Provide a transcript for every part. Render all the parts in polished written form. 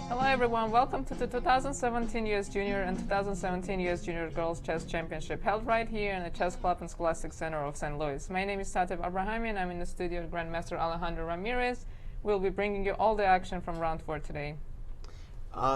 Hello everyone, welcome to the 2017 US Junior and 2017 US Junior Girls Chess Championship held right here in the Chess Club and Scholastic Center of St. Louis. My name is Tatev Abrahamyan. I'm in the studio with Grandmaster Alejandro Ramirez. We'll be bringing you all the action from round 4 today.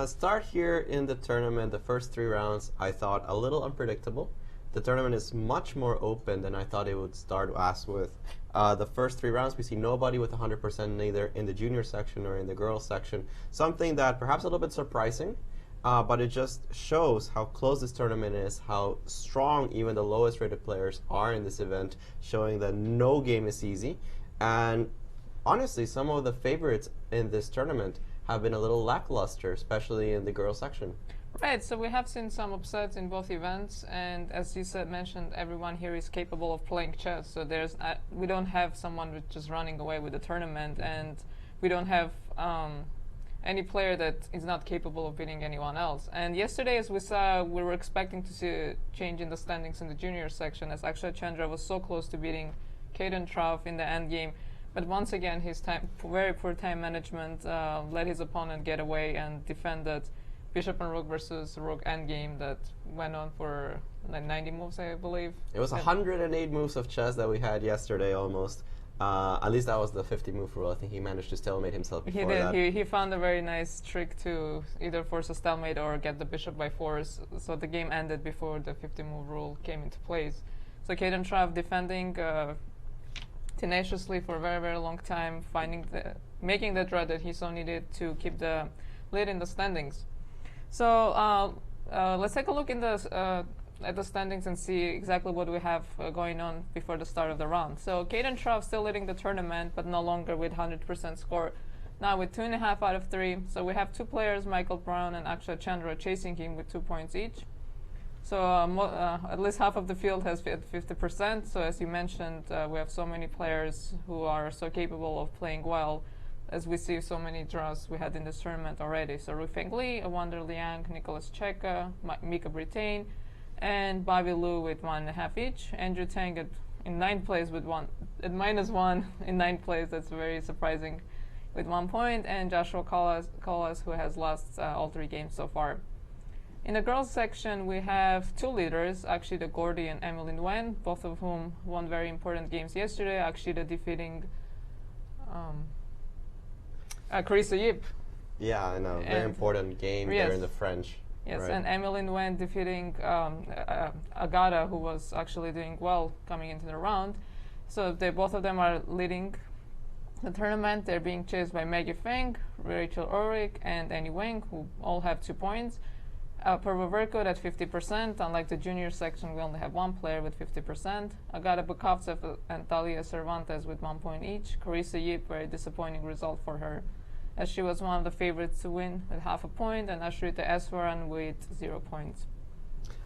Start here in the tournament, the first 3 rounds, I thought a little unpredictable. The tournament is much more open than I thought it would start as with. The first 3 rounds, we see nobody with 100% neither in the junior section or in the girls section. Something that perhaps a little bit surprising, but it just shows how close this tournament is, how strong even the lowest rated players are in this event, showing that no game is easy. And honestly, some of the favorites in this tournament have been a little lackluster, especially in the girls section. Right, so we have seen some upsets in both events, and as you said, mentioned, everyone here is capable of playing chess. So we don't have someone just running away with the tournament, and we don't have any player that is not capable of beating anyone else. And yesterday, as we saw, we were expecting to see a change in the standings in the junior section, as Agata Chandra was so close to beating Kaden Tran in the endgame. But once again, his very poor time management let his opponent get away and defended Bishop and Rook versus Rook endgame that went on for like 90 moves, I believe. It was 108 moves of chess that we had yesterday almost. At least that was the 50 move rule. I think he managed to stalemate himself before that. He found a very nice trick to either force a stalemate or get the bishop by force. So the game ended before the 50 move rule came into place. So Kaden Tran defending tenaciously for a very, very long time, making the draw that he so needed to keep the lead in the standings. So let's take a look at the standings and see exactly what we have going on before the start of the round. So Kaden Tran still leading the tournament, but no longer with 100% score. Now with 2.5 out of 3. So we have two players, Michael Brown and Agata Chandra, chasing him with 2 points each. So at least half of the field has 50%. So as you mentioned, we have so many players who are so capable of playing well, as we see so many draws we had in this tournament already. So Ruifeng Li, Wonder Liang, Nicholas Czebe, Mika Britain, and Bobby Liu with 1.5 each. Andrew Tang in 9th place with at -1 in 9th place. That's very surprising, with 1 point. And Joshua Colas, who has lost all 3 games so far. In the girls section, we have 2 leaders, actually Aagori and Emily Nguyen, both of whom won very important games yesterday. Actually, defeating Carissa Yip. Yeah, I know. Very important game there in the French. Yes, right. And Emily Nguyen defeating Agata, who was actually doing well coming into the round. So both of them are leading the tournament. They're being chased by Maggie Feng, Rachel Ulrich, and Annie Wang, who all have 2 points. Purva Verkut at 50%. Unlike the junior section, we only have 1 player with 50%. Agata Bykov and Talia Cervantes with 1 point each. Carissa Yip, very disappointing result for her, as she was one of the favorites to win with 0.5 point, and Ashrita Eswaran with 0 points.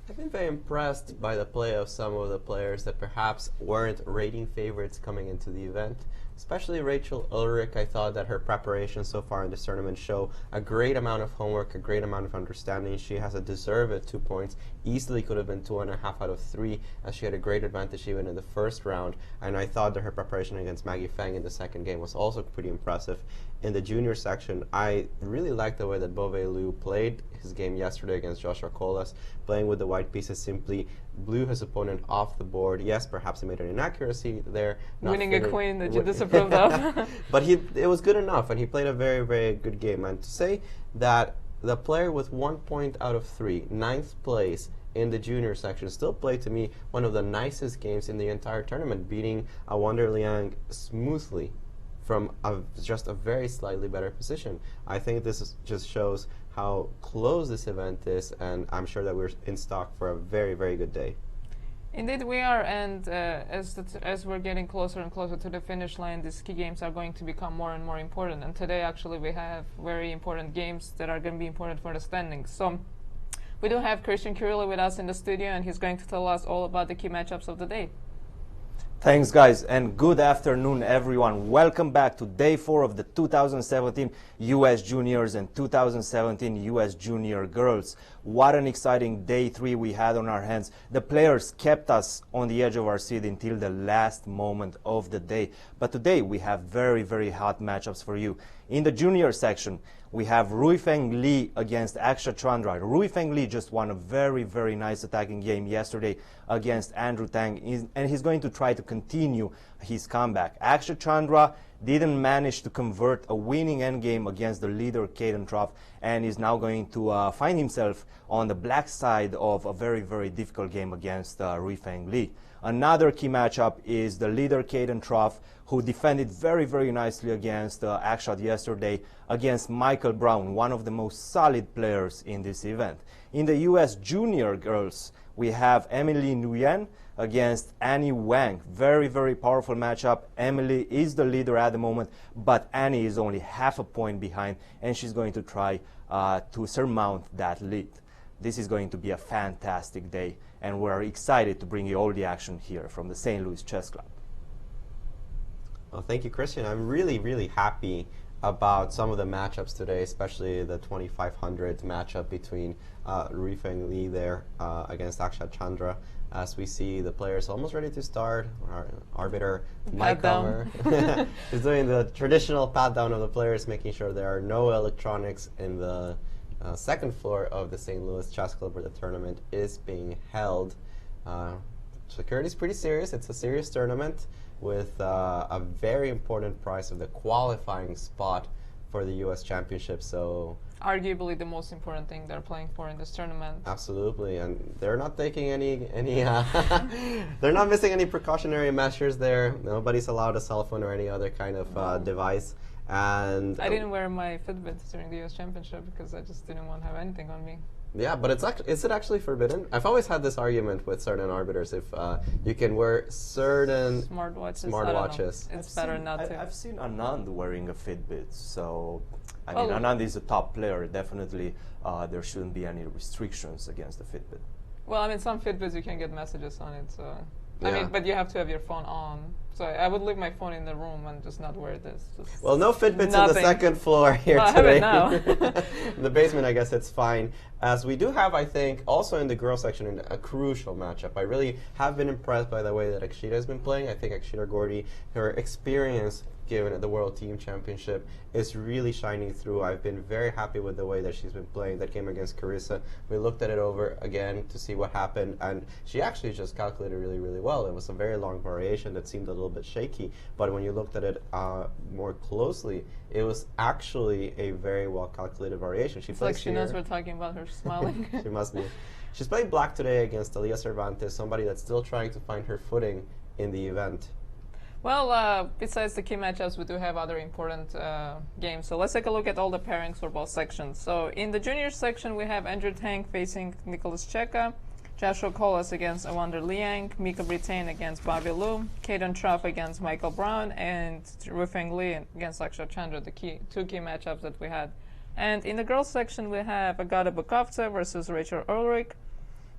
I've been very impressed by the play of some of the players that perhaps weren't rating favorites coming into the event. Especially Rachel Ulrich. I thought that her preparation so far in this tournament show a great amount of homework, a great amount of understanding. She has a deserved 2 points. Easily could have been 2.5 out of 3, as she had a great advantage even in the first round. And I thought that her preparation against Maggie Feng in the second game was also pretty impressive. In the junior section, I really liked the way that Bove Liu played his game yesterday against Joshua Colas, playing with the white pieces, simply blew his opponent off the board. Yes, perhaps he made an inaccuracy there. Winning a queen that you disapproved of. But it was good enough, and he played a very, very good game. And to say that the player with 1 point out of 3, 9th place in the junior section, still played, to me, one of the nicest games in the entire tournament, beating Wonder Liang smoothly from just a very slightly better position. I think this just shows how close this event is, and I'm sure that we're in stock for a very, very good day. Indeed we are, and as we're getting closer and closer to the finish line, these key games are going to become more and more important. And today actually we have very important games that are going to be important for the standings. So we do have Cristian Chirila with us in the studio, and he's going to tell us all about the key matchups of the day. Thanks guys, and good afternoon everyone. Welcome back to day 4 of the 2017 US Juniors and 2017 US Junior Girls. What an exciting day 3 we had on our hands. The players kept us on the edge of our seat until the last moment of the day. But today we have very, very hot matchups for you. In the junior section, we have Ruifeng Li against Agata Chandra. Ruifeng Li just won a very, very nice attacking game yesterday against Andrew Tang, and he's going to try to continue his comeback. Agata Chandra didn't manage to convert a winning endgame against the leader Kaden Tran, and is now going to find himself on the black side of a very, very difficult game against Ruifeng Li. Another key matchup is the leader Kaden Tran, who defended very, very nicely against Agata yesterday against Michael Brown, one of the most solid players in this event. In the US Junior Girls, we have Emily Nguyen against Annie Wang. Very, very powerful matchup. Emily is the leader at the moment, but Annie is only 0.5 point behind, and she's going to try to surmount that lead. This is going to be a fantastic day, and we're excited to bring you all the action here from the St. Louis Chess Club. Well, thank you, Christian. I'm really, really happy about some of the matchups today, especially the 2500 matchup between Ruifeng Li there against Akshat Chandra. As we see the players almost ready to start, our arbiter Mike Comer is doing the traditional pat down of the players, making sure there are no electronics in the second floor of the St. Louis Chess Club where the tournament is being held. Security is pretty serious. It's a serious tournament with a very important prize of the qualifying spot for the U.S. Championship. So arguably the most important thing they're playing for in this tournament. Absolutely, and they're not taking any they're not missing any precautionary measures there. Nobody's allowed a cell phone or any other kind of device. And I didn't wear my Fitbit during the U.S. Championship because I just didn't want to have anything on me. Yeah, but is it actually forbidden? I've always had this argument with certain arbiters if you can wear certain smartwatches. It's better not to. I've seen Anand wearing a Fitbit, so I mean, Anand is a top player. Definitely, there shouldn't be any restrictions against the Fitbit. Well, I mean, some Fitbits you can get messages on it, so. Yeah. I mean, but you have to have your phone on. So I would leave my phone in the room and just not wear this. Well, no Fitbits on the second floor here well, today. I have it now. In the basement, I guess it's fine. As we do have, I think, also in the girls section, a crucial matchup. I really have been impressed by the way that Akshita has been playing. I think Akshita Aagori, her experience given at the World Team Championship is really shining through. I've been very happy with the way that she's been playing that game against Carissa. We looked at it over again to see what happened, and she actually just calculated really, really well. It was a very long variation that seemed a little bit shaky, but when you looked at it more closely, it was actually a very well calculated variation. It's like she knows we're talking about her smiling. She must be. She's playing black today against Alia Cervantes, somebody that's still trying to find her footing in the event. Well, besides the key matchups, we do have other important games. So let's take a look at all the pairings for both sections. So in the junior section, we have Andrew Tang facing Nicholas Czebe, Joshua Colas against Evander Liang, Mika Brittain against Bobby Liu, Kaden Tran against Michael Brown, and Ruifeng Li against Akshat Chandra, the two key matchups that we had. And in the girls section, we have Agata Bykov versus Rachel Ulrich,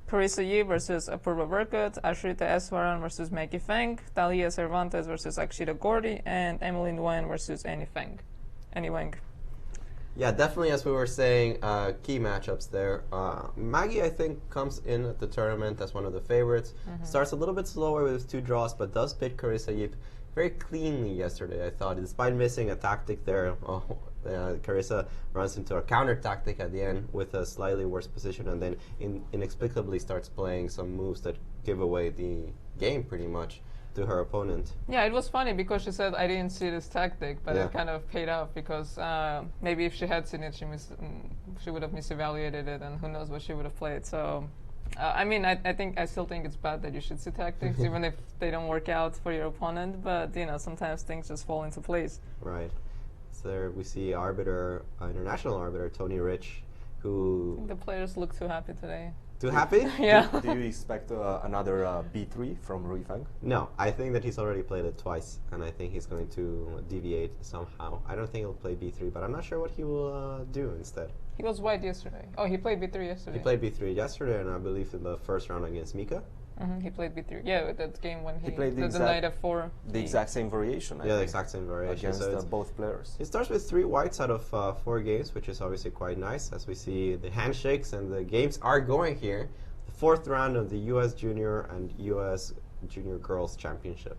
Carissa Yi versus Apurva Verkut, Ashrita Eswaran versus Maggie Feng, Talia Cervantes versus Akshita Gordy, and Emily Nguyen versus Annie Wang. Yeah, definitely, as we were saying, key matchups there. Maggie, I think, comes in at the tournament as one of the favorites. Starts a little bit slower with his 2 draws, but does beat Carissa Yi very cleanly yesterday, I thought. Despite missing a tactic there, Carissa runs into a counter tactic at the end with a slightly worse position, and then inexplicably starts playing some moves that give away the game pretty much to her opponent. Yeah, it was funny because she said, I didn't see this tactic, but it kind of paid off because maybe if she had seen it, she would have misevaluated it, and who knows what she would have played. So, I mean, I still think it's bad that you should see tactics, even if they don't work out for your opponent, but, you know, sometimes things just fall into place. Right. So there we see international arbiter Tony Rich, who... The players look too happy today. Too happy? Yeah. Do you expect another B3 from Ruifeng? No, I think that he's already played it twice, and I think he's going to deviate somehow. I don't think he'll play B3, but I'm not sure what he will do instead. He was white yesterday. Oh, he played B3 yesterday. He played B3 yesterday, and I believe in the first round against Mika. He played B3. Yeah, that game when he played the night of 4. The exact same variation. I the think, exact same variation. Against so both players. It starts with 3 whites out of 4 games, which is obviously quite nice, as we see the handshakes and the games are going here. The 4th round of the U.S. Junior and U.S. Junior Girls Championship.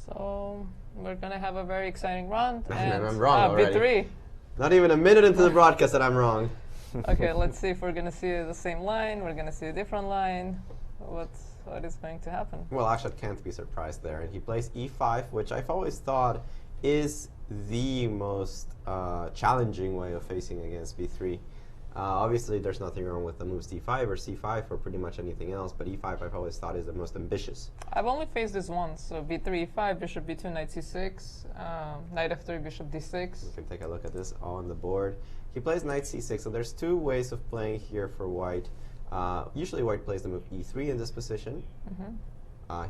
So we're going to have a very exciting round. And I'm wrong already. B3. Not even a minute into the broadcast that I'm wrong. Okay, let's see if we're going to see the same line. We're going to see a different line. What is going to happen? Well, Akshat can't be surprised there. And he plays e5, which I've always thought is the most challenging way of facing against b3. Obviously, there's nothing wrong with the moves d5 or c5 or pretty much anything else, but e5 I've always thought is the most ambitious. I've only faced this once, so b3, e5, bishop b2, knight c6, knight f3, bishop d6. We can take a look at this on the board. He plays knight c6, so there's 2 ways of playing here for white. Usually white plays the move e3 in this position.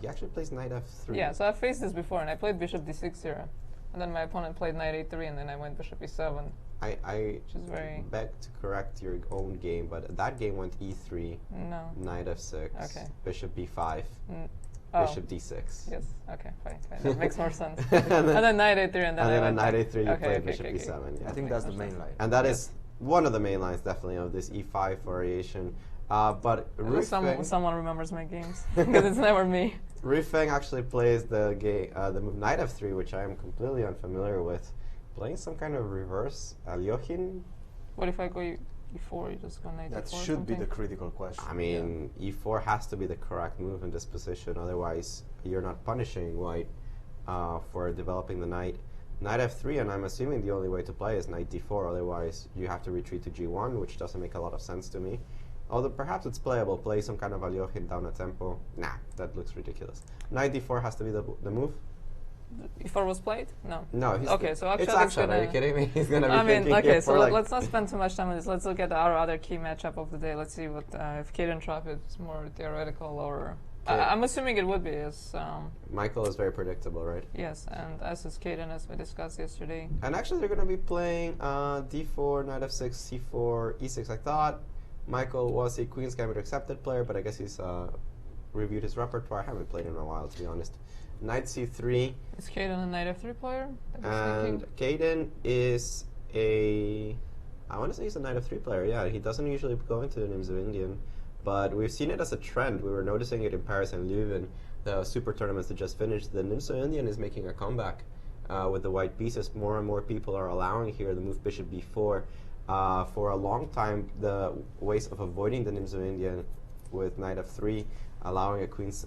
He actually plays knight f3. Yeah, so I've faced this before, and I played bishop d6 here. And then my opponent played knight a3, and then I went bishop e7. I which is very... beg to correct your own game, but that game went e3, No. knight f6, Okay. bishop b5, Oh. bishop d6. Yes. Okay. Fine. That makes more sense. and then knight a3, and then on knight a3 you Okay, play okay, bishop okay, e7. Yeah. I think that's the main line. And that is one of the main lines, definitely, of this e5 variation. But Someone remembers my games because it's never me. Ruifeng actually plays the move knight f3, which I am completely unfamiliar with. Playing some kind of reverse Alyoshin. What if I go e4? You just go knight That e4 should be something? the critical question. I mean, e4 has to be the correct move in this position. Otherwise, you're not punishing white for developing the knight. Knight f3, and I'm assuming the only way to play is knight d4. Otherwise, you have to retreat to g1, which doesn't make a lot of sense to me. Although perhaps it's playable. Play some kind of Alyoshin down a tempo. Nah, that looks ridiculous. Knight d4 has to be the move. E4 was played? No. No. Okay, so it's Akshat is Akshat. Are you kidding me? He's gonna be I mean, thinking okay, so like let's not spend too much time on this. Let's look at our other key matchup of the day. Let's see what if Kaden Tran is more theoretical or... I'm assuming it would be. As, Michael is very predictable, right? yes, and as is Kaden, as we discussed yesterday. And actually, they're going to be playing d4, knight f6, c4, e6. I thought Michael was a Queen's Gambit accepted player, but I guess he's reviewed his repertoire. I haven't played in a while, to be honest. Knight c3. Is Kaden a knight f3 player? And Kaden is I want to say he's a knight f3 player. Yeah, he doesn't usually go into the Nims of Indian. But we've seen it as a trend. We were noticing it in Paris and Leuven, the super tournaments that just finished. The Nims of Indian is making a comeback with the white pieces. More and more people are allowing here the move bishop b4. For a long time, the ways of avoiding the Nims of Indian with knight f3, allowing a Queen's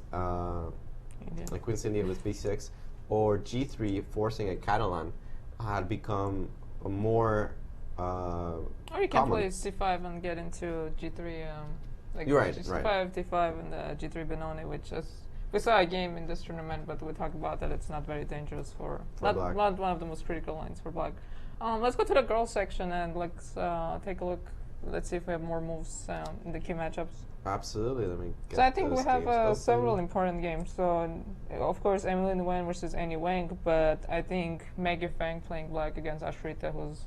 Indian with b6, or g3 forcing a Catalan, had become a more or you can play c5 and get into g3. Like You're right, c5, right. d5, and g3 Benoni, which is we saw a game in this tournament, but we talked about that it's not very dangerous for black. Not one of the most critical lines for black. Let's go to the girls section and let's take a look. Let's see if we have more moves in the key matchups. Absolutely. Let me get So I think we those have games several open. important games. So of course Emily Nguyen versus Annie Wang, but I think Maggie Fang playing black against Ashrita, who's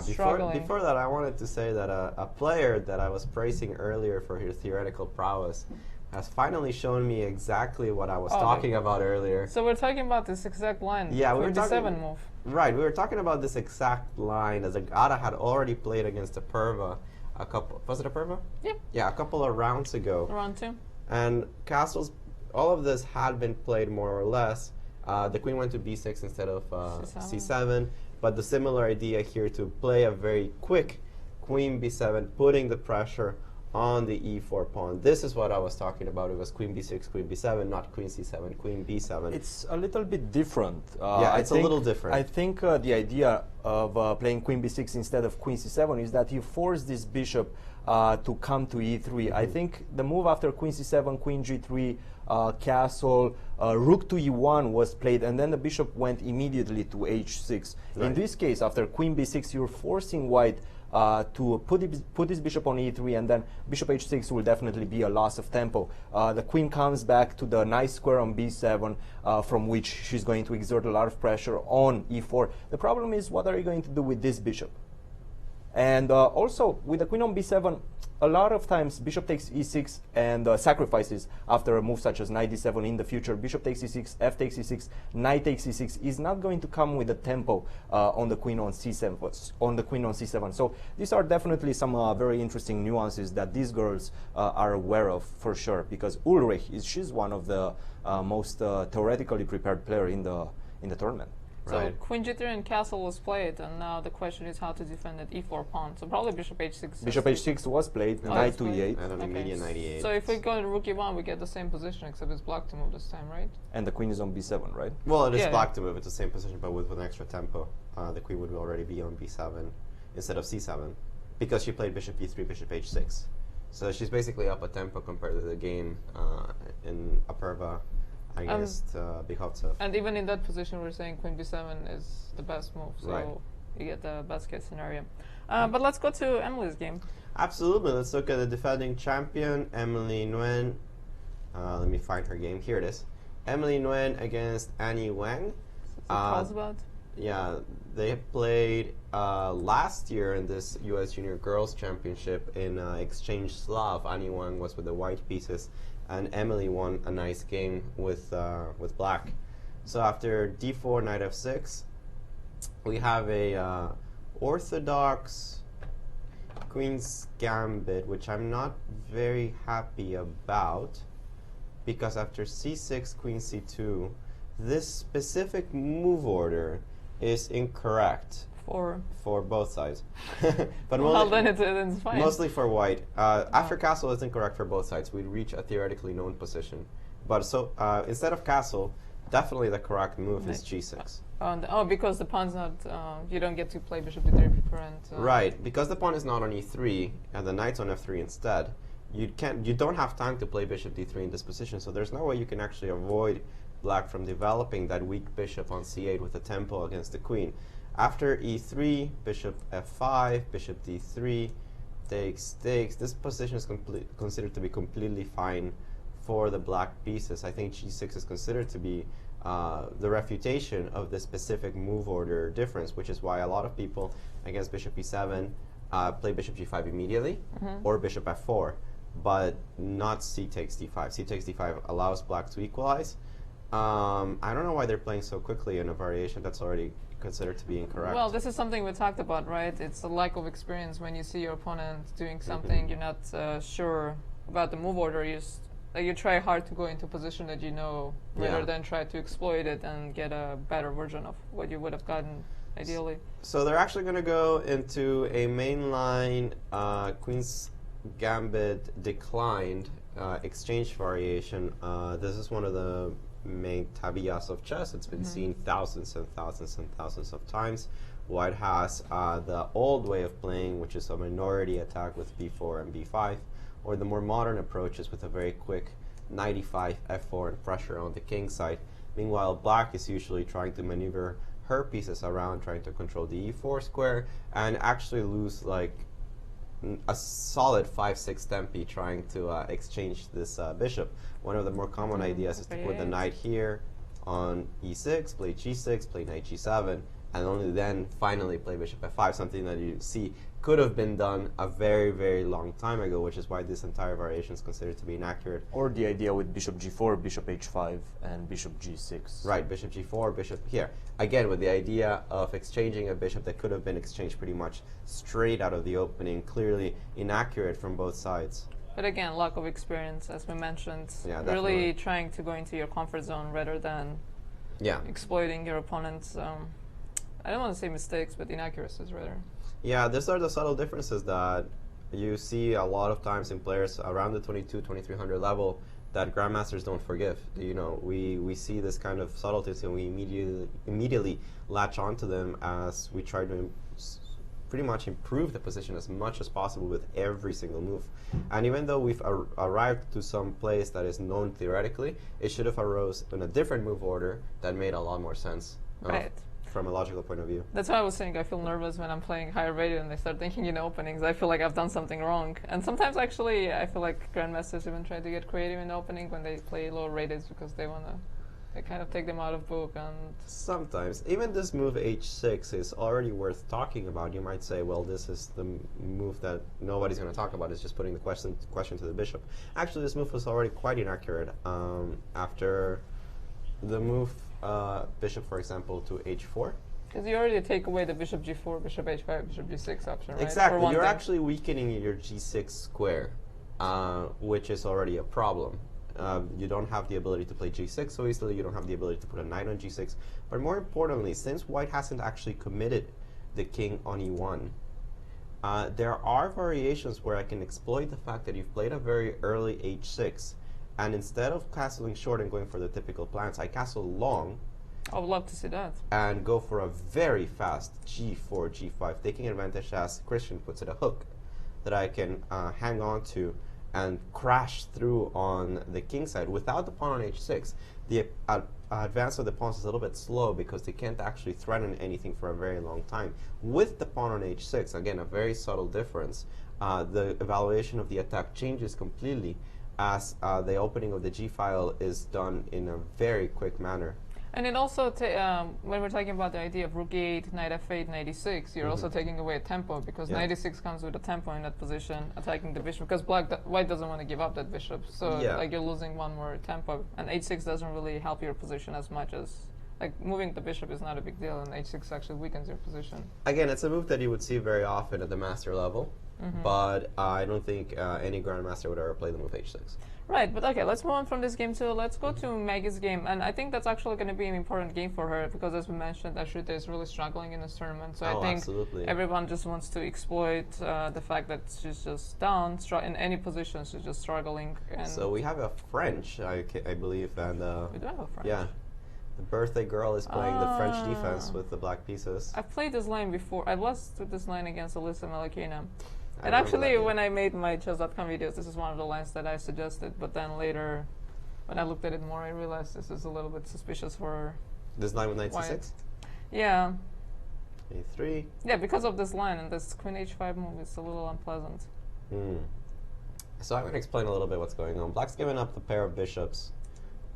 struggling. Before that, I wanted to say that a player that I was praising earlier for his theoretical prowess has finally shown me exactly what I was talking about earlier. So we're talking about this exact line. Yeah, we were the talking 7 move. Right, we were talking about this exact line as Agata had already played against a Perva a couple. Was it a Perva? Yeah. Yeah, a couple of rounds ago. Round 2. And castles, all of this had been played more or less. The queen went to b6 instead of c7. But the similar idea here to play a very quick queen b7, putting the pressure on the e4 pawn. This is what I was talking about. It was queen b6, queen b7, not queen c7, queen b7. It's a little bit different. Yeah, it's a little different. I think the idea of playing queen b6 instead of queen c7 is that you force this bishop to come to e3. I think the move after queen c7, queen g3, castle, rook to e1 was played, and then the bishop went immediately to h6. Right. In this case, after queen b6, you're forcing white to put this bishop on e3, and then bishop h6 will definitely be a loss of tempo. The queen comes back to the nice square on b7, from which she's going to exert a lot of pressure on e4. The problem is, what are you going to do with this bishop? And also, with the queen on b7, a lot of times bishop takes e6 and sacrifices after a move such as knight d7 in the future. Bishop takes e6, f takes e6, knight takes e6 is not going to come with the tempo on the queen on c7. So these are definitely some very interesting nuances that these girls are aware of for sure, because Ulrich she's one of the most theoretically prepared player in the tournament. So Right. queen g3 and castle was played, and now the question is how to defend that e4 pawn. So probably bishop h6. Bishop h6 was played, knight to e8, And an immediate knight e8. So if we go to rook e1, we get the same position, except it's blocked to move this time, right? and the queen is on b7, right? Well, it is Yeah. black to move. It's the same position, but with an extra tempo. The queen would already be on b7 instead of c7, because she played bishop e3, bishop h6. So she's basically up a tempo compared to the game in Aperva against Bukov. And even in that position, we're saying queen b7 is the best move, so Right. you get the best case scenario. But let's go to Emily's game. Absolutely. Let's look at the defending champion, Emily Nguyen. Let me find her game. Here it is. Emily Nguyen against Annie Wang. What's it about? Yeah, they played last year in this U.S. Junior Girls Championship in Exchange Slav. Annie Wang was with the white pieces, and Emily won a nice game with black. So after d4, knight f6, we have a orthodox queen's gambit, which I'm not very happy about, because after c6, queen c2, this specific move order is incorrect for both sides. But well, then it's fine. Mostly for white. After castle, it's incorrect for both sides. We'd reach a theoretically known position. But so instead of castle, definitely the correct move is g6. Because the pawn's not, you don't get to play bishop d3 preferent. Right, because the pawn is not on e3 and the knight's on f3 instead. You don't have time to play bishop d3 in this position, so there's no way you can actually avoid black from developing that weak bishop on c8 with a tempo against the queen. After e3, bishop f5, bishop d3, takes. This position is considered to be completely fine for the black pieces. I think g6 is considered to be the refutation of the specific move order difference, which is why a lot of people against bishop e7 play bishop g5 immediately, or bishop f4, but not c takes d5. C takes d5 allows black to equalize. I don't know why they're playing so quickly in a variation that's already considered to be incorrect. Well, this is something we talked about, right? It's a lack of experience when you see your opponent doing something you're not sure about the move order. You try hard to go into a position that you know, rather than try to exploit it and get a better version of what you would have gotten ideally. So they're actually going to go into a mainline Queen's Gambit declined exchange variation. This is one of the main tabias of chess. It's been seen thousands and thousands and thousands of times. White has the old way of playing, which is a minority attack with b4 and b5, or the more modern approaches with a very quick knight e5, f4, and pressure on the king side. Meanwhile, black is usually trying to maneuver her pieces around, trying to control the e4 square, and actually lose like a solid 5-6 tempi trying to exchange this bishop. One of the more common ideas is to put the knight here on e6, play g6, play knight g7, and only then finally play bishop f5, something that you see could have been done a very, very long time ago, which is why this entire variation is considered to be inaccurate. Or the idea with bishop g4, bishop h5, and bishop g6. Right, bishop g4, bishop here. Again, with the idea of exchanging a bishop that could have been exchanged pretty much straight out of the opening, clearly inaccurate from both sides. But again, lack of experience, as we mentioned. Yeah, really trying to go into your comfort zone rather than exploiting your opponent's, I don't want to say mistakes, but inaccuracies rather. Yeah, these are the subtle differences that you see a lot of times in players around the 2300 level that grandmasters don't forgive. You know, we see this kind of subtleties and we immediately latch onto them as we try to pretty much improve the position as much as possible with every single move. And even though we've arrived to some place that is known theoretically, it should have arose in a different move order that made a lot more sense. Right. From a logical point of view. That's why I was saying I feel nervous when I'm playing higher rated and I start thinking in openings. I feel like I've done something wrong. And sometimes actually I feel like grandmasters even try to get creative in the opening when they play lower rated because they want to kind of take them out of book. And sometimes. Even this move h6 is already worth talking about. You might say, well, this is the move that nobody's going to talk about. It's just putting the question to the bishop. Actually, this move was already quite inaccurate after the move bishop, for example, to h4. Because you already take away the bishop g4, bishop h5, bishop g6 option, right? Exactly. You're actually weakening your g6 square, which is already a problem. You don't have the ability to play g6 so easily. You don't have the ability to put a knight on g6. But more importantly, since white hasn't actually committed the king on e1, there are variations where I can exploit the fact that you've played a very early h6. And instead of castling short and going for the typical plans, I castle long. I would love to see that. And go for a very fast g4, g5, taking advantage, as Christian puts it, a hook that I can hang on to and crash through on the king side. Without the pawn on h6, the advance of the pawns is a little bit slow because they can't actually threaten anything for a very long time. With the pawn on h6, again, a very subtle difference, the evaluation of the attack changes completely as the opening of the g file is done in a very quick manner. And it also, when we're talking about the idea of rook e8, knight f8, knight e6, you're also taking away a tempo, because knight e6 comes with a tempo in that position, attacking the bishop, because white doesn't want to give up that bishop, so like you're losing one more tempo, and h6 doesn't really help your position as much as, like, moving the bishop is not a big deal, and h6 actually weakens your position. Again, it's a move that you would see very often at the master level, but I don't think any grandmaster would ever play the move h6. Right, but okay, let's move on from this game too. Let's go to Maggie's game, and I think that's actually going to be an important game for her, because as we mentioned, Ashrita is really struggling in this tournament, so I think everyone just wants to exploit the fact that she's just down, in any position, she's just struggling. And so we have a French, I believe, and we do have a French. Yeah. The birthday girl is playing the French defense with the black pieces. I've played this line before. I lost with this line against Alyssa Malakina. And actually, when I made my chess.com videos, this is one of the lines that I suggested. But then later, when I looked at it more, I realized this is a little bit suspicious for this line with knight c6? Yeah. a3. Yeah, because of this line, and this queen h5 move is a little unpleasant. So I'm going to explain a little bit what's going on. Black's given up the pair of bishops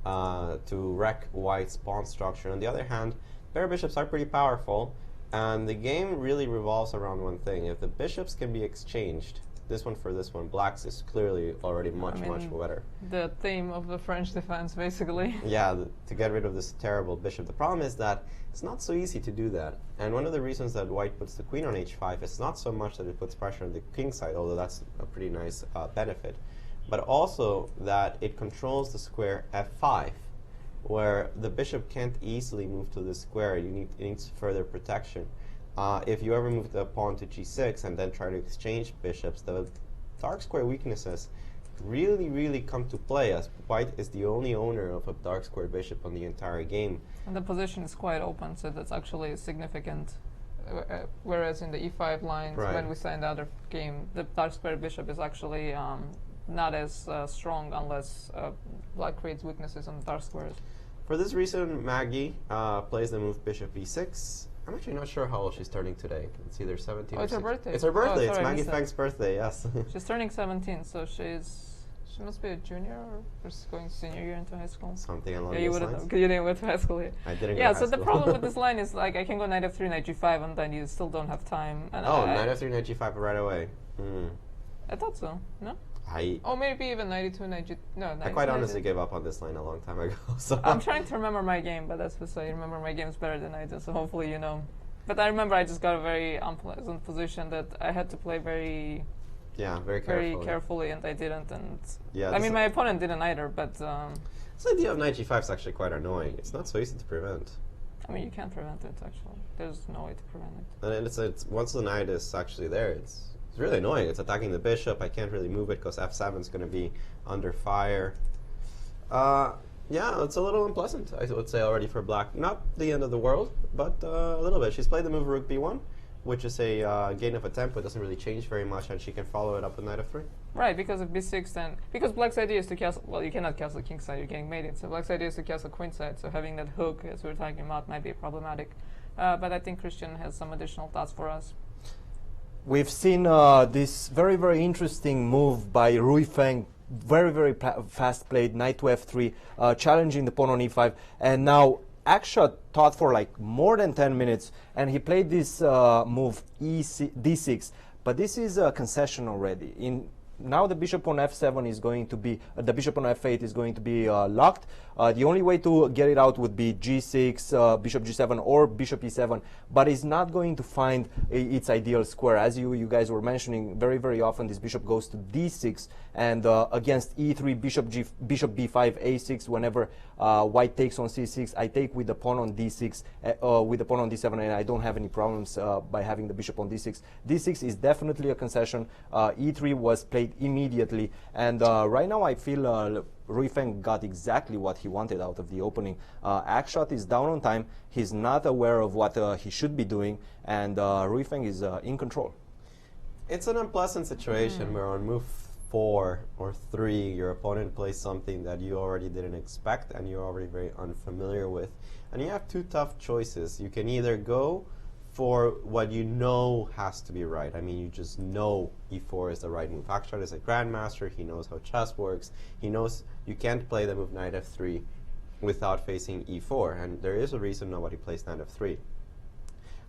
to wreck white's pawn structure. On the other hand, pair of bishops are pretty powerful. And the game really revolves around one thing. If the bishops can be exchanged, this one for this one, black's is clearly already much better. The theme of the French defense, basically. Yeah, to get rid of this terrible bishop. The problem is that it's not so easy to do that. And one of the reasons that white puts the queen on h5 is not so much that it puts pressure on the king side, although that's a pretty nice benefit, but also that it controls the square f5. Where the bishop can't easily move to the square, it needs further protection. If you ever move the pawn to g6 and then try to exchange bishops, the dark square weaknesses really come to play, as white is the only owner of a dark square bishop on the entire game. And the position is quite open, so that's actually significant. Whereas in the e5 lines, when we saw in the other game, the dark square bishop is actually not as strong unless black creates weaknesses on the dark squares. For this reason, Maggie plays the move bishop e6. I'm actually not sure how old she's turning today. It's either 17 or it's her birthday. It's her birthday. Oh, sorry, it's Maggie Feng's birthday, yes. She's turning 17, so she must be a junior or she's going senior year into high school. Something along those lines. Because you didn't go to high school yet. I didn't go to to high so school. The problem with this line is, like, I can go knight f3, knight g5, and then you still don't have time. And knight f3, knight g5 right away. I thought so, no? Maybe even knight e2, knight g... No, I quite honestly gave up on this line a long time ago. So I'm trying to remember my game, but that's because I remember my games better than I do, so hopefully you know. But I remember I just got a very unpleasant position that I had to play very carefully, and I didn't. And I mean, my opponent didn't either, but... this idea of knight g5 is actually quite annoying. It's not so easy to prevent. I mean, you can't prevent it, actually. There's no way to prevent it. And it's once the knight is actually there, it's really annoying. It's attacking the bishop. I can't really move it because f7 is going to be under fire. Yeah, it's a little unpleasant, I would say, already for black. Not the end of the world, but a little bit. She's played the move rook b1, which is a gain of a tempo. It doesn't really change very much, and she can follow it up with knight f3. Right, because of b6, then... Because black's idea is to castle... Well, you cannot castle king side, you're getting mated. So black's idea is to castle queen side, so having that hook, as we were talking about, might be problematic. But I think Cristian has some additional thoughts for us. We've seen this very interesting move by Ruifeng, very fast played, knight to f3, challenging the pawn on e5, and now Akshat thought for like more than 10 minutes, and he played this move d6, but this is a concession already. Now the bishop on f7 is going to be, the bishop on f8 is going to be locked. The only way to get it out would be g6, bishop g7, or bishop e7, but it's not going to find its ideal square. As you guys were mentioning, very often this bishop goes to d6, and against e3, bishop b5, a6, whenever white takes on c6, I take with the pawn on d6, with the pawn on d7, and I don't have any problems by having the bishop on d6. d6 is definitely a concession. e3 was played immediately, and right now I feel Ruifeng got exactly what he wanted out of the opening. Akshat is down on time. He's not aware of what he should be doing, and Ruifeng is in control. It's an unpleasant situation where on move 4 or 3, your opponent plays something that you already didn't expect and you're already very unfamiliar with. And you have two tough choices. You can either go for what you know has to be right. I mean, you just know e4 is the right move. Akshat is a grandmaster. He knows how chess works. He knows you can't play the move knight f3 without facing e4, and there is a reason nobody plays knight f3.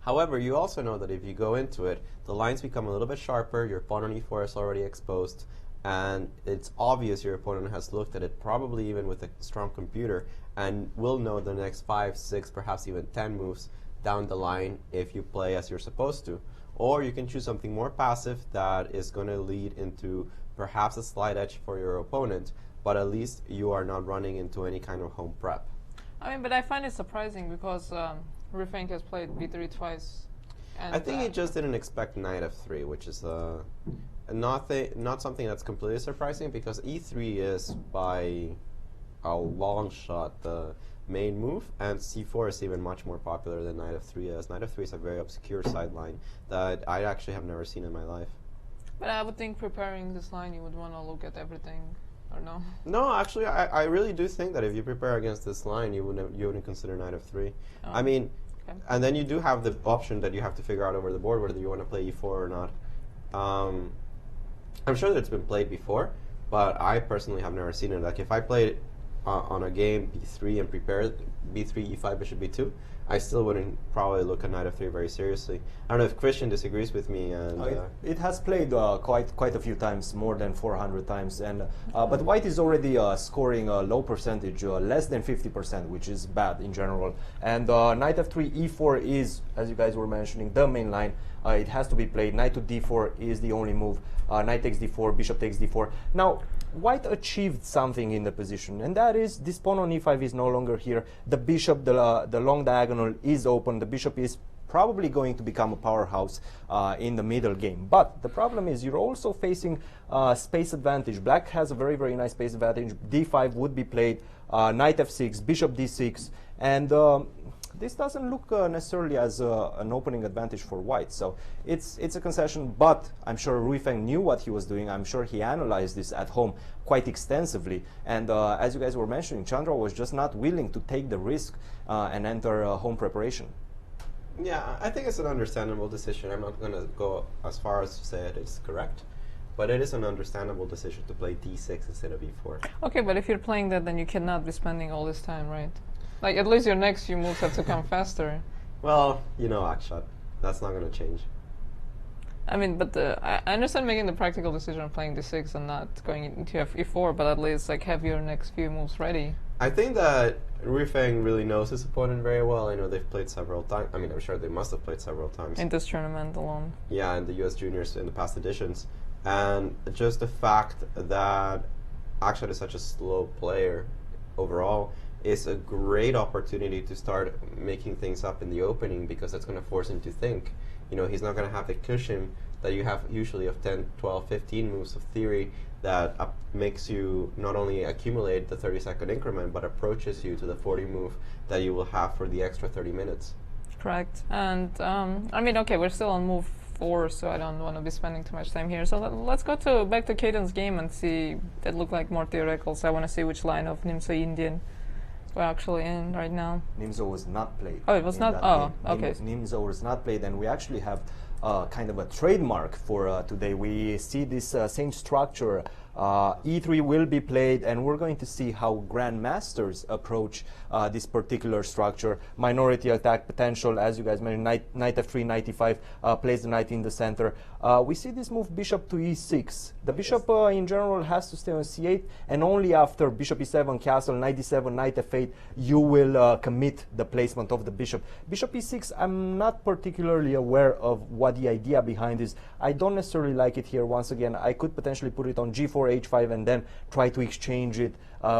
However, you also know that if you go into it, the lines become a little bit sharper, your pawn on e4 is already exposed, and it's obvious your opponent has looked at it, probably even with a strong computer, and will know the next 5, 6, perhaps even 10 moves down the line if you play as you're supposed to. Or you can choose something more passive that is going to lead into perhaps a slight edge for your opponent, but at least you are not running into any kind of home prep. I mean, but I find it surprising because Ruifeng has played b3 twice. And I think he just didn't expect knight f3, which is not something that's completely surprising, because e3 is by a long shot the main move, and c4 is even much more popular than knight f3 is. Knight f3 is a very obscure sideline that I actually have never seen in my life. But I would think preparing this line, you would want to look at everything, or no? No, actually, I really do think that if you prepare against this line, you wouldn't consider knight f3. Oh. I mean, Okay. and then you do have the option that you have to figure out over the board whether you want to play e4 or not. I'm sure that it's been played before, but I personally have never seen it. Like if I played on a game b3 and prepared b3, e5, bishop b2, I still wouldn't probably look at knight f3 very seriously. I don't know if Christian disagrees with me. And it has played quite a few times, more than 400 times, and but White is already scoring a low percentage, less than 50%, which is bad in general. And knight f3, e4 is, as you guys were mentioning, the main line. It has to be played. Knight to d4 is the only move. Knight takes d4, bishop takes d4. Now, White achieved something in the position, and that is this pawn on e5 is no longer here. The bishop, the long diagonal is open. The bishop is probably going to become a powerhouse in the middle game. But the problem is you're also facing space advantage. Black has a very, very nice space advantage. d5 would be played, knight f6, bishop d6, and this doesn't look necessarily as an opening advantage for White. So it's a concession, but I'm sure Ruifeng knew what he was doing. I'm sure he analyzed this at home quite extensively. And as you guys were mentioning, Chandra was just not willing to take the risk and enter home preparation. Yeah, I think it's an understandable decision. I'm not going to go as far as to say it is correct, but it is an understandable decision to play d6 instead of e4. Okay, but if you're playing that, then you cannot be spending all this time, right? Like, at least your next few moves have to come faster. Well, you know, Akshat, that's not going to change. I mean, but I understand making the practical decision of playing d6 and not going into e4, but at least like have your next few moves ready. I think that Ruifeng really knows his opponent very well. I know they've played several times. I mean, I'm sure they must have played several times. In this tournament alone. Yeah, in the US Juniors in the past editions. And just the fact that Akshat is such a slow player overall is a great opportunity to start making things up in the opening, because that's going to force him to think. You know, he's not going to have the cushion that you have usually of 10, 12, 15 moves of theory that makes you not only accumulate the 30-second increment, but approaches you to the 40 move that you will have for the extra 30 minutes. Correct. And I mean, okay, we're still on move 4, so I don't want to be spending too much time here. So let's go back to Kaden's game and see. That looked like more theoretical, so I want to see which line of Nimzo Indian we're actually in right now. Nimzo was not played. Oh, it was not? Oh, okay. Nimzo was not played, and we actually have kind of a trademark for today. We see this same structure. E3 will be played, and we're going to see how grandmasters approach this particular structure. Minority attack potential, as you guys mentioned, knight f3, knight e5, plays the knight in the center. We see this move bishop to e6. The bishop in general has to stay on c8, and only after bishop e7, castle, knight d7, knight f8, you will commit the placement of the bishop. Bishop e6, I'm not particularly aware of what the idea behind is. I don't necessarily like it here. Once again, I could potentially put it on g4, h5, and then try to exchange it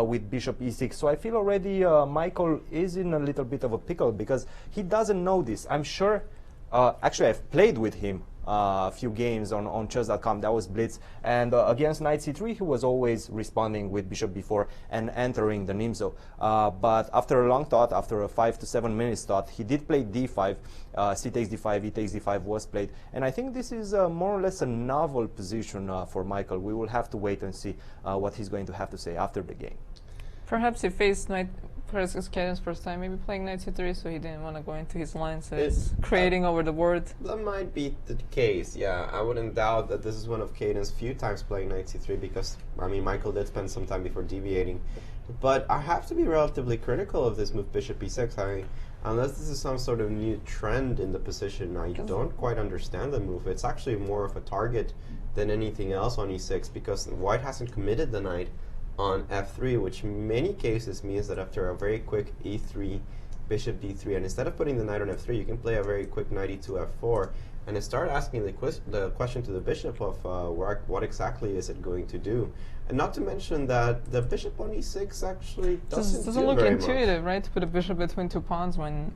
with bishop e6. So I feel already Michael is in a little bit of a pickle, because he doesn't know this. I'm sure, actually I've played with him a few games on chess.com. That was Blitz, and against knight c3 he was always responding with bishop b4 and entering the Nimzo. But after a long thought, after a 5 to 7 minutes thought, he did play d5. C takes d5, e takes d5 was played, and I think this is more or less a novel position for Michael. We will have to wait and see what he's going to have to say after the game. Perhaps he faced knight versus Kaden's first time, maybe playing knight c3, so he didn't want to go into his line, so it's creating over the board. That might be the case, yeah. I wouldn't doubt that this is one of Kaden's few times playing knight c3, because, I mean, Michael did spend some time before deviating But I have to be relatively critical of this move, bishop e6. Unless this is some sort of new trend in the position, I don't quite understand the move. It's actually more of a target than anything else on e6 because white hasn't committed the knight on f3, which in many cases means that after a very quick e3, bishop d3, and instead of putting the knight on f3, you can play a very quick knight e2, f4, and start asking the question to the bishop of what exactly is it going to do. And not to mention that the bishop on e6 actually doesn't look very intuitive, much. right? To put a bishop between two pawns when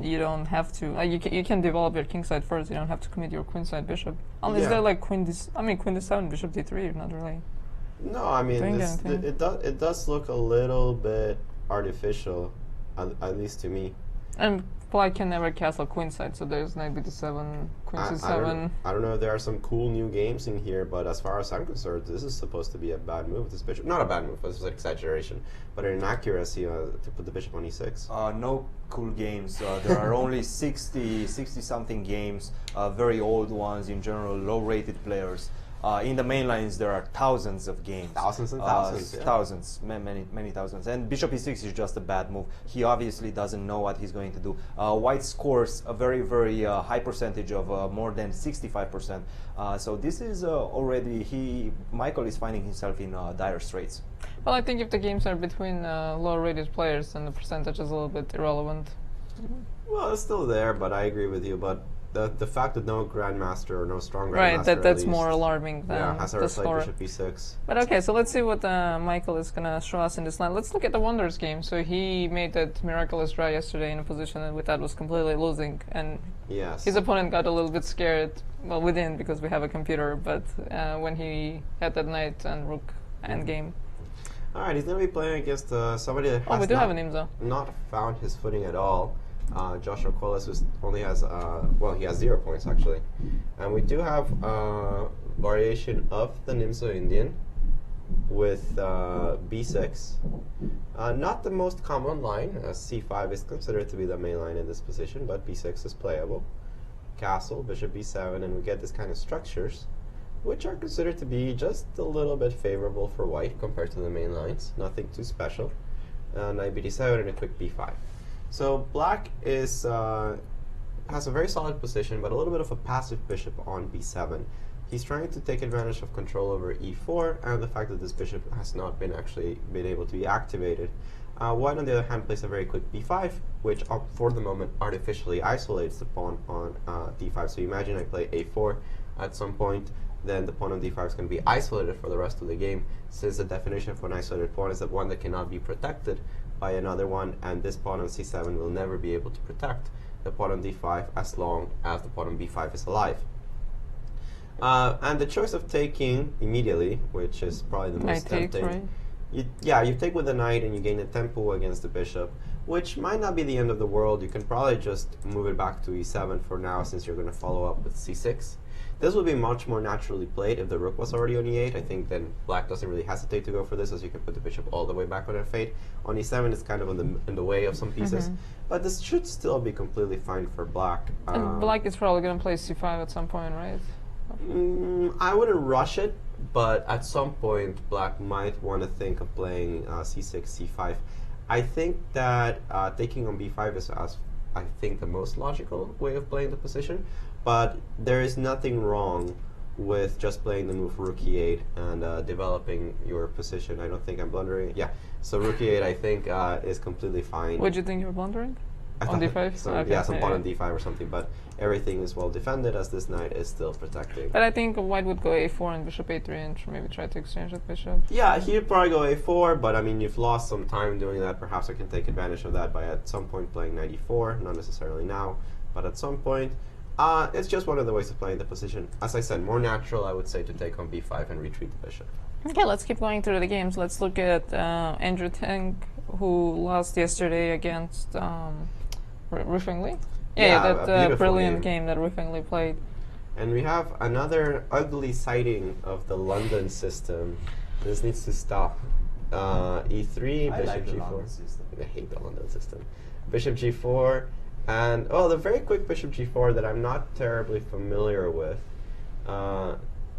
you don't have to. You can develop your kingside first. You don't have to commit your queenside bishop. Unless they're like queen d7, bishop d3. You're not really. No, I mean it does look a little bit artificial, at least to me. And black can never castle queenside, so there's knight b7, queen c7. I don't know if there are some cool new games in here, but as far as I'm concerned, this is supposed to be a bad move. This bishop, not a bad move, this is an exaggeration, but an inaccuracy to put the bishop on e6. No cool games. There are only 60 something games, very old ones in general, low rated players. In the main lines, there are thousands of games. Thousands and thousands. Thousands, many thousands. And bishop e6 is just a bad move. He obviously doesn't know what he's going to do. White scores a very, very high percentage of more than 65%. So this is already, Michael is finding himself in dire straits. Well, I think if the games are between low-rated players, then the percentage is a little bit irrelevant. Well, it's still there, but I agree with you. But the fact that no grandmaster or no strong grandmaster, right, that's more alarming than has the score. Bishop e6. But okay, so let's see what Michael is gonna show us in this line. Let's look at the Wonders game. So he made that miraculous draw yesterday in a position that we thought was completely losing, and his opponent got a little bit scared. Well, we didn't because we have a computer, but when he had that knight and rook endgame. All right, he's gonna be playing against somebody that has we do have an IMSA. Not found his footing at all. Joshua Collis, who only has, he has 0 points actually. And we do have variation of the Nimzo Indian with b6. Not the most common line, as c5 is considered to be the main line in this position, but b6 is playable. Castle, bishop b7, and we get this kind of structures, which are considered to be just a little bit favorable for white compared to the main lines. Nothing too special. Knight b7 and a quick b5. So black is has a very solid position, but a little bit of a passive bishop on b7. He's trying to take advantage of control over e4 and the fact that this bishop has not been able to be activated. White, on the other hand, plays a very quick b5, which for the moment artificially isolates the pawn on d5. So imagine I play a4 at some point, then the pawn on d5 is going to be isolated for the rest of the game, since the definition for an isolated pawn is that one that cannot be protected by another one, and this pawn on c7 will never be able to protect the pawn on d5 as long as the pawn on b5 is alive. And the choice of taking immediately, which is probably the most tempting. Right? You take with the knight and you gain a tempo against the bishop, which might not be the end of the world. You can probably just move it back to e7 for now, since you're going to follow up with c6. This would be much more naturally played if the rook was already on e8. I think then black doesn't really hesitate to go for this, as you can put the bishop all the way back on f8. On e7, it's kind of in the way of some pieces. But this should still be completely fine for black. And black is probably going to play c5 at some point, right? I wouldn't rush it, but at some point black might want to think of playing c6, c5. I think that taking on b5 is, I think, the most logical way of playing the position. But there is nothing wrong with just playing the move rook e8 and developing your position. I don't think I'm blundering. Yeah, so rook e8 I think is completely fine. What do you think you're blundering? On d5? Some pawn on d5 or something, but everything is well defended as this knight is still protecting. But I think white would go a4 and bishop a3 and maybe try to exchange that bishop. Yeah, he'd probably go a4, but I mean, you've lost some time doing that. Perhaps I can take advantage of that by at some point playing knight e4, not necessarily now, but at some point. It's just one of the ways of playing the position. As I said, more natural, I would say, to take on b5 and retreat the bishop. Okay, let's keep going through the games. Let's look at Andrew Tang, who lost yesterday against Ruifeng Li. That brilliant game that Ruifeng Li played. And we have another ugly sighting of the London system. This needs to stop. E3, bishop g4. I hate the London system. Bishop g4. And, the very quick bishop g4 that I'm not terribly familiar with.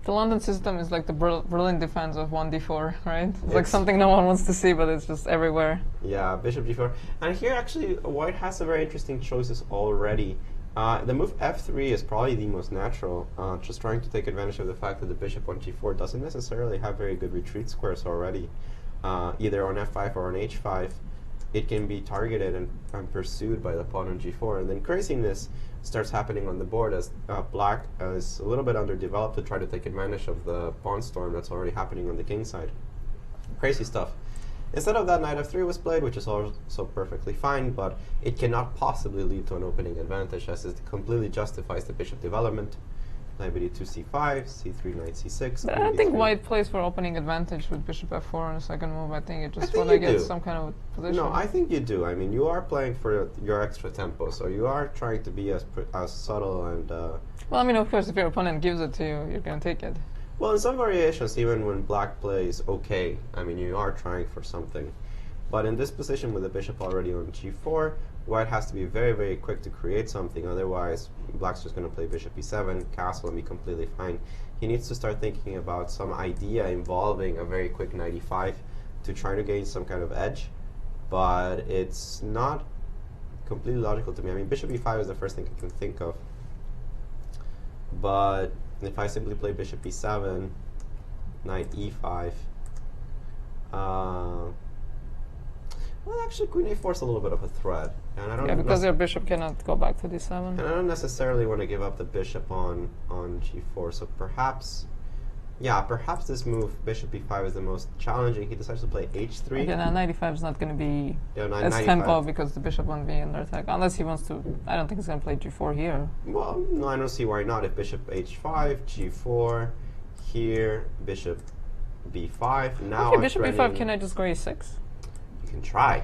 The London system is like the Berlin defense of 1d4, right? It's like something no one wants to see, but it's just everywhere. Yeah, bishop g4. And here actually white has some very interesting choices already. The move f3 is probably the most natural, just trying to take advantage of the fact that the bishop on g4 doesn't necessarily have very good retreat squares already. Either on f5 or on h5, it can be targeted and pursued by the pawn on g4. And then craziness starts happening on the board as black is a little bit underdeveloped to try to take advantage of the pawn storm that's already happening on the king side. Crazy stuff. Instead of that, knight f3 was played, which is also perfectly fine, but it cannot possibly lead to an opening advantage as it completely justifies the bishop development. Knight b2 c5, c3 knight c6. But I don't think white plays for opening advantage with bishop f4 on the second move. I think it just want to get some kind of position. No, I think you do. I mean, you are playing for your extra tempo, so you are trying to be as subtle and... well, I mean, of course, if your opponent gives it to you, you're going to take it. Well, in some variations, even when black plays okay, I mean, you are trying for something. But in this position with the bishop already on g4, white has to be very, very quick to create something. Otherwise, black's just going to play bishop e7, castle, and be completely fine. He needs to start thinking about some idea involving a very quick knight e5 to try to gain some kind of edge. But it's not completely logical to me. I mean, bishop e5 is the first thing I can think of. But if I simply play bishop e7, knight e5, well, actually, queen a4 is a little bit of a threat, and I don't. Yeah, because your bishop cannot go back to d7. And I don't necessarily want to give up the bishop on g4. So perhaps, yeah, perhaps this move bishop e5 is the most challenging. He decides to play h3. Okay, now knight e5 is not going to be as tempo because the bishop won't be under attack unless he wants to. I don't think he's going to play g4 here. Well, no, I don't see why not. If bishop h5, g4, here, bishop b5. Now okay, bishop e5. Can I just go e6? You can try.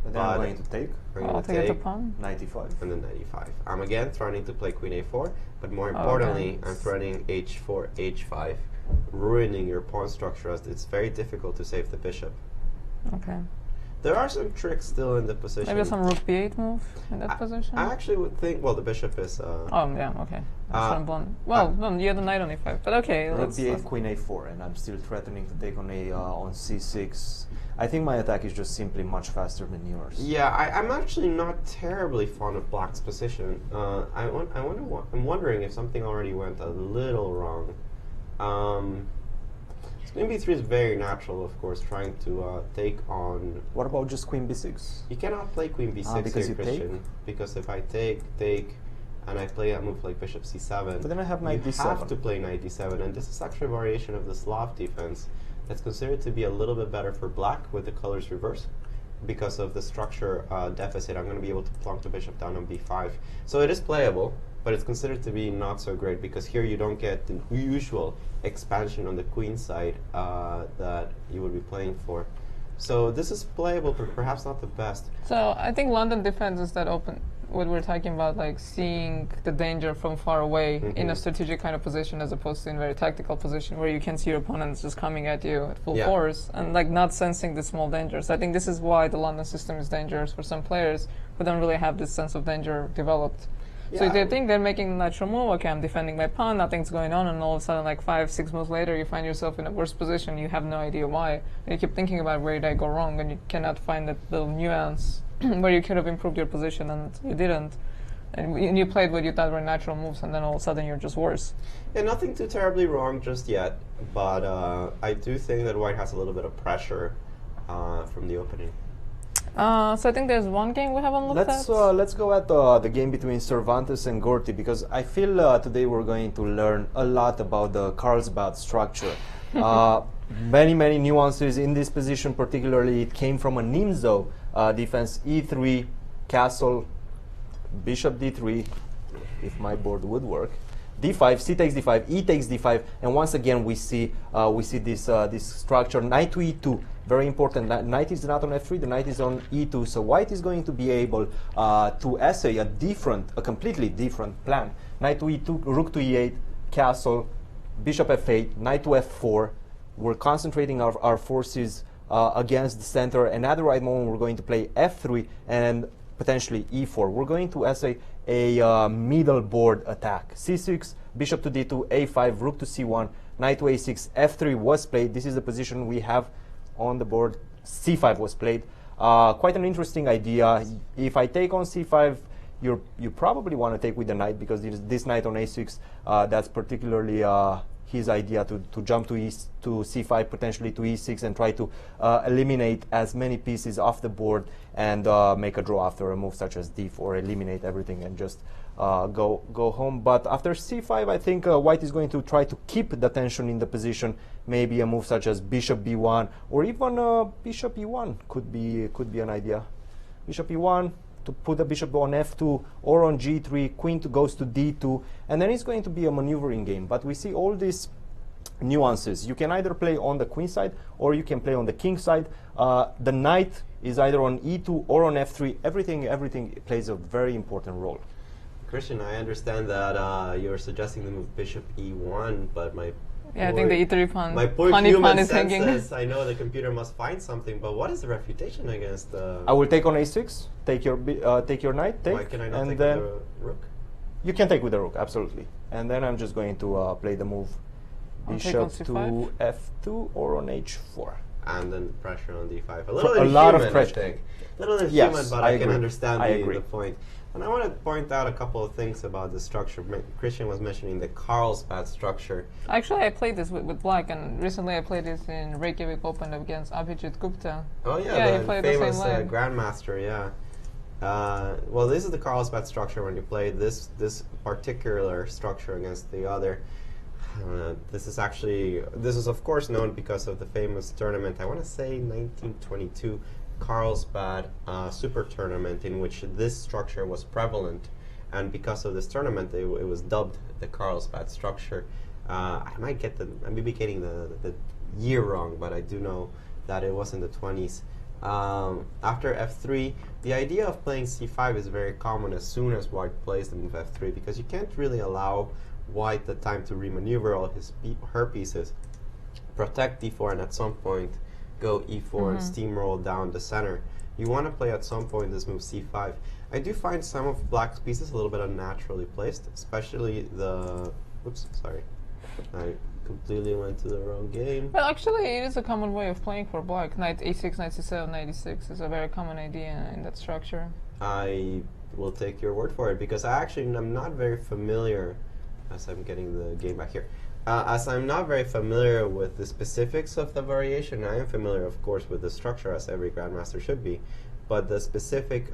But then I'm going to take. I'll take it to pawn. Knight e5. And then knight e5. I'm again threatening to play queen a4, but more importantly, I'm threatening h4, h5, ruining your pawn structure as it's very difficult to save the bishop. Okay. There are some tricks still in the position. Maybe some rook b8 move in that position? I actually would think, well, the bishop is... oh, yeah, okay. Well, no, you had the knight on e5, but okay. Rook b8, queen a4, and I'm still threatening to take on on c6. I think my attack is just simply much faster than yours. Yeah, I'm actually not terribly fond of black's position. I'm wondering if something already went a little wrong. Queen b3 is very natural, of course, trying to take on... What about just queen b6? You cannot play queen b6 because here, Christian. Take? Because if I take, and I play a move like bishop c7, but then I have knight d7. You have to play knight d7, and this is actually a variation of the Slav defense that's considered to be a little bit better for black with the colors reversed. Because of the structure deficit, I'm going to be able to plonk the bishop down on b5. So it is playable, but it's considered to be not so great because here you don't get the usual expansion on the queen side that you would be playing for. So this is playable, but perhaps not the best. So I think London defense is that open. What we're talking about, like seeing the danger from far away in a strategic kind of position, as opposed to in a very tactical position where you can see your opponents just coming at you at full force and like not sensing the small dangers. I think this is why the London system is dangerous for some players who don't really have this sense of danger developed. So they think they're making the natural move, okay, I'm defending my pawn, nothing's going on, and all of a sudden, like 5-6 moves later, you find yourself in a worse position, you have no idea why, and you keep thinking about where did I go wrong, and you cannot find that little nuance where you could have improved your position, and you didn't. And you played what you thought were natural moves, and then all of a sudden you're just worse. Yeah, nothing too terribly wrong just yet, but I do think that white has a little bit of pressure from the opening. So I think there's one game we haven't looked at. Let's go at the game between Cervantes and Gorty, because I feel today we're going to learn a lot about the Carlsbad structure. Many nuances in this position, particularly it came from a Nimzo defense, e3, castle, bishop d3, if my board would work, d5, c takes d5, e takes d5, and once again we see this structure, knight to e2, very important. Knight is not on f3, the knight is on e2, so white is going to be able to essay a completely different plan. Knight to e2, rook to e8, castle, bishop f8, knight to f4. We're concentrating our forces against the center, and at the right moment we're going to play f3 and potentially e4. We're going to essay a middle board attack. c6, bishop to d2, a5, rook to c1, knight to a6, f3 was played. This is the position we have on the board. c5 was played. Quite an interesting idea. If I take on c5, you probably want to take with the knight, because this knight on a6, that's particularly his idea to jump to c5, potentially to e6, and try to eliminate as many pieces off the board and make a draw after a move such as d4, eliminate everything and just go home. But after c5, I think white is going to try to keep the tension in the position. Maybe a move such as bishop b1, or even bishop e1 could be an idea. Bishop e1, to put the bishop on f2 or on g3, queen goes to d2, and then it's going to be a maneuvering game. But we see all these nuances. You can either play on the queen side or you can play on the king side. The knight is either on e2 or on f3. Everything plays a very important role. Christian, I understand that you're suggesting the move bishop e1, but I think the e3 pawn, my poor pawn human is hanging. senses, I know the computer must find something, but what is the refutation against the... I will take on a6, take your knight, take. Why can I not and take then with the rook? You can take with the rook, absolutely. And then I'm just going to play the move bishop to f2 or on h4. And then pressure on d5. A little lot of inhuman, pressure. I think. A little Yes, inhuman, but I I can agree. understand I the agree. point. And I want to point out a couple of things about the structure. Christian was mentioning the Carlsbad structure. Actually, I played this with black, and recently I played this in Reykjavik Open against Abhijit Gupta. Oh yeah, he the played famous the same line. grandmaster, yeah. Well, this is the Carlsbad structure when you play this particular structure against the other. This is of course known because of the famous tournament, I want to say 1922, Carlsbad super tournament, in which this structure was prevalent, and because of this tournament it was dubbed the Carlsbad structure. I might be getting the year wrong, but I do know that it was in the 20s. After f3, the idea of playing c5 is very common as soon as white plays the move f3, because you can't really allow white the time to remaneuver all her pieces, protect d4, and at some point go e4 and steamroll down the center. You want to play at some point this move c5. I do find some of black's pieces a little bit unnaturally placed, especially the... Oops, sorry. I completely went to the wrong game. Well, actually, it is a common way of playing for black. Knight a6, knight c7, knight e6 is a very common idea in that structure. I will take your word for it, because I actually am not very familiar, as I'm getting the game back here, as I'm not very familiar with the specifics of the variation. I am familiar, of course, with the structure, as every grandmaster should be, but the specific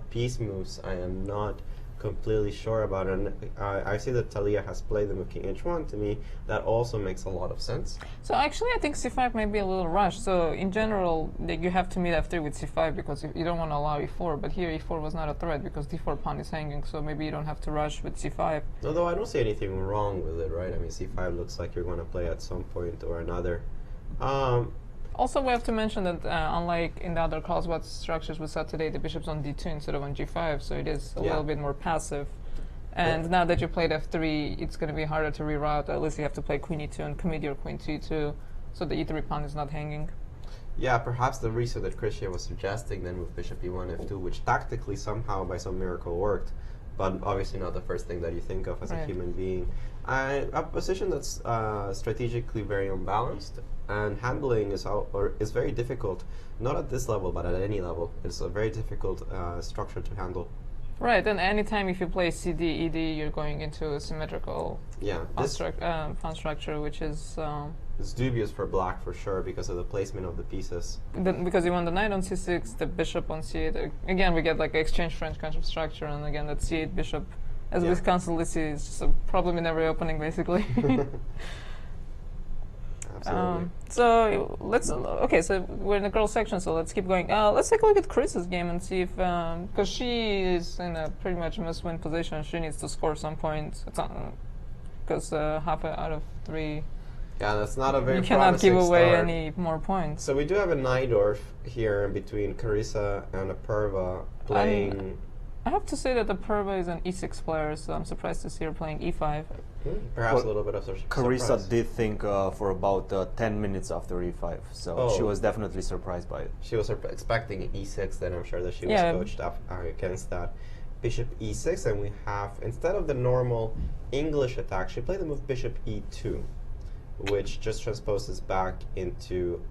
piece moves I am not completely sure about. And I see that Talia has played the move king h1. To me, that also makes a lot of sense. So actually, I think c5 may be a little rushed. So in general, you have to meet f3 with c5, because you don't want to allow e4. But here e4 was not a threat because d4 pawn is hanging. So maybe you don't have to rush with c5. Although I don't see anything wrong with it, right? I mean, c5 looks like you're going to play at some point or another. Also, we have to mention that unlike in the other Carlsbad structures we saw today, the bishop's on d2 instead of on g5, so it is a little bit more passive. And now that you played f3, it's going to be harder to reroute. At least you have to play queen e2 and commit your queen to e2, so the e3 pawn is not hanging. Yeah, perhaps the reason that Christian was suggesting then with bishop e1, f2, which tactically somehow by some miracle worked, but obviously not the first thing that you think of as a human being. A position that's strategically very unbalanced, and handling is very difficult, not at this level, but at any level. It's a very difficult structure to handle. Right, and anytime if you play CD, ED, you're going into a symmetrical pawn structure, which is... it's dubious for black for sure because of the placement of the pieces. Because you want the knight on c6, the bishop on c8. Again, we get like an exchange French kind of structure, and again, that c8 bishop, as we constantly see, is just a problem in every opening, basically. Absolutely. So let's so we're in the girls section, so let's keep going. Let's take a look at Chris's game and see if because she is in a pretty much must-win position. She needs to score some points. Because half out of 3. Yeah, that's not a very you cannot promising give away start. any more points. So we do have a Najdorf here in between Carissa and Apurva playing. I have to say that Apurva is an e6 player, so I'm surprised to see her playing e5. Perhaps a little bit of surprise. Carissa did think for about 10 minutes after e5, so she was definitely surprised by it. She was expecting e6, then I'm sure that she was coached up against that. bishop e6, and we have, instead of the normal English attack, she played the move bishop e2, which just transposes back into...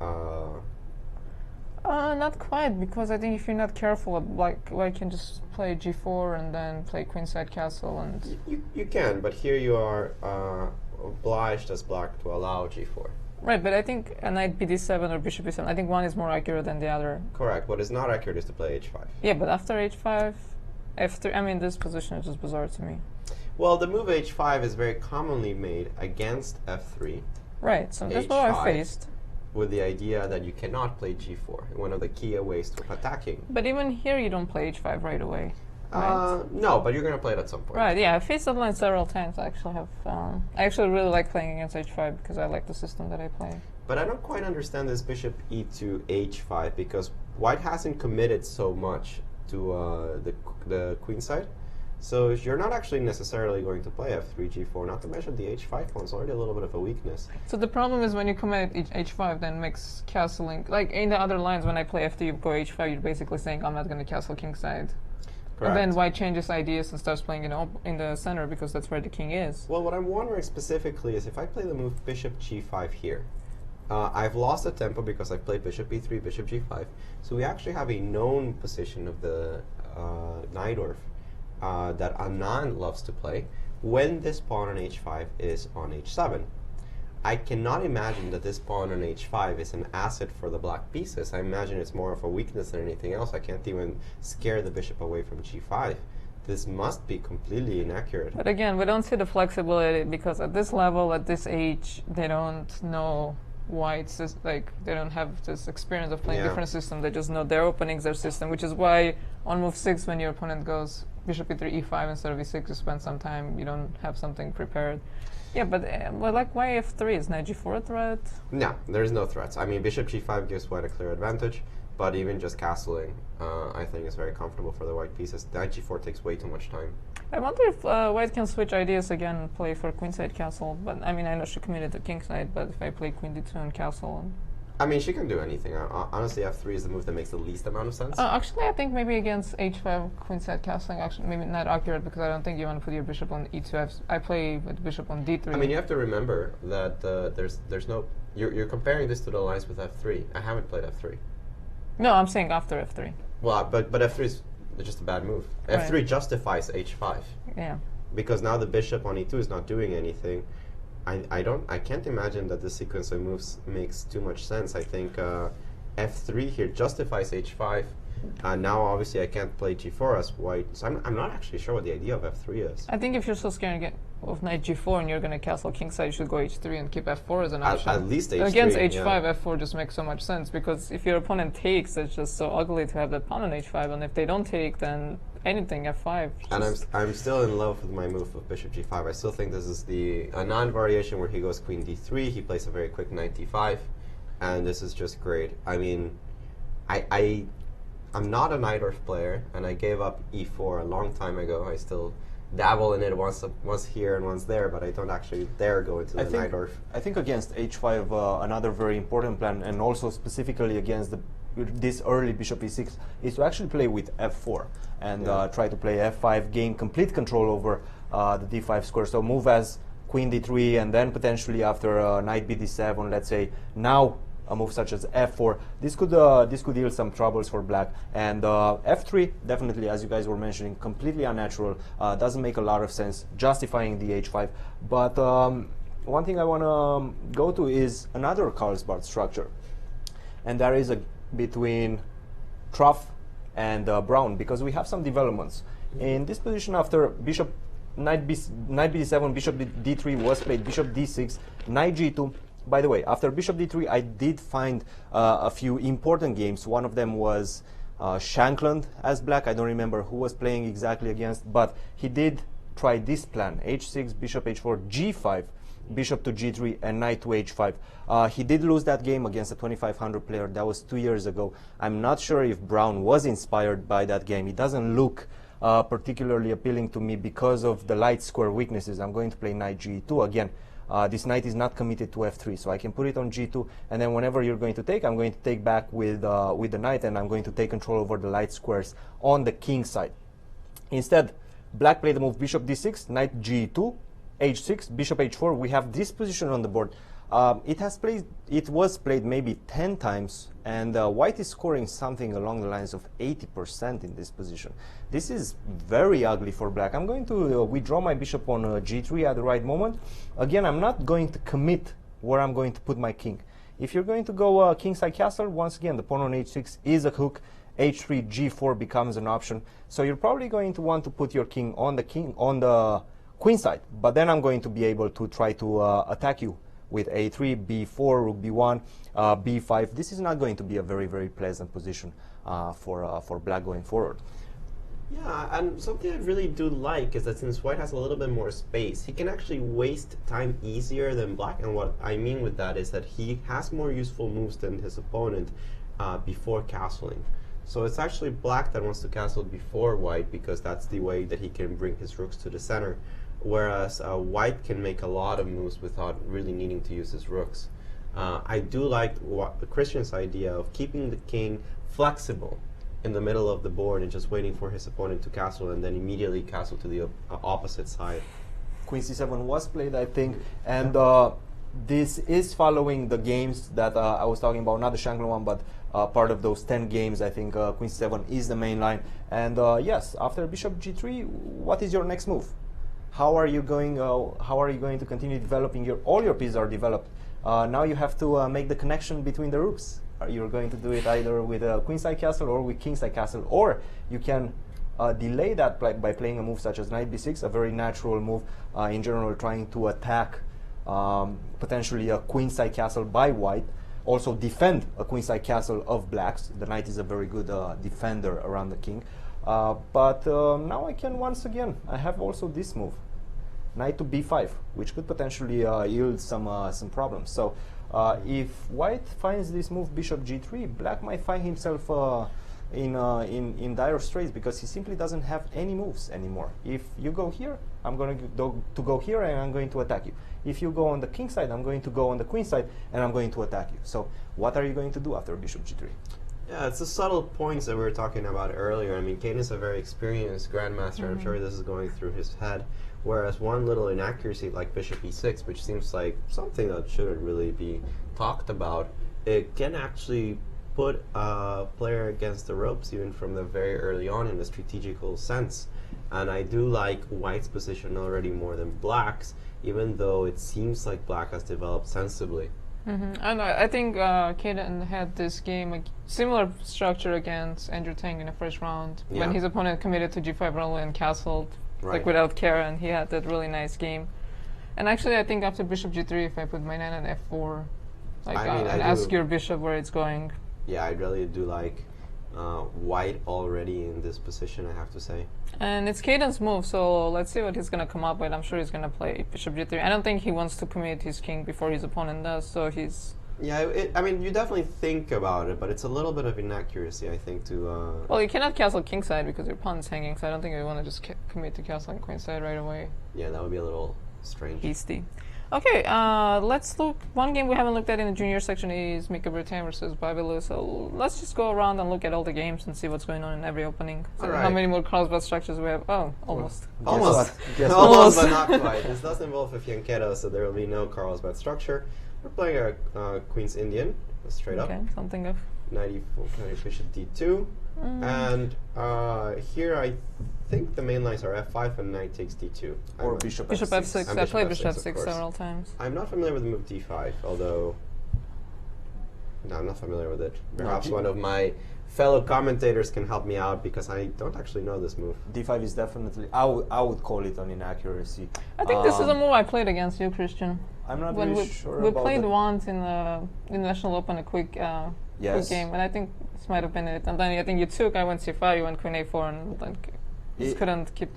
Not quite, because I think if you're not careful, like you can just play g4 and then play queenside castle and... You can, but here you are obliged as black to allow g4. Right, but I think a knight bd7 or bishop e7, I think one is more accurate than the other. Correct. What is not accurate is to play h5. Yeah, but after h5, f3, I mean, this position is just bizarre to me. Well, the move h5 is very commonly made against f3. Right, so that's what I faced. With the idea that you cannot play g4, one of the key ways to attacking. But even here, you don't play h5 right away. Right? No, but you're going to play it at some point. Right, yeah, I faced that line several times. I actually really like playing against h5 because I like the system that I play. But I don't quite understand this bishop e2 h5 because white hasn't committed so much to the queen side. So you're not actually necessarily going to play f3, g4, not to mention the h5 pawn is already a little bit of a weakness. So the problem is when you commit h5, then makes castling, like in the other lines when I play f3, you go h5, you're basically saying I'm not going to castle kingside. Correct. And then white changes ideas and starts playing in the center because that's where the king is. Well, what I'm wondering specifically is if I play the move bishop g5 here, I've lost the tempo because I've played bishop e3, bishop g5. So we actually have a known position of the Najdorf that Anand loves to play when this pawn on h5 is on h7. I cannot imagine that this pawn on h5 is an asset for the black pieces. I imagine it's more of a weakness than anything else. I can't even scare the bishop away from g5. This must be completely inaccurate. But again, we don't see the flexibility because at this level, at this age, they don't know whites, like they don't have this experience of playing different systems. They just know their openings, their system, which is why on move 6 when your opponent goes bishop e3, e5 instead of e6, you spend some time, you don't have something prepared. Yeah, but well, like why f3? Is knight g4 a threat? No, there's no threats. I mean, bishop g5 gives white a clear advantage, but even just castling, I think is very comfortable for the white pieces. Knight g4 takes way too much time. I wonder if white can switch ideas again and play for queenside castle. But I mean, I know she committed to kingside, but if I play queen d2 and castle... I mean, she can do anything. Honestly, f3 is the move that makes the least amount of sense. Actually, I think maybe against h5 queenside castling, actually maybe not accurate because I don't think you want to put your bishop on e2. I play with bishop on d3. I mean, you have to remember that there's no... You're comparing this to the lines with f3. I haven't played f3. No, I'm saying after f3. Well, but f3 is just a bad move. Right. f3 justifies h5. Yeah. Because now the bishop on e2 is not doing anything. I can't imagine that this sequence of moves makes too much sense. I think f3 here justifies h5. Now obviously I can't play g4 as white, so I'm not actually sure what the idea of f3 is. I think if you're so scared of knight g4 and you're going to castle kingside, you should go h3 and keep f4 as an option. At least h3. Against h5, f4 just makes so much sense because if your opponent takes, it's just so ugly to have that pawn on h5, and if they don't take, then anything f5. And I'm still in love with my move of bishop g5. I still think this is the Anand variation where he goes queen d3, he plays a very quick knight d5, and this is just great. I mean, I'm not a Najdorf player, and I gave up e4 a long time ago. I still dabble in it once here and once there, but I don't actually dare go into the Najdorf. I think against h5, another very important plan, and also specifically against this early bishop e6, is to actually play with f4 and try to play f5, gain complete control over the d5 square. So move as queen d3, and then potentially after knight bd7, let's say, now a move such as f4. This could yield some troubles for black. And f3, definitely, as you guys were mentioning, completely unnatural. Doesn't make a lot of sense, justifying the h5. But one thing I want to go to is another Carlsbad structure, and that is between Truff and Brown, because we have some developments in this position after knight bd7, bishop d3 was played, bishop d6, knight g2. By the way, after bishop d3, I did find a few important games. One of them was Shankland as black. I don't remember who was playing exactly against, but he did try this plan: h6, bishop h4, g5, bishop to g3, and knight to h5. He did lose that game against a 2500 player. That was 2 years ago. I'm not sure if Brown was inspired by that game. It doesn't look particularly appealing to me because of the light square weaknesses. I'm going to play knight g2 again. This knight is not committed to f3, so I can put it on g2, and then whenever you're going to take, I'm going to take back with the knight, and I'm going to take control over the light squares on the king side. Instead, black played the move bishop d6, knight g2, h6, bishop h4. We have this position on the board. It was played maybe 10 times, and white is scoring something along the lines of 80% in this position. This is very ugly for black. I'm going to withdraw my bishop on g3 at the right moment. Again, I'm not going to commit where I'm going to put my king. If you're going to go kingside castle, once again, the pawn on h6 is a hook. h3, g4 becomes an option. So you're probably going to want to put your king on the queen side. But then I'm going to be able to try to attack you with a3, b4, rook b1, b5. This is not going to be a very, very pleasant position for black going forward. Yeah, and something I really do like is that since white has a little bit more space, he can actually waste time easier than black. And what I mean with that is that he has more useful moves than his opponent before castling. So it's actually black that wants to castle before white because that's the way that he can bring his rooks to the center. Whereas white can make a lot of moves without really needing to use his rooks. I do like Christian's idea of keeping the king flexible in the middle of the board and just waiting for his opponent to castle and then immediately castle to the opposite side. Queen c7 was played, I think, and this is following the games that I was talking about, not the Shankland one, but part of those 10 games. I think Queen c7 is the main line. And yes, after bishop g3, what is your next move? How are you going to continue developing all your pieces are developed? Now you have to make the connection between the rooks. You're going to do it either with a queenside castle or with kingside castle, or you can delay that by playing a move such as knight b6, a very natural move in general, trying to attack potentially a queenside castle by white, also defend a queenside castle of blacks. The knight is a very good defender around the king. But now I can once again, I have also this move, knight to b5, which could potentially yield some problems. So if white finds this move bishop g3, black might find himself in dire straits because he simply doesn't have any moves anymore. If you go here, I'm going to go here and I'm going to attack you. If you go on the king side, I'm going to go on the queen side and I'm going to attack you. So what are you going to do after bishop g3? Yeah, it's the subtle points that we were talking about earlier. I mean, Kaden is a very experienced grandmaster. I'm sure this is going through his head. Whereas one little inaccuracy like bishop e6, which seems like something that shouldn't really be talked about, it can actually put a player against the ropes even from the very early on in a strategical sense. And I do like white's position already more than black's, even though it seems like black has developed sensibly. And I think Kaden had this game, a similar structure against Andrew Tang in the first round, when his opponent committed to g5 early and castled like without care, and he had that really nice game. And actually, I think after bishop g3, if I put my knight on f4, like and ask your bishop where it's going. Yeah, I really do like white already in this position, I have to say. And it's Kaden's move, so let's see what he's going to come up with. I'm sure he's going to play bishop g3. I don't think he wants to commit his king before his opponent does, so he's... Yeah, I mean, you definitely think about it, but it's a little bit of inaccuracy, I think, to... Well, you cannot castle kingside because your pawn's hanging, so I don't think you want to just commit to castling queenside right away. Yeah, that would be a little strange. Beastie. Okay, let's look. One game we haven't looked at in the junior section is Mika Bertin versus Babilu. So let's just go around and look at all the games and see what's going on in every opening. So how many more Carlsbad structures we have? Oh, almost. Almost. Almost, but not quite. This does involve a fianchetto, so there will be no Carlsbad structure. We're playing a Queen's Indian, straight up. Okay, something of... Knight e4, bishop d2. And here I think the main lines are f5 and knight takes d2. Or bishop f6. f6. I played bishop f6 several times. I'm not familiar with the move d5, although... No, I'm not familiar with it. Perhaps one of my fellow commentators can help me out because I don't actually know this move. d5 is definitely... I would call it an inaccuracy. I think this is a move I played against you, Christian. I'm not really sure we played once in the National Open, a quick game, and I think this might have been it. And then I think you took, I went c5, you went queen a4, and like just couldn't keep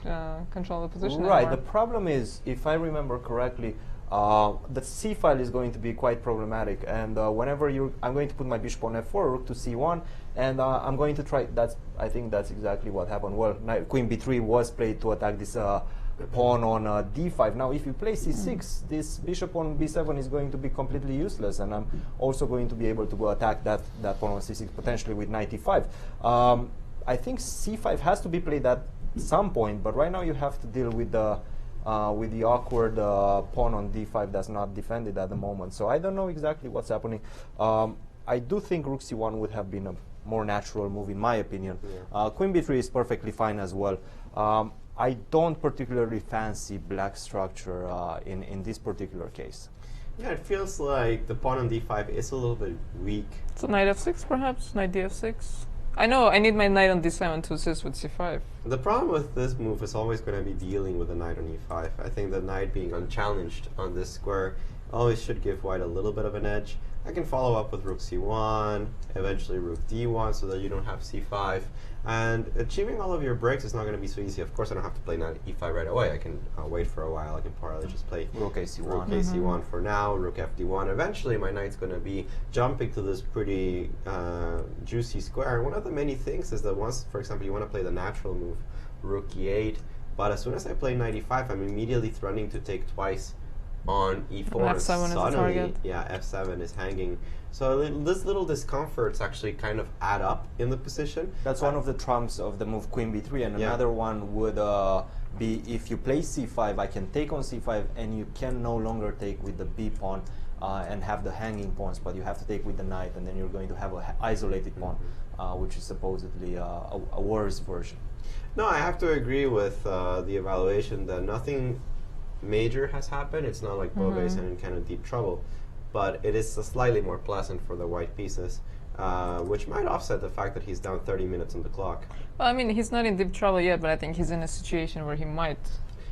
control of the position Right, anymore. the problem is, if I remember correctly, the c file is going to be quite problematic, and whenever I'm going to put my bishop on f4, rook to c1, and I'm going to try, I think that's exactly what happened. Well, queen b3 was played to attack this pawn on d5. Now, if you play c6, this bishop on b7 is going to be completely useless, and I'm also going to be able to go attack that pawn on c6 potentially with knight e5. I think c5 has to be played at some point, but right now you have to deal with the awkward pawn on d5 that's not defended at the moment. So I don't know exactly what's happening. I do think rook c1 would have been a more natural move in my opinion. Yeah. Queen b3 is perfectly fine as well. I don't particularly fancy black structure in this particular case. Yeah, it feels like the pawn on d5 is a little bit weak. So knight f6 perhaps, knight df6. I know, I need my knight on d7 to assist with c5. The problem with this move is always going to be dealing with the knight on e5. I think the knight being unchallenged on this square always should give white a little bit of an edge. I can follow up with rook c1, eventually rook d1 so that you don't have c5. And achieving all of your breaks is not going to be so easy. Of course, I don't have to play knight e5 right away. I can wait for a while. I can probably just play rook a1. Rook a1 for now, rook fd1. Eventually, my knight's going to be jumping to this pretty juicy square. And one of the many things is that once, for example, you want to play the natural move, rook e8. But as soon as I play knight e5, I'm immediately threatening to take twice on e4. F7 is the target. Yeah, f7 is hanging. So this little discomforts actually kind of add up in the position. That's one of the trumps of the move queen b3, and another one would be if you play c5, I can take on c5, and you can no longer take with the b pawn and have the hanging pawns, but you have to take with the knight, and then you're going to have an isolated pawn, which is supposedly a worse version. No, I have to agree with the evaluation that nothing major has happened. It's not like Bove is in kind of deep trouble, but it is slightly more pleasant for the white pieces, which might offset the fact that he's down 30 minutes on the clock. Well, I mean, he's not in deep trouble yet, but I think he's in a situation where he might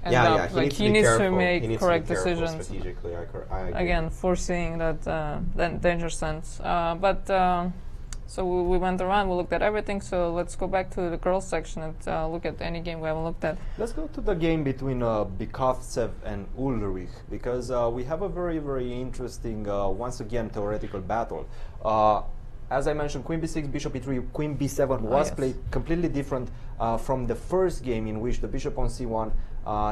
end up. He needs to make correct decisions. Strategically, I agree. Again, foreseeing that danger sense. So we went around, we looked at everything, so let's go back to the girls section and look at any game we haven't looked at. Let's go to the game between Bukov and Ulrich, because we have a very, very interesting, once again, theoretical battle. As I mentioned, queen b6, bishop e3, queen b7 was played completely different from the first game in which the bishop on c1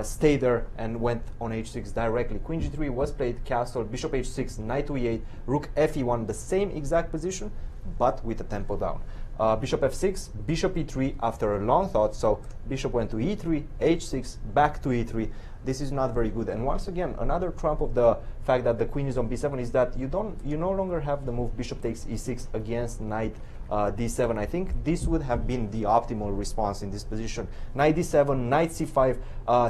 stayed there and went on h6 directly. Queen g3 was played, castle, bishop h6, knight to e8, rook fe1, the same exact position, but with the tempo down. Bishop f6, bishop e3 after a long thought, so bishop went to e3, h6, back to e3. This is not very good. And once again, another trump of the fact that the queen is on b7 is that you no longer have the move bishop takes e6 against knight d7. I think this would have been the optimal response in this position. Knight d7, knight c5,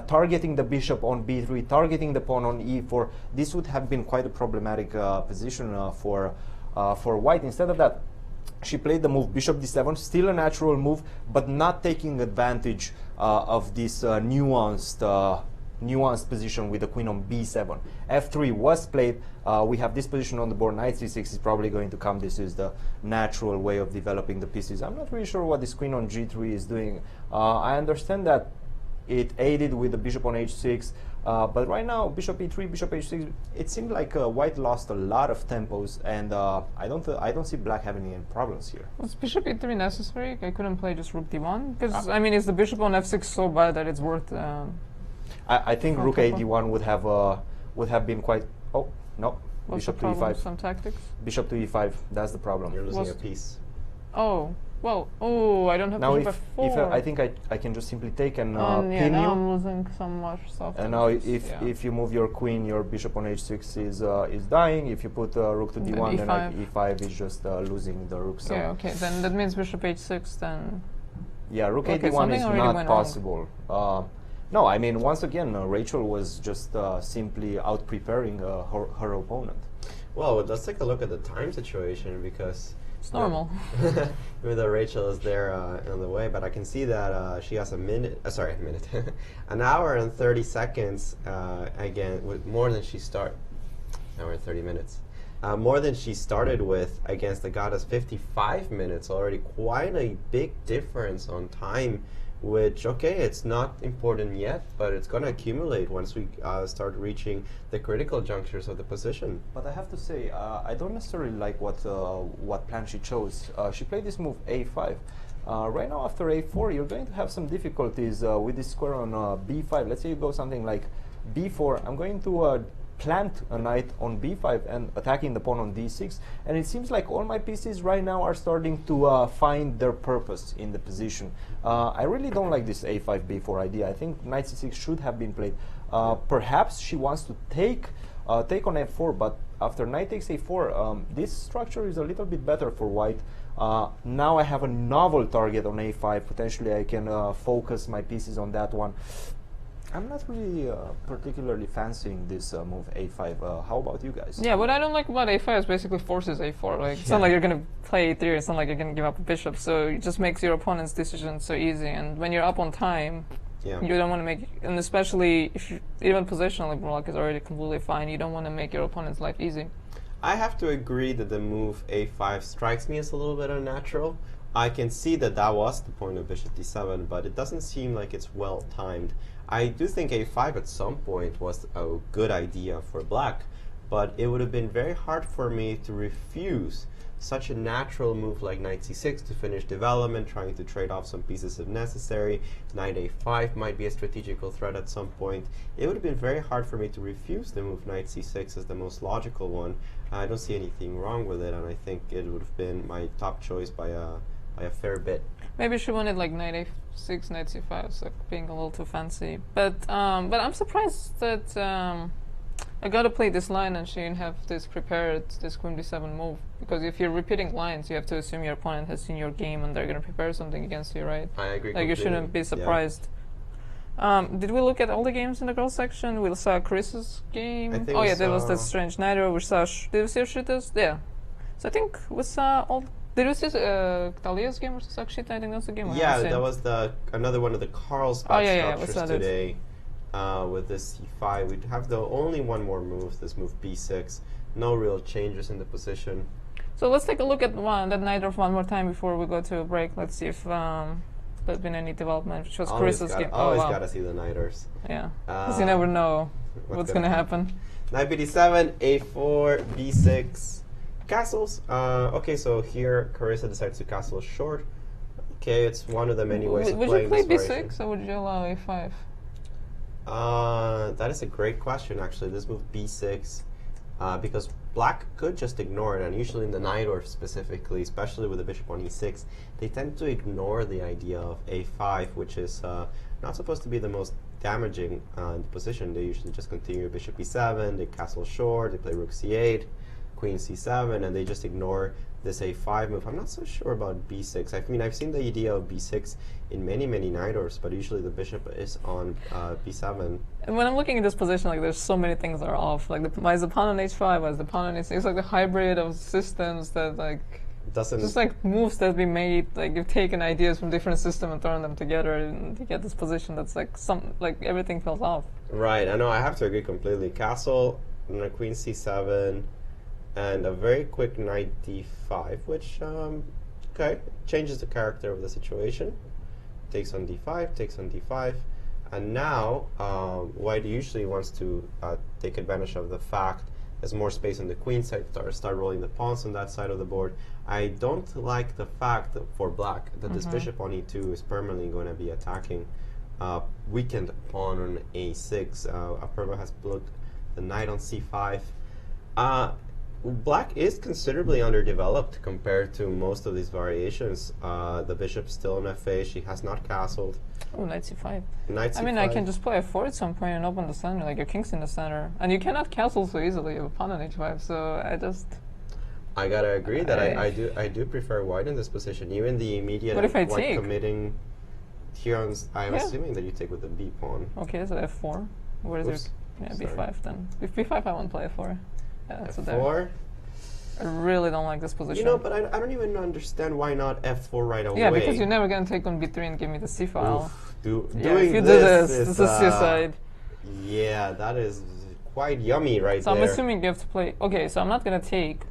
targeting the bishop on b3, targeting the pawn on e4. This would have been quite a problematic position for white. Instead of that, she played the move bishop d7, still a natural move, but not taking advantage of this nuanced position with the queen on b7. f3 was played. We have this position on the board. Knight c6 is probably going to come. This is the natural way of developing the pieces. I'm not really sure what this queen on g3 is doing. I understand that it aided with the bishop on h6, but right now bishop e3, bishop h6, it seemed like white lost a lot of tempos, and I don't see black having any problems here. Was bishop e3 necessary? I couldn't play just rook d1 because I mean, is the bishop on f6 so bad that it's worth? I think rook a d1 would have been quite. Oh no, What's bishop the to e5. Some tactics. Bishop to e5. That's the problem. You're losing a piece. Oh. Well, I don't have now bishop f4. I think I can just simply take and yeah, pin now you. I'm losing some more stuff. And now if you move your queen, your bishop on h6 is dying. If you put rook to d1, then e5 is just losing the rook. So yeah, okay. Then that means bishop h6. Then yeah, rook a1 is not possible. No, I mean, once again, Rachel was just simply out preparing her opponent. Well, let's take a look at the time situation, because it's normal. Even though Rachel is there on the way, but I can see that she has a minute, an hour and 30 seconds, again, with more than she started, hour and 30 minutes. More than she started with against Agata's 55 minutes already. Quite a big difference on time, which, okay, it's not important yet, but it's going to accumulate once we start reaching the critical junctures of the position. But I have to say, I don't necessarily like what plan she chose. She played this move a5. Right now, after a4, you're going to have some difficulties with this square on b5. Let's say you go something like b4. I'm going to plant a knight on b5 and attacking the pawn on d6, and it seems like all my pieces right now are starting to find their purpose in the position. I really don't like this a5 b4 idea. I think knight c6 should have been played. Perhaps she wants to take on f4, but after knight takes a4, this structure is a little bit better for white. Now I have a novel target on a5. Potentially I can focus my pieces on that one. I'm not really particularly fancying this move a5. How about you guys? Yeah, what I don't like about a5 is basically forces a4. Like, it's not like you're going to play a3, it's not like you're going to give up a bishop, so it just makes your opponent's decision so easy. And when you're up on time, you don't want to make, and especially if you, even positionally, Black is already completely fine, you don't want to make your opponent's life easy. I have to agree that the move a5 strikes me as a little bit unnatural. I can see that that was the point of bishop d7, but it doesn't seem like it's well timed. I do think a5 at some point was a good idea for black, but it would have been very hard for me to refuse such a natural move like knight c6 to finish development, trying to trade off some pieces if necessary. Knight a5 might be a strategical threat at some point. It would have been very hard for me to refuse the move knight c6 as the most logical one. I don't see anything wrong with it, and I think it would have been my top choice by a fair bit. Maybe she wanted like knight a6, knight c5, so being a little too fancy. But I'm surprised that I gotta play this line and she didn't have this prepared, this queen b7 move. Because if you're repeating lines, you have to assume your opponent has seen your game and they're gonna prepare something against you, right? I agree. Like, you shouldn't be surprised. Yeah. Did we look at all the games in the girls section? We saw Chris's game. Oh yeah, there was that strange Nairo. We saw. Did we see Shita's? Yeah. So I think we saw all. Did we see Talia's game versus Akshita? I think that's the game. Yeah, that was another one of the Carlsbad structures today. With this c5, we'd have the only one more move. This move b6. No real changes in the position. So let's take a look at that Nairo one more time before we go to a break. Let's see if there's been any development. Which was Chris's game. Always gotta see the Naiders. Yeah, because you never know what's gonna happen. Knight b7, a4, b6. Castles. Okay, so here Carissa decides to castle short. Okay, it's one of the many ways of playing this. Would you play b6 or would you allow a5? That is a great question, actually. This move b6, because black could just ignore it, and usually in the Naidorf specifically, especially with the bishop on e6, they tend to ignore the idea of a5, which is not supposed to be the most damaging in the position. They usually just continue bishop e7, they castle short, they play rook c8, queen c7, and they just ignore this a5 move. I'm not so sure about b6. I mean, I've seen the idea of b6 in many Naidorfs, but usually the bishop is on b7. And when I'm looking at this position, like, there's so many things that are off. Like, why is the pawn on h5? Why is the pawn on h6? It's like the hybrid of systems that, like, just like moves that we made. Like, you've taken ideas from different systems and thrown them together, and you get this position that's like everything feels off. Right. I know. I have to agree completely. Castle, queen c7. And a very quick knight d5, which, okay, changes the character of the situation. Takes on d5, takes on d5. And now, white usually wants to take advantage of the fact there's more space on the queen side, start rolling the pawns on that side of the board. I don't like the fact that for black that this bishop on e2 is permanently going to be attacking weakened pawn on a6. Apurva has blocked the knight on c5. Black is considerably underdeveloped compared to most of these variations. The bishop's still on f8. She has not castled. Oh, knight c5. Knight c5. I mean, I can just play f4 at some point and open the center, like your king's in the center. And you cannot castle so easily. You have a pawn on h5, so I gotta agree that I do prefer white in this position. Even the immediate what if I white take? Committing here on, I'm assuming that you take with the b pawn. Okay, so f4. Where is it? Yeah, b5 then. If b5, I won't play f4. Yeah, that's f4. I really don't like this position. You know, but I don't even understand why not f4 right away. Yeah, because you're never going to take on b3 and give me the c file. Doing if you do this is suicide. Yeah, that is quite yummy right there. So I'm assuming you have to play... Okay, so I'm not going to take...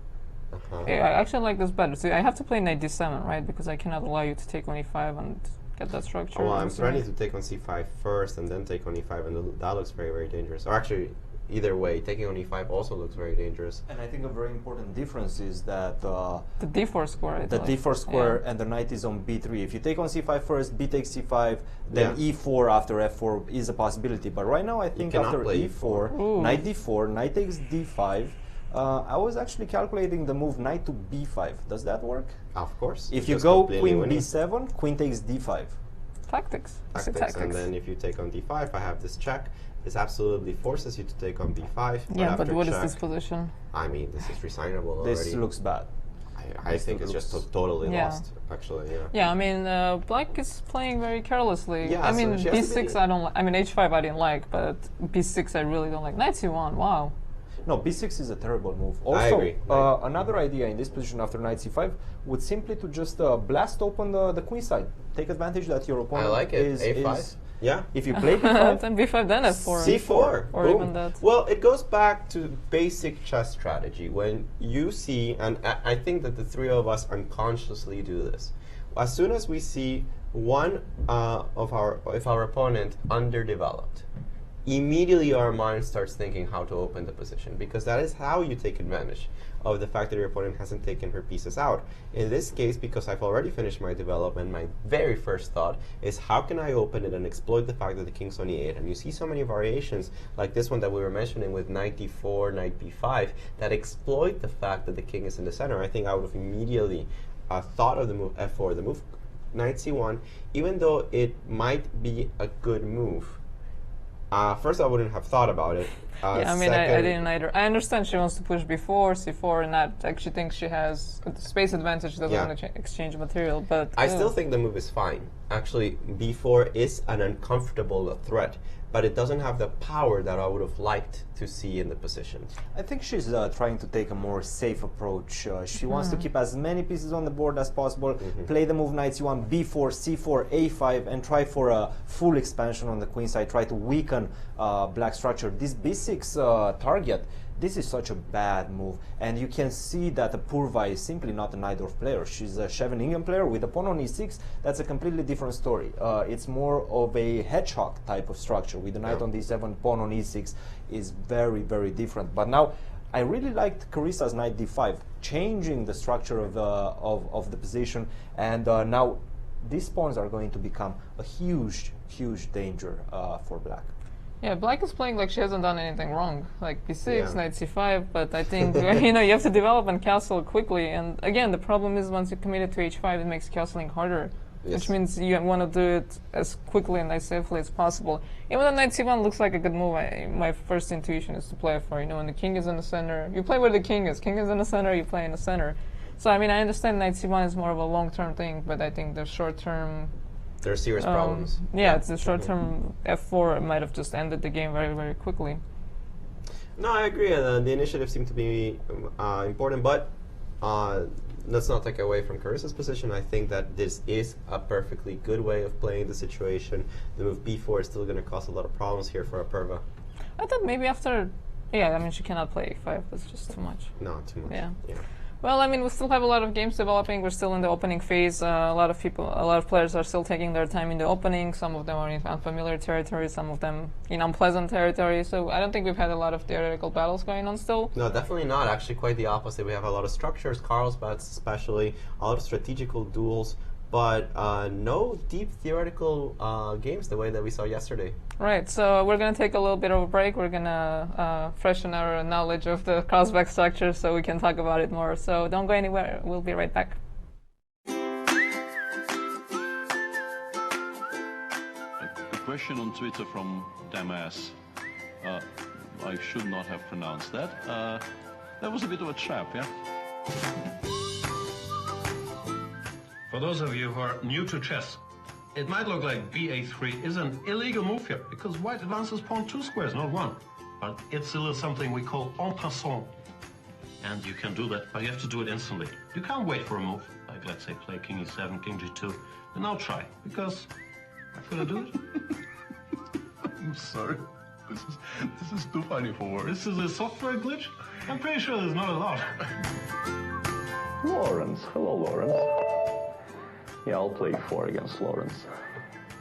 Okay, I actually like this better. See, I have to play knight d7, right? Because I cannot allow you to take on e5 and get that structure. Oh, well, I'm threatening to take on c5 first and then take on e5, and that looks very dangerous. Or actually, either way. Taking on e5 also looks very dangerous. And I think a very important difference is that the d4 square. The d4 square and the knight is on b3. If you take on c5 first, b takes c5, then e4 after f4 is a possibility. But right now I think after e4, knight d4, knight takes d5. I was actually calculating the move knight to b5. Does that work? Of course. If you go queen b7, queen takes d5. Tactics. And then if you take on d5, I have this check. This absolutely forces you to take on b5. Yeah, but what is this position? I mean, this is resignable already. This looks bad. I think it's just totally lost, actually, Yeah, I mean, black is playing very carelessly. Yeah, I mean, so b6 I don't like. I mean, h5 I didn't like, but b6 I really don't like. Knight c1, wow. No, b6 is a terrible move. Also, I agree. Another idea in this position after knight c5 would simply to just blast open the queen side. Take advantage that your opponent is a5. Yeah. If you play b5, then b5, then f4. c4. Or even that. Well, it goes back to basic chess strategy. When you see, and I think that the three of us unconsciously do this, as soon as we see one of our opponent underdeveloped, immediately our mind starts thinking how to open the position, because that is how you take advantage of the fact that your opponent hasn't taken her pieces out. In this case, because I've already finished my development, my very first thought is how can I open it and exploit the fact that the king's on e8. And you see so many variations like this one that we were mentioning with knight d4, knight b5 that exploit the fact that the king is in the center. I think I would have immediately thought of the move f4, the move knight c1, even though it might be a good move. First, I wouldn't have thought about it. Yeah, I mean, I didn't either. I understand she wants to push b4, c4, and that she thinks she has a space advantage, doesn't want to exchange material. But I still think the move is fine. Actually, b4 is an uncomfortable threat, but it doesn't have the power that I would have liked to see in the position. I think she's trying to take a more safe approach. She wants to keep as many pieces on the board as possible, play the move knight c1, b4, c4, a5, and try for a full expansion on the queen side, try to weaken black structure. This b6 target, this is such a bad move, and you can see that Purva is simply not a Najdorf player. She's a Scheveningen player with a pawn on e6. That's a completely different story. It's more of a hedgehog type of structure with the knight on d7, pawn on e6 is very, very different. But now, I really liked Carissa's knight d5, changing the structure of the position, and now these pawns are going to become a huge, huge danger for black. Yeah, black is playing like she hasn't done anything wrong, like b6, knight c5, but I think you have to develop and castle quickly, and again, the problem is once you commit it to h5, it makes castling harder, which means you want to do it as quickly and as safely as possible. Even though knight c1 looks like a good move, my first intuition is to play f4, when the king is in the center, you play where the king is in the center, you play in the center. So I mean, I understand knight c1 is more of a long-term thing, but I think the short-term there are serious problems. Yeah, it's the short-term f4 might have just ended the game very, very quickly. No, I agree. The initiative seemed to be important, but let's not take away from Carissa's position. I think that this is a perfectly good way of playing the situation. The move b4 is still going to cause a lot of problems here for Apurva. I thought maybe after, I mean, she cannot play a5. That's just too much. No, too much. Yeah. Well, I mean, we still have a lot of games developing. We're still in the opening phase. A lot of players are still taking their time in the opening. Some of them are in unfamiliar territory, some of them in unpleasant territory. So I don't think we've had a lot of theoretical battles going on still. No, definitely not. Actually, quite the opposite. We have a lot of structures, Carlsbad especially, a lot of strategical duels, but no deep theoretical games the way that we saw yesterday. Right, so we're going to take a little bit of a break. We're going to freshen our knowledge of the Carlsbad structure so we can talk about it more. So don't go anywhere. We'll be right back. A question on Twitter from Damas. I should not have pronounced that. That was a bit of a trap, yeah? For those of you who are new to chess, it might look like ba3 is an illegal move here because white advances pawn 2 squares, not 1. But it's a little something we call en passant. And you can do that, but you have to do it instantly. You can't wait for a move, like let's say play king e7, king g2, and now try, because I'm gonna do it. I'm sorry. This is too funny for words. This is a software glitch? I'm pretty sure there's not a lot. Lawrence. Hello, Lawrence. Yeah, I'll play 4 against Lawrence.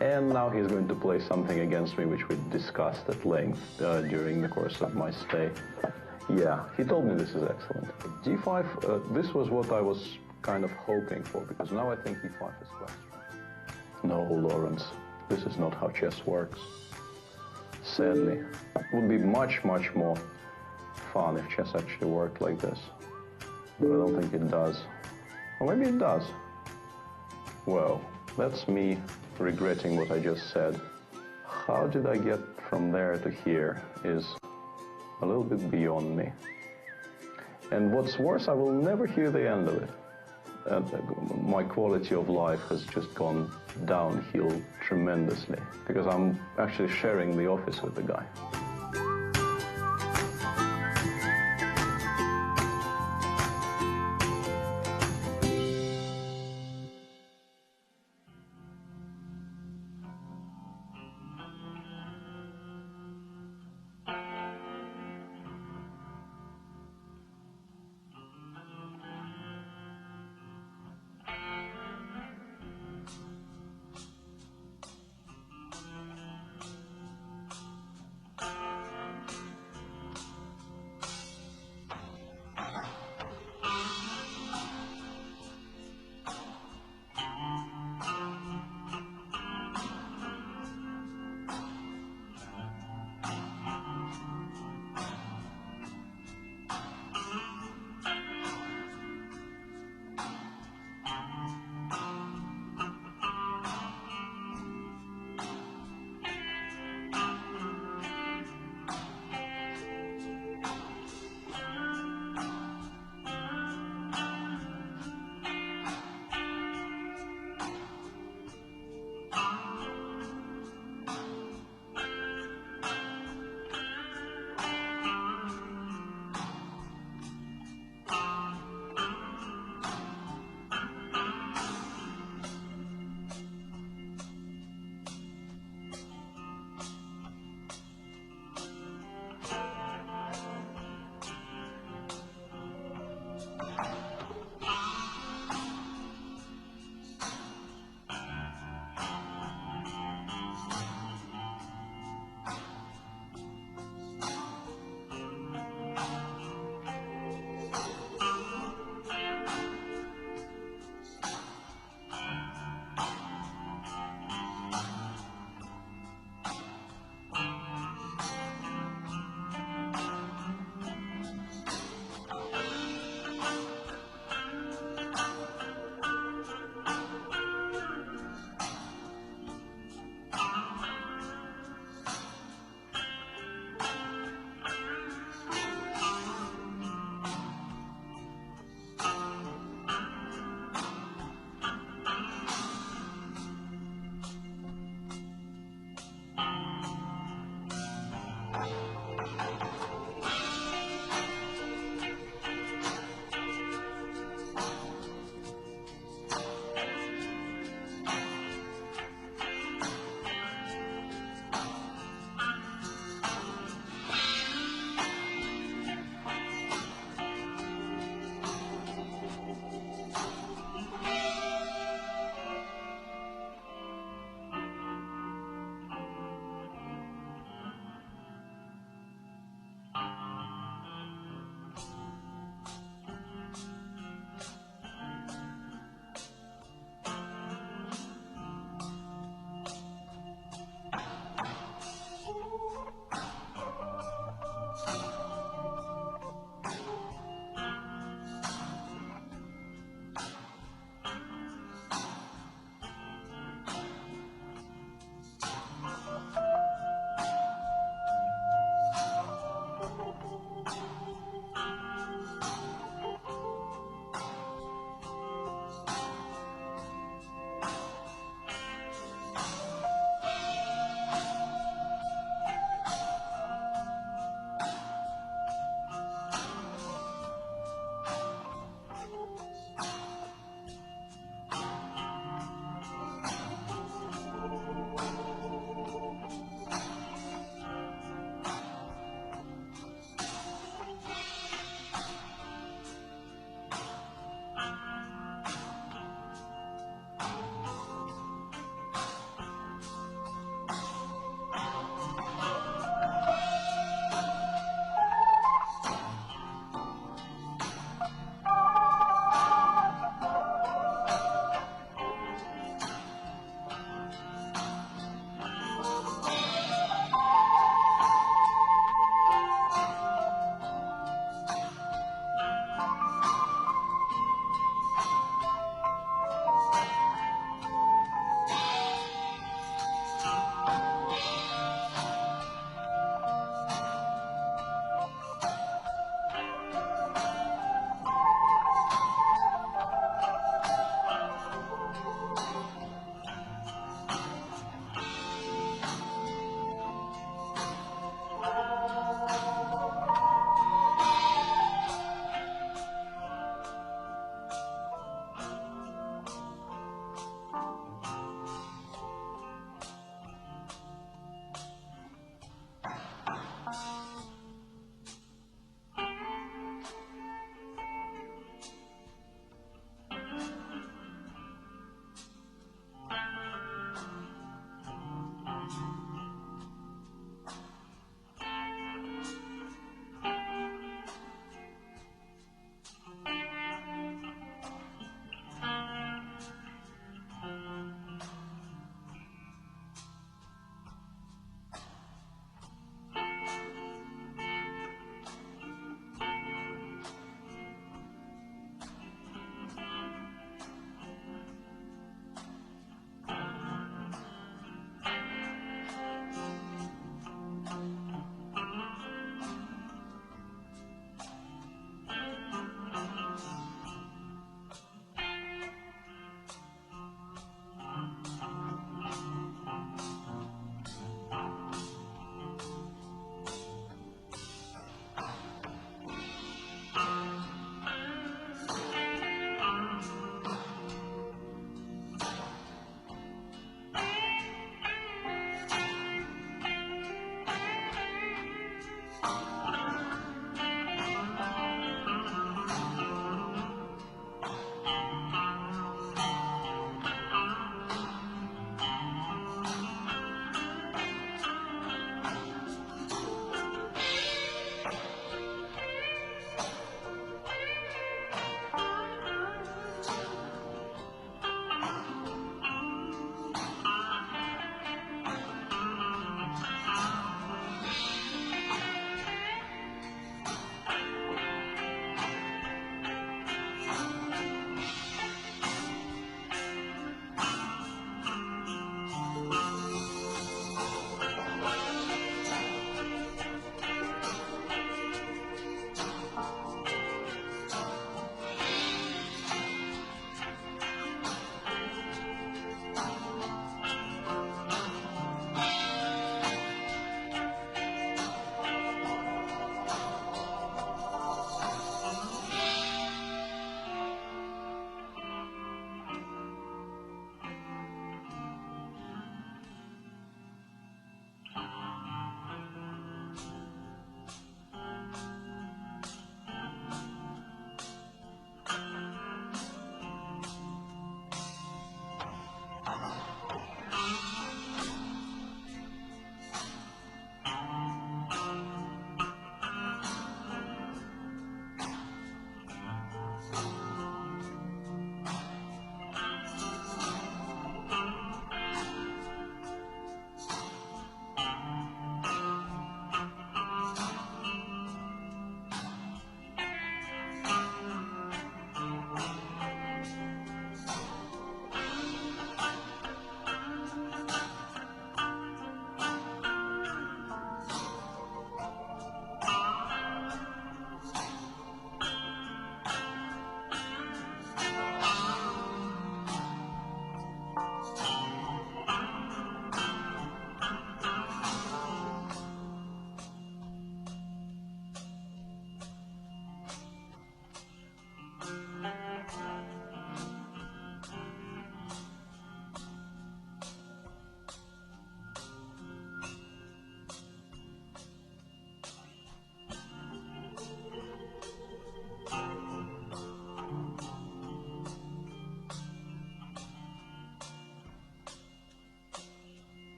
And now he's going to play something against me which we discussed at length during the course of my stay. Yeah, he told me this is excellent. D5, this was what I was kind of hoping for, because now I think E5 is quite strong. No, Lawrence, this is not how chess works. Sadly, it would be much, much more fun if chess actually worked like this. But I don't think it does. Or maybe it does. Well, that's me regretting what I just said. How did I get from there to here is a little bit beyond me. And what's worse, I will never hear the end of it. My quality of life has just gone downhill tremendously because I'm actually sharing the office with the guy.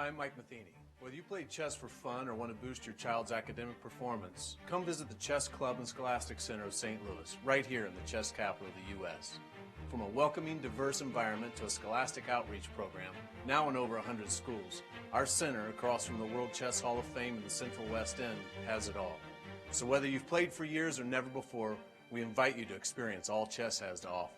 I'm Mike Matheny. Whether you play chess for fun or want to boost your child's academic performance, come visit the Chess Club and Scholastic Center of St. Louis, right here in the chess capital of the U.S. From a welcoming, diverse environment to a scholastic outreach program, now in over 100 schools, our center, across from the World Chess Hall of Fame in the Central West End, has it all. So whether you've played for years or never before, we invite you to experience all chess has to offer.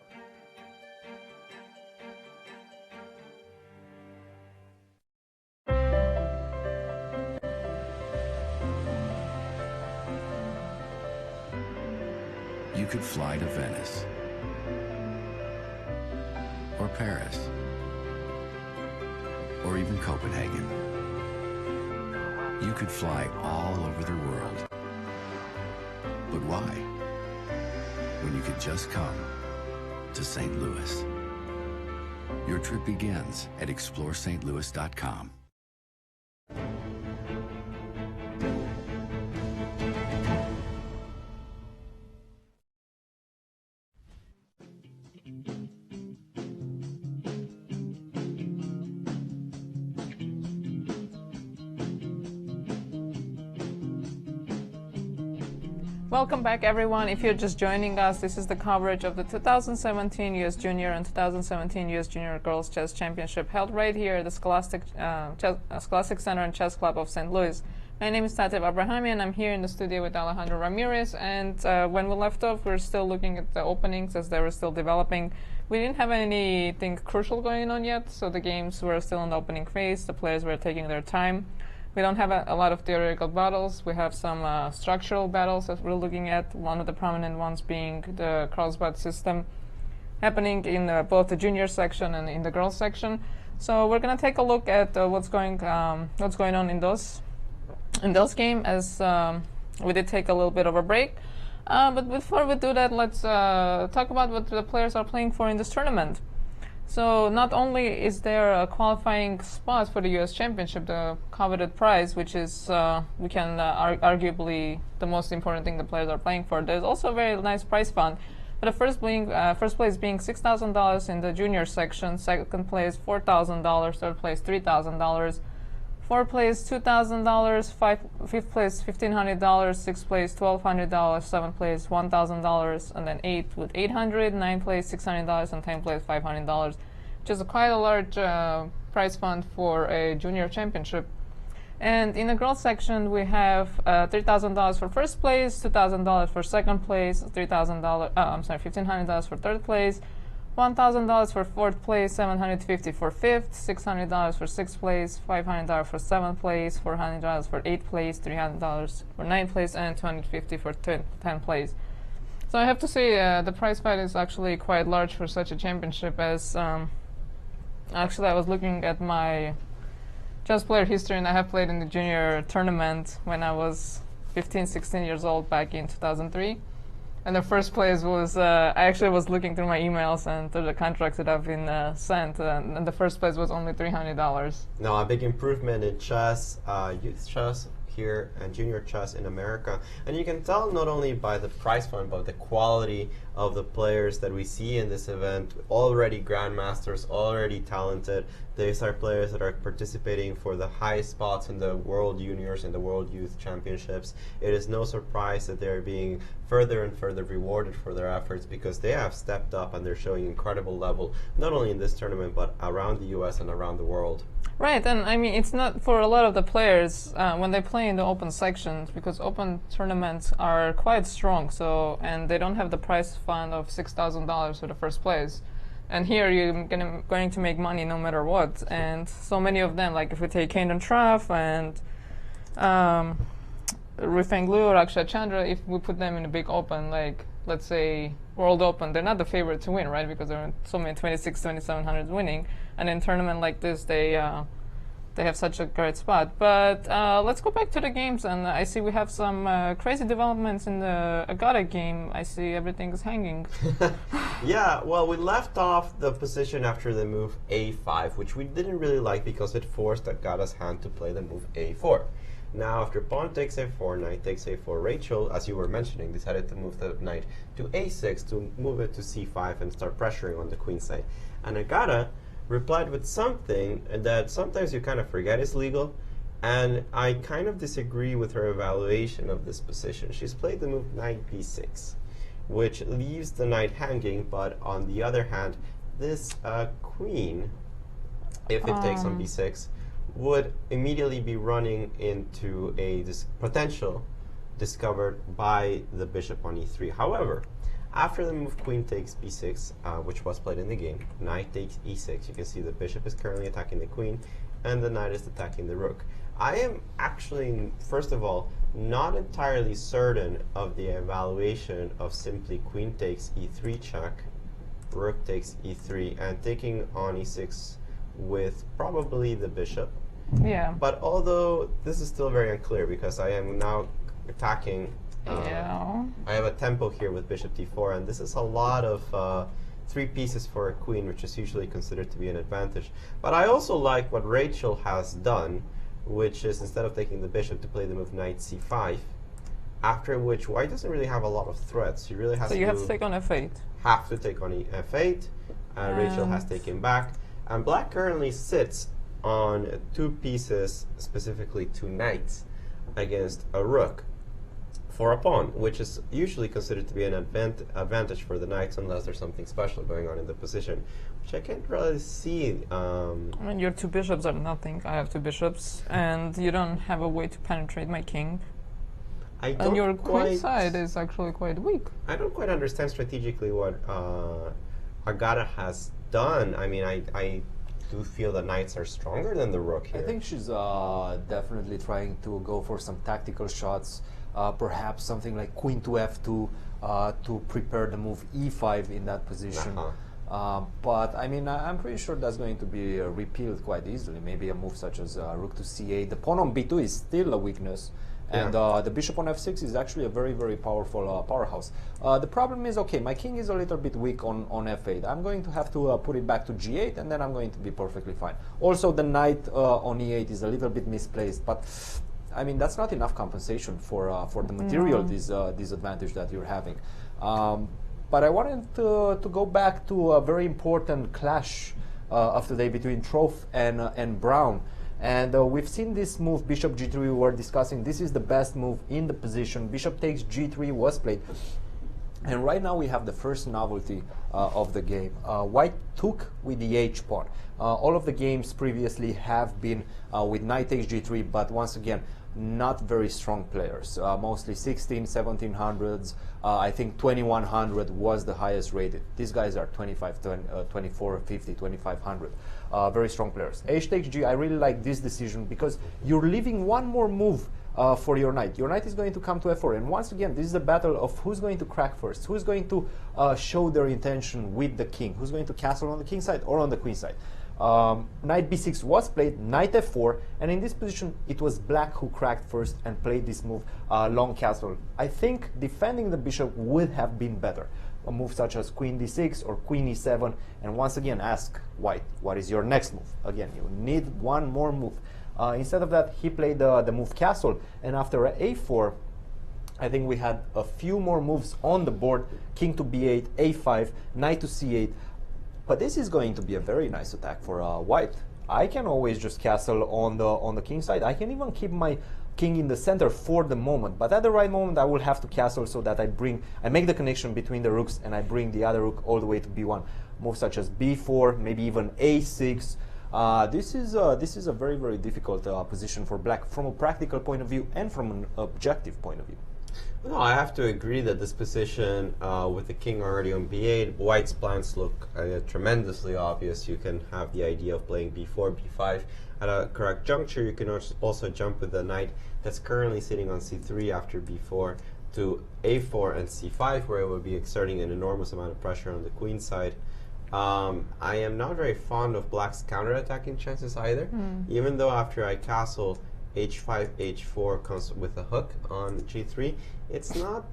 You could fly to Venice or Paris or even Copenhagen. You could fly all over the world. But why? When you could just come to St. Louis. Your trip begins at ExploreStLouis.com. Welcome back, everyone. If you're just joining us, this is the coverage of the 2017 U.S. Junior and 2017 U.S. Junior Girls Chess Championship held right here at the Scholastic Center and Chess Club of St. Louis. My name is Tatev Abrahamyan. I'm here in the studio with Alejandro Ramirez, and when we left off, we're still looking at the openings as they were still developing. We didn't have anything crucial going on yet, so the games were still in the opening phase. The players were taking their time. We don't have a lot of theoretical battles. We have some structural battles that we're looking at, one of the prominent ones being the crossbar system happening in both the junior section and in the girls section. So we're going to take a look at what's going on in those games, as we did take a little bit of a break. But before we do that, let's talk about what the players are playing for in this tournament. So not only is there a qualifying spot for the U.S. Championship, the coveted prize, which is arguably the most important thing the players are playing for, there's also a very nice prize fund. But the first place being $6,000 in the junior section, second place $4,000, third place $3,000, fourth place $2,000, fifth place $1,500, sixth place $1,200, seventh place $1,000, and then eighth with $800, ninth place $600, and 10th place $500, which is quite a large prize fund for a junior championship. And in the girls section, we have $3,000 for first place, $2,000 for second place, $1,500 for third place, $1,000 for fourth place, $750 for fifth, $600 for sixth place, $500 for seventh place, $400 for eighth place, $300 for ninth place, and $250 for 10th place. So I have to say the prize fight is actually quite large for such a championship, as actually I was looking at my chess player history, and I have played in the junior tournament when I was 15, 16 years old back in 2003. And the first place was, I actually was looking through my emails and through the contracts that have been sent, and the first place was only $300. Now, a big improvement in chess, youth chess here, and junior chess in America. And you can tell not only by the prize fund, but the quality of the players that we see in this event. Already grandmasters, already talented. These are players that are participating for the highest spots in the World Juniors and the World Youth Championships. It is no surprise that they're being further and further rewarded for their efforts, because they have stepped up and they're showing incredible level, not only in this tournament, but around the US and around the world. Right, and I mean, it's not for a lot of the players when they play in the open sections, because open tournaments are quite strong, so, and they don't have the prize fund of $6,000 for the first place. And here you're going to make money no matter what. And so many of them, like if we take Kaden Tran and Ruifeng Li or Akshay Chandra, if we put them in a big open, like let's say World Open, they're not the favorite to win, right? Because there are so many 2700s winning. And in a tournament like this, they have such a great spot. But let's go back to the games, and I see we have some crazy developments in the Agata game. I see everything is hanging. Yeah, well, we left off the position after the move a5, which we didn't really like because it forced Agata's hand to play the move a4. Now, after pawn takes a4, knight takes a4, Rachel, as you were mentioning, decided to move the knight to a6 to move it to c5 and start pressuring on the queen side. And Agata replied with something that sometimes you kind of forget is legal, and I kind of disagree with her evaluation of this position. She's played the move knight b6, which leaves the knight hanging, but on the other hand, this queen, if it takes on b6, would immediately be running into a potential discovered by the bishop on e3. However, after the move queen takes b6, which was played in the game, knight takes e6, you can see the bishop is currently attacking the queen, and the knight is attacking the rook. I am actually, first of all, not entirely certain of the evaluation of simply queen takes e3 check, rook takes e3, and taking on e6 with probably the bishop. Yeah. But although this is still very unclear, because I am now attacking, Yeah. I have a tempo here with bishop d4, and this is a lot of 3 pieces for a queen, which is usually considered to be an advantage. But I also like what Rachel has done, which is instead of taking the bishop, to play the move knight c5, after which white doesn't really have a lot of threats. She really has So you have to take on f8. Have to take on f8. Rachel has taken back. And black currently sits on 2 pieces, specifically 2 knights, against a rook for a pawn, which is usually considered to be an advantage for the knights, unless there's something special going on in the position, which I can't really see. I mean, your 2 bishops are nothing. I have 2 bishops, and you don't have a way to penetrate my king. And your queen side is actually quite weak. I don't quite understand strategically what Agata has done. I mean, I do feel the knights are stronger than the rook here. I think she's definitely trying to go for some tactical shots, perhaps something like queen to f2 to prepare the move e5 in that position. But I mean, I'm pretty sure that's going to be repealed quite easily. Maybe a move such as rook to c8. The pawn on b2 is still a weakness. And the bishop on f6 is actually a very, very powerful powerhouse. The problem is, okay, my king is a little bit weak on f8. I'm going to have to put it back to g8, and then I'm going to be perfectly fine. Also, the knight on e8 is a little bit misplaced, but I mean, that's not enough compensation for the material disadvantage that you're having. But I wanted to go back to a very important clash of the day between Troth and Brown. And we've seen this move, bishop g3, we were discussing. This is the best move in the position. Bishop takes g3 was played. And right now we have the first novelty of the game. White took with the h pawn. All of the games previously have been with knight takes g3, but once again, not very strong players. Mostly 16, 1700s. I think 2100 was the highest rated. These guys are 25, 24, 50, 2500. Very strong players. H takes G, I really like this decision because you're leaving one more move for your knight. Your knight is going to come to f4, and once again, this is a battle of who's going to crack first, who's going to show their intention with the king, who's going to castle on the king side or on the queen side. Knight b6 was played, knight f4, and in this position it was black who cracked first and played this move, long castle. I think defending the bishop would have been better. A move such as queen d6 or queen e7, and once again ask white, what is your next move? Again, you need one more move. Instead of that, he played the move castle, and after a4, I think we had a few more moves on the board. King to b8, a5, knight to c8. But this is going to be a very nice attack for white. I can always just castle on the king side. I can even keep my king in the center for the moment, but at the right moment I will have to castle so that I make the connection between the rooks and I bring the other rook all the way to b1. Moves such as b4, maybe even a6. This is a very, very difficult position for black from a practical point of view and from an objective point of view. No, I have to agree that this position with the king already on b8, white's plans look tremendously obvious. You can have the idea of playing b4, b5. At a correct juncture, you can also jump with the knight that's currently sitting on c3 after b4 to a4 and c5, where it would be exerting an enormous amount of pressure on the queen side. I am not very fond of black's counterattacking chances either, even though after I castle h5, h4 comes with a hook on g3, it's not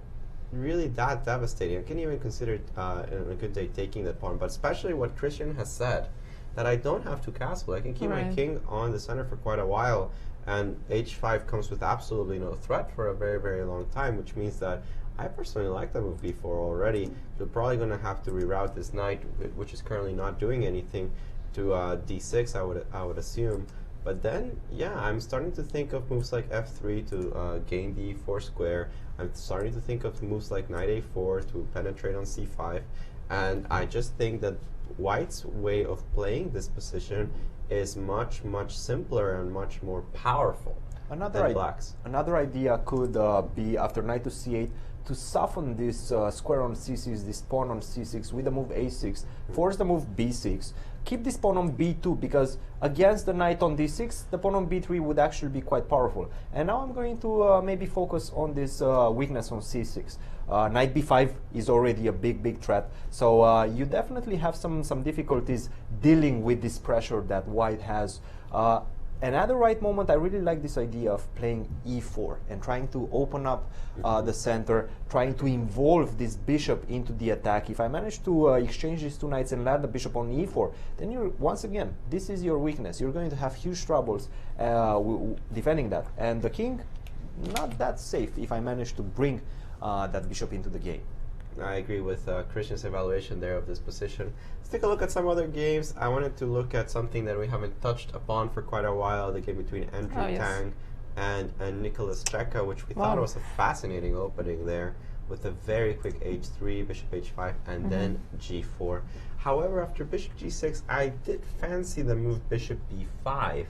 really that devastating. I can even consider a good day taking that pawn, but especially what Cristian has said, that I don't have to castle. I can keep my king on the center for quite a while, and h5 comes with absolutely no threat for a very, very long time, which means that I personally like the move b4 already. You're probably going to have to reroute this knight, which is currently not doing anything, d6, I would assume. But then, yeah, I'm starting to think of moves like f3 to gain the e4 square. I'm starting to think of moves like knight a4 to penetrate on c5. And I just think that White's way of playing this position is much, much simpler and much more powerful than Black's. Another idea could be after knight to c8 to soften this square on c6, this pawn on c6 with the move a6, force the move b6, keep this pawn on b2 because against the knight on d6, the pawn on b3 would actually be quite powerful. And now I'm going to maybe focus on this weakness on c6. Knight b5 is already a big threat, so you definitely have some difficulties dealing with this pressure that White has. Another right moment, I really like this idea of playing e4 and trying to open up the center, trying to involve this bishop into the attack. If I manage to exchange these two knights and land the bishop on e4, then you're, once again, this is your weakness. You're going to have huge troubles defending that. And the king, not that safe if I manage to bring that bishop into the game. I agree with Christian's evaluation there of this position. Let's take a look at some other games. I wanted to look at something that we haven't touched upon for quite a while, the game between Andrew Tang and Nicholas Czebe, which we thought was a fascinating opening there with a very quick h3, bishop h5, and then g4. However, after bishop g6, I did fancy the move bishop b5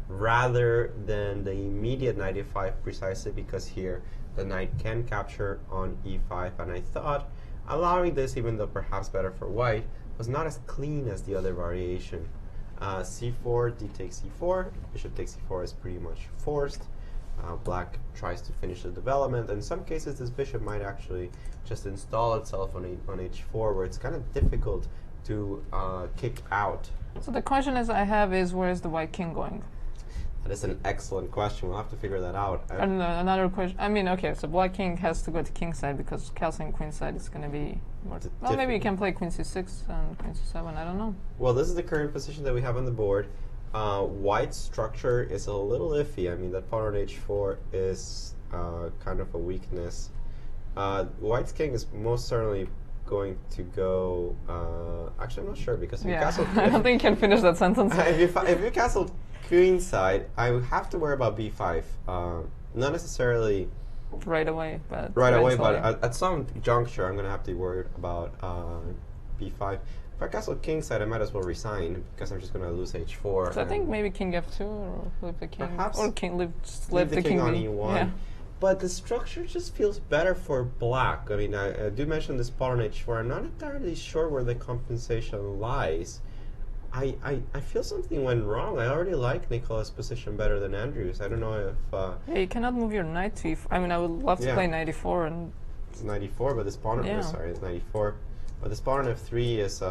rather than the immediate knight e5, precisely because here the knight can capture on e5, and I thought allowing this, even though perhaps better for White, was not as clean as the other variation. c4, d takes e4, bishop takes e4 is pretty much forced. Black tries to finish the development. In some cases, this bishop might actually just install itself on h4, where it's kind of difficult to kick out. So the question I have is, where is the White king going? That is an excellent question. We'll have to figure that out. And another question. I mean, okay, so Black king has to go to king side because castle and queen side is going to be more. Well, maybe you can play queen c6 and queen c7. I don't know. Well, this is the current position that we have on the board. White's structure is a little iffy. I mean, that pawn on h4 is kind of a weakness. White's king is most certainly going to go. Actually, I'm not sure because if you castle. I don't think you can finish that sentence. if you castle queen side, I would have to worry about b5. Not necessarily right away, but at some juncture, I'm going to have to worry about b5. If I castle king side, I might as well resign because I'm just going to lose h4. So I think maybe king f2 or flip the king, perhaps or king leave the king on e1. Yeah. But the structure just feels better for Black. I mean, I do mention this pawn on h4. I'm not entirely sure where the compensation lies. I feel something went wrong. I already like Nicholas' position better than Andrew's. I don't know if... yeah, you cannot move your knight to I mean, I would love to play knight e4 and... It's knight e4, but this pawn... sorry, it's knight e4. But this pawn on f3 is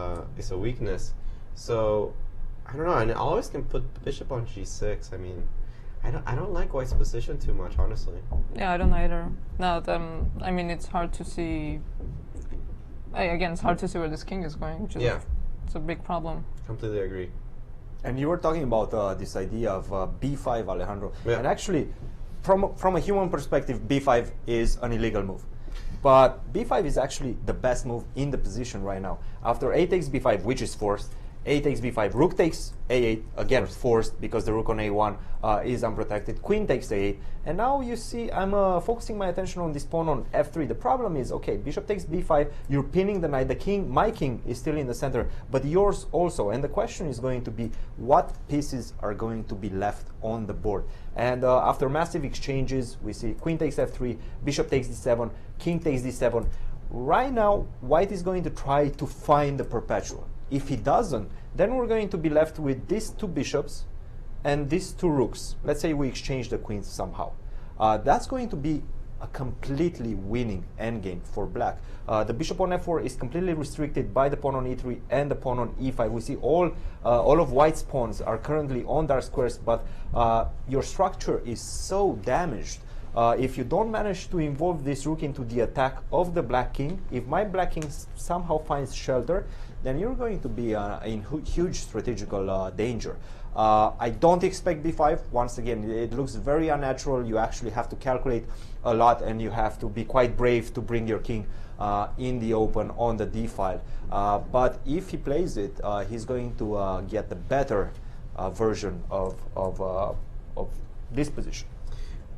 a weakness. So, I don't know. And I always can put bishop on g6. I mean, I don't like White's position too much, honestly. Yeah, I don't either. No, I mean, it's hard to see... again, it's hard to see where this king is going, which is it's a big problem. Completely agree. And you were talking about this idea of b5, Alejandro. Yeah. And actually, from a human perspective, b5 is an illegal move. But b5 is actually the best move in the position right now. After a takes b5, which is forced, a takes b5, rook takes a8, again forced because the rook on a1 is unprotected, queen takes a8, and now you see I'm focusing my attention on this pawn on f3. The problem is, okay, bishop takes b5, you're pinning the knight, the king, my king is still in the center, but yours also, and the question is going to be what pieces are going to be left on the board. And after massive exchanges, we see queen takes f3, bishop takes d7, king takes d7. Right now, White is going to try to find the perpetual. If he doesn't, then we're going to be left with these two bishops and these two rooks. Let's say we exchange the queens somehow. That's going to be a completely winning endgame for Black. The bishop on f4 is completely restricted by the pawn on e3 and the pawn on e5. We see all of White's pawns are currently on dark squares, but your structure is so damaged If you don't manage to involve this rook into the attack of the black king, if my black king somehow finds shelter, then you're going to be in huge strategical danger. I don't expect b5. Once again, it looks very unnatural. You actually have to calculate a lot, and you have to be quite brave to bring your king in the open on the d file. But if he plays it, he's going to get the better version of this position.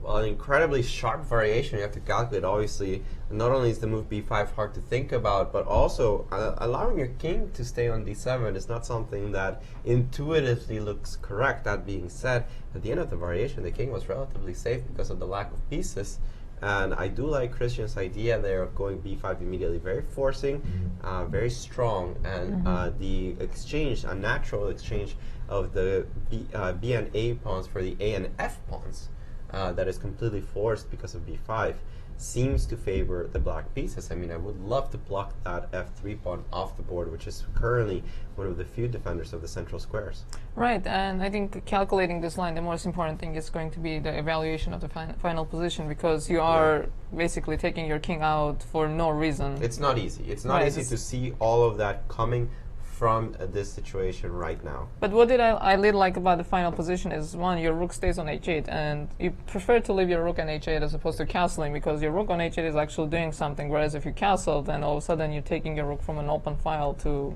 Well, an incredibly sharp variation you have to calculate. Obviously, not only is the move b5 hard to think about, but also allowing your king to stay on d7 is not something that intuitively looks correct. That being said, at the end of the variation, the king was relatively safe because of the lack of pieces. And I do like Christian's idea there of going b5 immediately. Very forcing, very strong, and the exchange, a natural exchange of the B and A pawns for the A and F pawns that is completely forced because of b5 seems to favor the black pieces. I mean, I would love to block that f3 pawn off the board, which is currently one of the few defenders of the central squares. Right, and I think calculating this line, the most important thing is going to be the evaluation of the final position, because you are basically taking your king out for no reason. It's not easy. It's not easy to see all of that coming from this situation right now. But what did I really like about the final position is, one, your rook stays on h8, and you prefer to leave your rook on h8 as opposed to castling, because your rook on h8 is actually doing something, whereas if you castle, then all of a sudden you're taking your rook from an open file to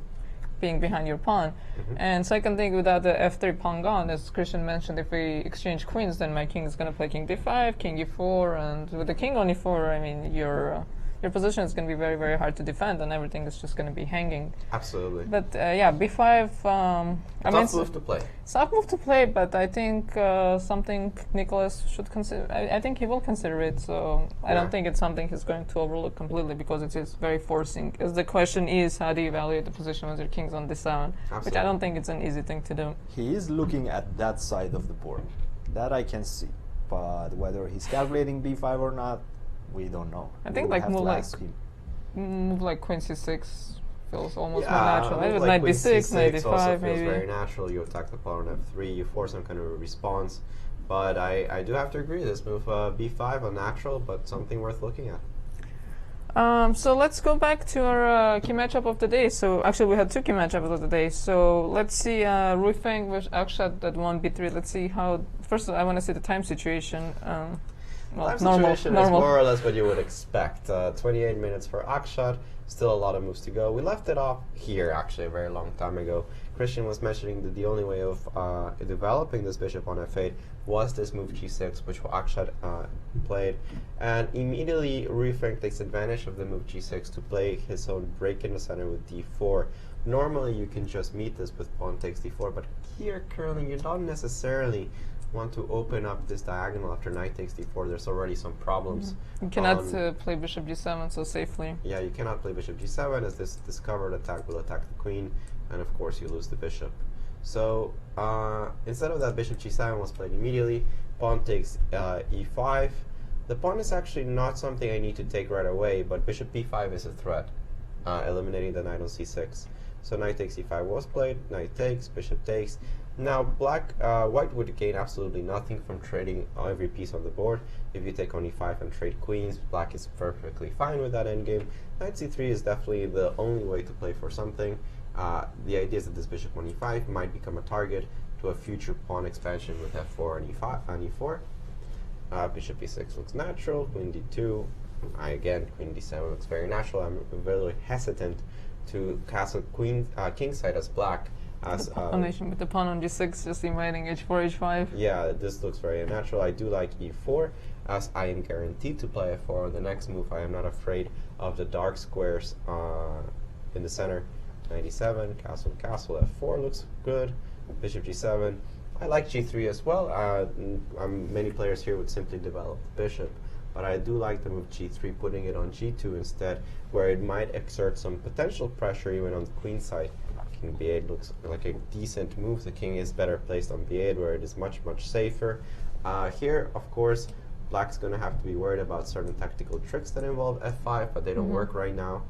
being behind your pawn. And second thing, without the f3 pawn gone, as Christian mentioned, if we exchange queens, then my king is going to play king d5, king e4, and with the king on e4, I mean, your position is going to be very, very hard to defend, and everything is just going to be hanging. Absolutely. But yeah, b5. I mean, tough move to play. It's a tough move to play, but I think something Nicholas should consider. I think he will consider it. So I don't think it's something he's going to overlook completely, because it is very forcing. As the question is, how do you evaluate the position with your kings on d7? Which I don't think it's an easy thing to do. He is looking at that side of the board. That I can see. But whether he's calculating b5 or not, we don't know. I think like move like queen c6 feels almost more natural. Maybe like knight b6, knight d5 also maybe. feels very natural. You attack the pawn on f3, you force some kind of a response. But I do have to agree, this move b5, unnatural, but something worth looking at. So let's go back to our key matchup of the day. So actually we had two key matchups of the day. So let's see Ruifeng versus Akshat at 1b3. Let's see how, first of all, I want to see the time situation. Well, Time normal, situation is more or less what you would expect. 28 minutes for Akshat, still a lot of moves to go. We left it off here actually a very long time ago. Christian was mentioning that the only way of developing this bishop on f8 was this move g6, which Akshat played. And immediately Ruifeng takes advantage of the move g6 to play his own break in the center with d4. Normally you can just meet this with pawn takes d4, but here currently you don't necessarily want to open up this diagonal after knight takes d4. There's already some problems. You cannot play bishop g7 so safely. Yeah, you cannot play bishop g7, as this discovered attack will attack the queen, and of course you lose the bishop. So instead of that, bishop g7 was played immediately. Pawn takes e5. The pawn is actually not something I need to take right away, but bishop b5 is a threat, eliminating the knight on c6. So knight takes e5 was played, knight takes, bishop takes. Now white would gain absolutely nothing from trading every piece on the board. If you take on e5 and trade queens, black is perfectly fine with that endgame. Knight c3 is definitely the only way to play for something. The idea is that this bishop on e5 might become a target to a future pawn expansion with f4 and e5 and e4. Bishop e6 looks natural, queen d2. Again, queen d7 looks very natural. I'm very hesitant to castle king side as black. As with the pawn on g6, just inviting h4, h5. Yeah, this looks very natural. I do like e4, as I am guaranteed to play f4 on the next move. I am not afraid of the dark squares in the center. 97, castle, castle, f4 looks good. Bishop g7. I like g3 as well. Many players here would simply develop the bishop, but I do like the move g3, putting it on g2 instead, where it might exert some potential pressure even on the queen side. King b8 looks like a decent move. The king is better placed on b8, where it is much, much safer. Here, of course, black's going to have to be worried about certain tactical tricks that involve f5, but they don't work right now.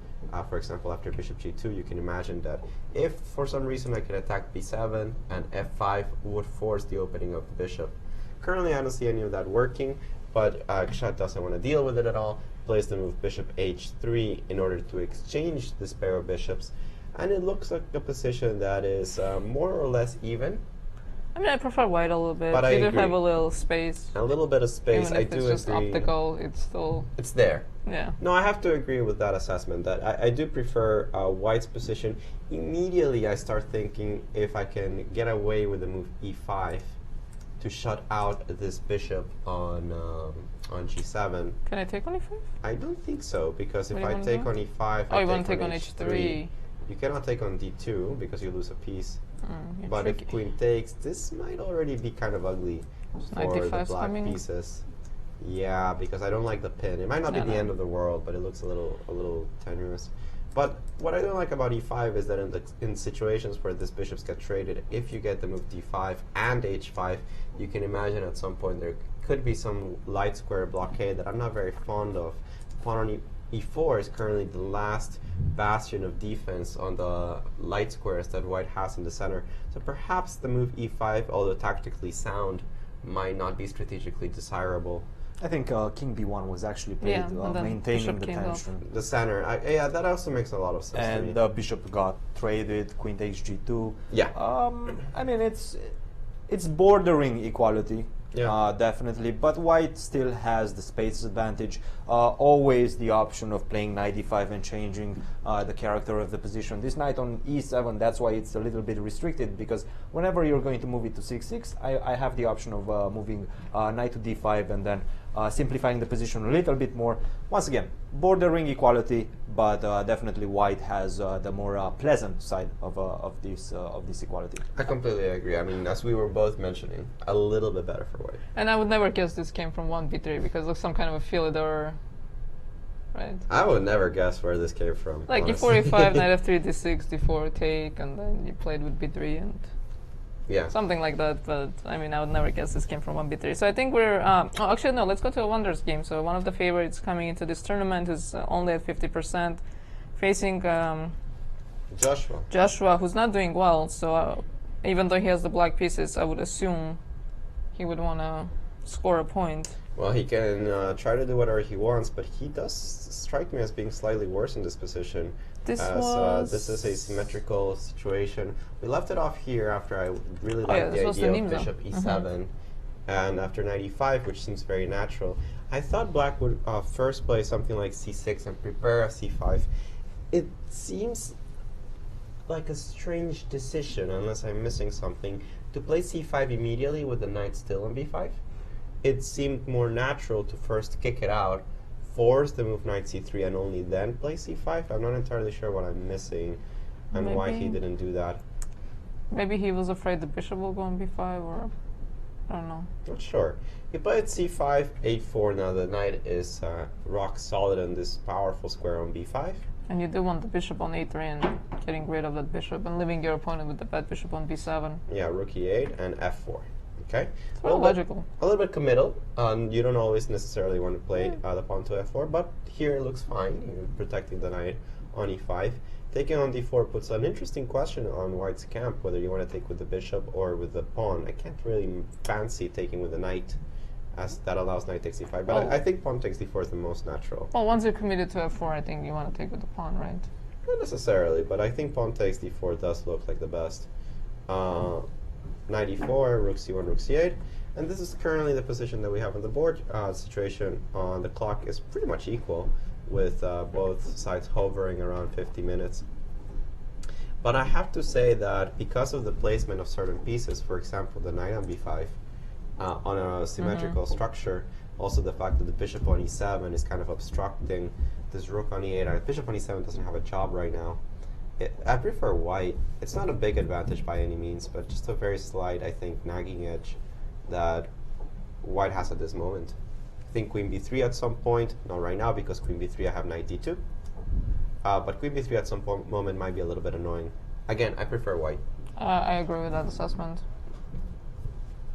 For example, after bishop g2, you can imagine that if for some reason I can attack b7 and f5 would force the opening of the bishop. Currently, I don't see any of that working. but Kshat doesn't want to deal with it at all, plays the move bishop h3 in order to exchange this pair of bishops, and it looks like a position that is more or less even. I mean, I prefer white a little bit. But you I do agree. have a little space. A little bit of space, Even I if do it's just agree. optical, it's still... It's there. Yeah. No, I have to agree with that assessment, that I do prefer white's position. Immediately I start thinking if I can get away with the move e5 to shut out this bishop on g7. Can I take on e5? I don't think so, because if What do you I wanna take do? on e5, Oh, I you want to take take on on h3. h3. You cannot take on d2 because you lose a piece. You're But tricky. if queen takes, this might already be kind of ugly Knight for the d5 's black coming. pieces. Yeah, because I don't like the pin. It might not be No, the no. end of the world, but it looks a little tenuous. But what I don't like about e5 is that in situations where these bishops get traded, if you get the move d5 and h5, you can imagine at some point there could be some light square blockade that I'm not very fond of. Pawn on e4 is currently the last bastion of defense on the light squares that white has in the center. So perhaps the move e5, although tactically sound, might not be strategically desirable. I think king b1 was actually played, Yeah, and then maintaining bishop the came up. tension. The center, yeah, that also makes a lot of sense to me. And the bishop got traded, queen takes g2. Yeah. I mean, it's bordering equality. Yeah. Definitely, but white still has the space advantage. Always the option of playing knight e5 and changing the character of the position. This knight on e7, that's why it's a little bit restricted, because whenever you're going to move it to 6-6, I have the option of moving knight to d5 and then simplifying the position a little bit more. Once again, bordering equality, but definitely white has the more pleasant side of this equality. I completely agree. I mean, as we were both mentioning, a little bit better for white. And I would never guess this came from 1b3 because it looks some kind of a Philidor, right? I would never guess where this came from. Like honestly. e4, e5, knight f3, d6, d4, take, and then you played with b3 and Yeah. something like that. But I mean, I would never guess this came from 1b3. So I think we're. Oh, actually, no. Let's go to a wonders game. So one of the favorites coming into this tournament is only at 50%, facing Joshua. who's not doing well. So even though he has the black pieces, I would assume he would want to score a point. Well, he can try to do whatever he wants, but he does strike me as being slightly worse in this position. This This is a symmetrical situation. We left it off here after I really Oh, yeah, liked this the was idea the of Nimzo. bishop e7, and after knight e5, which seems very natural. I thought black would first play something like c6 and prepare a c5. It seems like a strange decision, unless I'm missing something, to play c5 immediately with the knight still on b5. It seemed more natural to first kick it out, force the move knight c3, and only then play c5. I'm not entirely sure what I'm missing and why he Maybe- didn't do that. Maybe he was afraid the bishop will go on b5, or I don't know. Not sure. He played c5, a4. Now the knight is rock solid on this powerful square on b5. And you do want the bishop on a3 and getting rid of that bishop and leaving your opponent with the bad bishop on b7. Yeah, rook e8 and f4. Okay? It's very logical. A little bit committal. You don't always necessarily want to play the pawn to f4, but here it looks fine. You're protecting the knight on e5. Taking on d4 puts an interesting question on white's camp, whether you want to take with the bishop or with the pawn. I can't really fancy taking with the knight, as that allows knight takes d5. But Oh. I think pawn takes d4 is the most natural. Well, once you're committed to f4, I think you want to take with the pawn, right? Not necessarily, but I think pawn takes d4 does look like the best. Knight e4, rook c1, rook c8. And this is currently the position that we have on the board. Situation on the clock is pretty much equal, with both sides hovering around 50 minutes. But I have to say that because of the placement of certain pieces, for example, the knight on b5, on a symmetrical structure, also the fact that the bishop on e7 is kind of obstructing this rook on e8. Bishop on e7 doesn't have a job right now. I prefer white. It's not a big advantage by any means, but just a very slight, I think, nagging edge that white has at this moment. I think queen b3 at some point, not right now because queen b3 I have knight d2, but queen b3 at some moment might be a little bit annoying. Again, I prefer white. I agree with that assessment.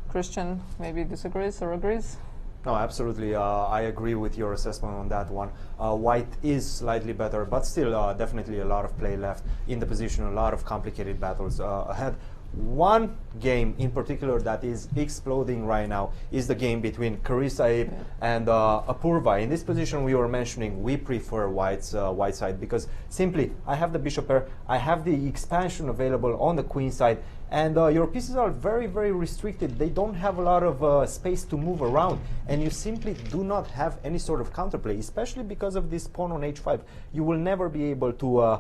Christian maybe disagrees or agrees? No, absolutely. I agree with your assessment on that one. White is slightly better, but still definitely a lot of play left in the position, a lot of complicated battles ahead. One game in particular that is exploding right now is the game between Carissa and Apurva. In this position we were mentioning we prefer white's white side because simply I have the bishop pair, I have the expansion available on the queen side, and your pieces are very, very restricted. They don't have a lot of space to move around, and you simply do not have any sort of counterplay, especially because of this pawn on h5. You will never be able to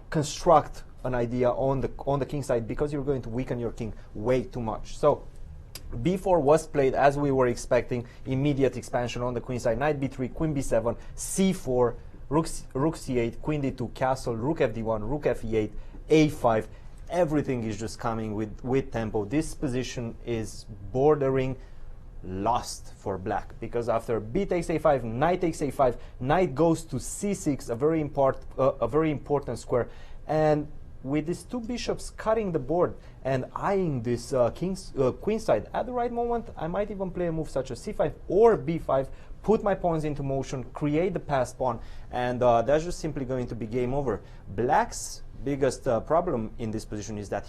construct an idea on the king side because you're going to weaken your king way too much. So b4 was played as we were expecting, immediate expansion on the queen side, knight b3, queen b7, c4, rook c8, queen d2, castle, rook fd1, rook fe8, a5. Everything is just coming with tempo. This position is bordering lost for black because after b takes a5, knight takes a5, knight goes to c6, a very important square, and with these two bishops cutting the board and eyeing this queen side, at the right moment I might even play a move such as c5 or b5, put my pawns into motion, create the passed pawn, and that's just simply going to be game over. Black's biggest problem in this position is that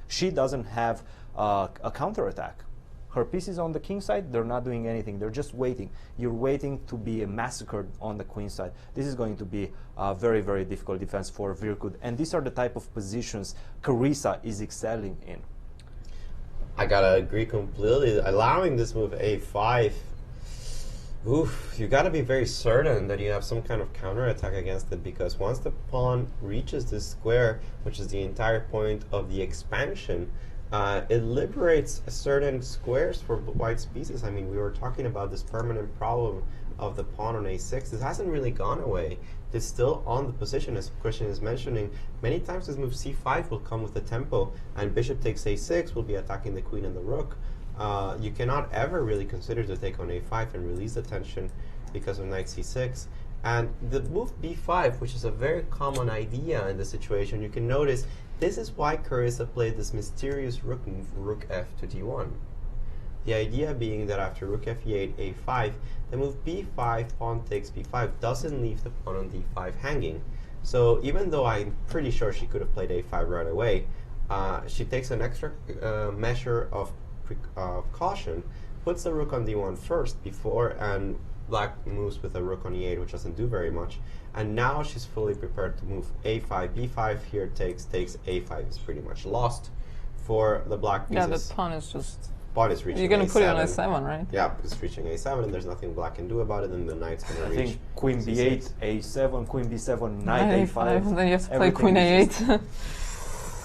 she doesn't have a counterattack. Her pieces on the king side, they're not doing anything. They're just waiting. You're waiting to be massacred on the queen side. This is going to be a very, very difficult defense for Virkud. And these are the type of positions Carissa is excelling in. I gotta agree completely. Allowing this move a5, oof, you gotta be very certain that you have some kind of counterattack against it, because once the pawn reaches this square, which is the entire point of the expansion, it liberates certain squares for white's pieces. I mean, we were talking about this permanent problem of the pawn on a6. This hasn't really gone away. It's still on the position, as Christian is mentioning. Many times this move c5 will come with the tempo, and bishop takes a6 will be attacking the queen and the rook. You cannot ever really consider to take on a5 and release the tension because of knight c6. And the move b5, which is a very common idea in the situation, you can notice this is why Carissa played this mysterious rook move, rook f to d1. The idea being that after rook f8, a5, the move b5, pawn takes b5, doesn't leave the pawn on d5 hanging. So even though I'm pretty sure she could have played a5 right away, she takes an extra measure of caution, puts the rook on d1 first before, and black moves with a rook on e8, which doesn't do very much. And now she's fully prepared to move a5, b5 here takes a5 is pretty much lost for the black pieces. Yeah, the pawn is just... Pawn is reaching You're going to put it on a7, a7, right? Yeah, it's reaching a7, and there's nothing black can do about it, and the knight's going to reach. I think queen b8, a7, queen b7, knight a5. And then you have to play queen a8.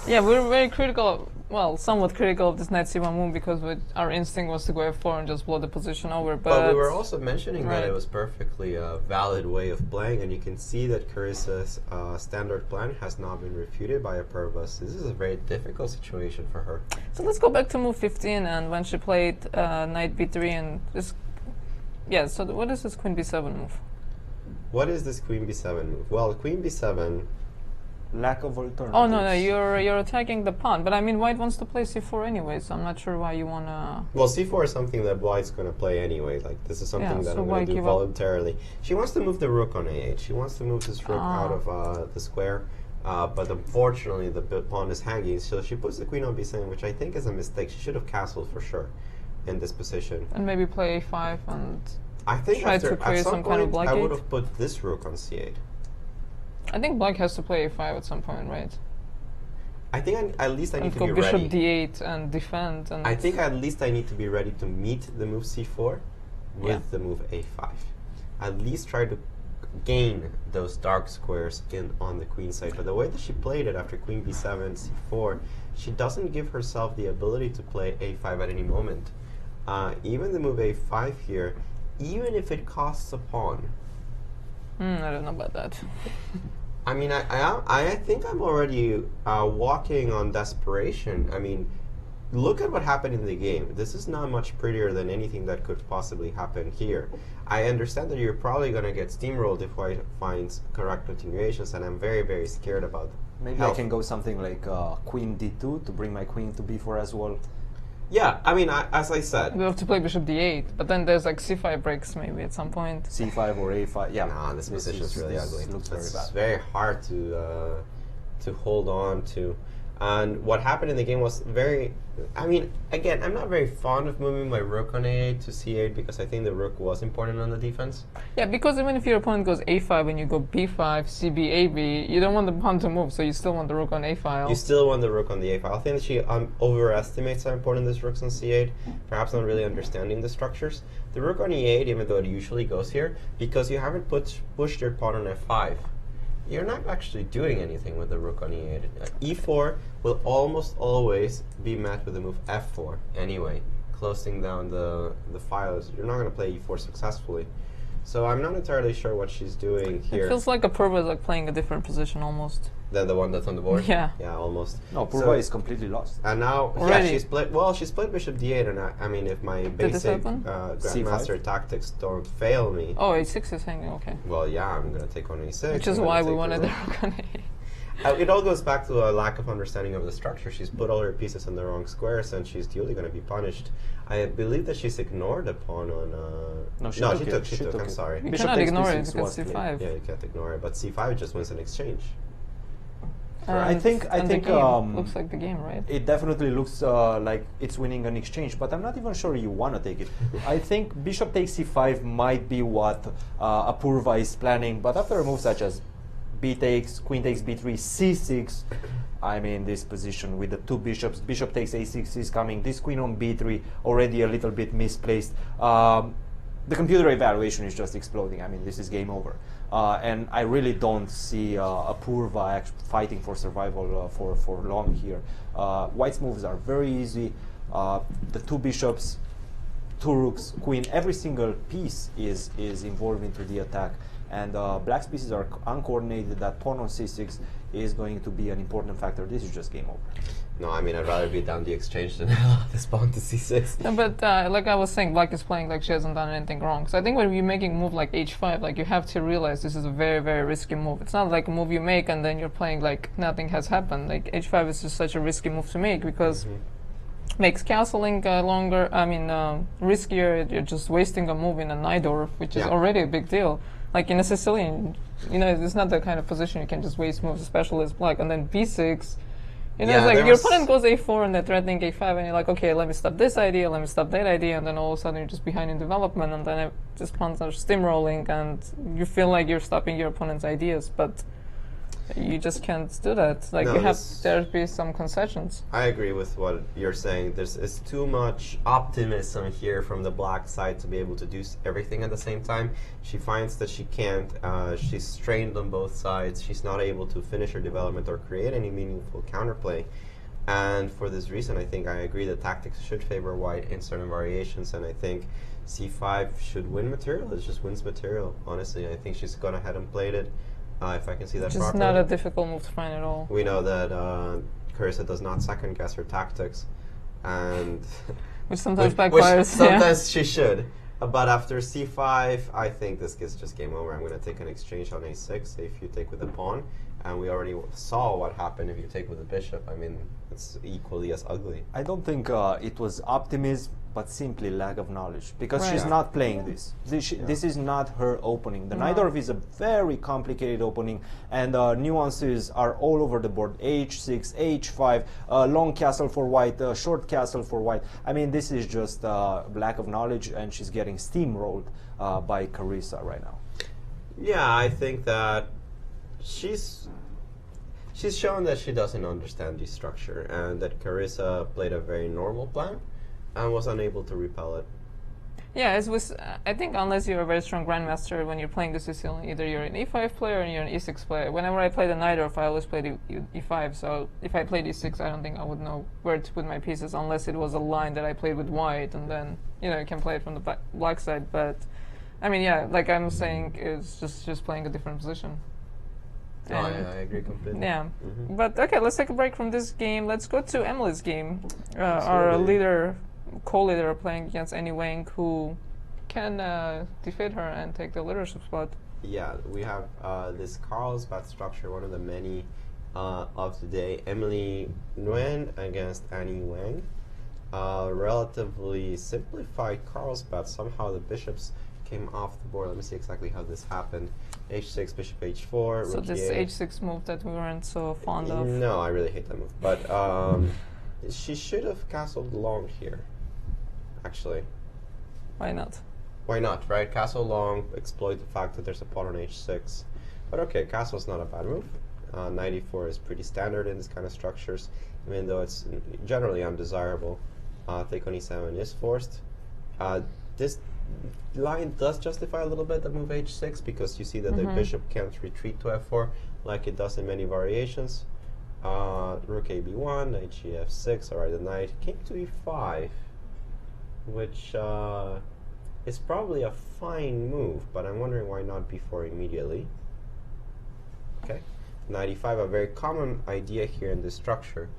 Yeah, we're very critical, well, somewhat critical of this knight c1 move because our instinct was to go f4 and just blow the position over. But we were also mentioning that it was perfectly a valid way of playing, and you can see that Carissa's standard plan has not been refuted by Apurva's. This is a very difficult situation for her. So let's go back to move 15, and when she played knight b3 and this... Yeah, so what is this queen b7 move? What is this queen b7 move? Well, queen b7... Lack of alternatives. Oh no, you're attacking the pawn, but I mean white wants to play c4 anyway, so I'm not sure why you wanna. Well, c4 is something that white's gonna play anyway. Like this is something that I'm gonna do voluntarily. She wants to move the rook on a8. She wants to move this rook out of the square, but unfortunately the pawn is hanging. So she puts the queen on b7, which I think is a mistake. She should have castled for sure in this position. And maybe play a5 and. I think try to create some kind of blockade. I would have put this rook on c8. I think black has to play a5 at some point, right? I think at least I need to be bishop ready. d8 and defend. And I think at least I need to be ready to meet the move c4 with the move a5. At least try to gain those dark squares on the queen side. But the way that she played it after queen b7, c4, she doesn't give herself the ability to play a5 at any moment. Even the move a5 here, even if it costs a pawn. I don't know about that. I mean, I think I'm already walking on desperation. I mean, look at what happened in the game. This is not much prettier than anything that could possibly happen here. I understand that you're probably going to get steamrolled if white finds correct continuations, and I'm very, very scared about Maybe I can go something like queen d2 to bring my queen to b4 as well. Yeah, I mean, as I said... We have to play bishop d8, but then there's like c5 breaks maybe at some point. c5 or a5, yeah. Nah, this position is really ugly. Looks very bad. It's very hard to hold on to. And what happened in the game was very... I mean, again, I'm not very fond of moving my rook on a8 to c8 because I think the rook was important on the defense. Yeah, because even if your opponent goes a5 and you go b5, cb, ab, you don't want the pawn to move, so you still want the rook on a file. You still want the rook on the a file. I think that she overestimates how important this rook's on c8, perhaps not really understanding the structures. The rook on e8, even though it usually goes here, because you haven't pushed your pawn on f5. You're not actually doing anything with the rook on e8. E4 will almost always be met with the move f4 anyway, closing down the files. You're not going to play e4 successfully. So I'm not entirely sure what she's doing here. It feels like a Purva is like playing a different position almost. Than the one that's on the board? Yeah. Yeah, almost. No, Purva is completely lost. And now, Already. yeah, she split bishop d8, and I mean, if my basic Grandmaster tactics don't fail me... Oh, a6 is hanging, okay. Well, yeah, I'm going to take on a6. Which is why we wanted the rook on a8. It all goes back to a lack of understanding of the structure. She's put all her pieces in the wrong squares, and she's duly going to be punished. I believe that she's ignored a pawn on... No, she took I'm it. sorry. You Bishop cannot takes ignore it b6 because was c5. Yeah, you can't ignore it, but c5 just wins an exchange. I think looks like the game, right? it definitely looks like it's winning an exchange, but I'm not even sure you want to take it. I think bishop takes c5 might be what Apurva is planning, but after a move such as b takes, queen takes b3, c6, I mean, this position with the two bishops, bishop takes a6 is coming, this queen on b3 already a little bit misplaced. The computer evaluation is just exploding. I mean, this is game over. And I really don't see Apurva fighting for survival for long here. White's moves are very easy. The two bishops, two rooks, queen, every single piece is involved into the attack. And black's pieces are uncoordinated. That pawn on c6 is going to be an important factor. This is just game over. No, I mean, I'd rather be down the exchange than allow this pawn to c6. No, but like I was saying, black is playing like she hasn't done anything wrong. So I think when you're making a move like h5, like you have to realize this is a very, very risky move. It's not like a move you make and then you're playing like nothing has happened. Like h5 is just such a risky move to make because it makes castling longer. I mean, riskier. You're just wasting a move in a Najdorf, which is already a big deal. Like in a Sicilian, you know, it's not the kind of position you can just waste moves, especially as black. And then b6. You know, it's like your opponent goes a4 and they're threatening a5, and you're like, okay, let me stop this idea, let me stop that idea, and then all of a sudden you're just behind in development, and then just pawns are steamrolling, and you feel like you're stopping your opponent's ideas, but you just can't do that. Like No, there be some concessions. I agree with what you're saying. It's too much optimism here from the black side to be able to do everything at the same time. She finds that she can't. She's strained on both sides. She's not able to finish her development or create any meaningful counterplay. And for this reason, I think I agree that tactics should favor white in certain variations, and I think c5 should win material. It just wins material, honestly. I think she's gone ahead and played it. If I can see that properly. It's not a difficult move to find at all. We know that Carissa does not second guess her tactics, and which sometimes backfires. Sometimes she should. But after c5, I think this is just game over. I'm going to take an exchange on a6 if you take with the pawn, and we already saw what happened if you take with the bishop. I mean, it's equally as ugly. I don't think it was optimism, but simply lack of knowledge, because she's not playing this. This is not her opening. The Najdorf is a very complicated opening, and nuances are all over the board. h6, h5, long castle for white, short castle for white. I mean, this is just lack of knowledge, and she's getting steamrolled by Carissa right now. Yeah, I think that she's shown that she doesn't understand the structure, and that Carissa played a very normal plan and was unable to repel it. Yeah, it was. I think unless you're a very strong grandmaster, when you're playing the Sicilian, either you're an e5 player or you're an e6 player. Whenever I play the Najdorf, I always play e5. So if I played e6, I don't think I would know where to put my pieces unless it was a line that I played with white, and then you can play it from the black side. But I mean, yeah, like I'm saying, it's just playing a different position. Oh, yeah, I agree completely. Yeah, but okay, let's take a break from this game. Let's go to Emily's game. Our co-leader playing against Emily Nguyen, who can defeat her and take the leadership spot. Yeah, we have this Carlsbad structure, one of the many of the day. Emily Nguyen against Annie Wang. Relatively simplified Carlsbad. Somehow the bishops came off the board. Let me see exactly how this happened. h6, bishop h4, So rook this e8. h6 move that we weren't so fond of. No, I really hate that move. But she should have castled long here, actually. Why not? Why not, right? Castle long, exploit the fact that there's a pawn on h6. But okay, castle's not a bad move. Knight e4 is pretty standard in this kind of structures, even though it's generally undesirable. Take on e7 is forced. This line does justify a little bit the move h6 because you see that the bishop can't retreat to f4 like it does in many variations. Rook a b1, knight gf6. Alright, the knight came to e5, which is probably a fine move, but I'm wondering why not b4 immediately. Okay, knight e5. A very common idea here in this structure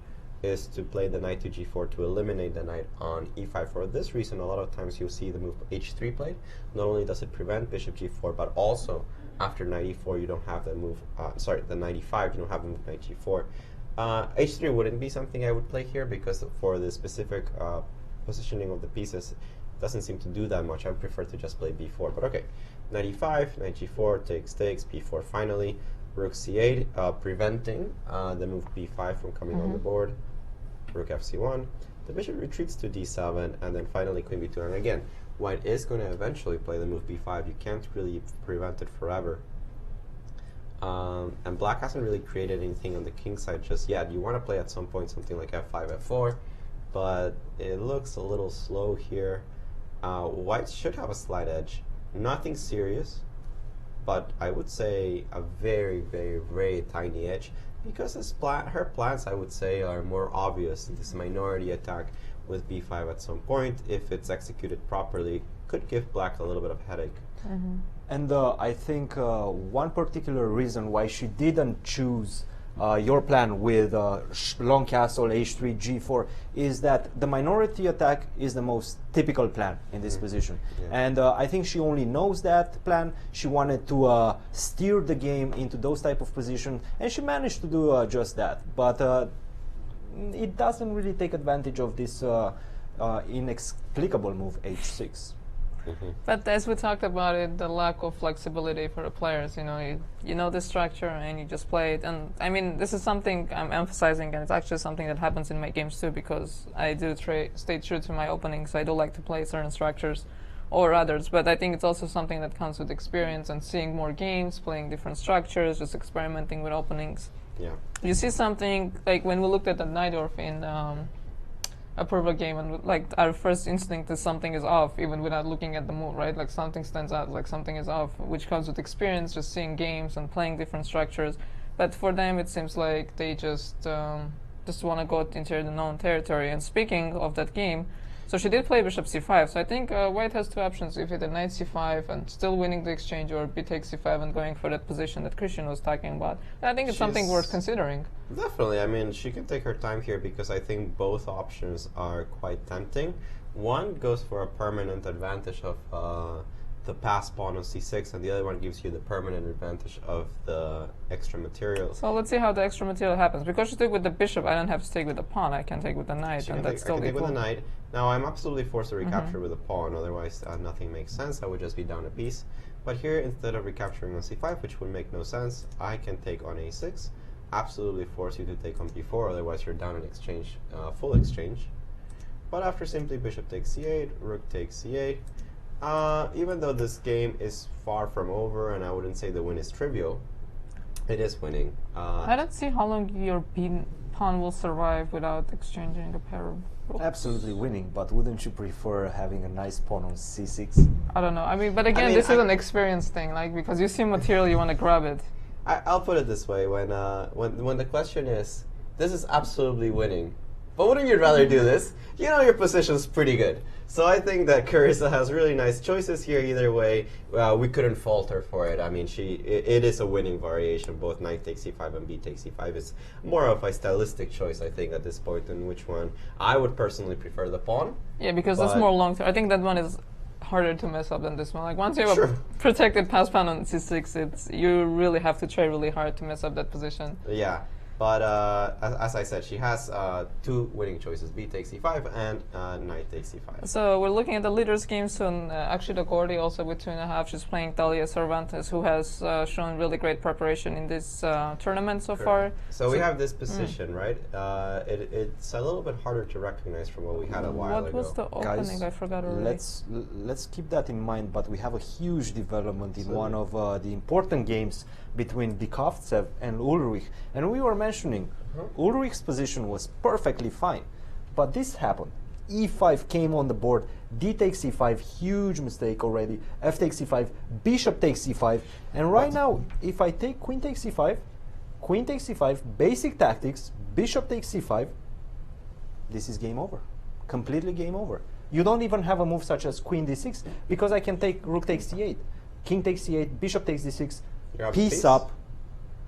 is to play the knight to g4 to eliminate the knight on e5. For this reason, a lot of times you'll see the move h3 played. Not only does it prevent bishop g4, but also after knight e4 you don't have the move, the knight e5, you don't have the move knight g4. h3 wouldn't be something I would play here because for the specific positioning of the pieces, it doesn't seem to do that much. I would prefer to just play b4, but okay. Knight e5, knight g4, takes, b4 finally. Rook c8, preventing the move b5 from coming on the board. Rook fc1. The bishop retreats to d7, and then finally queen b2. And again, white is going to eventually play the move b5. You can't really prevent it forever. And black hasn't really created anything on the king side just yet. You want to play at some point something like f5, f4, but it looks a little slow here. White should have a slight edge. Nothing serious, but I would say a very, very, very tiny edge, because her plans, I would say, are more obvious. This minority attack with b5 at some point, if it's executed properly, could give black a little bit of headache. And I think one particular reason why she didn't choose your plan with long castle, h3, g4, is that the minority attack is the most typical plan in this position. And I think she only knows that plan. She wanted to steer the game into those type of positions, and she managed to do just that. But it doesn't really take advantage of this inexplicable move, h6. But as we talked about it, the lack of flexibility for the players, you know the structure and you just play it. And I mean, this is something I'm emphasizing, and it's actually something that happens in my games too, because I do stay true to my openings. I do like to play certain structures or others, but I think it's also something that comes with experience and seeing more games, playing different structures, just experimenting with openings. Yeah. You see something like when we looked at the Najdorf in a purple game, and like our first instinct is something is off, even without looking at the move, right? Like something stands out, like something is off, which comes with experience, just seeing games and playing different structures. But for them, it seems like they just want to go into the known territory. And speaking of that game, so she did play bishop c5. So I think white has two options: if it knight c5 and still winning the exchange, or b takes c5 and going for that position that Cristian was talking about. And I think it's something worth considering. Definitely. I mean, she can take her time here because I think both options are quite tempting. One goes for a permanent advantage of the passed pawn on c6, and the other one gives you the permanent advantage of the extra material. So let's see how the extra material happens. Because she took with the bishop, I don't have to take with the pawn. I can take with the knight, and that's still equal. I can take with the knight. Now I'm absolutely forced to recapture with a pawn, otherwise nothing makes sense. I would just be down a piece. But here, instead of recapturing on c5, which would make no sense, I can take on a6. Absolutely force you to take on b4, otherwise you're down in exchange, full exchange. But after simply bishop takes c8, rook takes c8, even though this game is far from over, and I wouldn't say the win is trivial, it is winning. I don't see how long your pawn will survive without exchanging a pair of rooks. Absolutely winning, but wouldn't you prefer having a nice pawn on c6? I don't know. I mean, but again, this is an experience thing, like, because you see material, you want to grab it. I'll put it this way: when the question is, this is absolutely winning, but wouldn't you rather do this? You know your position's pretty good. So I think that Carissa has really nice choices here. Either way, we couldn't fault her for it. I mean, it is a winning variation. Both knight takes c5 and b takes c5. It's more of a stylistic choice, I think, at this point, in which one I would personally prefer the pawn. Yeah, because that's more long-term. I think that one is harder to mess up than this one. Like once you have a protected pass pawn on c6, you really have to try really hard to mess up that position. Yeah. But as I said, she has two winning choices: b takes e5 and knight takes e5. So we're looking at the leaders game soon. Actually, Aagori also with 2.5. She's playing Talia Cervantes, who has shown really great preparation in this tournament so far. So we have this position, right? It's a little bit harder to recognize from what we had a while ago. What was the opening? Guys, I forgot already. let's keep that in mind. But we have a huge development in one of the important games between Bukov and Ulrich, and we were mentioning Ulrich's position was perfectly fine, but this happened. E5 came on the board, D takes e5, huge mistake already, F takes e5, bishop takes e5, and right now, if I take queen takes e5, queen takes e5, basic tactics, bishop takes e5, this is game over. Completely game over. You don't even have a move such as queen d6, because I can take rook takes d8, king takes e8, bishop takes d6, piece up,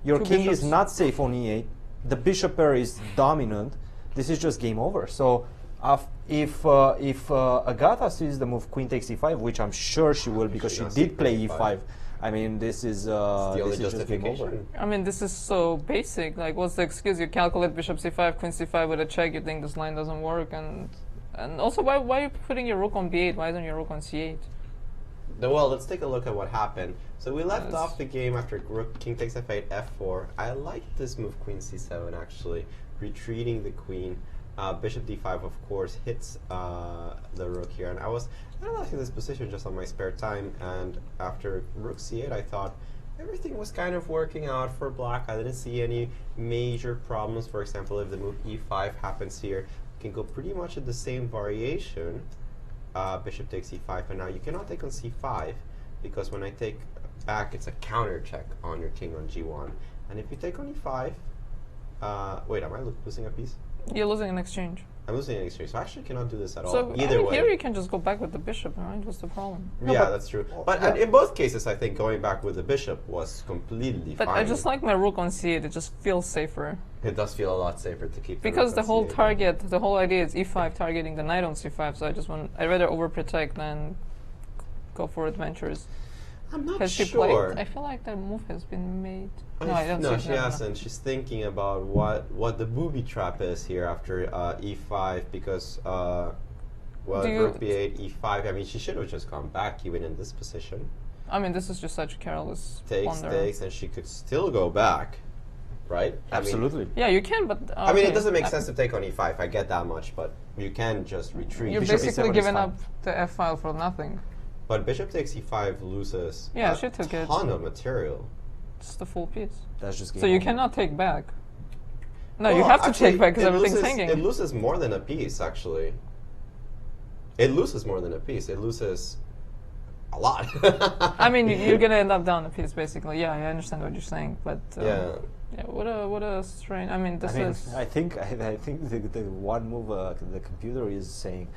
your Two king bishops. is not safe on e8, the bishop pair is dominant, this is just game over. So if Agata sees the move queen takes e5, which I'm sure she will because she did play e5, I mean this is just game over. I mean, this is so basic. Like, what's the excuse? You calculate bishop c5, queen c5 with a check. You think this line doesn't work, and also why are you putting your rook on b8? Why isn't your rook on c8? Well, let's take a look at what happened. So we left off the game after rook, king takes f8, f4. I like this move, queen c7, actually, retreating the queen. Bishop d5, of course, hits the rook here. And I was analyzing this position just on my spare time. And after rook c8, I thought everything was kind of working out for black. I didn't see any major problems. For example, if the move e5 happens here, you can go pretty much at the same variation. Bishop takes e5, and now you cannot take on c5 because when I take back, it's a counter check on your king on g1. And if you take on e5, wait, am I losing a piece? You're losing an exchange. I'm losing an exchange, so I actually cannot do this at all. So Either way. here you can just go back with the bishop, right? What's the problem? Yeah, that's true. But in both cases, I think going back with the bishop was completely But fine. I just like my rook on c8. It just feels safer. It does feel a lot safer to keep Because the rook on whole c8. target, the whole idea is e5 targeting the knight on c5. So I'd rather overprotect than go for adventures. I'm not Has she sure. played? I feel like that move has been made. No, I don't No, see she it. hasn't. She's thinking about what the booby trap is here after e5 because well, rook b8, e5. I mean, she should have just gone back even in this position. I mean, this is just such a careless Takes, blunder. takes, and she could still go back, right? Absolutely. Yeah, you can, but I mean, it doesn't make sense to take on e5. I get that much, but you can just retreat. You're Bishop basically e7 is giving fine. up the f file for nothing. But bishop takes e5 loses Yeah, a she took it. ton of material. It's the full piece. That's just game So you over. cannot take back. No, Well, you have to actually, take back because it everything's loses- hanging. It loses more than a piece, actually. It loses more than a piece. It loses a lot. I mean, you're gonna end up down a piece, basically. Yeah, I understand what you're saying, but Yeah. yeah, what a strange. I mean, this is. I think the one move the computer is saying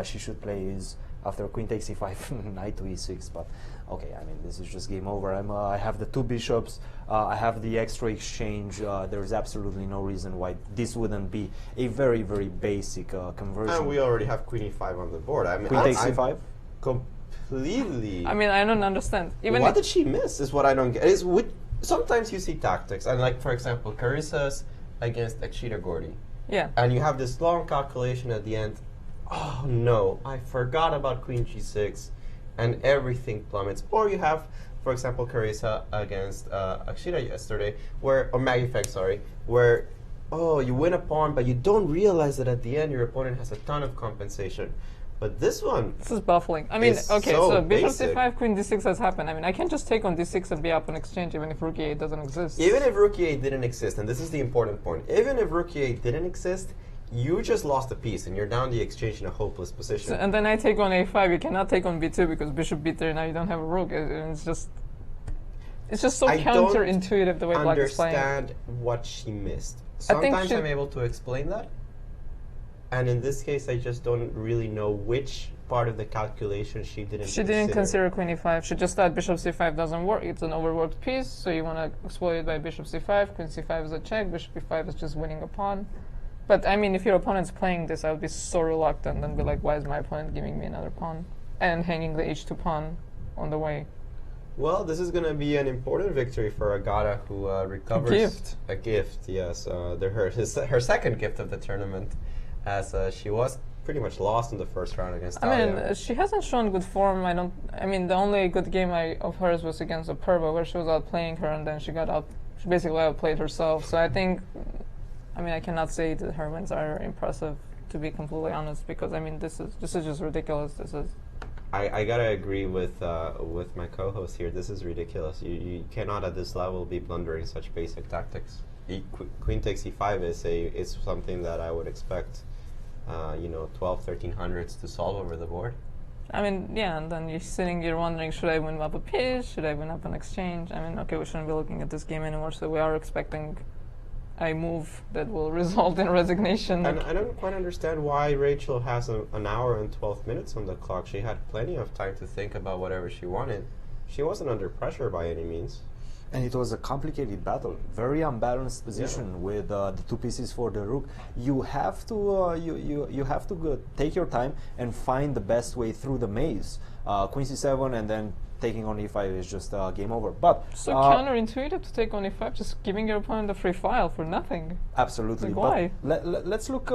she should play is after queen takes e5, knight to e6. But okay, I mean this is just game over. I have the two bishops. I have the extra exchange. There is absolutely no reason why this wouldn't be a very basic conversion. And we already have queen e5 on the board. I mean, Queen takes I'm e5. completely. I mean, I don't understand. Even What did she miss? Is what I don't get. Sometimes you see tactics, and like for example, Carissa's against Agata. yeah. And you have this long calculation at the end. Oh no, I forgot about queen g6, and everything plummets. Or you have, for example, Carissa against Agata yesterday, or Maggie Feng, sorry, where you win a pawn, but you don't realize that at the end your opponent has a ton of compensation. But this one, This is baffling. I mean, It's okay, so so bishop basic. c5, queen d6 has happened. I mean, I can't just take on d6 and be up on exchange even if rook e8 doesn't exist. even if rook e8 didn't exist, and this is the important point, even if rook e8 didn't exist, you just lost a piece, and you're down the exchange in a hopeless position. So, and then I take on a5. You cannot take on b2 because bishop b3. Now you don't have a rook. It's just so I don't counterintuitive the way black is playing. understand what she missed. I think Sometimes she- I'm able to explain that, and in this case, I just don't really know which part of the calculation she didn't. She didn't consider queen e5. She just thought bishop c5 doesn't work. It's an overworked piece, so you want to exploit it by bishop c5. Queen c5 is a check. Bishop e5 is just winning a pawn. But I mean, if your opponent's playing this, I would be so reluctant and be like, why is my opponent giving me another pawn? And hanging the h2 pawn on the way. Well, this is going to be an important victory for Agata, who recovers a gift. Yes, her second gift of the tournament, as she was pretty much lost in the first round against Talia. I mean, she hasn't shown good form. I mean, the only good game of hers was against Aperba, where she was outplaying her, and then she basically outplayed herself. So I think, I mean, I cannot say that her wins are impressive, to be completely honest, because I mean, this is just ridiculous. This is. I gotta agree with my co-host here. This is ridiculous. You cannot at this level be blundering such basic tactics. Queen takes e5 is something that I would expect, 12, 1300s to solve over the board. I mean, yeah, and then you're wondering, should I win up a piece? Should I win up an exchange? I mean, okay, we shouldn't be looking at this game anymore, so we are expecting a move that will result in resignation. And I don't quite understand why Rachel has an hour and 12 minutes on the clock. She had plenty of time to think about whatever she wanted. She wasn't under pressure by any means. And it was a complicated battle, very unbalanced position with the two pieces for the rook. You have to you have to take your time and find the best way through the maze. Queen c7 and then taking on e5 is just game over. But so counterintuitive to take on e5, just giving your opponent a free file for nothing. Absolutely. Like, why? Let's look.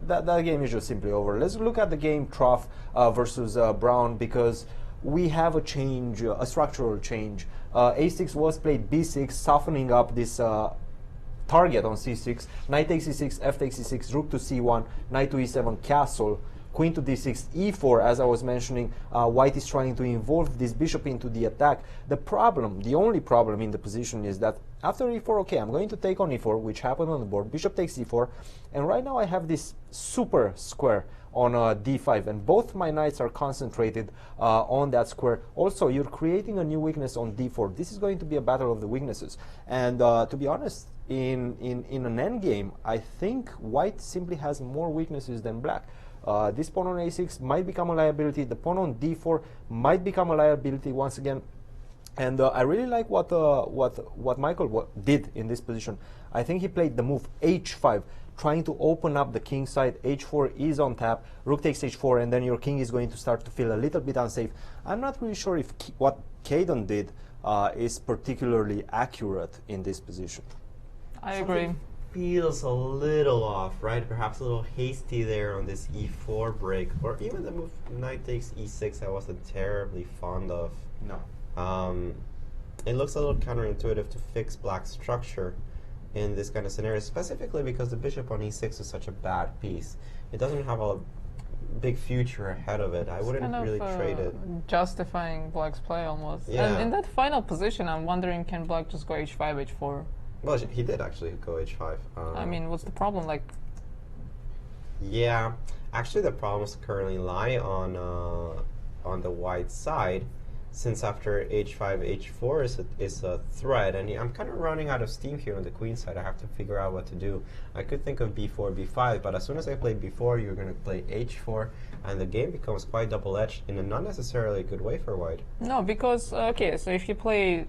That game is just simply over. Let's look at the game Trough versus Brown, because we have a change, a structural change. A6 was played b6, softening up this target on c6. Knight takes e6, f takes e6, rook to c1, knight to e7, castle. Queen to d6, e4, as I was mentioning, white is trying to involve this bishop into the attack. The only problem in the position is that after e4, okay, I'm going to take on e4, which happened on the board, bishop takes e4, and right now I have this super square on d5, and both my knights are concentrated on that square. Also, you're creating a new weakness on d4. This is going to be a battle of the weaknesses. And to be honest, in an endgame, I think white simply has more weaknesses than black. This pawn on a6 might become a liability. The pawn on d4 might become a liability once again. And I really like what Michael did in this position. I think he played the move h5, trying to open up the king side. h4 is on tap, rook takes h4, and then your king is going to start to feel a little bit unsafe. I'm not really sure if what Kaden did is particularly accurate in this position. I agree. Feels a little off, right? Perhaps a little hasty there on this e4 break, or even the move knight takes e6 I wasn't terribly fond of. No. It looks a little counterintuitive to fix black's structure in this kind of scenario, specifically because the bishop on e6 is such a bad piece. It doesn't have a big future ahead of it. I wouldn't really trade it. Justifying black's play almost. Yeah. And in that final position, I'm wondering, can black just go h5, h4? Well, he did actually go h5. I mean, what's the problem? Like, yeah, actually the problems currently lie on the white side, since after h5, h4 is a threat, and I'm kind of running out of steam here on the queen side. I have to figure out what to do. I could think of b4, b5, but as soon as I play b4, you're going to play h4, and the game becomes quite double-edged in a not necessarily good way for white. no, because, okay, so if you play...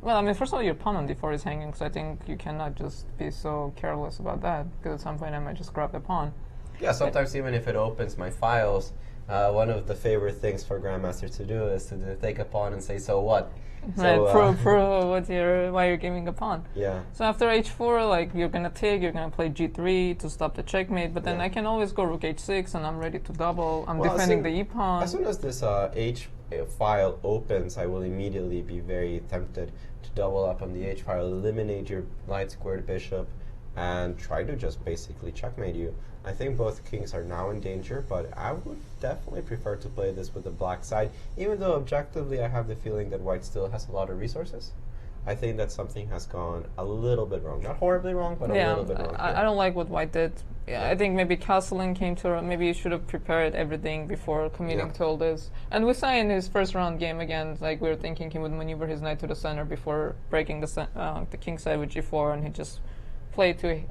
Well, I mean, first of all, your pawn on d4 is hanging, so I think you cannot just be so careless about that, because at some point I might just grab the pawn. Yeah, sometimes even if it opens my files, one of the favorite things for grandmasters to do is to take a pawn and say, so what? Right, So, prove why you're giving a pawn. yeah. So after h4, like, you're gonna take, you're gonna play g3 to stop the checkmate, but then Yeah. I can always go rook h6, and I'm ready to double. I'm Well, defending the e-pawn. As soon as this h file opens, I will immediately be very tempted to double up on the h file, eliminate your light squared bishop, and try to just basically checkmate you. I think both kings are now in danger, but I would definitely prefer to play this with the black side, even though objectively I have the feeling that white still has a lot of resources. I think that something has gone a little bit wrong. Not horribly wrong, but a little bit wrong. I don't like what white did. Yeah, I think maybe castling came to maybe he should have prepared everything before committing to all this. And we saw in his first round game again, like we were thinking he would maneuver his knight to the center before breaking the king side with g4, and he just played too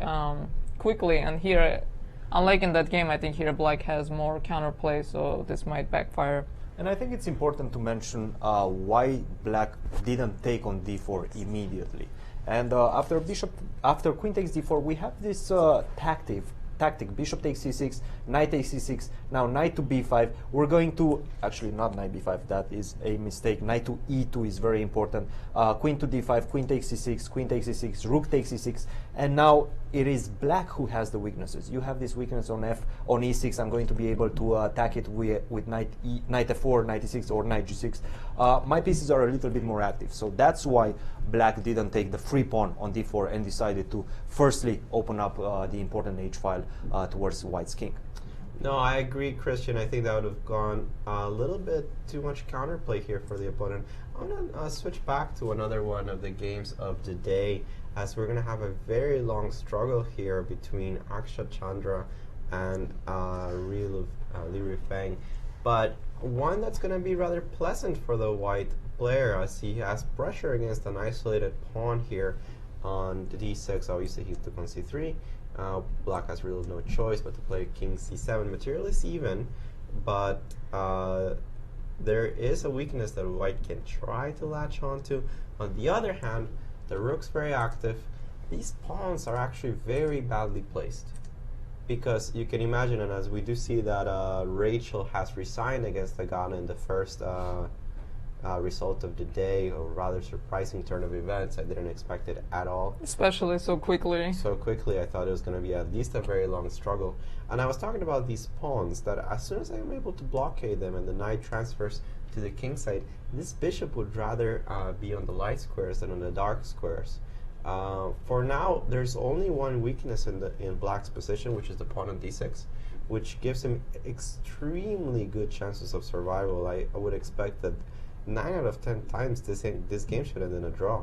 quickly. And here, unlike in that game, I think here black has more counterplay, so this might backfire. And I think it's important to mention why black didn't take on d4 immediately. And after queen takes d4, we have this tactic tactic. Bishop takes c6, knight takes c6, now knight to b5. We're going to, actually not knight b5, that is a mistake. Knight to e2 is very important. Queen to d5, queen takes c6, queen takes c6, rook takes c6, and now it is black who has the weaknesses. You have this weakness on e6. I'm going to be able to attack it with knight f4, knight e6, or knight g6. My pieces are a little bit more active, so that's why black didn't take the free pawn on d4 and decided to firstly open up the important h file towards white's king. No, I agree, Christian. I think that would have gone a little bit too much counterplay here for the opponent. I'm going to switch back to another one of the games of the day, as we're going to have a very long struggle here between Akshat Chandra and Li Ruifeng, but one that's going to be rather pleasant for the white player, as he has pressure against an isolated pawn here on the d6. Obviously, he took on c3. Black has really no choice but to play king c7. Material is even, but there is a weakness that white can try to latch onto. On the other hand, the rook's very active. These pawns are actually very badly placed, because you can imagine, and as we do see that Rachel has resigned against Agata in the first result of the day, or rather surprising turn of events. I didn't expect it at all. Especially so quickly. So quickly, I thought it was going to be at least a very long struggle. And I was talking about these pawns, that as soon as I'm able to blockade them and the knight transfers to the king side, this bishop would rather be on the light squares than on the dark squares. For now, there's only one weakness in black's position, which is the pawn on d6, which gives him extremely good chances of survival. I would expect that 9 out of 10 times this game should end in a draw.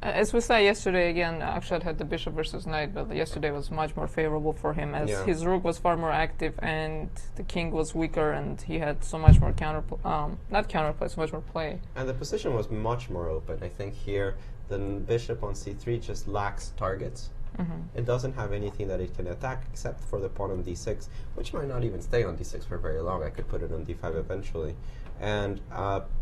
As we saw yesterday, again, Akshat had the bishop versus knight, but yesterday was much more favorable for him, as his rook was far more active and the king was weaker, and he had so much more not counterplay, so much more play. And the position was much more open. I think here the bishop on c3 just lacks targets. It doesn't have anything that it can attack except for the pawn on d6, which might not even stay on d6 for very long. I could put it on d5 eventually. And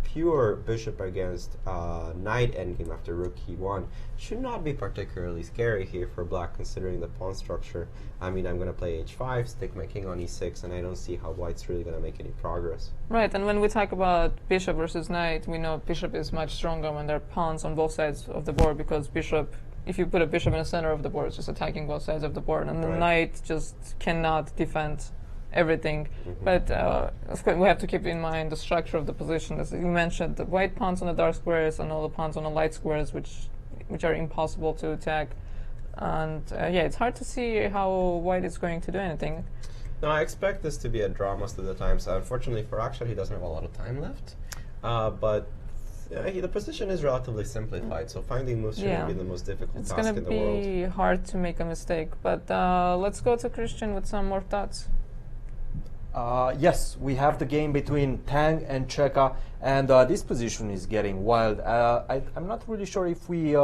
pure bishop against knight endgame after rook e1 should not be particularly scary here for black, considering the pawn structure. I mean, I'm going to play h5, stick my king on e6, and I don't see how white's really going to make any progress. Right, and when we talk about bishop versus knight, we know bishop is much stronger when there are pawns on both sides of the board, because bishop, if you put a bishop in the center of the board, it's just attacking both sides of the board, and the knight just cannot defend everything. But of course, we have to keep in mind the structure of the position. As you mentioned, the white pawns on the dark squares and all the pawns on the light squares, which are impossible to attack. And yeah, it's hard to see how white is going to do anything. No, I expect this to be a draw most of the time. So unfortunately for Akshat, he doesn't have a lot of time left. But the position is relatively simplified, so finding moves shouldn't be the most difficult task in the world. It's going to be hard to make a mistake. But let's go to Christian with some more thoughts. Yes, we have the game between Tang and Cheka, and this position is getting wild. I'm not really sure if we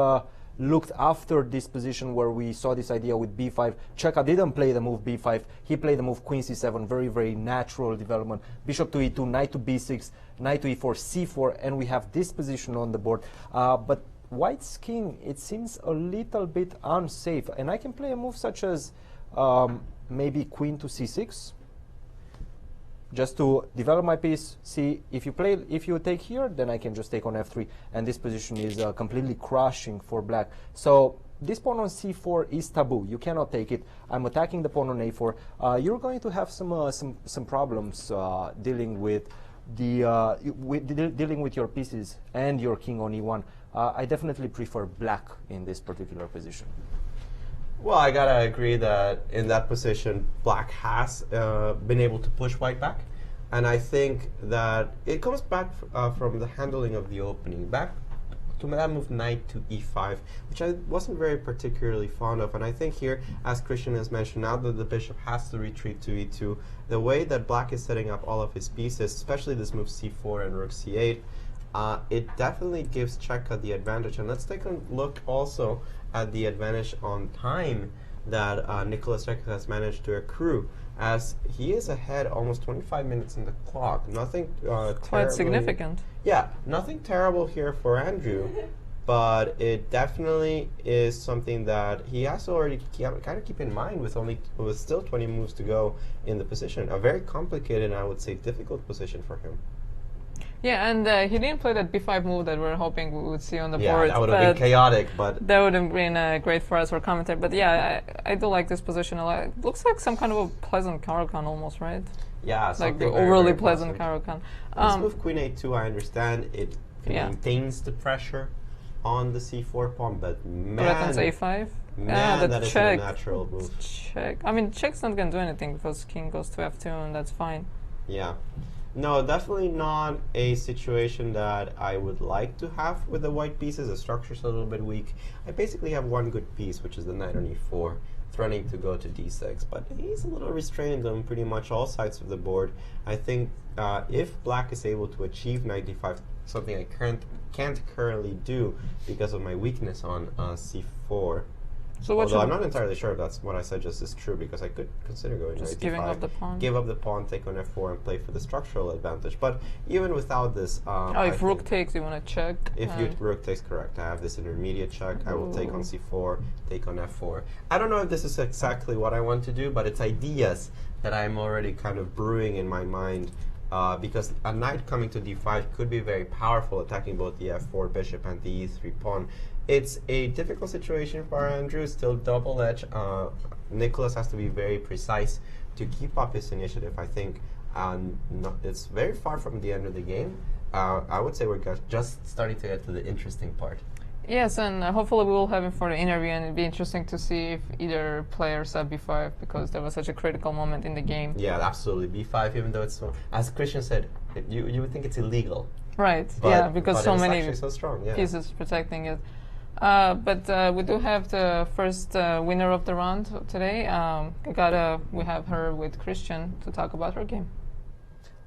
looked after this position where we saw this idea with b5. Cheka didn't play the move b5. He played the move queen c7, very, very natural development. Bishop to e2, knight to b6, knight to e4, c4, and we have this position on the board. But white's king, it seems a little bit unsafe, and I can play a move such as maybe queen to c6. Just to develop my piece, see if you take here, then I can just take on f3, and this position is completely crushing for black. So this pawn on c4 is taboo. You cannot take it. I'm attacking the pawn on a4. You're going to have some problems dealing with dealing with your pieces and your king on e1. I definitely prefer black in this particular position. Well, I gotta agree that in that position, black has been able to push white back, and I think that it comes back from the handling of the opening. Back to that move knight to e5, which I wasn't very particularly fond of, and I think here, as Christian has mentioned, now that the bishop has to retreat to e2, the way that black is setting up all of his pieces, especially this move c4 and rook c8, it definitely gives Cheka the advantage. And let's take a look also at the advantage on time that Nicholas Czebe has managed to accrue, as he is ahead almost 25 minutes in the clock. Nothing quite significant. Yeah, nothing terrible here for Andrew, but it definitely is something that he has to already kind of keep in mind with still 20 moves to go in the position. A very complicated and I would say difficult position for him. Yeah, and he didn't play that b5 move that we're hoping we would see on the Yeah, board. that would have been chaotic, but... That would have been great for us for commentary. But yeah, I do like this position a lot. It looks like some kind of a pleasant Caro-Kann almost, right? Yeah, like very, overly very pleasant Caro-Kann. This move Queen A2, I understand, it maintains the pressure on the c4 pawn, but man... Threatens a5? Man, that is a check. natural move. Check. I mean, check's not going to do anything because king goes to f2 and that's fine. Yeah. No, definitely not a situation that I would like to have with the white pieces. The structure's a little bit weak. I basically have one good piece, which is the knight on e4, threatening to go to d6, but he's a little restrained on pretty much all sides of the board. I think if black is able to achieve knight d5, something I can't currently do because of my weakness on c4. So what although I'm not entirely sure if that's what I said just is true, because I could consider going just knight giving d5, up the pawn. give up the pawn, take on f4, and play for the structural advantage. But even without this, if rook takes, you want to check. If rook takes, correct. I have this intermediate check. I will take on c4, take on f4. I don't know if this is exactly what I want to do, but it's ideas that I'm already kind of brewing in my mind. Because a knight coming to d5 could be very powerful, attacking both the f4 bishop and the e3 pawn. It's a difficult situation for Andrew, still double-edged. Nicholas has to be very precise to keep up his initiative, I think. It's very far from the end of the game. I would say we're just starting to get to the interesting part. Yes, and hopefully we will have him for the interview, and it'd be interesting to see if either player sub b5, because that was such a critical moment in the game. Yeah, absolutely. b5, even though it's, as Christian said, you would think it's illegal. Right, but, yeah, because so many so strong, yeah. pieces protecting it. But we do have the first winner of the round today. Agata, we have her with Christian to talk about her game.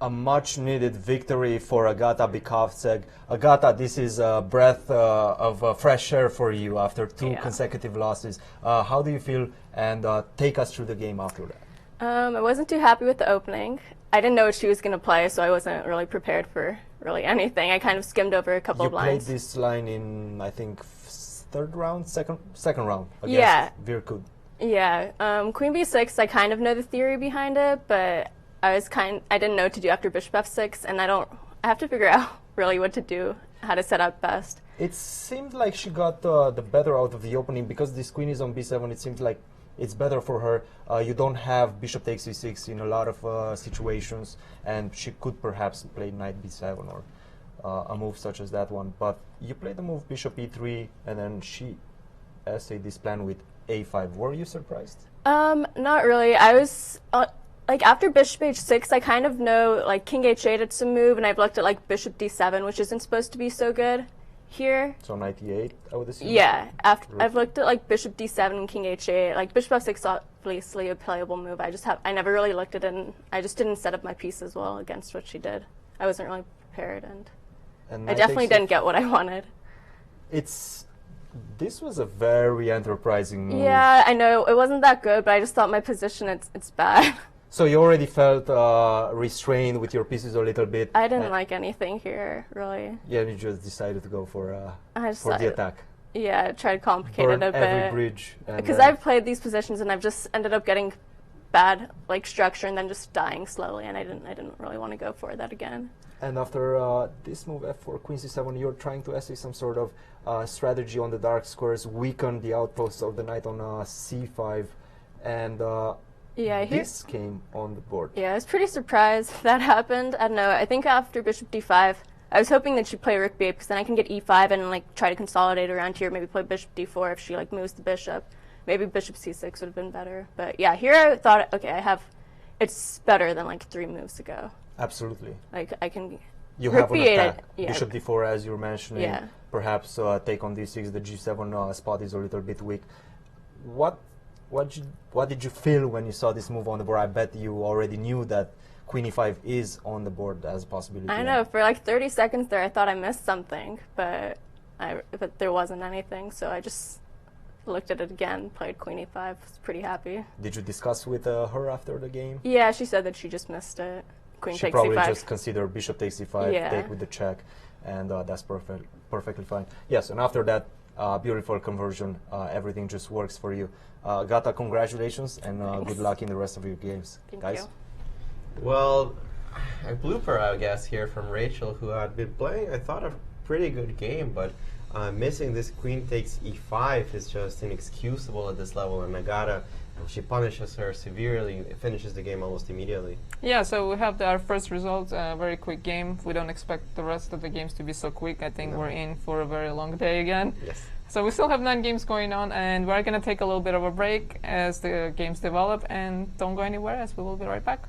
A much-needed victory for Agata Bykov. Agata, this is a breath of fresh air for you after two consecutive losses. How do you feel? And take us through the game after that. I wasn't too happy with the opening. I didn't know what she was going to play, so I wasn't really prepared for really anything. I kind of skimmed over a couple of lines. You played this line in, I think, third round, second round against Virkud. Yeah, Queen b6. I kind of know the theory behind it, but I didn't know what to do after bishop f6, and I have to figure out really what to do, how to set up best. It seemed like she got the better out of the opening because this queen is on b7. It seems like it's better for her. You don't have bishop takes e6 in a lot of situations, and she could perhaps play knight b7 or a move such as that one. But you played the move bishop e3, and then she essayed this plan with a5. Were you surprised? Not really. I was like after bishop h6, I kind of know like king h8 it's a move, and I've looked at like bishop d7, which isn't supposed to be so good here. So knight e8, I would assume. Yeah, I've looked at like bishop d7 and king h8. Like bishop f6 obviously a playable move. I never really looked at it, and I just didn't set up my piece as well against what she did. I wasn't really prepared, and I definitely didn't get what I wanted. This was a very enterprising move. Yeah, I know it wasn't that good, but I just thought my position it's bad. So you already felt restrained with your pieces a little bit. I didn't like anything here, really. Yeah, you just decided to go for the attack. Yeah, try to complicate it a bit. Every bridge. Because I've played these positions and I've just ended up getting bad like structure and then just dying slowly, and I didn't really want to go for that again. And after this move f4 queen c7, you're trying to essay some sort of strategy on the dark squares, weaken the outposts of the knight on c5, and this came on the board. Yeah, I was pretty surprised that happened. I don't know. I think after bishop d5, I was hoping that she'd play rook b8 because then I can get e5 and like try to consolidate around here. Maybe play bishop d4 if she like moves the bishop. Maybe bishop c6 would have been better. But yeah, here I thought, okay, it's better than like 3 moves ago. Absolutely. Like I can. You have an attack. Bishop d4, as you were mentioning. Yeah. Perhaps take on d6. The g7 spot is a little bit weak. What did you feel when you saw this move on the board? I bet you already knew that queen e5 is on the board as a possibility. I know. For like 30 seconds there, I thought I missed something, but there wasn't anything. So I just looked at it again, played queen e5. Was pretty happy. Did you discuss with her after the game? Yeah, she said that she just missed it. Queen she takes probably c5. just considered bishop takes e5, take with the check. and that's perfectly fine. Yes, and after that beautiful conversion, everything just works for you. Agata, congratulations, and good luck in the rest of your games. Thank guys. you. Well, a blooper, I guess, here from Rachel, who had been playing, I thought, a pretty good game, but missing this queen takes e5 is just inexcusable at this level, and Agata, she punishes her severely, finishes the game almost immediately. Yeah, so we have our first result, a very quick game. We don't expect the rest of the games to be so quick. I think we're in for a very long day again. Yes. So we still have 9 games going on, and we're going to take a little bit of a break as the games develop, and don't go anywhere, as we will be right back.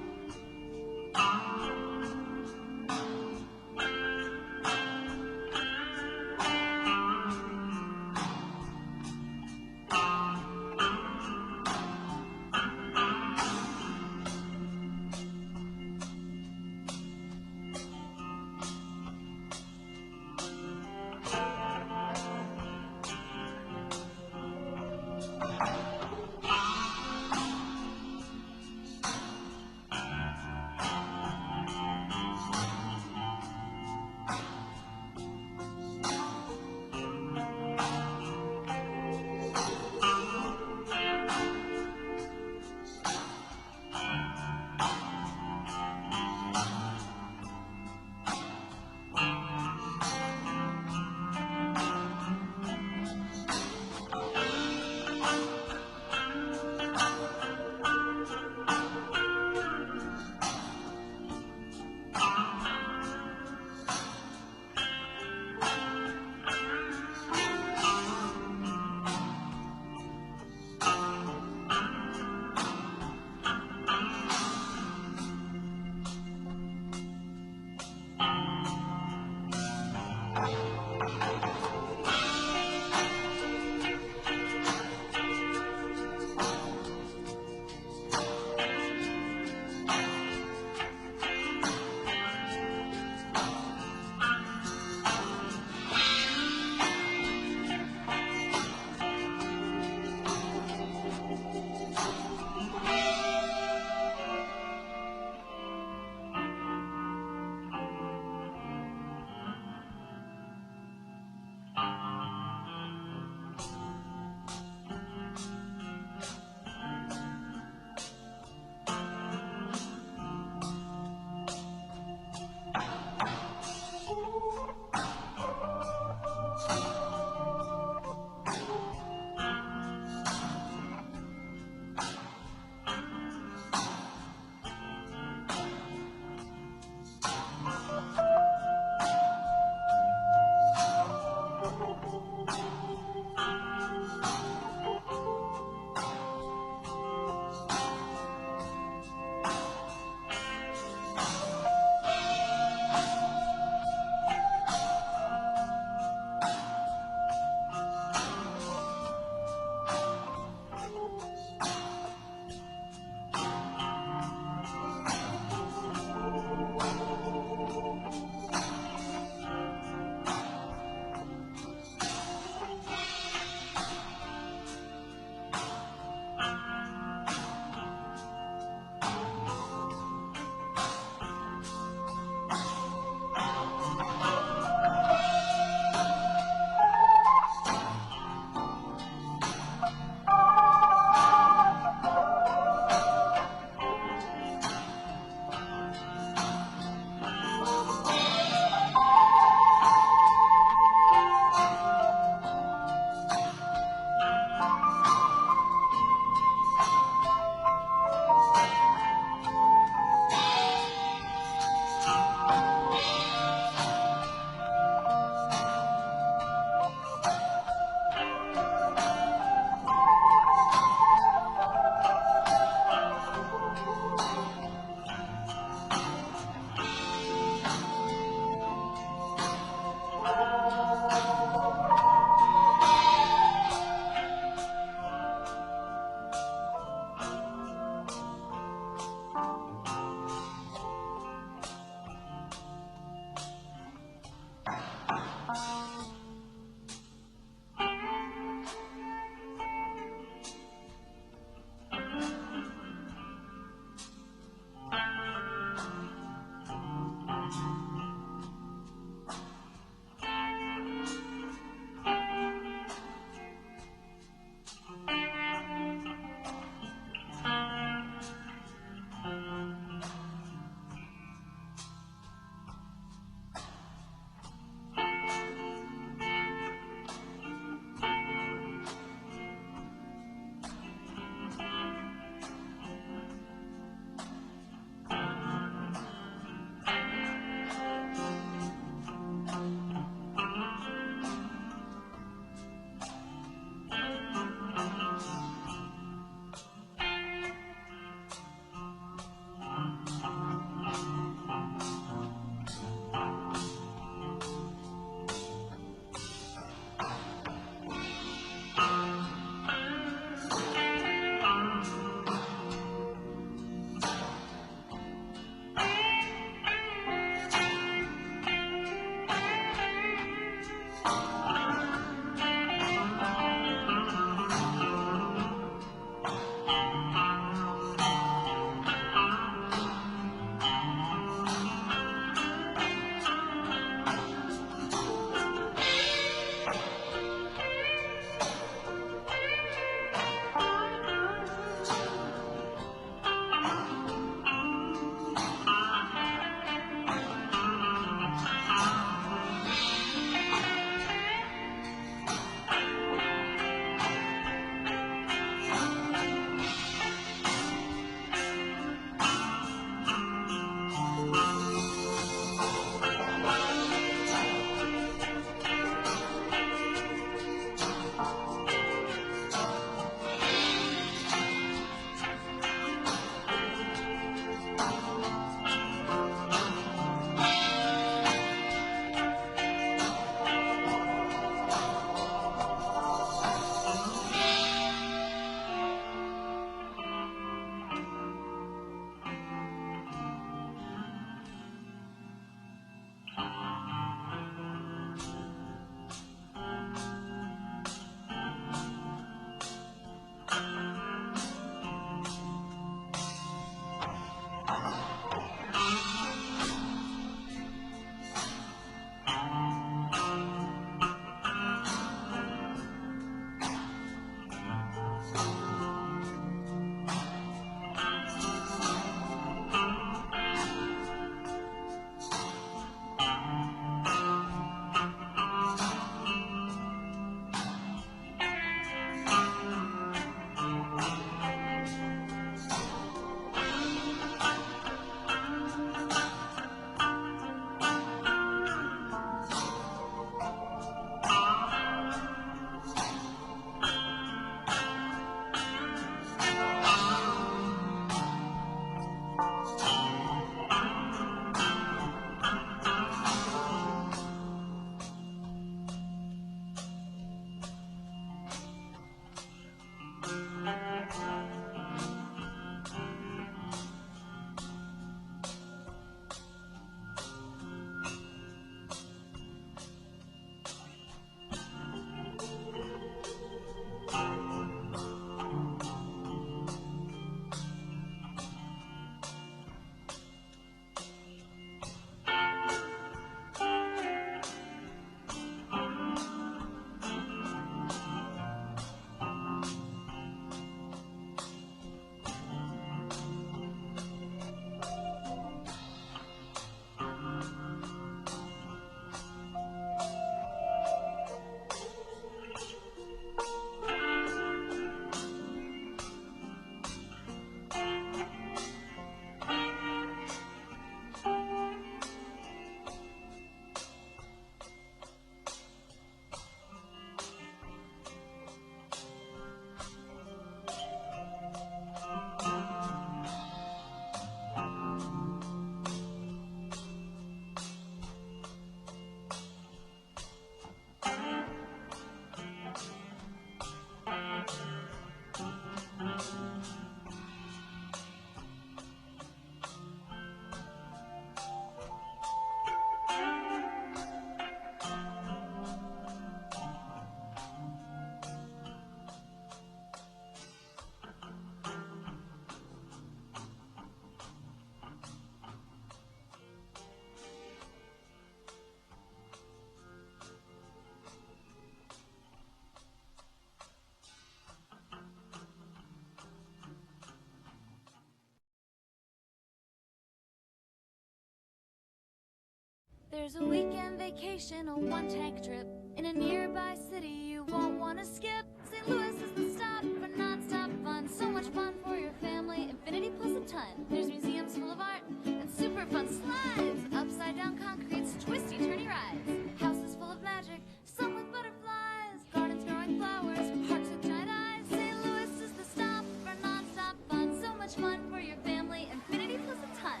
There's a weekend vacation, a one-tank trip in a nearby city you won't want to skip. St. Louis is the stop for non-stop fun. So much fun for your family, infinity plus a ton. There's museums full of art and super fun slides. Upside-down concretes, twisty, turny rides. Houses full of magic, some with butterflies. Gardens growing flowers, parks with giant eyes. St. Louis is the stop for non-stop fun. So much fun for your family, infinity plus a ton.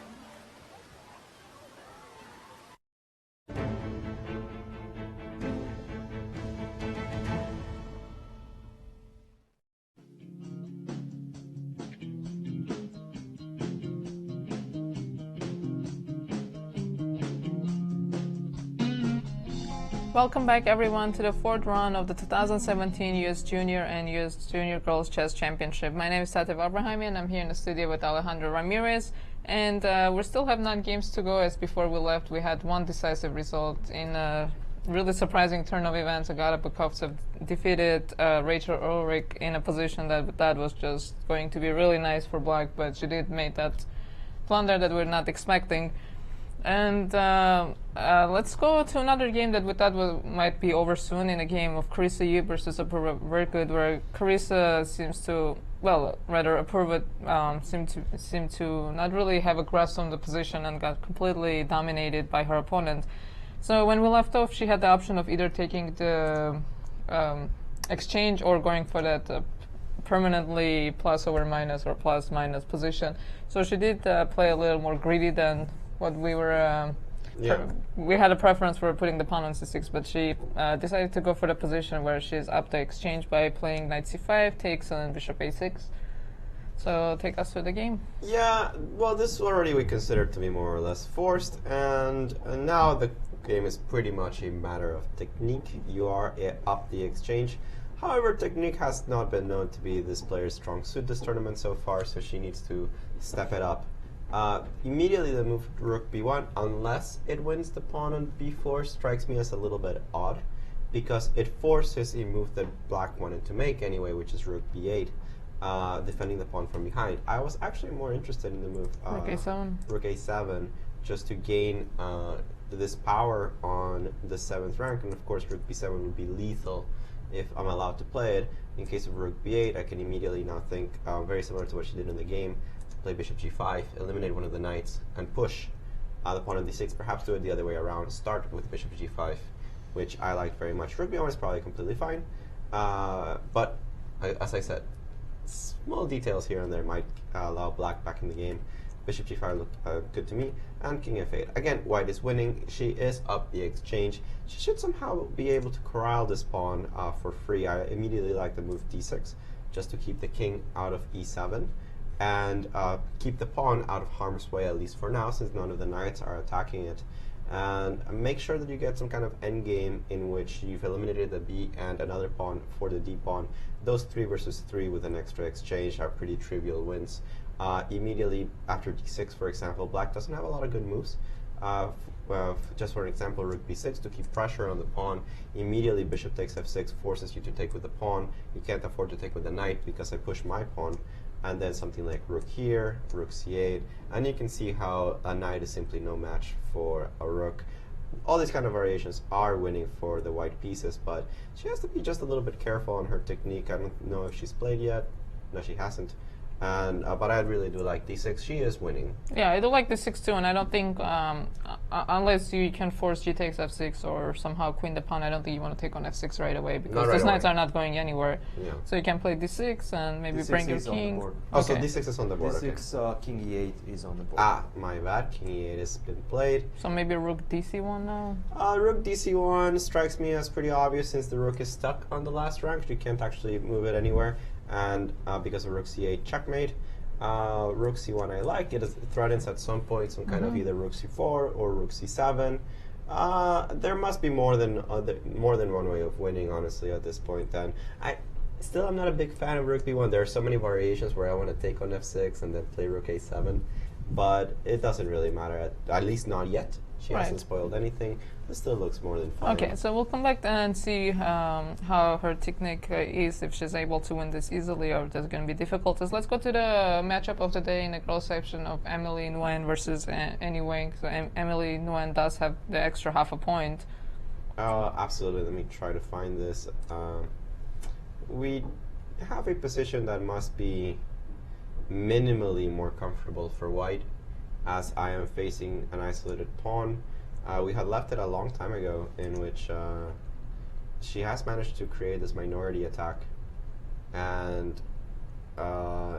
Welcome back everyone to the fourth round of the 2017 US Junior and US Junior Girls Chess Championship. My name is Tatev Abrahamyan. I'm here in the studio with Alejandro Ramirez, and we still have 9 games to go. As before we left, we had one decisive result in a really surprising turn of events. Agata Bykov defeated Rachel Ulrich in a position that was just going to be really nice for Black, but she did make that blunder that we're not expecting. And let's go to another game that we thought might be over soon, in a game of Carissa Yu versus Apurva Verkut, where Carissa seems to, well, rather Apurva seemed to not really have a grasp on the position and got completely dominated by her opponent. So when we left off, she had the option of either taking the exchange or going for that permanently plus over minus or plus minus position. So she did play a little more greedy than what we were, we had a preference for putting the pawn on c6, but she decided to go for the position where she's up the exchange by playing knight c5, takes on bishop a6. So take us through the game. Yeah, well, this already we considered to be more or less forced, and now the game is pretty much a matter of technique. You are up the exchange. However, technique has not been known to be this player's strong suit this tournament so far, so she needs to step it up. Immediately the move rook b1, unless it wins the pawn on b4, strikes me as a little bit odd, because it forces a move that Black wanted to make anyway, which is rook b8, defending the pawn from behind. I was actually more interested in the move rook a7. Rook a7, just to gain this power on the 7th rank, and of course rook b7 would be lethal if I'm allowed to play it. In case of rook b8, I can immediately now think, very similar to what she did in the game, play bishop g5, eliminate one of the knights, and push the pawn on d6, perhaps do it the other way around, start with bishop g5, which I liked very much. Rook b1 is probably completely fine, but as I said, small details here and there might allow Black back in the game. Bishop g5 looked good to me, and king f8. Again, white is winning. She is up the exchange. She should somehow be able to corral this pawn for free. I immediately like the move d6, just to keep the king out of e7, and keep the pawn out of harm's way, at least for now, since none of the knights are attacking it. And make sure that you get some kind of endgame in which you've eliminated the b and another pawn for the d pawn. Those 3 versus 3 with an extra exchange are pretty trivial wins. Immediately after d6, for example, Black doesn't have a lot of good moves. Just for an example, rook b6 to keep pressure on the pawn. Immediately bishop takes f6 forces you to take with the pawn. You can't afford to take with the knight because I push my pawn. And then something like rook here, rook c8, and you can see how a knight is simply no match for a rook. All these kind of variations are winning for the white pieces, but she has to be just a little bit careful on her technique. I don't know if she's played yet. No, she hasn't. And but I really do like d6. She is winning. Yeah, I do like d6 too, and I don't think unless you can force g takes f6 or somehow queen the pawn, I don't think you want to take on f6 right away, because those knights are not going anywhere. Yeah. So you can play d6 and maybe bring your king. Oh, so d6 is on the board. d6, king e8 is on the board. Ah, my bad. King e8 has been played. So maybe rook dc1 now? Rook dc1 strikes me as pretty obvious, since the rook is stuck on the last rank. You can't actually move it anywhere. And because of rook c8, checkmate. Rook c1 I like. It threatens at some point some kind of either rook c4 or rook c7. There must be more than one way of winning, honestly, at this point. Then still, I'm not a big fan of rook b1. There are so many variations where I want to take on f6 and then play rook a7, but it doesn't really matter, at least not yet. She Right. hasn't spoiled anything. This still looks more than fine. Okay, so we'll come back and see how her technique is, if she's able to win this easily or if there's going to be difficulties. Let's go to the matchup of the day in the girls section of Emily Nguyen versus Annie Wang. So Emily Nguyen does have the extra half a point. Absolutely. Let me try to find this. We have a position that must be minimally more comfortable for white, as I am facing an isolated pawn. We had left it a long time ago, in which she has managed to create this minority attack, and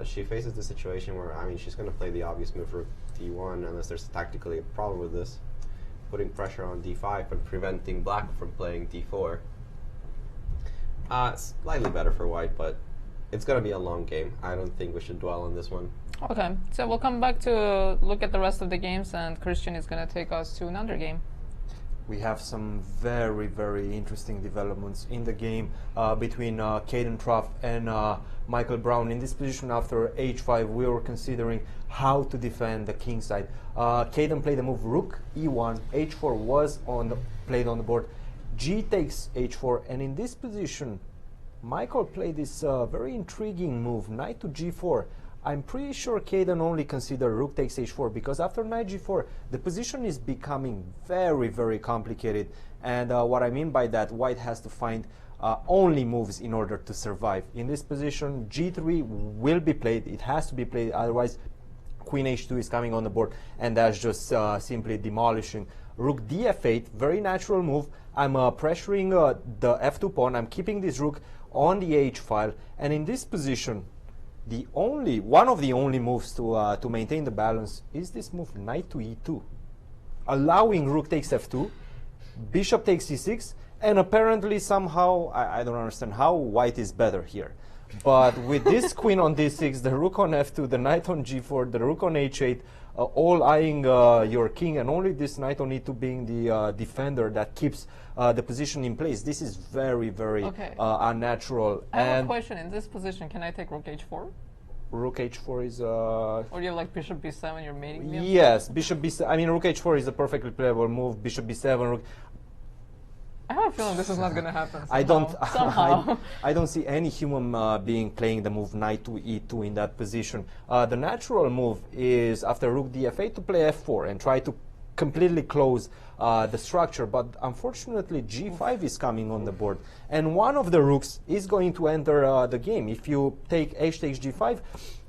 she faces the situation where, I mean, she's going to play the obvious move for d1 unless there's tactically a problem with this, putting pressure on d5 and preventing black from playing d4. Slightly better for white, but it's going to be a long game. I don't think we should dwell on this one. Okay, so we'll come back to look at the rest of the games, and Cristian is going to take us to another game. We have some very, very interesting developments in the game between Kaden Tran and Michael Brown. In this position after h5, we were considering how to defend the king side. Kaden played the move rook e1, h4 was played on the board, g takes h4, and in this position, Michael played this very intriguing move, knight to g4. I'm pretty sure Kaden only considered rook takes h4 because after knight g4, the position is becoming very, very complicated. And what I mean by that, white has to find only moves in order to survive. In this position, g3 will be played. It has to be played, otherwise queen h2 is coming on the board, and that's just simply demolishing. Rook df8, very natural move. I'm pressuring the f2 pawn. I'm keeping this rook on the h file, and in this position, one of the only moves to maintain the balance is this move knight to e2, allowing rook takes f2, bishop takes c6, and apparently somehow, I don't understand how white is better here. But with this queen on d6, the rook on f2, the knight on g4, the rook on h8, all eyeing your king, and only this knight on e2 being the defender that keeps the position in place. This is very, very unnatural. I have a question. In this position, can I take rook h4? Rook h4 is... Or you have like bishop b7, you're mating me? Yes, bishop b7. I mean, rook h4 is a perfectly playable move. Bishop b7, rook... I have a feeling this is not going to happen. Somehow. I don't see any human being playing the move knight to e2 in that position. The natural move is after rook df8 to play f4 and try to completely close the structure, but unfortunately g5 is coming on the board, and one of the rooks is going to enter the game. If you take h takes g5,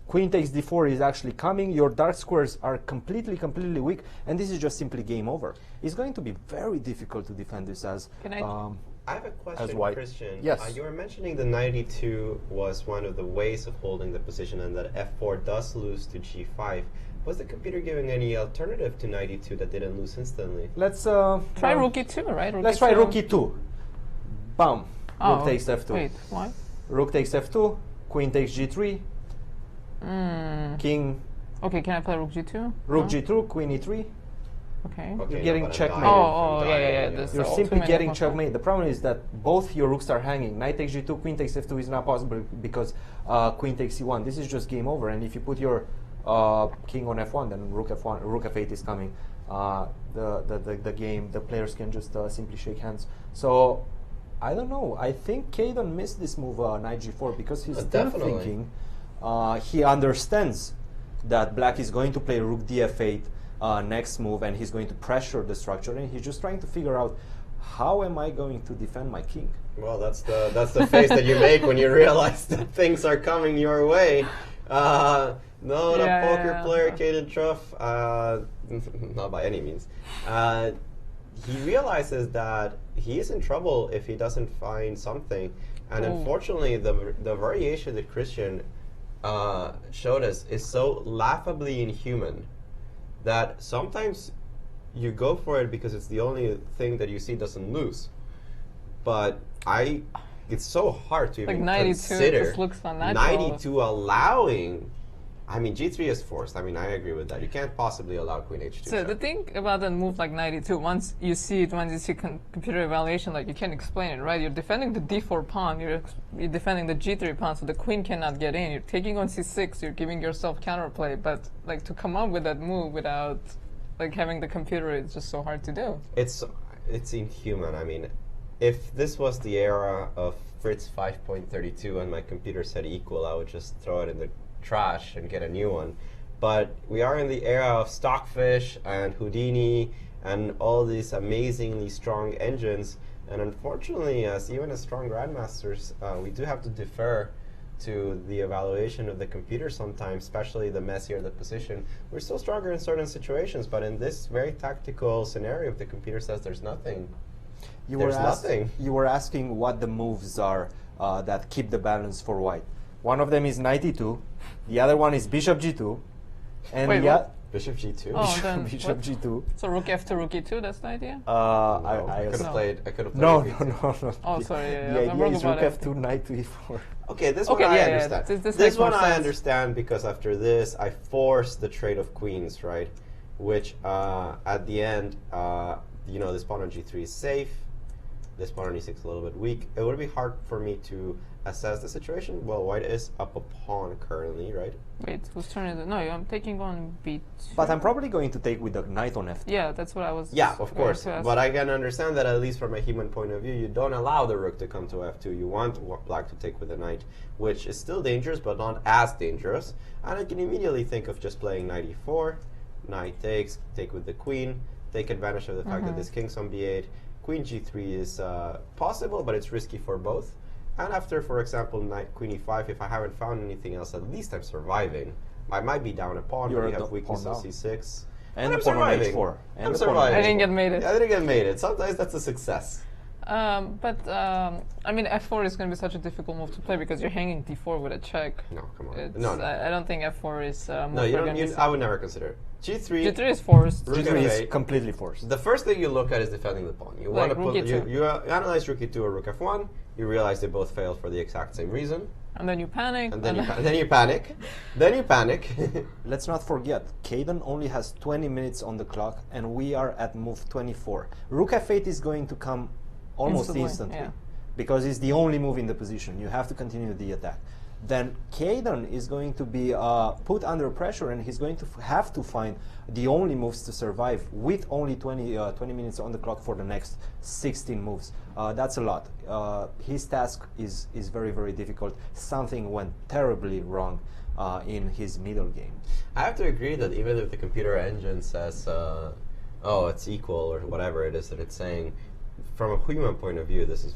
queen takes d4 is actually coming, your dark squares are completely weak, and this is just simply game over. It's going to be very difficult to defend this as I have a question, Cristian. Yes. You were mentioning the knight e2 was one of the ways of holding the position, and that f4 does lose to g5. Was the computer giving any alternative to knight e2 that didn't lose instantly? Let's try rook e2, right? Let's try rook e2. Bam. Rook takes f2. Wait, what? Rook takes f2. Queen takes g3. King. Okay, can I play rook g2? Rook g2, queen e3. Okay. You're getting checkmate. Yeah. You're simply getting checkmate. The problem is that both your rooks are hanging. Knight takes g2, queen takes f2 is not possible because queen takes c1. This is just game over. And if you put your king on f1, then rook f8 is coming. The players can just simply shake hands. So I don't know. I think Kaden missed this move knight g4 because he's still thinking. He understands that black is going to play rook df8 next move, and he's going to pressure the structure, and he's just trying to figure out, how am I going to defend my king? Well, that's the face that you make when you realize that things are coming your way. Not a poker player, Kaden Tran, not by any means. He realizes that he is in trouble if he doesn't find something, and unfortunately, the variation that Cristian showed us is so laughably inhuman that sometimes you go for it because it's the only thing that you see doesn't lose. But it's so hard to even consider just looks unnatural. 92 allowing. I mean, g3 is forced. I mean, I agree with that. You can't possibly allow queen h2. So the thing about a move like 92, once you see it, once you see computer evaluation, like, you can't explain it, right? You're defending the d4 pawn, you're defending the g3 pawn, so the queen cannot get in. You're taking on c6, you're giving yourself counterplay, but like to come up with that move without like having the computer is just so hard to do. It's inhuman. I mean, if this was the era of Fritz 5.32 and my computer said equal, I would just throw it in the trash and get a new one. But we are in the era of Stockfish and Houdini and all these amazingly strong engines. And unfortunately, even as strong grandmasters, we do have to defer to the evaluation of the computer sometimes, especially the messier the position. We're still stronger in certain situations, but in this very tactical scenario, if the computer says there's nothing, You there's nothing. You were asking what the moves are that keep the balance for white. One of them is knight e2, the other one is bishop g2, and Wait, Bishop g2. Oh, then bishop g2. So rook f2, rook e2. That's the idea. I could have No. played. I could have played. No, rook no, e2. no, no. Oh, sorry. Yeah, The I'm idea wrong is about rook everything. f2, knight to e4. Okay, this Okay, one I yeah, understand. this This makes more one I sense. understand because after this, I forced the trade of queens, right? Which at the end, this pawn on g3 is safe. This pawn on e6 is a little bit weak. It would be hard for me to assess the situation. Well, white is up a pawn currently, right? Wait, whose turn is it? No, I'm taking on b2. But I'm probably going to take with the knight on f2. Yeah, that's what I was. Yeah, of going course. to ask. But I can understand that at least from a human point of view, you don't allow the rook to come to f2. You want black to take with the knight, which is still dangerous, but not as dangerous. And I can immediately think of just playing knight e4, knight takes, take with the queen, take advantage of the fact that this king's on b8. Queen g3 is possible, but it's risky for both. And after, for example, knight queen e5, if I haven't found anything else, at least I'm surviving. I might be down a pawn, You're but we a have weakness pawn on down. c6. And I'm the pawn on surviving. h4. And I'm the pawn on surviving. I didn't get mated. I didn't get mated. Sometimes that's a success. I mean, f4 is going to be such a difficult move to play because you're hanging d4 with a check. No, come on. It's, No. I don't think f4 is a move No, we're gonna I would never consider it. G3. G3 is forced. Rook G3 is f8. completely forced. The first thing you look at is defending the pawn. You Like want to rook put e2. you analyze rook e2 or rook f1. You realize they both failed for the exact same reason, And then you panic. and then then you panic. Then you panic. Let's not forget, Kaden only has 20 minutes on the clock, and we are at move 24. Rook f8 is going to come almost instantly, yeah. because it's the only move in the position. You have to continue the attack. Then Kaden is going to be put under pressure, and he's going to have to find the only moves to survive with only 20 minutes on the clock for the next 16 moves. That's a lot. His task is very, very difficult. Something went terribly wrong in his middle game. I have to agree that even if the computer engine says, "Oh, it's equal" or whatever it is that it's saying, from a human point of view, this is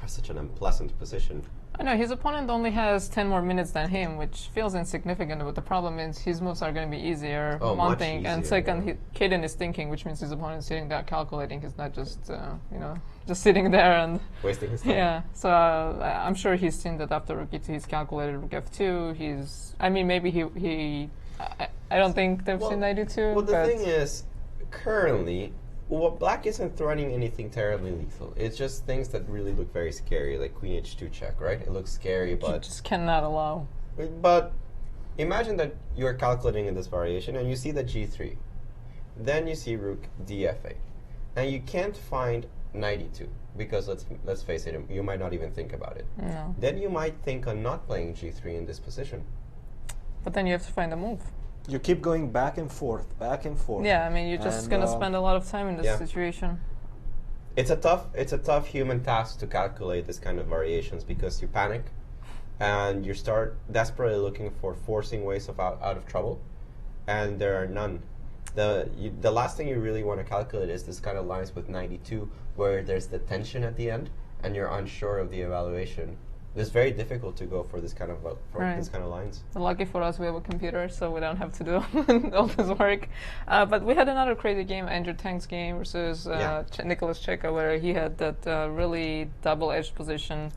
such an unpleasant position. I know his opponent only has 10 more minutes than him, which feels insignificant, but the problem is his moves are going to be easier, Oh, one much thing, and easier, second, yeah. Kaden is thinking, which means his opponent is sitting there calculating. He's not just, just sitting there and... Wasting his time. Yeah, so I'm sure he's seen that after rook e2, he's calculated rook f2, maybe I don't think they've seen knight e2, Well, the but thing is, currently, black isn't threatening anything terribly lethal. It's just things that really look very scary, like queen h2 check, right? It looks scary, you but just cannot allow. But imagine that you're calculating in this variation and you see the g3. Then you see rook df8. And you can't find knight e2 because let's face it, you might not even think about it. No. Then you might think on not playing g3 in this position. But then you have to find a move. You keep going back and forth, back and forth. Yeah, I mean, you're just going to spend a lot of time in this yeah. situation. It's a tough human task to calculate this kind of variations because you panic and you start desperately looking for forcing ways out of trouble, and there are none. The last thing you really want to calculate is this kind of lines with 92 where there's the tension at the end and you're unsure of the evaluation. It's very difficult to go for this kind of this kind of lines. Lucky for us, we have a computer, so we don't have to do all this work. But we had another crazy game, Andrew Tang's game versus Nicholas Czebe, where he had that really double-edged position.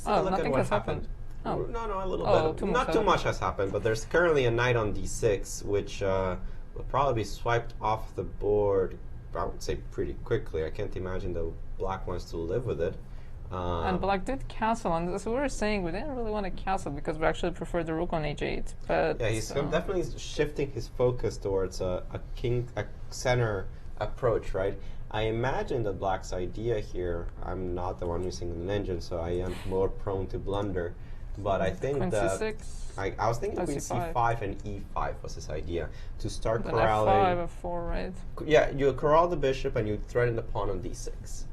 Look nothing at what has happened. Oh. No, a little bit. Too Not too much has happened, but there's currently a knight on d6, which will probably be swiped off the board, I would say pretty quickly. I can't imagine that black wants to live with it. And black did castle, and as we were saying, we didn't really want to castle because we actually prefer the rook on h8. But yeah, he's definitely shifting his focus towards a center approach, right? I imagine that black's idea here, I'm not the one using an engine, so I am more prone to blunder, But I think Queen that C6. I was thinking Oh, Queen C5. C5 and E5 was his idea to start Then corralling. F5, F4, right? Yeah, you corral the bishop and you threaten the pawn on D6,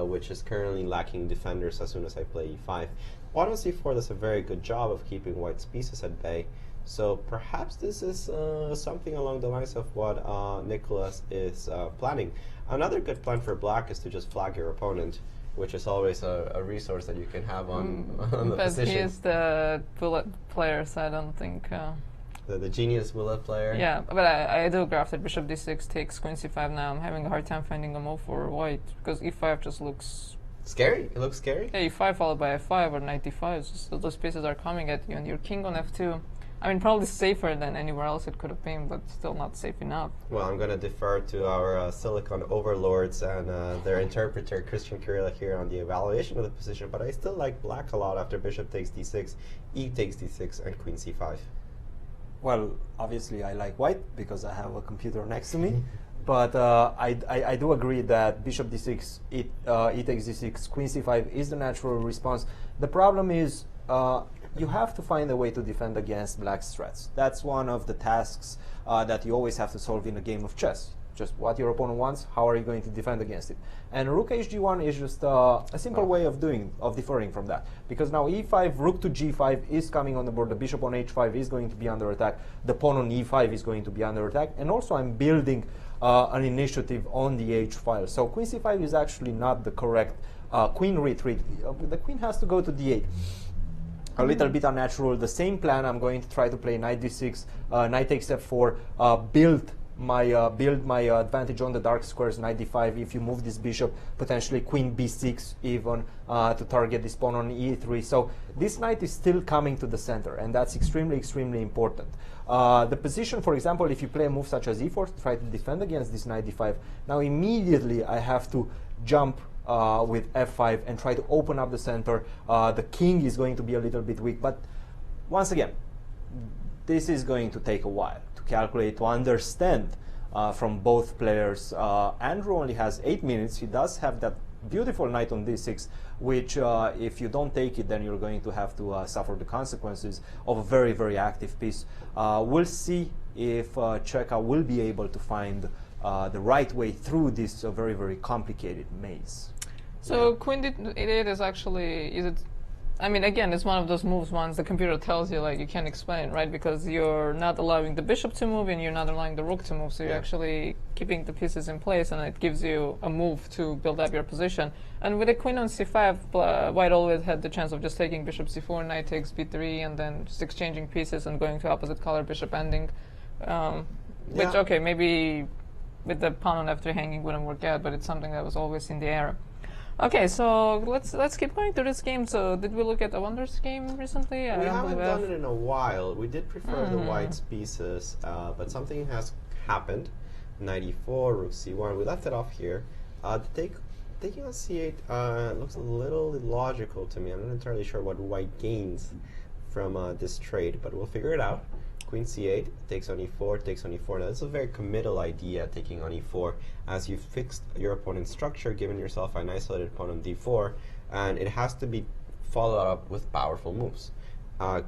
which is currently lacking defenders as soon as I play E5. Pawn on C4 does a very good job of keeping white's pieces at bay. So perhaps this is something along the lines of what Nicholas is planning. Another good plan for black is to just flag your opponent, which is always a resource that you can have on the But position. he is the bullet player, so I don't think... The genius bullet player. Yeah, but I do graph that bishop d6 takes queen c5 now. I'm having a hard time finding a move for white, because e5 just looks... Scary? It looks scary? Yeah, e5 followed by f5 or knight d5, so those pieces are coming at you, and your king on f2. I mean, probably safer than anywhere else it could have been, but still not safe enough. Well, I'm going to defer to our Silicon overlords and their interpreter, Cristian Chirila, here on the evaluation of the position, but I still like black a lot after bishop takes d6, e takes d6, and queen c5. Well, obviously I like white because I have a computer next to me, but I do agree that bishop d6, e takes d6, queen c5 is the natural response. The problem is you have to find a way to defend against black's threats. That's one of the tasks that you always have to solve in a game of chess. Just what your opponent wants, how are you going to defend against it? And rook hg1 is just a simple way of deferring from that. Because now e5, rook to g5 is coming on the board, the bishop on h5 is going to be under attack, the pawn on e5 is going to be under attack, and also I'm building an initiative on the h file. So queen c5 is actually not the correct queen retreat. The queen has to go to d8. A little bit unnatural. The same plan, I'm going to try to play knight d6, knight takes f4, build my advantage on the dark squares, knight d5. If you move this bishop, potentially queen b6 even to target this pawn on e3. So this knight is still coming to the center, and that's extremely, extremely important. The position, for example, if you play a move such as e4 to try to defend against this knight d5, now immediately I have to jump with f5 and try to open up the center. The king is going to be a little bit weak, but once again, this is going to take a while to calculate, to understand from both players. Andrew only has 8 minutes. He does have that beautiful knight on d6, which if you don't take it, then you're going to have to suffer the consequences of a very, very active piece. We'll see if Czeka will be able to find the right way through this very, very complicated maze. So queen d8 is actually, I mean, again, it's one of those moves once the computer tells you, like, you can't explain, right? Because you're not allowing the bishop to move and you're not allowing the rook to move, so you're actually keeping the pieces in place, and it gives you a move to build up your position. And with a queen on c5, white always had the chance of just taking bishop c4, knight takes b3, and then just exchanging pieces and going to opposite color, bishop ending. Which, okay, maybe with the pawn on f3 hanging wouldn't work out, but it's something that was always in the air. Okay, so let's keep going through this game. So did we look at a Wonders game recently? We haven't done it in a while. We did prefer the white's pieces, but something has happened. Knight e4, rook c1. We left it off here. Taking on c8 looks a little illogical to me. I'm not entirely sure what white gains from this trade, but we'll figure it out. Queen c8 takes on e4, takes on e4. Now this is a very committal idea, taking on e4, as you've fixed your opponent's structure, given yourself an isolated pawn on d4, and it has to be followed up with powerful moves.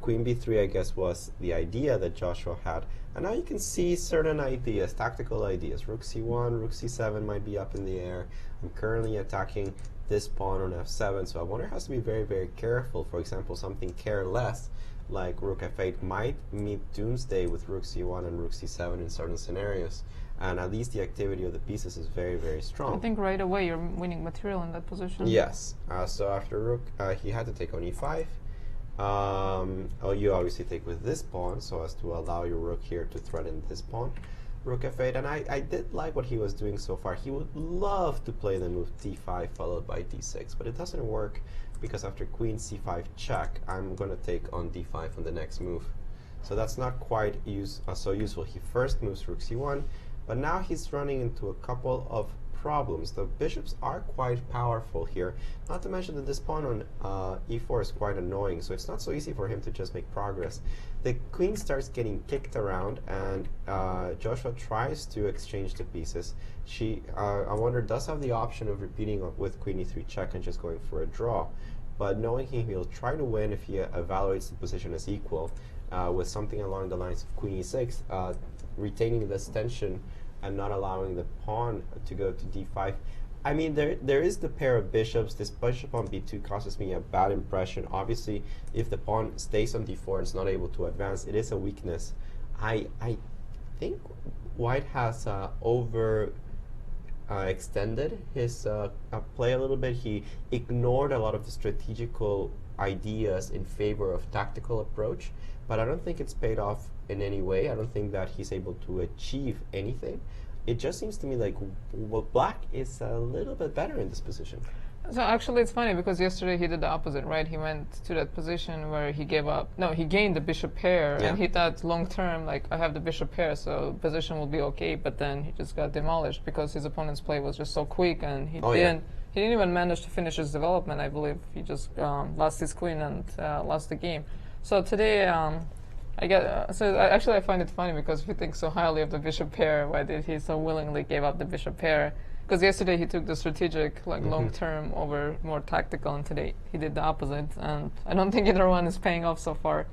Queen b3, I guess, was the idea that Joshua had, and now you can see certain ideas, tactical ideas. Rook c1, rook c7 might be up in the air. I'm currently attacking this pawn on f7, so a wonder has to be very, very careful. For example, something careless like rook f8 might meet doomsday with rook c1 and rook c7 in certain scenarios, and at least the activity of the pieces is very, very strong. I think right away you're winning material in that position. Yes. So after rook, he had to take on e5. You obviously take with this pawn so as to allow your rook here to threaten this pawn. Rook f8, and I did like what he was doing so far. He would love to play the move d5 followed by d6, but it doesn't work because after queen c5 check, I'm going to take on d5 on the next move. So that's not quite so useful. He first moves rook c1, but now he's running into a couple of problems. The bishops are quite powerful here, not to mention that this pawn on e4 is quite annoying, so it's not so easy for him to just make progress. The queen starts getting kicked around, and Joshua tries to exchange the pieces. I wonder, does have the option of repeating with queen e3 check and just going for a draw. but knowing he'll try to win if he evaluates the position as equal, with something along the lines of queen e6, retaining this tension and not allowing the pawn to go to d5. I mean, there is the pair of bishops. This bishop on b2 causes me a bad impression. Obviously, if the pawn stays on d4 and is not able to advance, it is a weakness. I think White has extended his play a little bit. He ignored a lot of the strategical ideas in favor of tactical approach, but I don't think it's paid off in any way. I don't think that he's able to achieve anything. It just seems to me like Black is a little bit better in this position. So actually it's funny because yesterday he did the opposite, right? He went to that position where he gave up. No, he gained the bishop pair, and he thought long term, like, I have the bishop pair, so position will be okay, but then he just got demolished because his opponent's play was just so quick, and he didn't even manage to finish his development, I believe. He just lost his queen and lost the game. So today, I find it funny because if you think so highly of the bishop pair, why did he so willingly give up the bishop pair? Because yesterday he took the strategic, like long term over more tactical, and today he did the opposite. And I don't think either one is paying off so far.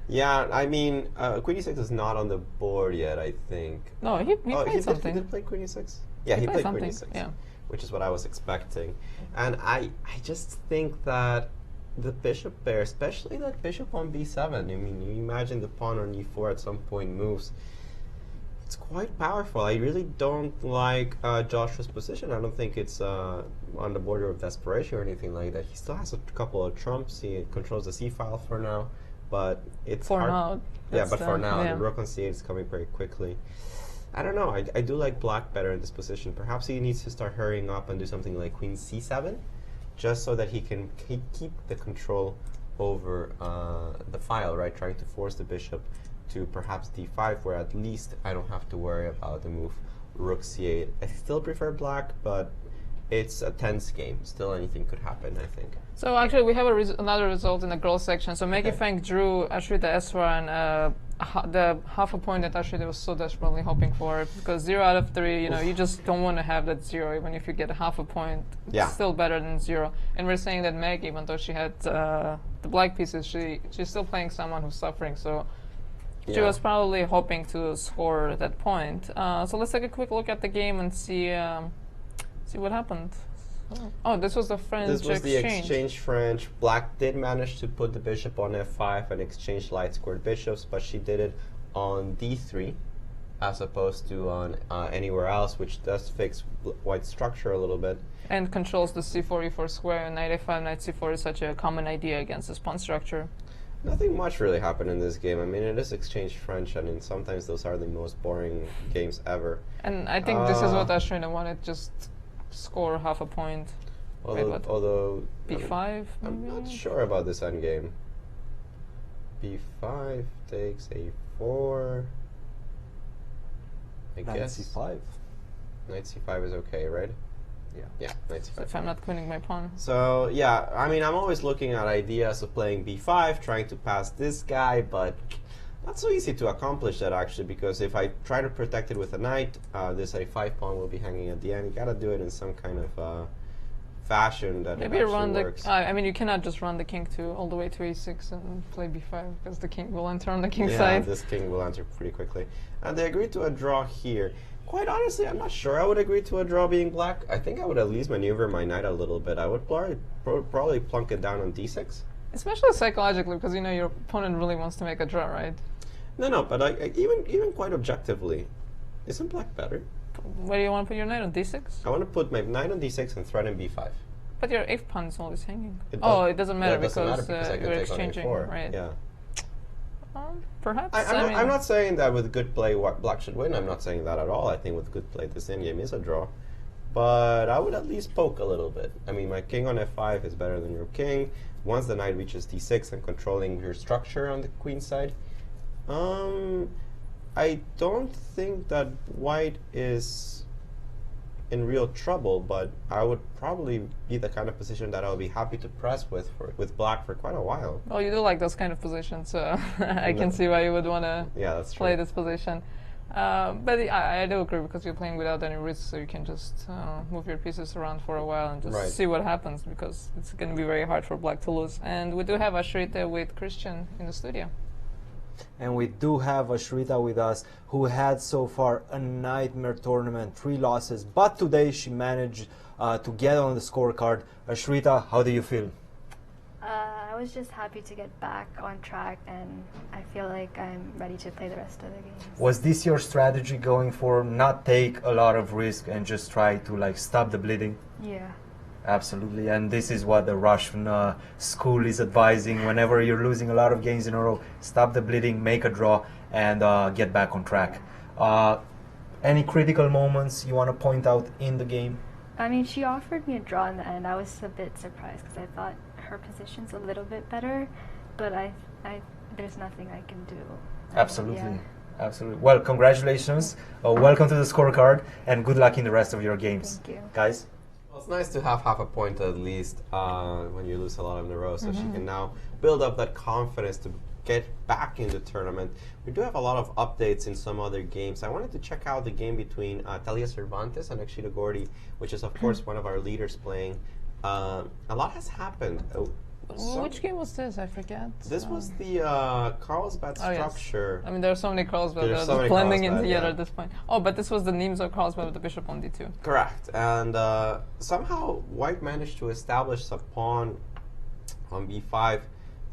Yeah, I mean, queen e6 is not on the board yet, I think. No, he played something. He did play queen e6? Yeah, he played queen e6, which is what I was expecting. And I just think that the bishop pair, especially that bishop on b7, I mean, you imagine the pawn on e4 at some point moves. It's quite powerful. I really don't like Joshua's position. I don't think it's on the border of desperation or anything like that. He still has a couple of trumps. He controls the c-file for now, but it's hard. Yeah, but for now, the rook on c8 is coming very quickly. I don't know. I do like Black better in this position. Perhaps he needs to start hurrying up and do something like queen c7, just so that he can keep the control over the file, right? Trying to force the bishop to perhaps d5, where at least I don't have to worry about the move rook c8. I still prefer Black, but it's a tense game. Still anything could happen, I think. So actually we have another result in the girls section. So Maggie Feng drew Ashrita Eswaran, the half a point that Ashrita was so desperately hoping for, because 0 out of 3, you know, you just don't want to have that 0. Even if you get a half a point, it's still better than 0. And we're saying that Maggie, even though she had the black pieces, she's still playing someone who's suffering. So she was probably hoping to score that point. So let's take a quick look at the game and see what happened. Oh, this was the French exchange. This was the exchange French. Black did manage to put the bishop on f5 and exchange light squared bishops, but she did it on d3 as opposed to on anywhere else, which does fix White's structure a little bit. And controls the c4, e4 square, and knight a5, knight c4 is such a common idea against this pawn structure. Nothing much really happened in this game. I mean, it is exchange French, and sometimes those are the most boring games ever. And I think this is what Ashrita wanted, just score half a point. Although b5? I'm not sure about this endgame. b5 takes a4. I guess c5. Knight c5 is okay, right? Yeah, knight c5. So if I'm not queening my pawn. So yeah, I mean, I'm always looking at ideas of playing b5, trying to pass this guy, but not so easy to accomplish that actually, because if I try to protect it with a knight, this a5 pawn will be hanging at the end. You gotta do it in some kind of fashion that maybe it run works. I mean, you cannot just run the king all the way to a6 and play b5, because the king will enter on the king side. Yeah, this king will enter pretty quickly. And they agreed to a draw here. Quite honestly, I'm not sure I would agree to a draw being Black. I think I would at least maneuver my knight a little bit. I would probably plunk it down on d6. Especially psychologically, because you know your opponent really wants to make a draw, right? No, but even quite objectively, isn't Black better? Where do you want to put your knight, on d6? I want to put my knight on d6 and threaten b5. But your f pawn is always hanging. It doesn't matter, because you're exchanging, right? Yeah. Perhaps. I'm not saying that with good play Black should win. I'm not saying that at all. I think with good play this endgame is a draw. But I would at least poke a little bit. I mean, my king on f5 is better than your king. Once the knight reaches d6 and controlling your structure on the queen side, I don't think that White is in real trouble, but I would probably be the kind of position that I would be happy to press with Black for quite a while. Well, you do like those kind of positions, so I can see why you would want to play this position. But I do agree because you're playing without any risk, so you can just move your pieces around for a while and just see what happens, because it's going to be very hard for Black to lose. And we do have Ashrita with Cristian in the studio. And we do have Ashrita with us, who had so far a nightmare tournament, 3 losses, but today she managed to get on the scorecard. Ashrita, how do you feel? I was just happy to get back on track, and I feel like I'm ready to play the rest of the games. Was this your strategy going for not take a lot of risk and just try to like stop the bleeding? Yeah. Absolutely, and this is what the Russian school is advising. Whenever you're losing a lot of games in a row, stop the bleeding, make a draw, and get back on track. Any critical moments you want to point out in the game? I mean, she offered me a draw in the end. I was a bit surprised because I thought her position's a little bit better, but there's nothing I can do. Absolutely. Yeah. Absolutely. Well, congratulations. Welcome to the scorecard, and good luck in the rest of your games. Thank you. Guys? Well, it's nice to have half a point at least when you lose a lot in a row, so she can now build up that confidence to get back in the tournament. We do have a lot of updates in some other games. I wanted to check out the game between Talia Cervantes and Aagori, which is, of course, one of our leaders playing. A lot has happened. Which game was this? I forget. This was the Carlsbad structure. Yes. I mean, there are so many Carlsbad that are blending in together at this point. Oh, but this was the Nimzo Carlsbad with the bishop on d2. Correct. And somehow White managed to establish a pawn on b5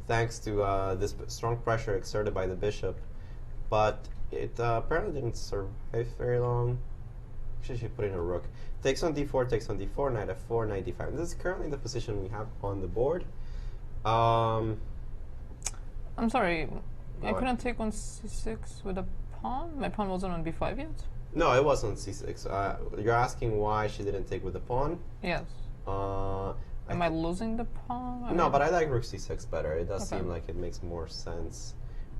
thanks to this strong pressure exerted by the bishop. But it apparently didn't survive very long. Actually, she put in a rook. Takes on d4, takes on d4, knight f4, knight d5. This is currently the position we have on the board. I'm sorry, I couldn't take on c6 with a pawn? My pawn wasn't on b5 yet? No, it was on c6. You're asking why she didn't take with the pawn? Yes. Am I losing the pawn? No, but I like rook c6 better. It does seem like it makes more sense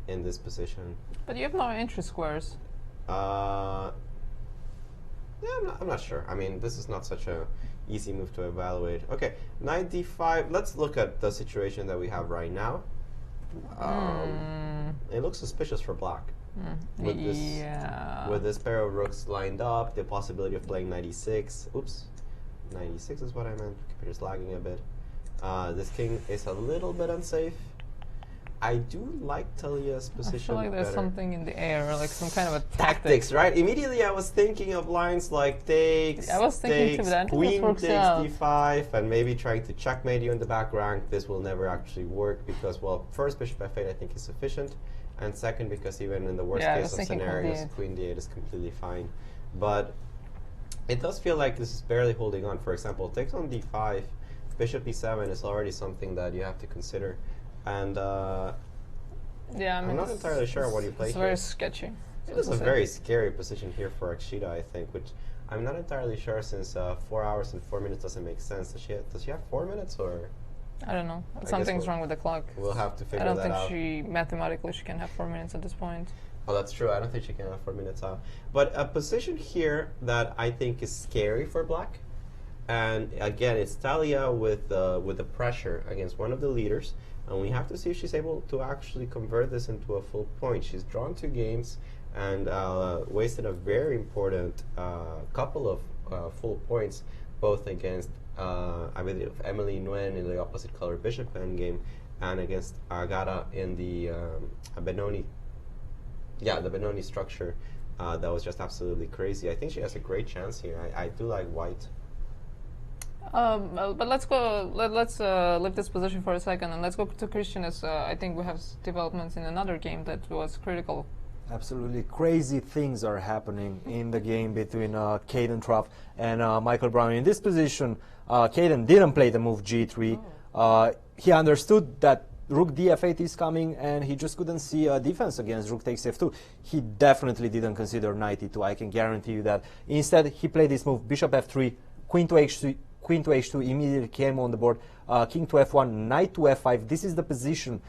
in this position. But you have no entry squares. Yeah, I'm not sure. I mean, this is not such a easy move to evaluate. Okay, knight d5. Let's look at the situation that we have right now. It looks suspicious for black. With this pair of rooks lined up, the possibility of playing knight e6. Oops, knight e6 is what I meant. Computer's lagging a bit. This king is a little bit unsafe. I do like Talia's position. I feel like there's something in the air, like some kind of a tactics, right? Immediately I was thinking of lines like takes, queen takes d5, and maybe trying to checkmate you in the back rank. This will never actually work because, well, first, bishop f8 I think is sufficient, and second, because even in the worst case of scenarios, queen d8 is completely fine. But it does feel like this is barely holding on. For example, takes on d5, bishop e7 is already something that you have to consider. And yeah, I mean, I'm not entirely sure what you play here. It's very sketchy. It is a very scary position here for Akshita, I think, which I'm not entirely sure since 4 hours and 4 minutes doesn't make sense. Does she have 4 minutes or? I don't know. Something's wrong with the clock. We'll have to figure that out. I don't think mathematically she can have 4 minutes at this point. Oh, that's true. I don't think she can have 4 minutes out. But a position here that I think is scary for black, and again, it's Talia with the pressure against one of the leaders. And we have to see if she's able to actually convert this into a full point. She's drawn 2 games and wasted a very important couple of full points, both against, I believe, Emily Nguyen in the opposite color bishop endgame, and against Agata in the Benoni. Yeah, the Benoni structure. That was just absolutely crazy. I think she has a great chance here. I do like white. But let's go. Let's leave this position for a second, and let's go to Cristian. As I think we have developments in another game that was critical. Absolutely crazy things are happening in the game between Kaden Tran and Michael Brown. In this position, Kaden didn't play the move g3. He understood that rook df8 is coming, and he just couldn't see a defense against rook takes f2. He definitely didn't consider knight e2. I can guarantee you that. Instead, he played this move: bishop f3, queen to h3. Queen to h2 immediately came on the board, king to f1, knight to f5. This is the position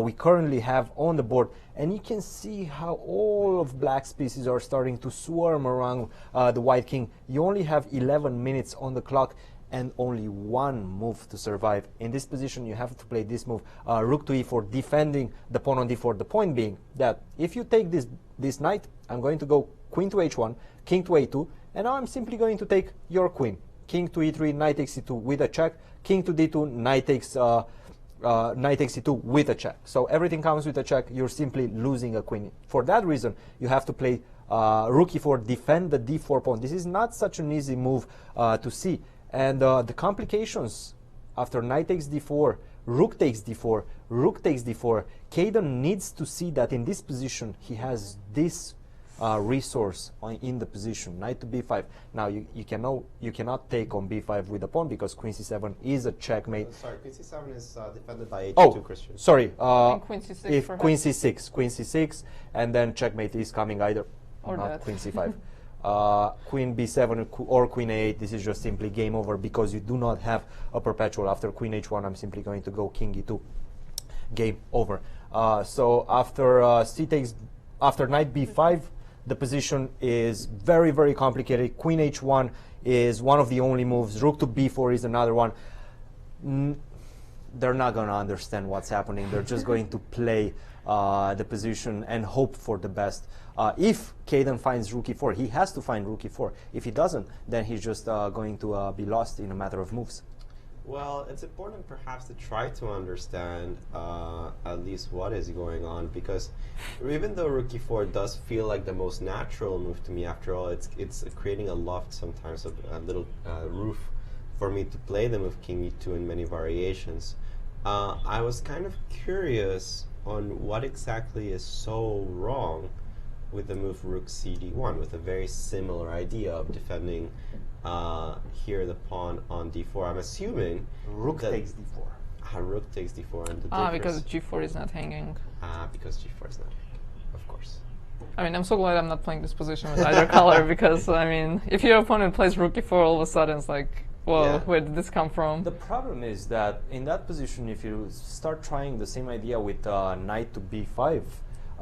we currently have on the board. And you can see how all of black's pieces are starting to swarm around the white king. You only have 11 minutes on the clock. and only one move to survive. In this position, you have to play this move, rook to e4, defending the pawn on d4. The point being that if you take this knight, I'm going to go queen to h1, king to a2, and now I'm simply going to take your queen. King to e3, knight takes e2 with a check, king to d2, knight takes e2 with a check. So everything comes with a check, you're simply losing a queen. For that reason, you have to play rook e4, defend the d4 pawn. This is not such an easy move to see. And the complications after knight takes d4, rook takes d4, rook takes d4, Kaden needs to see that in this position he has this resource in the position, knight to b5. Now you cannot take on b5 with the pawn because queen c7 is a checkmate. Sorry, queen c7 is defended by h2, oh, Christian. Sorry, queen c6 if perhaps. queen c6, and then checkmate is coming either, or not that. queen c5. Queen b7 or queen a8, this is just simply game over because you do not have a perpetual. After queen h1, I'm simply going to go king e2, game over. So after after knight b5, the position is very, very complicated. Queen h1 is one of the only moves. Rook to b4 is another one. They're not going to understand what's happening. They're just going to play the position and hope for the best. If Kaden finds rook e4, he has to find rook e4. If he doesn't, then he's just going to be lost in a matter of moves. Well, it's important perhaps to try to understand at least what is going on, because even though rook e4 does feel like the most natural move to me, after all, it's creating a loft sometimes, a little roof for me to play the move king e2 in many variations. I was kind of curious on what exactly is so wrong with the move rook cd1, with a very similar idea of defending here the pawn on d4. I'm assuming rook takes d4. Rook takes d4, and the because g4 is not hanging. Because g4 is not hanging, of course. I mean, I'm so glad I'm not playing this position with either color, because I mean, if your opponent plays rook e4, all of a sudden it's like, well, Yeah. where did this come from? The problem is that in that position, if you start trying the same idea with knight to b5,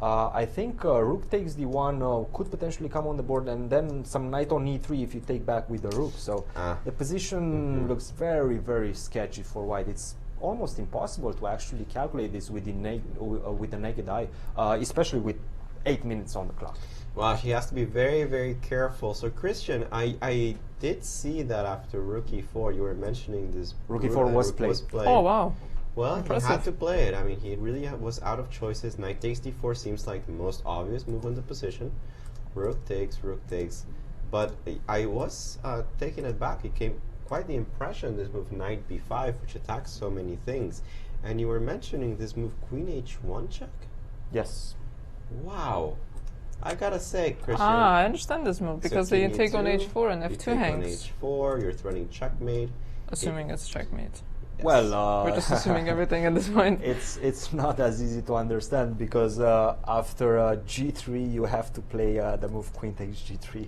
I think rook takes d1 could potentially come on the board, and then some knight on e3 if you take back with the rook. So the position looks very, very sketchy for white. It's almost impossible to actually calculate this with the naked eye, especially with 8 minutes on the clock. Well, he has to be very, very careful. So, Christian, I did see that after rook e4, you were mentioning this. Rook e4 was played. Oh, wow. Well, Impressive. he had to play it. I mean, he really was out of choices. Knight takes d4 seems like the most obvious move in the position. Rook takes. But I was taken aback. It came quite the impression, this move knight b5, which attacks so many things. And you were mentioning this move queen h1 check? Yes. Wow. I gotta say, Christian. I understand this move, because so you king take on e2, h4 and you f2 take hangs. on h4, you're threatening checkmate. Assuming it's checkmate. Yes. Well, We're just assuming everything at this point. It's not as easy to understand, because after g3 you have to play the move queen takes g3.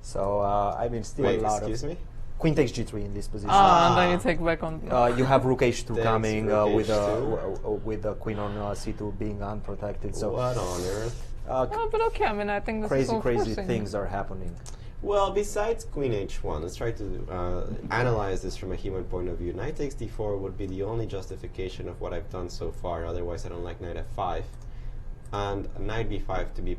So I mean, still Wait, a lot excuse me? Queen takes g3 in this position. And then you take back on. You have rook h2 Thanks, coming rook with the queen on c2 being unprotected. So what on earth? Oh, but okay, I mean, I think this is all crazy forcing. things are happening. Well, besides queen h1, let's try to analyze this from a human point of view. Knight takes d4 would be the only justification of what I've done so far. Otherwise, I don't like knight f5. And knight b5 to be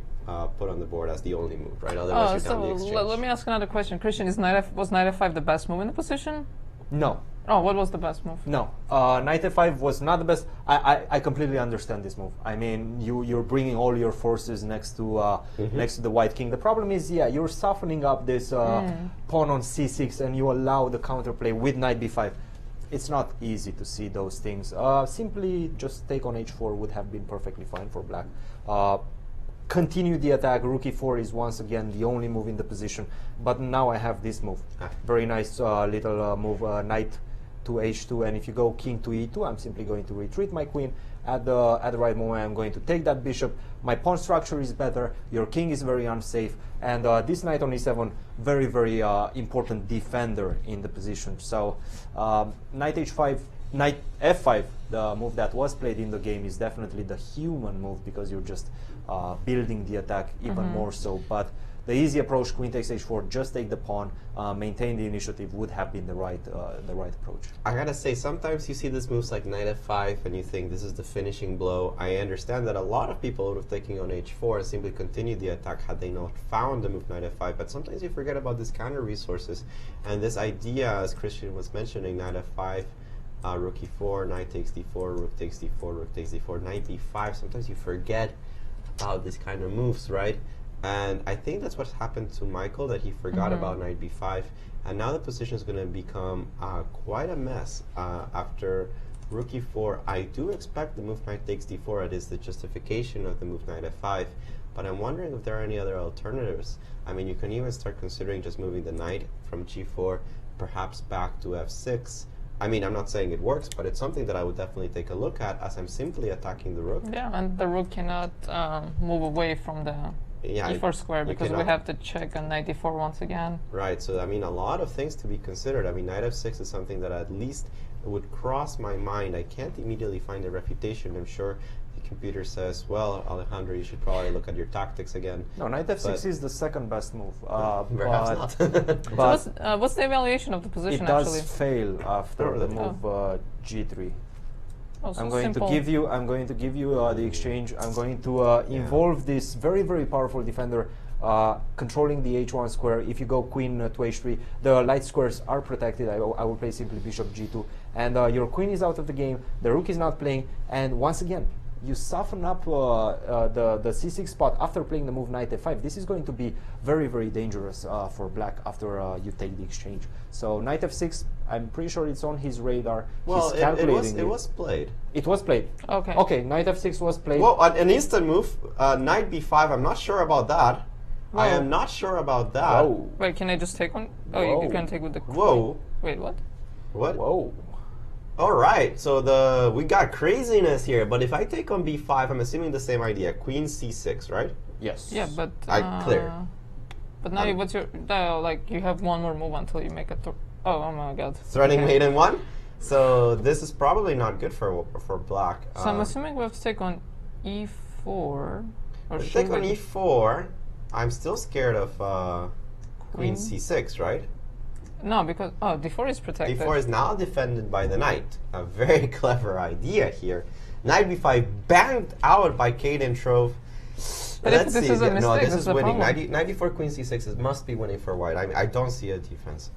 put on the board as the only move, right? Otherwise, you're down the exchange. Let me ask another question. Christian, was knight f5 the best move in the position? No. Oh, what was the best move? No, knight f5 was not the best. I completely understand this move. I mean, you're bringing all your forces next to the white king. The problem is, yeah, you're softening up this pawn on c6, and you allow the counterplay with knight b5. It's not easy to see those things. Simply just take on h4 would have been perfectly fine for black. Continue the attack. Rook e4 is once again the only move in the position, but now I have this move. Very nice little move, knight to h2, and if you go king to e2, I'm simply going to retreat my queen. At the right moment, I'm going to take that bishop. My pawn structure is better. Your king is very unsafe, and this knight on e7, very, very important defender in the position. So knight h5, knight f5, the move that was played in the game, is definitely the human move, because you're just building the attack even more so. But the easy approach, queen takes h4, just take the pawn, maintain the initiative, would have been the right approach. I gotta say, sometimes you see these moves like knight f5 and you think this is the finishing blow. I understand that a lot of people would have taken on h4 and simply continued the attack had they not found the move knight f5, but sometimes you forget about these counter resources. And this idea, as Christian was mentioning, knight f5, rook e4, knight takes d4, rook takes d4, rook takes d4, knight b5, sometimes you forget about these kind of moves, right? And I think that's what happened to Michael, that he forgot about knight b5, and now the position is going to become quite a mess after rook e4. I do expect the move knight takes d4, it is the justification of the move knight f5, but I'm wondering if there are any other alternatives. I mean, you can even start considering just moving the knight from g4, perhaps back to f6. I mean, I'm not saying it works, but it's something that I would definitely take a look at, as I'm simply attacking the rook. Yeah, and the rook cannot move away from the e4 square, because we have to check on knight d4 once again. Right, so I mean, a lot of things to be considered. I mean, knight f6 is something that at least would cross my mind. I can't immediately find a refutation. I'm sure the computer says, well, Alejandro, you should probably look at your tactics again. No, knight f6 is the second best move. Perhaps not. But so what's the evaluation of the position, it does actually? fail after the move g3. Oh, so I'm going to give you the exchange. I'm going to involve this very, very powerful defender controlling the h1 square. If you go queen to h3, the light squares are protected. I will play simply bishop g2, and your queen is out of the game. The rook is not playing, and once again, you soften up the c6 spot after playing the move knight f5. This is going to be very, very dangerous for black after you take the exchange. So knight f6, I'm pretty sure it's on his radar. Well, He's calculating it was played. It was played. Okay. Okay, knight f6 was played. Well, an instant move, knight b5, I'm not sure about that. I am not sure about that. Whoa. Wait, can I just take one? Oh, you can take with the queen. Whoa. Wait, what? What? Whoa. All right, so we got craziness here, but if I take on b5, I'm assuming the same idea, queen c6, right? Yes. Yeah, but clear. But now, what's your like? You have one more move until you make a. Oh my God. Threatening mate in one. So this is probably not good for black. So I'm assuming we have to take on e4. Or take on e4. I'm still scared of queen c6, right? No, because d4 is protected. d4 is now defended by the knight. A very clever idea here. Knight b5 banged out by Kaden Tran. But if this is a mistake, no, this that's is the winning. problem. Knight d4, queen c6 must be winning for white. I don't see a defense.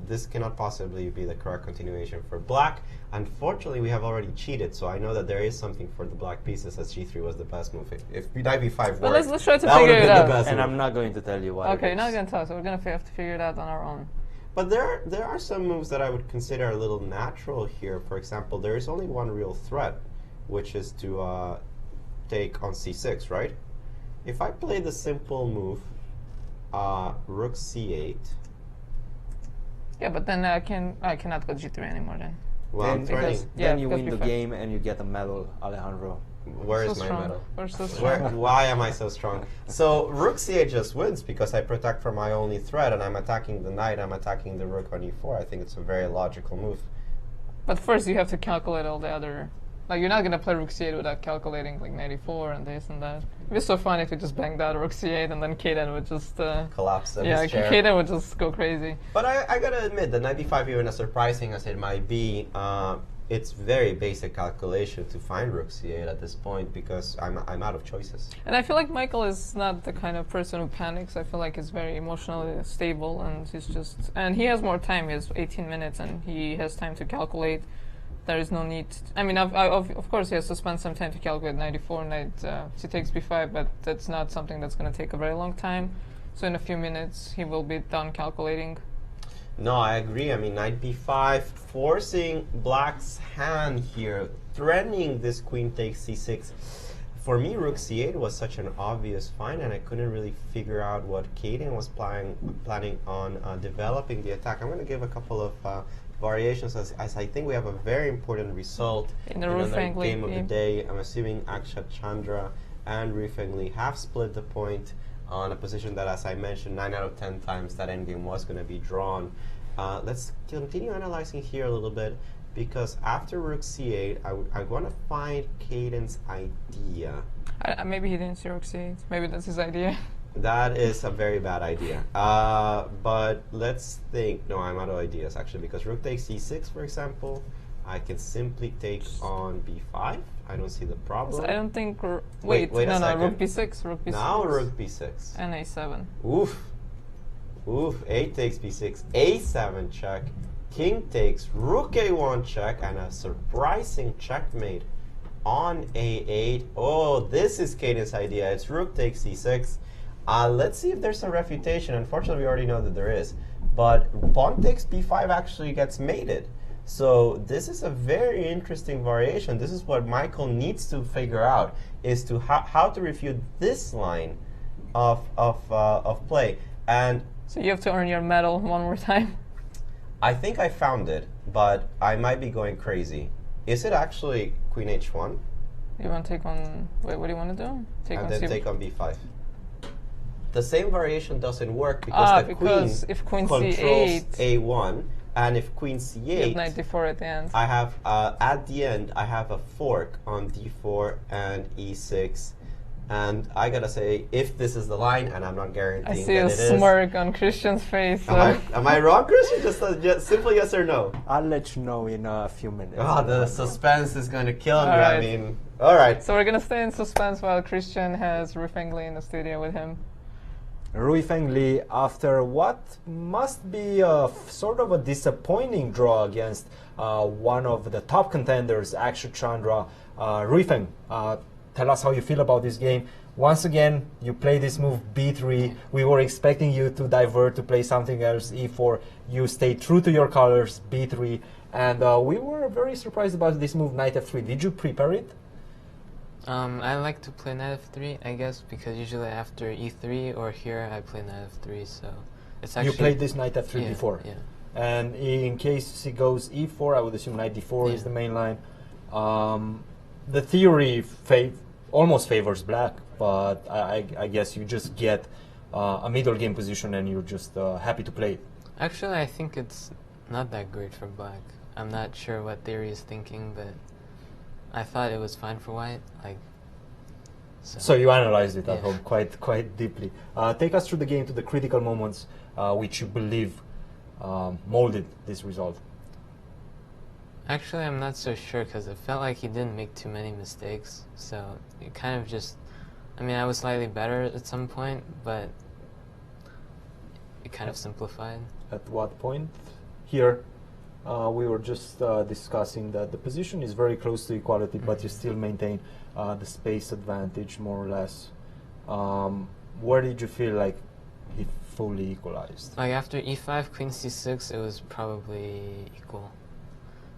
This cannot possibly be the correct continuation for black. Unfortunately, we have already cheated, so I know that there is something for the black pieces, as g3 was the best move. If knight b5 worked, let's try to that figure it out. And I'm not going to tell you what. Okay, not going to tell us. So we're going to have to figure it out on our own. But there are some moves that I would consider a little natural here. For example, there is only one real threat, which is to take on c6, right? If I play the simple move, rook c8. Yeah, but then I cannot go g3 anymore then. Well, then you win the game and you get a medal, Alejandro. Where is my medal? We're so strong. Why am I so strong? So rook c8 just wins because I protect from my only threat, and I'm attacking the knight, I'm attacking the rook on e4. I think it's a very logical move. But first you have to calculate all the other... Like, you're not going to play rook c8 without calculating, like, knight e4 and this and that. It'd be so fun if you just banged out rook c8 and then Kaden would just... collapse in yeah, his chair. Kaden would just go crazy. But I gotta admit that knight b5, even as surprising as it might be, it's very basic calculation to find rook c8 at this point because I'm out of choices. And I feel like Michael is not the kind of person who panics. I feel like he's very emotionally stable, and he's just... And he has more time. He has 18 minutes, and he has time to calculate. There is no need... I mean, of course, he has to spend some time to calculate knight e4, knight c takes b5, but that's not something that's going to take a very long time. So in a few minutes, he will be done calculating. No, I agree. I mean, knight b5, forcing black's hand here, threatening this queen takes c6. For me, rook c8 was such an obvious find, and I couldn't really figure out what Kaden was planning on developing the attack. I'm going to give a couple of variations, as I think we have a very important result in the Ruifeng Li game of the day. I'm assuming Akshat Chandra and Ruifeng Li have split the point on a position that, as I mentioned, 9 out of 10 times that endgame was going to be drawn. Let's continue analyzing here a little bit, because after rook c8, I want to find Kaden's idea. Maybe he didn't see rook c8. Maybe that's his idea. That is a very bad idea. But let's think. No, I'm out of ideas actually, because rook takes c6, for example. I can simply take on b5. I don't see the problem. So I don't think. Wait a second. Rook b6. Rook b6. Now rook b6. And a7. Oof. Oof. 8 takes b6. a7 check. King takes rook a1 check, and a surprising checkmate on a8. Oh, this is Kaden's idea. It's rook takes c6. Let's see if there's a refutation. Unfortunately, we already know that there is. But pawn takes b5 actually gets mated. So this is a very interesting variation. This is what Michael needs to figure out, is to how to refute this line of play. And so you have to earn your medal one more time. I think I found it, but I might be going crazy. Is it actually queen h1? You want to take on... Wait, what do you want to do? Take and on then take on b5. The same variation doesn't work because the queen if queen controls c8, a1, and if queen c8, you have knight d4 at the end. I have at the end I have a fork on d4 and e6, and I gotta say, if this is the line, and I'm not guaranteeing I see a smirk on Christian's face. Am I wrong, Christian? Just simple yes or no. I'll let you know in a few minutes. Oh, the suspense is going to kill me. Right. I mean, all right. So we're gonna stay in suspense while Christian has Ruifeng Li in the studio with him. Ruifeng Li, after what must be sort of a disappointing draw against one of the top contenders, Akshat Chandra. Ruifeng, tell us how you feel about this game. Once again, you play this move b3. We were expecting you to divert, to play something else, e4. You stayed true to your colors, b3. And we were very surprised about this move, knight f3. Did you prepare it? I like to play knight f3, I guess, because usually after e3 or here I play knight f3, so it's actually... You played this knight f3 before? Yeah. And in case he goes e4, I would assume knight d4 is the main line. The theory almost favors black, but I guess you just get a middle game position and you're just happy to play it. Actually, I think it's not that great for black. I'm not sure what theory is thinking, but I thought it was fine for white. So you analyzed it at home quite deeply. Take us through the game to the critical moments which you believe molded this result. Actually, I'm not so sure because it felt like he didn't make too many mistakes. So it kind of just, I mean, I was slightly better at some point, but it kind of simplified. At what point? Here, we were just discussing that the position is very close to equality, but you still maintain the space advantage, more or less. Where did you feel like he fully equalized? Like after e5, queen c6, it was probably equal.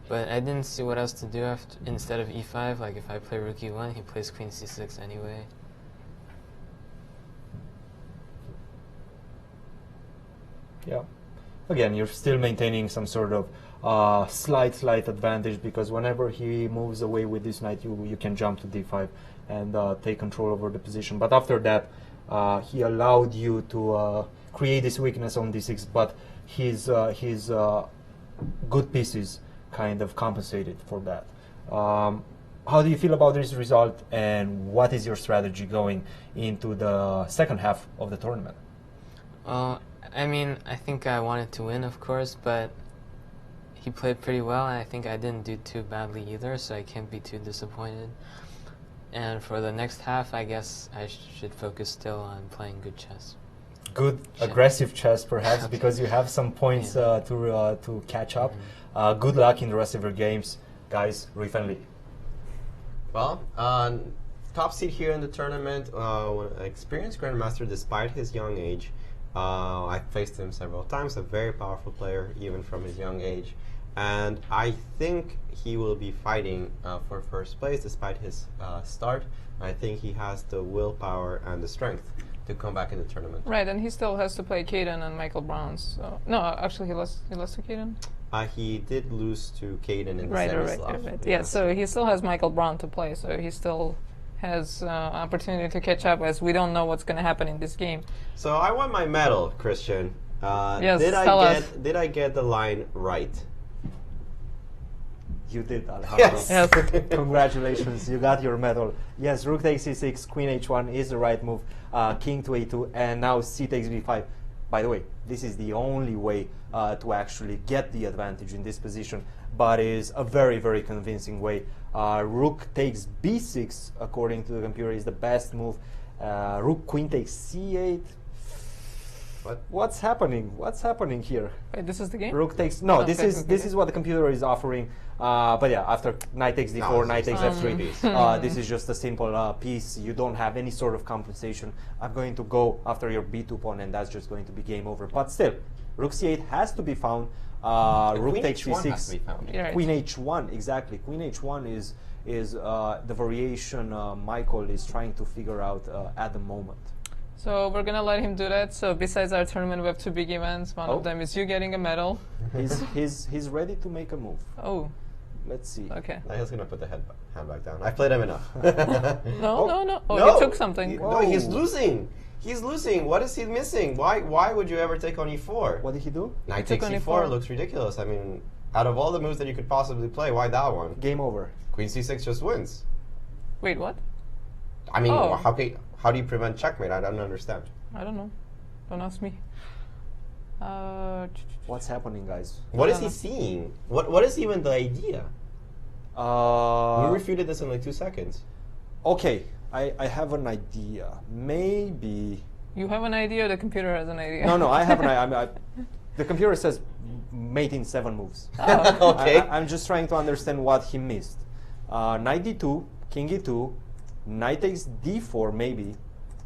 But I didn't see what else to do after instead of e5. Like if I play rook e1, he plays queen c6 anyway. Yeah. Again, you're still maintaining some sort of slight advantage, because whenever he moves away with this knight, you can jump to d5 and take control over the position. But after that, he allowed you to create this weakness on d6, but his good pieces kind of compensated for that. How do you feel about this result, and what is your strategy going into the second half of the tournament? I mean, I think I wanted to win, of course, but he played pretty well, and I think I didn't do too badly either, so I can't be too disappointed. And for the next half, I guess I should focus still on playing good chess. Good, aggressive chess, perhaps, because you have some points to catch up. Good luck in the rest of your games, guys. Ruifeng Li. Well, top seed here in the tournament, experienced grandmaster despite his young age. I've faced him several times, a very powerful player even from his young age. And I think he will be fighting for first place despite his start. I think he has the willpower and the strength to come back in the tournament. Right, and he still has to play Kaden and Michael Brown. So no, actually he lost to Kaden. He did lose to Kaden in the semis. Right. Yeah, so he still has Michael Brown to play, so he still has opportunity to catch up, as we don't know what's going to happen in this game. So I won my medal, Christian. Yes, did I get the line right? You did, Alejandro. Yes. Congratulations, you got your medal. Yes, rook takes c6, queen h1 is the right move, king to a2, and now c takes b5. By the way, this is the only way to actually get the advantage in this position, but is a very, very convincing way. Rook takes b6, according to the computer, is the best move. Rook queen takes c8. What's happening? What's happening here? Wait, this is the game? Rook takes this is what the computer is offering. But yeah, after knight takes d4, knight takes f3. This is just a simple piece. You don't have any sort of compensation. I'm going to go after your b2 pawn, and that's just going to be game over. But still, rook c8 has to be found. Rook takes c6. Has to be found. Yeah, right. Queen h1, exactly. Queen h1 is the variation Michael is trying to figure out at the moment. So we're gonna let him do that. So besides our tournament, we have two big events. One of them is you getting a medal. He's ready to make a move. Oh. Let's see. Okay. Now he's gonna put the hand back down. I played him enough. No. Oh, he took something. No, he's losing. He's losing. What is he missing? Why would you ever take on e4? What did he do? Knight takes e4 looks ridiculous. I mean, out of all the moves that you could possibly play, why that one? Game over. Queen c6 just wins. Wait, what? I mean, how do you prevent checkmate? I don't understand. I don't know. Don't ask me. What's happening, guys? What is he seeing? What is even the idea? You refuted this in like 2 seconds. Okay, I have an idea. Maybe... You have an idea or the computer has an idea? No, I have an idea. The computer says mate in 7 moves. Oh. Okay. I'm just trying to understand what he missed. Knight d2, king e2, knight takes d4 maybe,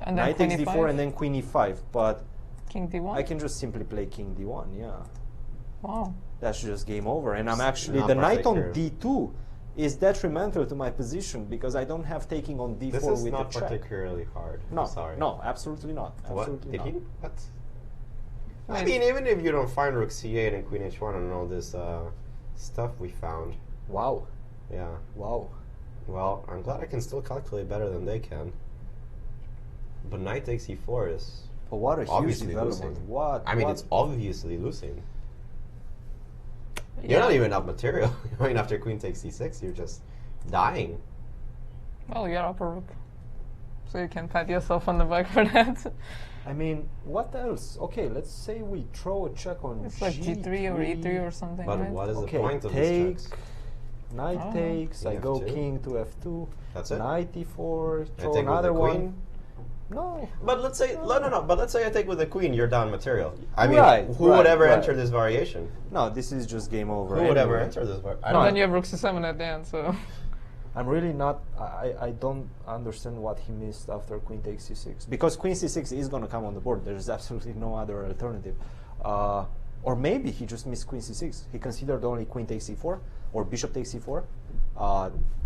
and knight then takes d4 and then queen e5, but king d1? I can just simply play king d1, yeah. Wow. That's just game over, and I'm actually, the knight on d2 is detrimental to my position because I don't have taking on d4 this with is the not check. particularly hard. No, I'm sorry. No, absolutely not. Absolutely What? not. Did he? What? I mean, even if you don't find rook c8 and queen h1 and all this stuff we found. Wow. Yeah. Wow. Well, I'm glad I can still calculate better than they can. But knight takes e4 is But what a huge obviously development. losing. What? I mean, what? it's obviously losing. Yeah. You're not even up material. I mean, after queen takes c6, you're just dying. Well, you're upper rook. So you can pat yourself on the back for that. I mean, what else? Okay, let's say we throw a check on It's like g3 or e3 or something, But right? what is the Okay, point of take, these checks? knight takes, I go F2. king to f2, That's it? knight e4, I throw take with another the one. queen? No. But let's say no. But let's say I take with the queen, you're down material. I mean, Right, who would ever right. enter this variation? No, this is just game over. Who would ever anyway. enter this variation? And then you have rook c7 at the end, so... I'm really not, I don't understand what he missed after queen takes c6. Because queen c6 is going to come on the board. There's absolutely no other alternative. Or maybe he just missed queen c6. He considered only queen takes e4 or bishop takes e4.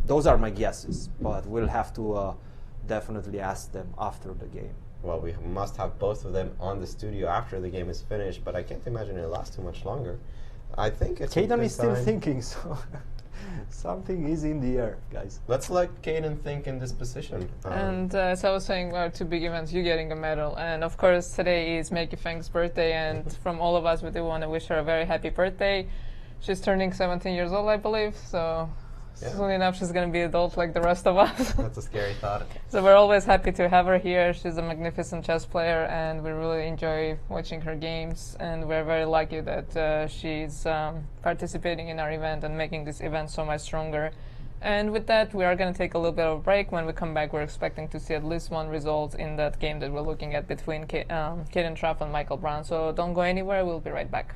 Those are my guesses, but we'll have to definitely ask them after the game. Well, we must have both of them on the studio after the game is finished, but I can't imagine it'll last too much longer. I think it's Kaden is still thinking, so something is in the air, guys. Let's let Kaden think in this position. And as I was saying, our two big events, you getting a medal. And of course, today is Maggie Feng's birthday. And from all of us, we do want to wish her a very happy birthday. She's turning 17 years old, I believe. So soon enough, she's going to be adult like the rest of us. That's a scary thought. So we're always happy to have her here. She's a magnificent chess player, and we really enjoy watching her games. And we're very lucky that she's participating in our event and making this event so much stronger. And with that, we are going to take a little bit of a break. When we come back, we're expecting to see at least one result in that game that we're looking at between Kaden Tran and Michael Brown. So don't go anywhere. We'll be right back.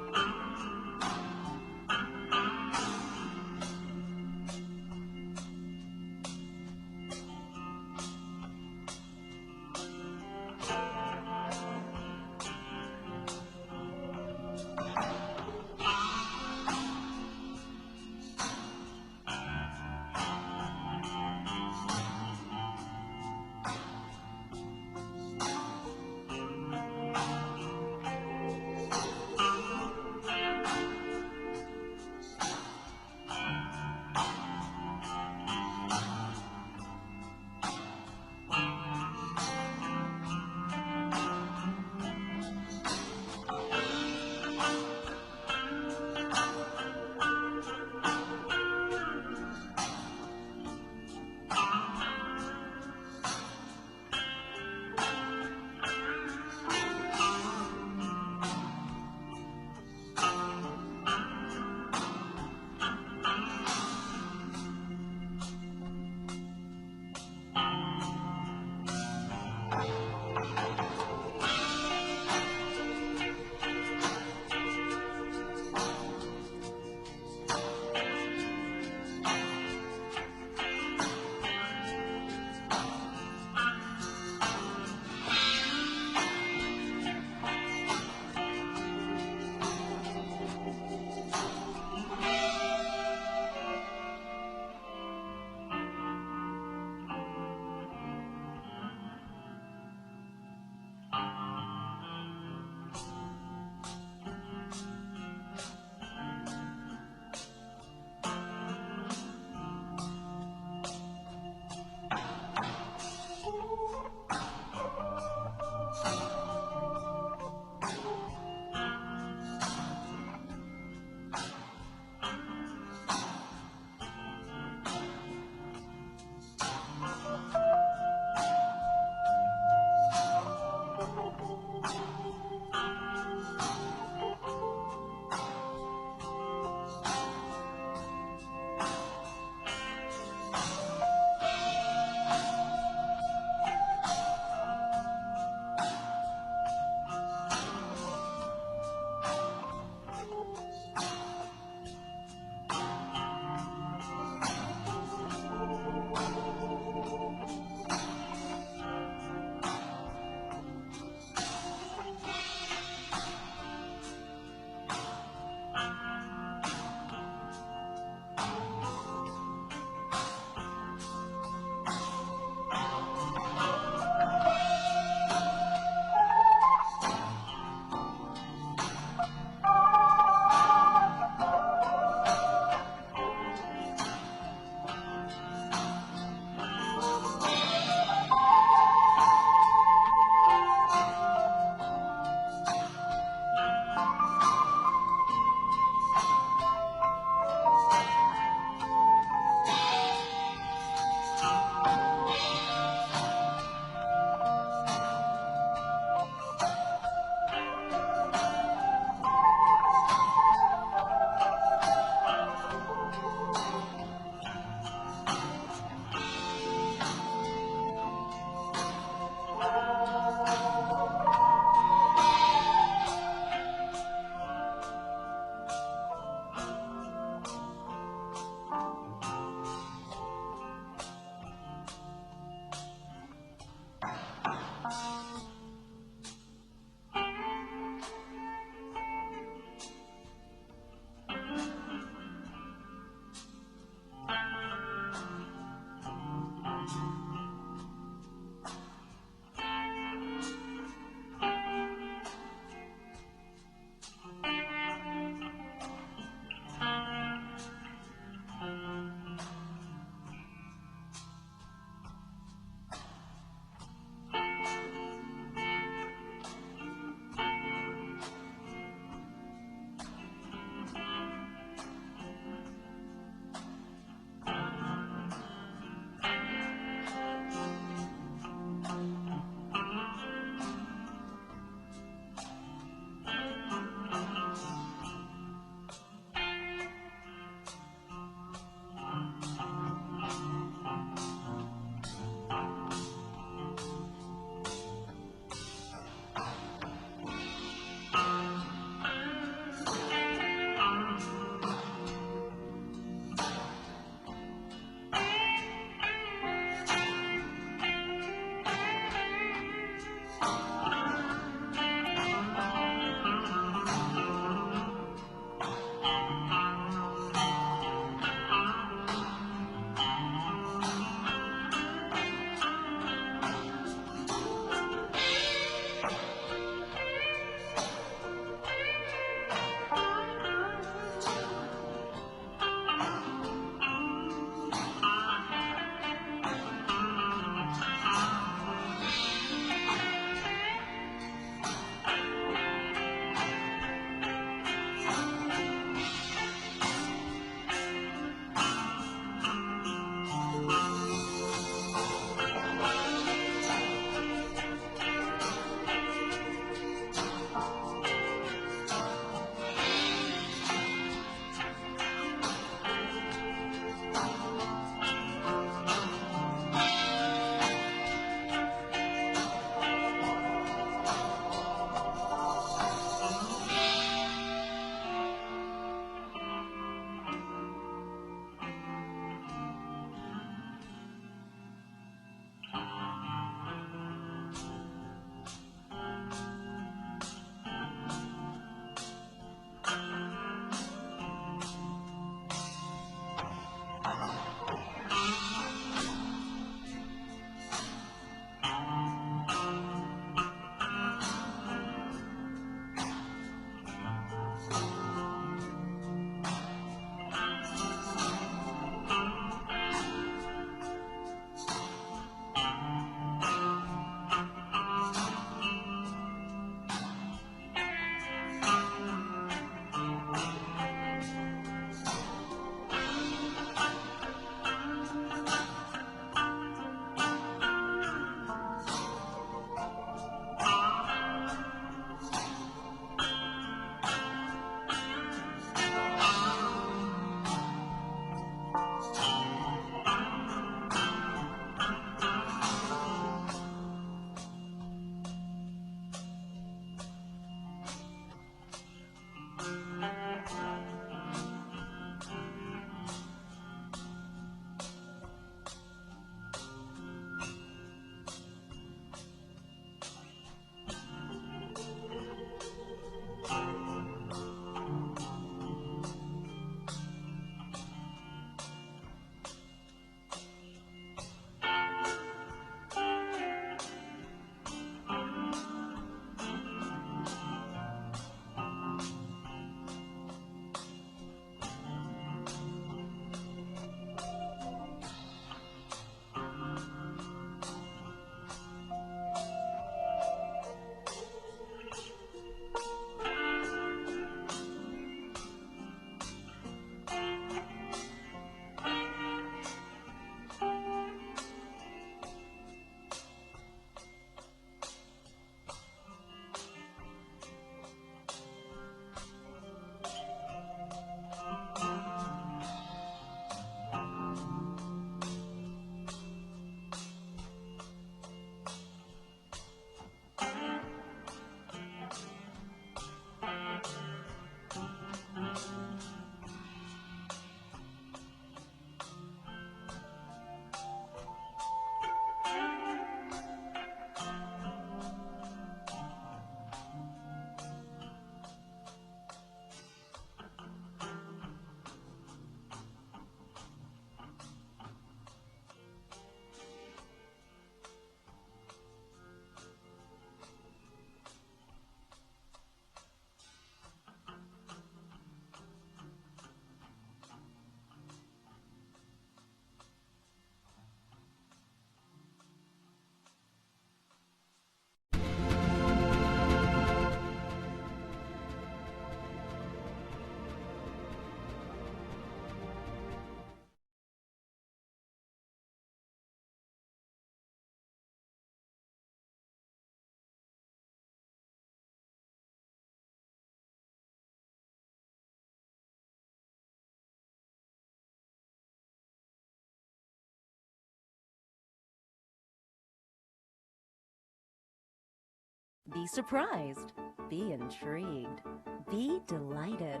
Be surprised. Be intrigued. Be delighted.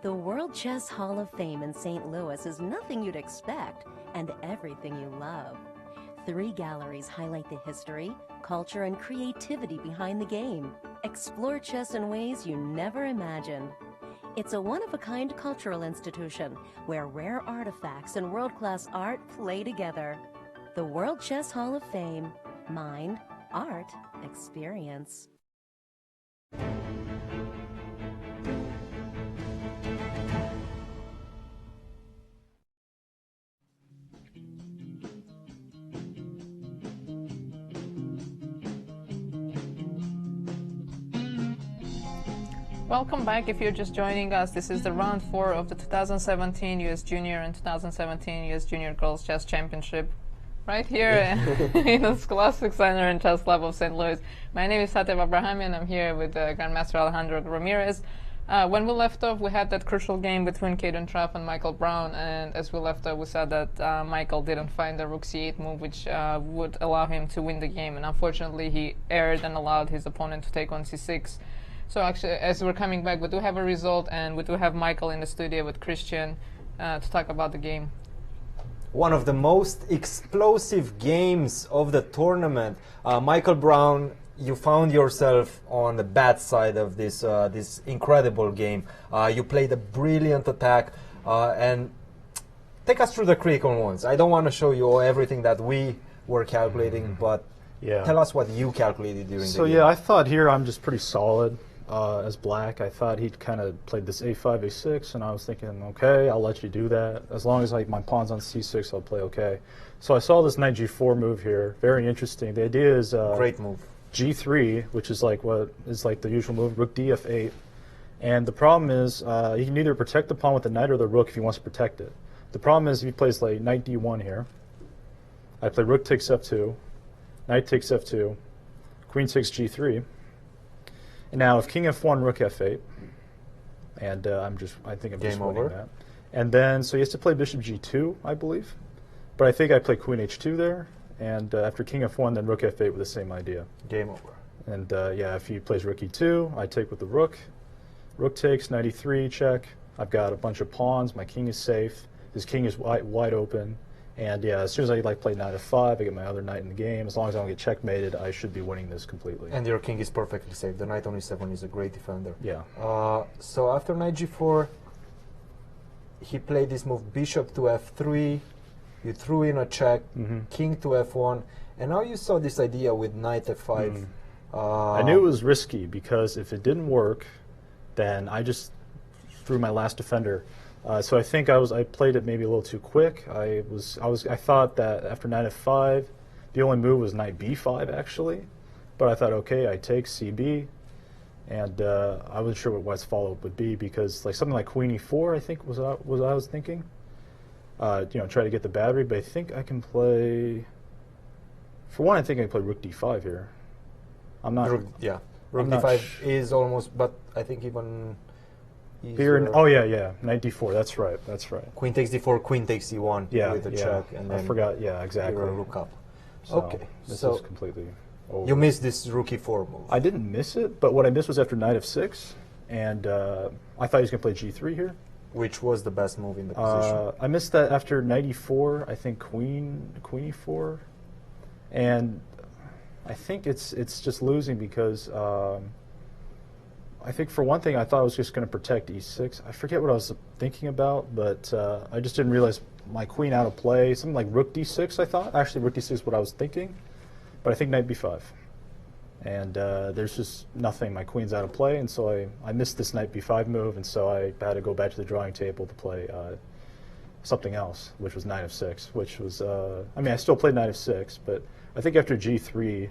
The World Chess Hall of Fame in St. Louis is nothing you'd expect and everything you love. 3 galleries highlight the history, culture, and creativity behind the game. Explore chess in ways you never imagined. It's a one-of-a-kind cultural institution where rare artifacts and world-class art play together. The World Chess Hall of Fame. Mind, art, experience. Welcome back if you're just joining us. This is the round 4 of the 2017 US Junior and 2017 US Junior Girls Chess Championship right here in the Scholastic Center and Chess Club of St. Louis. My name is Tatev Abrahamyan. I'm here with Grandmaster Alejandro Ramirez. When we left off, we had that crucial game between Kaden Tran and Michael Brown, and as we left off, we said that Michael didn't find the rook c8 move, which would allow him to win the game, and unfortunately he erred and allowed his opponent to take on c6. So actually, as we're coming back, we do have a result, and we do have Michael in the studio with Cristian to talk about the game. One of the most explosive games of the tournament. Michael Brown, you found yourself on the bad side of this this incredible game. You played a brilliant attack, and take us through the critical ones. I don't want to show you everything that we were calculating, but tell us what you calculated during the game. So yeah, I thought here I'm just pretty solid. As black, I thought he'd kind of played this a5, a6, and I was thinking, okay, I'll let you do that. As long as like my pawn's on c6, I'll play okay. So I saw this knight g4 move here. Very interesting. The idea is great move. g3, which is like what is like the usual move, rook df8. And the problem is he can either protect the pawn with the knight or the rook if he wants to protect it. The problem is if he plays like knight d1 here, I play rook takes f2, knight takes f2, queen takes g3. And now if king f1, rook f8, and I think I'm just winning that. And then, so he has to play bishop g2, I believe. But I think I play queen h2 there, and after king f1, then rook f8 with the same idea. Game over. And yeah, if he plays rook e2, I take with the rook. Rook takes, knight e3, check. I've got a bunch of pawns, my king is safe, his king is wide open. And yeah, as soon as I like play knight f5, I get my other knight in the game. As long as I don't get checkmated, I should be winning this completely. And your king is perfectly safe. The knight on e7 is a great defender. Yeah. So after knight g4, he played this move bishop to f3. You threw in a check, king to f1, and now you saw this idea with knight f5. I knew it was risky because if it didn't work, then I just threw my last defender. So I think I played it maybe a little too quick. I thought that after knight f5, the only move was knight b5 actually, but I thought okay, I take cb, and I wasn't sure what his follow-up would be because like something like queen e4 I think was what I was thinking. You know, try to get the battery, but I think I can play. For one, I think I can play rook d5 here. I'm not. Rook d5 is almost, but I think even. Here, oh yeah, knight d4. That's right. Queen takes d4, queen takes e1 with a check, and then I forgot. Yeah, exactly. Rook up. So okay, this is completely over. You missed this rook e4 move. I didn't miss it, but what I missed was after knight f6, and I thought he was going to play g3 here. Which was the best move in the position? I missed that after knight e4. I think queen e4, and I think it's just losing because. I think for one thing, I thought I was just going to protect e6. I forget what I was thinking about, but I just didn't realize my queen out of play. Something like rook d6, I thought. Actually, rook d6 is what I was thinking, but I think knight b5. And there's just nothing. My queen's out of play, and so I missed this knight b5 move, and so I had to go back to the drawing table to play something else, which was knight f6, which was, I mean, I still played knight f6, but I think after g3,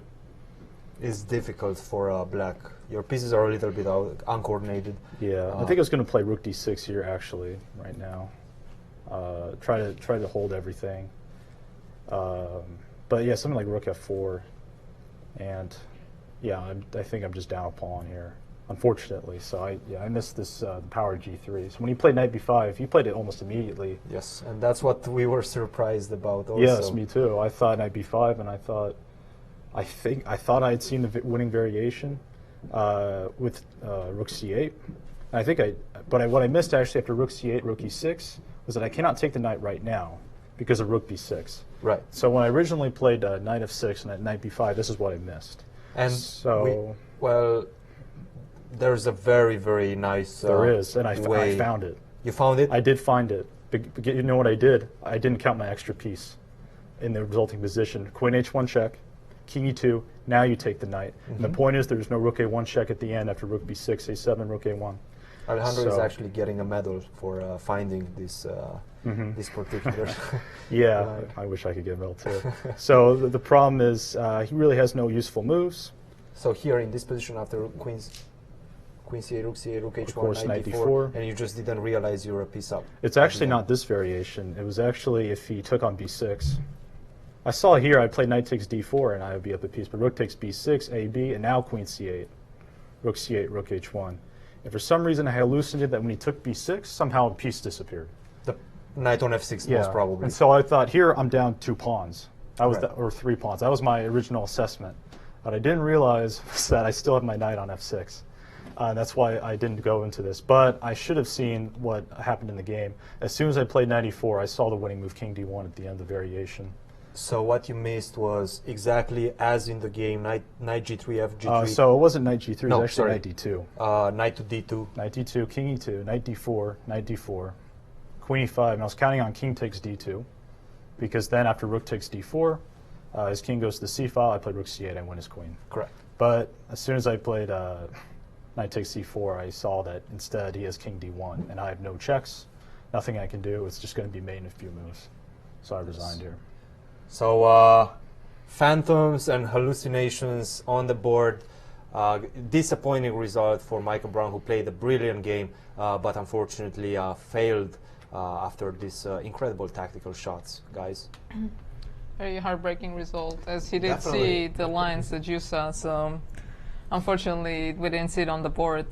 it's difficult for black. Your pieces are a little bit uncoordinated. Yeah, I think I was going to play rook d6 here actually right now. Try to hold everything. But yeah, something like rook f4, and yeah, I think I'm just down a pawn here, unfortunately. So I missed this power g3. So when he played knight b5, he played it almost immediately. Yes, and that's what we were surprised about also. Yes, me too. I thought knight b5, and I thought I had seen the winning variation, with rook c8. I think what I missed actually after rook c8, rook e6 was that I cannot take the knight right now because of rook b6. Right. So when I originally played knight f6 and knight b5, this is what I missed. And so there's a very, very nice there is, and I found it. You found it? I did find it. You know what I did? I didn't count my extra piece in the resulting position. Queen h1 check, king e2, now you take the knight. And the point is there's no rook a1 check at the end after rook b6, a7, rook a1. Alejandro is actually getting a medal for finding this this particular. Yeah, I wish I could get a medal too. So the problem is he really has no useful moves. So here in this position after queen c8, rook h1, course, knight d4, and you just didn't realize you were a piece up. It's actually not this variation. It was actually if he took on b6. I saw here I played knight takes d4 and I would be up a piece, but rook takes b6, ab, and now queen c8, rook h1. And for some reason I hallucinated that when he took b6, somehow a piece disappeared. The knight on f6 most probably. And so I thought, here I'm down 2 pawns. That was or 3 pawns. That was my original assessment. What I didn't realize was that I still have my knight on f6. That's why I didn't go into this. But I should have seen what happened in the game. As soon as I played knight e4, I saw the winning move king d1 at the end of the variation. So what you missed was exactly as in the game, knight g3, f g3. So it wasn't knight g3, no, it was actually sorry. knight d2. Knight to d2. Knight d2, king e2, knight d4, queen e5. And I was counting on king takes d2, because then after rook takes d4, his king goes to the c file, I played rook c8, I win his queen. Correct. But as soon as I played knight takes c4, I saw that instead he has king d1, and I have no checks, nothing I can do, it's just going to be made in a few moves. So I resigned here. So phantoms and hallucinations on the board. Disappointing result for Michael Brown, who played a brilliant game, but unfortunately failed after these incredible tactical shots, guys. Very heartbreaking result, as he did see the lines that you saw, so unfortunately we didn't see it on the board.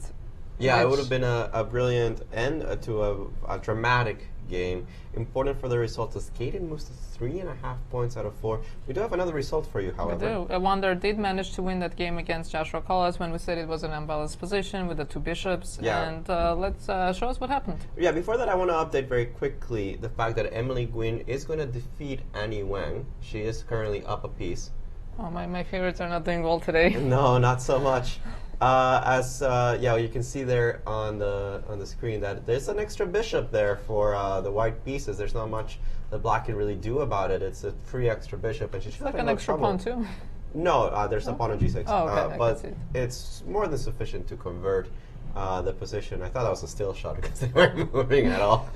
Yeah, it would have been a brilliant end to a dramatic game. Important for the result is Kaden moves to 3.5 points out of 4. We do have another result for you, however. We do. Wonder did manage to win that game against Joshua Collas when we said it was an unbalanced position with the 2 bishops. Yeah. And let's show us what happened. Yeah, before that I want to update very quickly the fact that Emily Nguyen is going to defeat Annie Wang. She is currently up a piece. Oh, my favorites are not doing well today. No, not so much. You can see there on the screen that there's an extra bishop there for the white pieces. There's not much the black can really do about it. It's a free extra bishop, and she's like an extra pawn too. No, there's a pawn on g6. Oh, okay, but it's more than sufficient to convert the position. I thought that was a still shot because they weren't moving at all.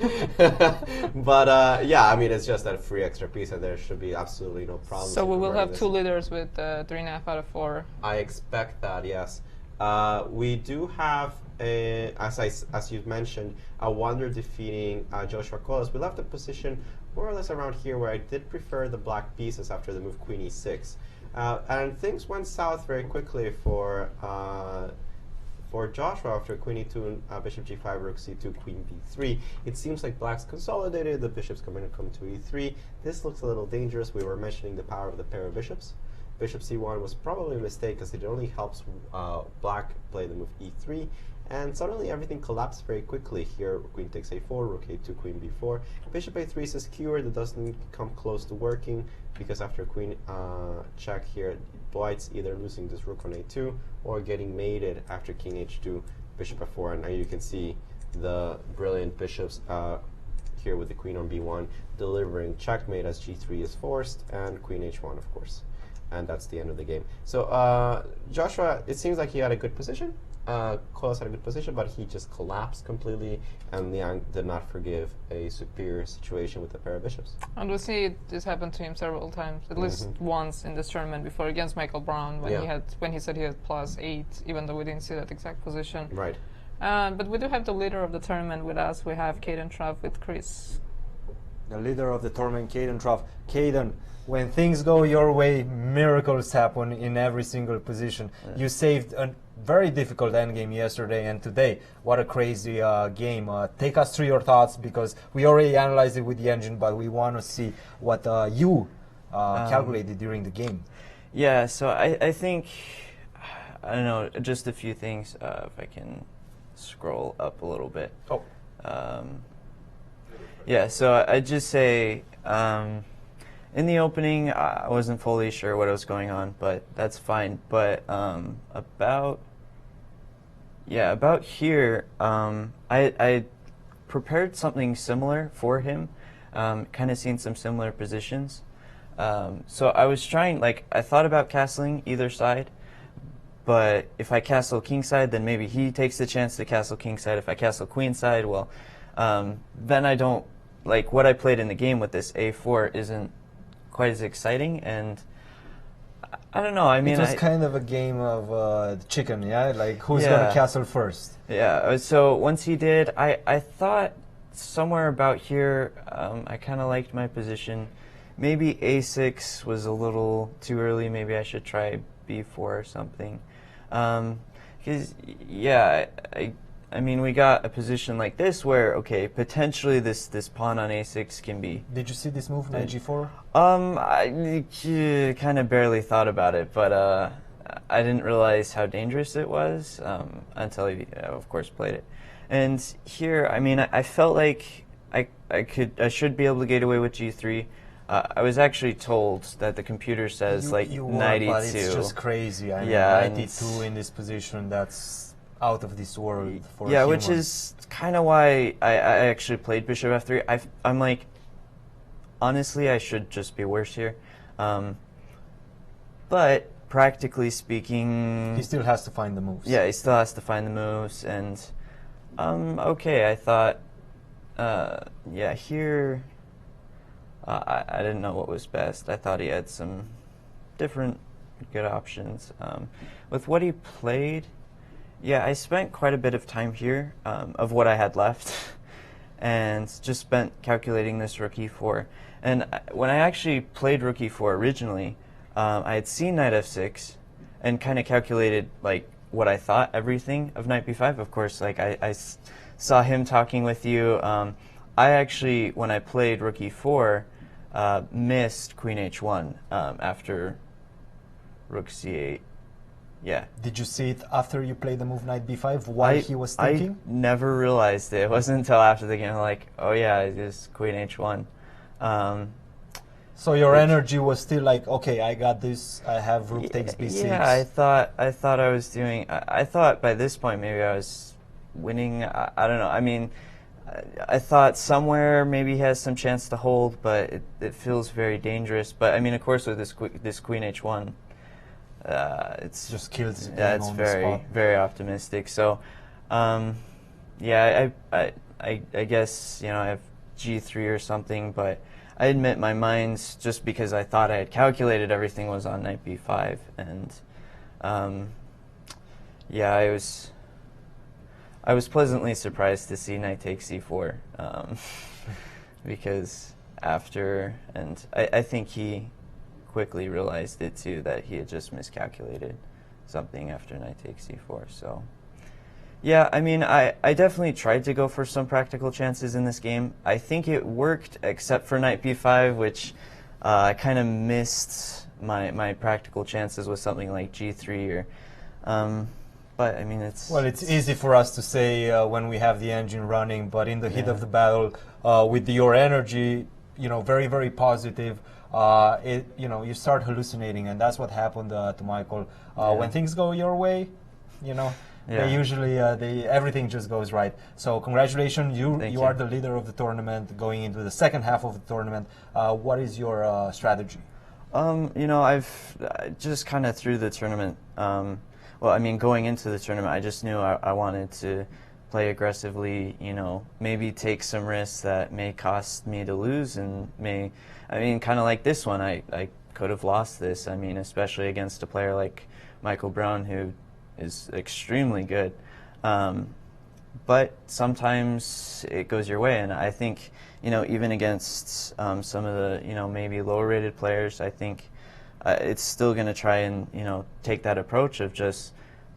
But yeah, I mean, it's just that free extra piece, and there should be absolutely no problem. So we will have 2 leaders with 3.5 out of 4. I expect that, yes. We do have, as you've mentioned, a Wonder defeating Joshua Collas. We left the position more or less around here, where I did prefer the black pieces after the move queen e6. And things went south very quickly for Joshua after queen e2, bishop g5, rook c2, queen b3. It seems like black's consolidated, the bishop's going to come to e3. This looks a little dangerous. We were mentioning the power of the pair of bishops. Bishop c1 was probably a mistake because it only helps black play the move e3, and suddenly everything collapsed very quickly. Here, queen takes a4, rook a2, queen b4. Bishop a3 is a skewer that doesn't come close to working, because after queen check here, white's either losing this rook on a2 or getting mated after king h2, bishop f4, and now you can see the brilliant bishops here with the queen on b1 delivering checkmate as g3 is forced, and queen h1, of course. And that's the end of the game. So Joshua, it seems like he had a good position. Collas had a good position, but he just collapsed completely, and Liang did not forgive a superior situation with the pair of bishops. And we see this happened to him several times, at least once in this tournament before against Michael Brown, when he said he had +8, even though we didn't see that exact position. Right. But we do have the leader of the tournament with us. We have Kaden Tran with Chris. The leader of the tournament, Kaden Tran. Kaden, when things go your way, miracles happen in every single position. You saved a very difficult endgame yesterday and today. What a crazy game. Take us through your thoughts, because we already analyzed it with the engine, but we want to see what you calculated during the game. Yeah, so I think I don't know, just a few things. If I can scroll up a little bit. Oh. Yeah, so I'd just say in the opening, I wasn't fully sure what was going on, but that's fine. But about here, I prepared something similar for him, kind of seen some similar positions. So I was trying, like, I thought about castling either side, but if I castle kingside, then maybe he takes the chance to castle kingside. If I castle queenside, well, then I don't, like, what I played in the game with this a4 isn't quite as exciting, and I don't know, I mean, it was kind of a game of chicken, yeah? Like, who's going to castle first? Yeah, so once he did, I thought somewhere about here, I kind of liked my position. Maybe a6 was a little too early. Maybe I should try b4 or something. Because, yeah, I mean, we got a position like this where, okay, potentially this pawn on a6 can be... Did you see this move, knight g4? I kind of barely thought about it, but I didn't realize how dangerous it was until I, of course, played it. And here, I mean, I felt like I should be able to get away with g3. I was actually told that the computer says knight e2. But it's just crazy. I mean, knight e2 in this position, that's out of this world for a human. Which is kind of why I actually played bishop f3. I'm like, honestly, I should just be worse here. But practically speaking... He still has to find the moves. Yeah, he still has to find the moves. And, okay, I thought, yeah, here... I didn't know what was best. I thought he had some different good options. With what he played, yeah, I spent quite a bit of time here of what I had left and just spent calculating this rook e4. And when I actually played rook e4 originally, I had seen knight f6 and kind of calculated like what I thought everything of knight b5. Of course, like I saw him talking with you. I actually, when I played rook e4, missed queen h1 after rook c8. Yeah. Did you see it after you played the move knight b5? Why he was thinking? I never realized it. It wasn't until after the game, like, oh yeah, it's just queen h1. So your energy was still like, okay, I got this. I have rook takes b6. Yeah, I thought I was doing. I thought by this point maybe I was winning. I don't know. I mean, I thought somewhere maybe he has some chance to hold, but it feels very dangerous. But I mean, of course, with this queen h1, it's just kills. Yeah, it's very optimistic. So, yeah, I guess, you know, I have g3 or something, but I admit my mind's just because I thought I had calculated everything was on knight b5, and yeah, I was pleasantly surprised to see knight takes c4, because after, and I think he quickly realized it too, that he had just miscalculated something after knight takes c4. So yeah, I mean, I definitely tried to go for some practical chances in this game. I think it worked, except for knight b5, which I kind of missed my practical chances with something like g3 or but I mean, it's easy for us to say when we have the engine running, but in the heat of the battle, with your energy, you know, very positive, you know, you start hallucinating, and that's what happened to Michael. When things go your way, you know, they usually everything just goes right. So congratulations, you are the leader of the tournament going into the second half of the tournament. What is your strategy? You know, I've just kind of through the tournament. Well, I mean, going into the tournament, I just knew I wanted to play aggressively, you know, maybe take some risks that may cost me to lose, and I mean, kind of like this one, I could have lost this. I mean, especially against a player like Michael Brown, who is extremely good. But sometimes it goes your way, and I think, you know, even against some of the, you know, maybe lower rated players, I think it's still going to try and, you know, take that approach of just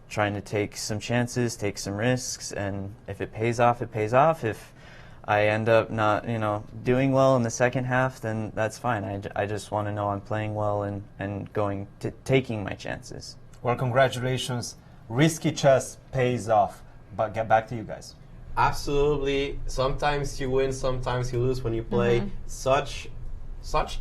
trying to take some chances, take some risks, and if it pays off, it pays off. If I end up not, you know, doing well in the second half, then that's fine. I just want to know I'm playing well and going to taking my chances. Well, congratulations. Risky chess pays off. But get back to you guys. Absolutely. Sometimes you win, sometimes you lose when you play such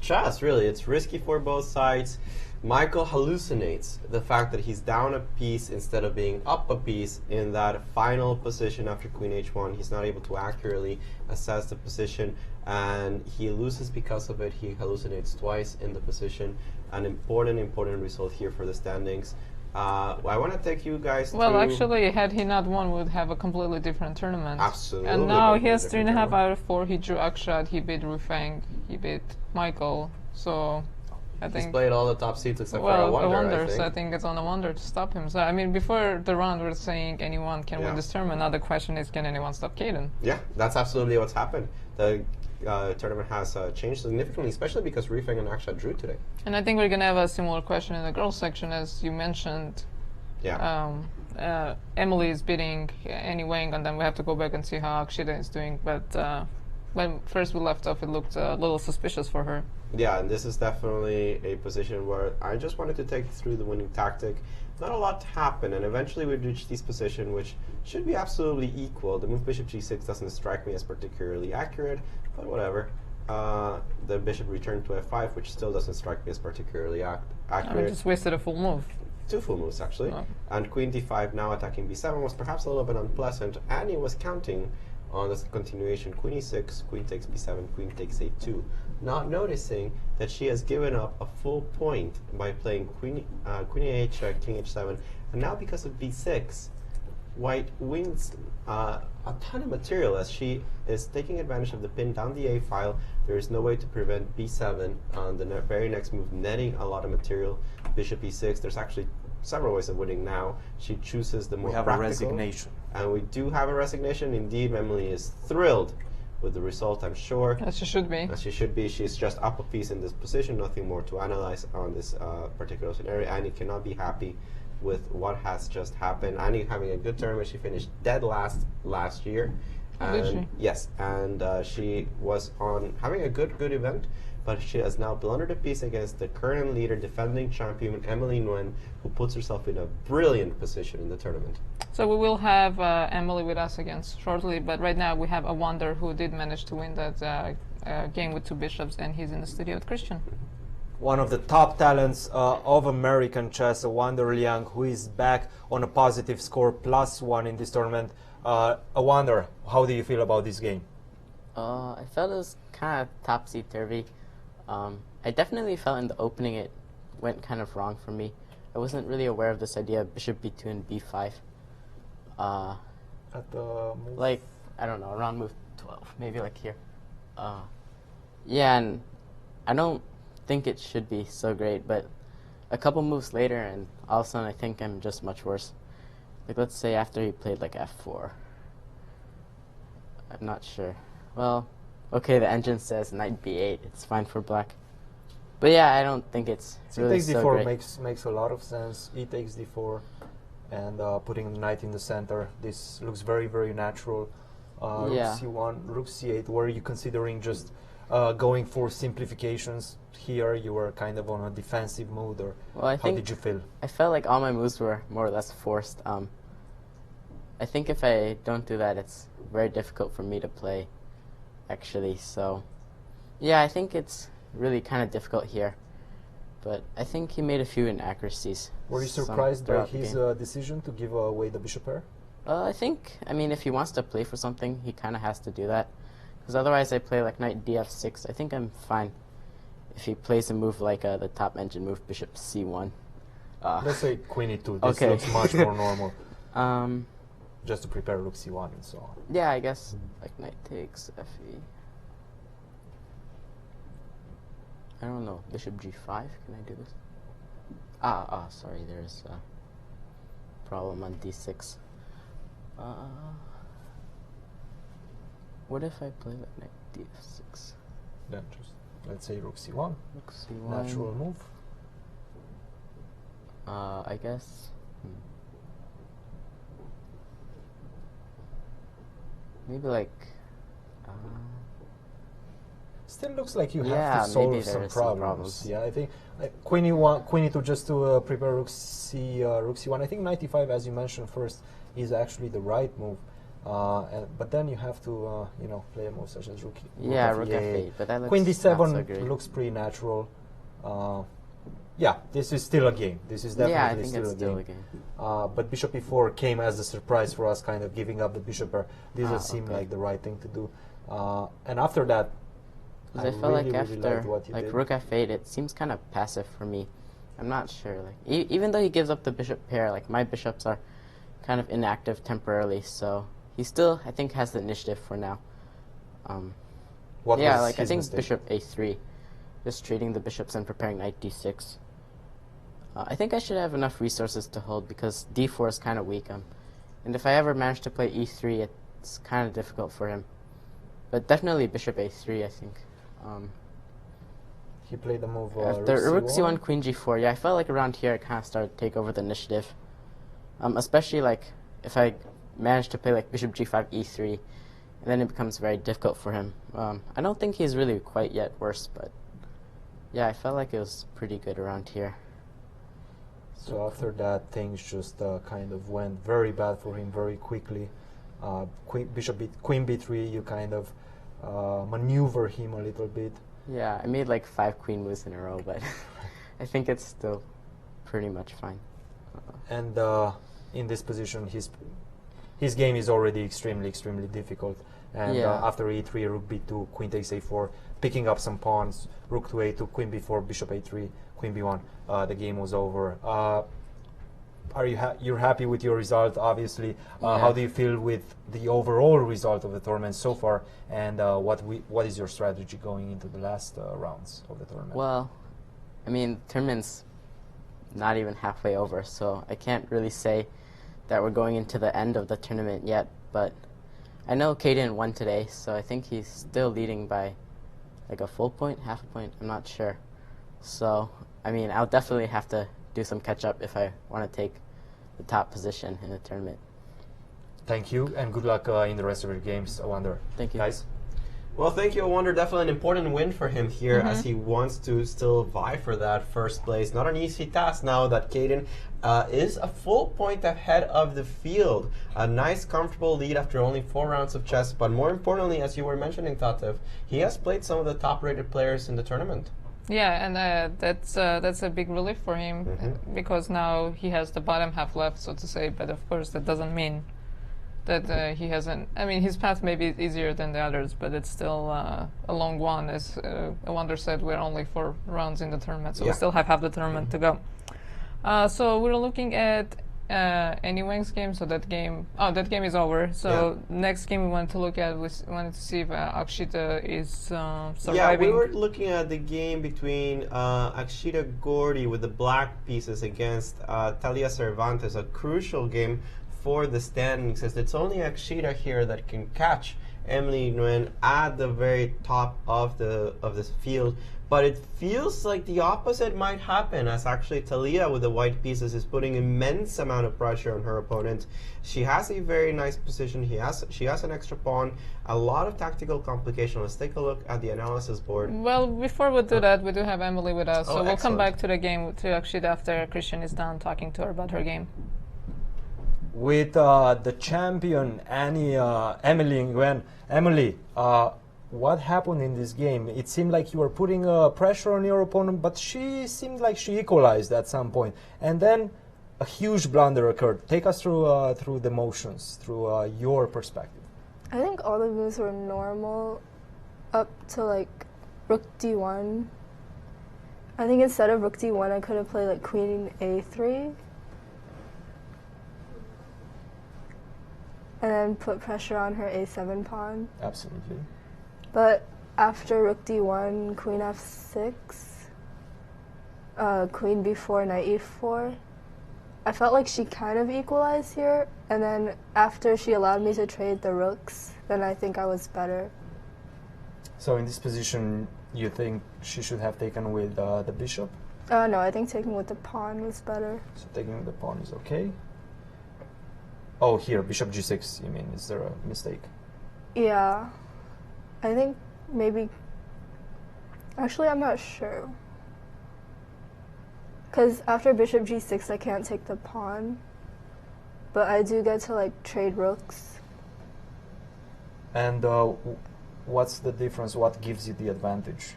chess, really. It's risky for both sides. Michael hallucinates the fact that he's down a piece instead of being up a piece in that final position after queen h1. He's not able to accurately assess the position, and he loses because of it. He hallucinates twice in the position. An important result here for the standings. I want to take you guys Well, through. actually, had he not won, we would have a completely different tournament. Absolutely. And now he has 3.5 out of 4. He drew Akshat, he beat Ruifeng, he beat Michael. So I think he's played all the top seeds except for a wonder, I think. So I think it's on a wonder to stop him. So I mean, before the round, we were saying anyone can win this tournament. Now the question is, can anyone stop Kaden? Yeah, that's absolutely what's happened. The tournament has changed significantly, especially because Ruifeng and Akshat drew today. And I think we're gonna have a similar question in the girls section, as you mentioned. Yeah. Emily is beating Annie Wang, and then we have to go back and see how Akshita is doing. But when first we left off, it looked a little suspicious for her. Yeah, and this is definitely a position where I just wanted to take you through the winning tactic. Not a lot happened, and eventually we reached this position, which should be absolutely equal. The move bishop g6 doesn't strike me as particularly accurate, but whatever. The bishop returned to f5, which still doesn't strike me as particularly accurate. I just wasted a full move. 2 full moves, actually. Oh. And queen d5 now attacking b7 was perhaps a little bit unpleasant. Annie was counting on this continuation. Queen e6, queen takes b7, queen takes a2. Not noticing that she has given up a full point by playing queen ah, king h7. And now because of b6, white wins a ton of material as she is taking advantage of the pin down the a file. There is no way to prevent b7 on the very next move, netting a lot of material. Bishop e6, there's actually several ways of winning now. She chooses the more practical. We have a resignation. And we do have a resignation. Indeed, Emily is thrilled with the result, I'm sure. As she should be. As she should be. She's just up a piece in this position, nothing more to analyze on this particular scenario. Annie cannot be happy with what has just happened. Annie having a good tournament. She finished dead last year. Did she? Yes, and she was on having a good event, but she has now blundered a piece against the current leader, defending champion Emily Nguyen, who puts herself in a brilliant position in the tournament. So we will have Emily with us again shortly, but right now we have a wonder who did manage to win that game with 2 bishops, and he's in the studio with Christian. One of the top talents of American chess, Wonder Liang, who is back on a positive score, +1 in this tournament. A Wonder, how do you feel about this game? I felt it was kind of topsy-turvy. I definitely felt in the opening it went kind of wrong for me. I wasn't really aware of this idea of bishop b2 and b5. At the move? Like, I don't know, around move 12, maybe like here. Yeah, and I don't think it should be so great, but a couple moves later and all of a sudden I think I'm just much worse. Like, let's say after he played like f4. I'm not sure. Well, okay, the engine says knight b8. It's fine for black. But yeah, I don't think it's really takes so d4 great. makes a lot of sense. E takes d4 and putting the knight in the center. This looks very, very natural. Yeah. Rook c1, rook c8. Were you considering just going for simplifications here? You were kind of on a defensive mood, or well, how did you feel? I felt like all my moves were more or less forced. I think if I don't do that, it's very difficult for me to play, actually. So, yeah, I think it's really kind of difficult here. But I think he made a few inaccuracies. Were you surprised by his decision to give away the bishop pair? I think, I mean, if he wants to play for something, he kind of has to do that. Because otherwise I play like knight df6. I think I'm fine if he plays a move like the top engine move, bishop c1. Let's say queen e2. This looks much more normal. Just to prepare rook c1 and so on. Yeah, I guess like knight takes fe. I don't know. Bishop g5. Can I do this? Sorry. There's a problem on d6. What if I play like knight df6? Then just let's say rook c1. Rook c1. Natural move. I guess. Maybe like. still looks like you Yeah, have to solve maybe there some are some problems. problems. Yeah, I think Queen E1, Queen E2 just to prepare Rook C1. I think knight E5, as you mentioned first, is actually the right move. But then you have to, you know, play a move such as Rook F8, but that looks Queen D7 not so great. looks pretty natural. Yeah, this is still a game. This is definitely I think still, it's a, still game. a game. But Bishop E4 came as a surprise for us, kind of giving up the bishop. This doesn't seem okay. like the right thing to do. And after that, I felt really, like really after liked what you did. Rook F8, it seems kind of passive for me. I'm not sure. Like even though he gives up the bishop pair, like my bishops are kind of inactive temporarily, so he still I think has the initiative for now. What yeah, was like I his think mistake? bishop A3, just trading the bishops and preparing knight D6. I think I should have enough resources to hold because D4 is kind of weak. And if I ever manage to play E3, it's kind of difficult for him. But definitely bishop A3, I think. He played the move after Rook C1, Queen G4. Yeah, I felt like around here I kind of started to take over the initiative. Especially like if I manage to play like bishop G5, E3, and then it becomes very difficult for him. I don't think he's really quite yet worse, but yeah, I felt like it was pretty good around here. So after that, things just kind of went very bad for him very quickly. Queen B3, you kind of maneuver him a little bit. Yeah, I made like 5 queen moves in a row, but I think it's still pretty much fine. And in this position, his game is already extremely difficult. And after E3, Rook B2, Queen takes A4, picking up some pawns, Rook to A2, Queen B4, Bishop A3, Queen B1. The game was over. Are you're happy with your result? Obviously. How do you feel with the overall result of the tournament so far? And what is your strategy going into the last rounds of the tournament? Well, I mean, the tournament's not even halfway over, so I can't really say that we're going into the end of the tournament yet. But I know Kaden won today, so I think he's still leading by like a full point, half a point. I'm not sure. So, I mean, I'll definitely have to do some catch-up if I want to take the top position in the tournament. Thank you, and good luck in the rest of your games, Wonder. Thank you. Guys? Well, thank you, Wonder. Definitely an important win for him here as he wants to still vie for that first place. Not an easy task now that Kaden is a full point ahead of the field. A nice, comfortable lead after only 4 rounds of chess. But more importantly, as you were mentioning, Tatev, he has played some of the top-rated players in the tournament. Yeah, and that's a big relief for him because now he has the bottom half left, so to say. But of course, that doesn't mean that he hasn't. I mean, his path may be easier than the others, but it's still a long one. As Wonder said, we're only 4 rounds in the tournament, so we still have half the tournament to go. So we're looking at Emily Nguyen's game. So that game is over. So next game we want to look at, we wanted to see if Akshita is surviving. Yeah, we were looking at the game between Akshita Gordy with the black pieces against Talia Cervantes, a crucial game for the standings, as it's only Akshita here that can catch Emily Nguyen at the very top of this field. But it feels like the opposite might happen, as actually Talia with the white pieces is putting immense amount of pressure on her opponent. She has a very nice position. She has an extra pawn, a lot of tactical complication. Let's take a look at the analysis board. Well, before we do that, we do have Emily with us, so we'll come excellent. back to the game to Akshita after Christian is done talking to her about her game. With the champion Emily Nguyen. Emily, what happened in this game? It seemed like you were putting pressure on your opponent, but she seemed like she equalized at some point. And then a huge blunder occurred. Take us through the motions, through your perspective. I think all the moves were normal up to like Rook D1. I think instead of Rook D1, I could have played like Queen A3. And then put pressure on her A7 pawn. Absolutely. But after Rook D1, Queen F6, Queen B4, Knight E4, I felt like she kind of equalized here. And then after she allowed me to trade the rooks, then I think I was better. So in this position, you think she should have taken with the bishop? No, I think taking with the pawn was better. So taking with the pawn is okay. Oh, here, bishop G6, you mean, is there a mistake? Yeah. I think maybe Actually, I'm not sure. Because after bishop g6, I can't take the pawn. But I do get to, like, trade rooks. And what's the difference? What gives you the advantage?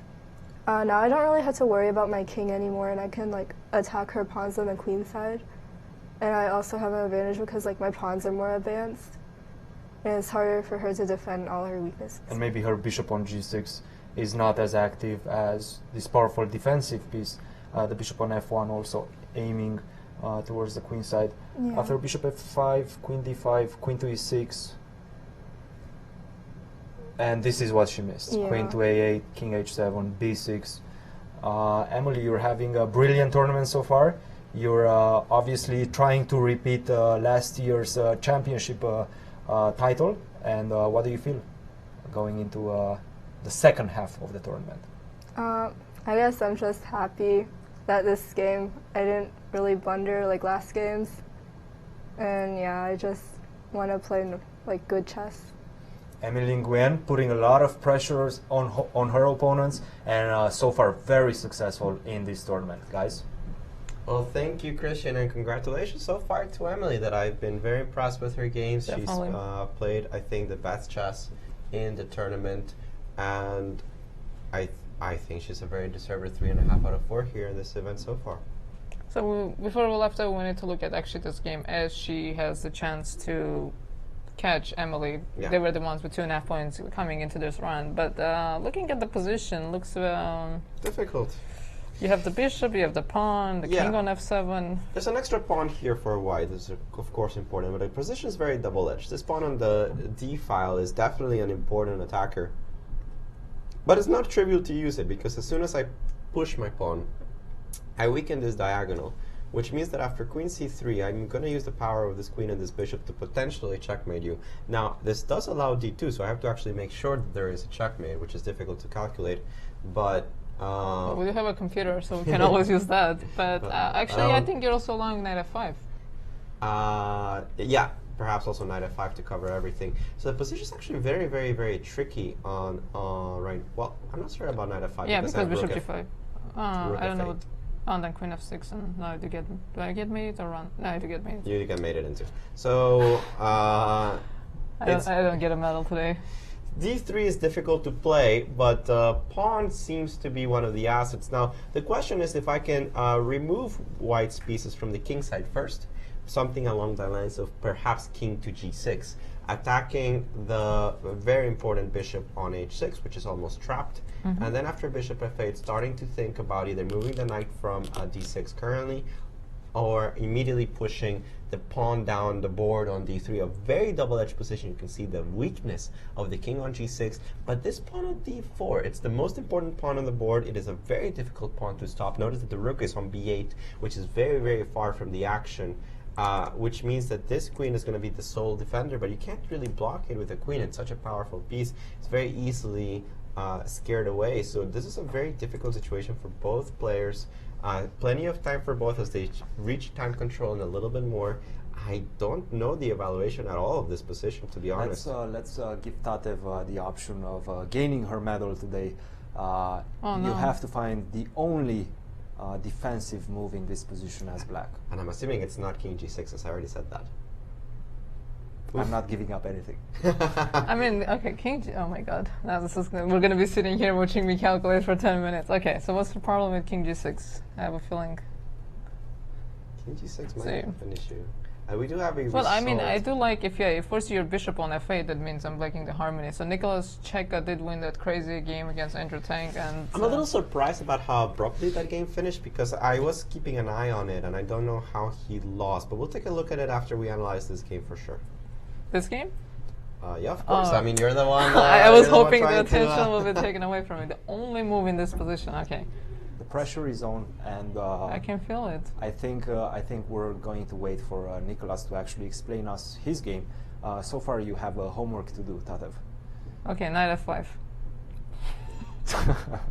Now I don't really have to worry about my king anymore, and I can, like, attack her pawns on the queen side. And I also have an advantage because, like, my pawns are more advanced. And it's harder for her to defend all her weaknesses. And maybe her bishop on g6 is not as active as this powerful defensive piece. The bishop on f1 also aiming towards the queen side. Yeah. After bishop f5, queen d5, queen to e6. And this is what she missed. Yeah. Queen to a8, king h7, b6. Emily, you're having a brilliant tournament so far. You're obviously trying to repeat last year's championship title. And what do you feel going into the second half of the tournament? I guess I'm just happy that this game I didn't really blunder like last games. And yeah, I just want to play like good chess. Emily Nguyen putting a lot of pressures on her opponents, and so far very successful in this tournament, guys. Well, thank you, Christian, and congratulations so far to Emily. That I've been very impressed with her games. Definitely. She's played, I think, the best chess in the tournament, and I think she's a very deserved 3.5 out of 4 here in this event so far. So before we left out, we need to look at actually this game as she has the chance to catch Emily. Yeah. They were the ones with 2.5 points coming into this round. But looking at the position, looks difficult. You have the bishop, you have the pawn, the king on f7. There's an extra pawn here for white. This is of course important, but the position is very double-edged. This pawn on the d file is definitely an important attacker. But it's not trivial to use it, because as soon as I push my pawn, I weaken this diagonal, which means that after queen c3, I'm going to use the power of this queen and this bishop to potentially checkmate you. Now, this does allow d2, so I have to actually make sure that there is a checkmate, which is difficult to calculate. But well, we do have a computer, so we can always use that. But actually, I think you're also allowing knight f5. Yeah, perhaps also knight f5 to cover everything. So the position is actually very, very, very tricky on right. Well, I'm not sure about knight f5. Yeah, because bishop rook g5. I don't know what. And then queen f6, and now do I get mate or run? No, I do get mate. You get mated into. So I don't get a medal today. d3 is difficult to play, but pawn seems to be one of the assets. Now, the question is if I can remove white's pieces from the king side first, something along the lines of perhaps king to g6, attacking the very important bishop on h6, which is almost trapped. And then after bishop f8, starting to think about either moving the knight from d6 currently, or immediately pushing the pawn down the board on d3, a very double-edged position. You can see the weakness of the king on g6, but this pawn on d4, it's the most important pawn on the board. It is a very difficult pawn to stop. Notice that the rook is on b8, which is very, very far from the action, which means that this queen is going to be the sole defender, but you can't really block it with a queen. It's such a powerful piece. It's very easily scared away. So this is a very difficult situation for both players. Plenty of time for both as they reach time control and a little bit more. I don't know the evaluation at all of this position, to be honest. Let's give Tatev the option of gaining her medal today. No. You have to find the only defensive move in this position as black. And I'm assuming it's not king g6, as I already said that. I'm not giving up anything. I mean, okay, oh my god. Now this is we're going to be sitting here watching me calculate for 10 minutes. Okay, so what's the problem with king g6? I have a feeling. King g6 might have an issue. We do have a Well, I mean, I do like if you force your bishop on f8, that means I'm breaking the harmony. So Nicholas Czebe did win that crazy game against Andrew Tang, and I'm a little surprised about how abruptly that game finished, because I was keeping an eye on it, and I don't know how he lost. But we'll take a look at it after we analyze this game for sure. This game? Yeah, of course. I mean, you're the one. I was hoping the attention will be taken away from me. The only move in this position. Okay. The pressure is on, and I can feel it. I think we're going to wait for Nicholas to actually explain us his game. So far, you have homework to do, Tatev. Okay, knight f5.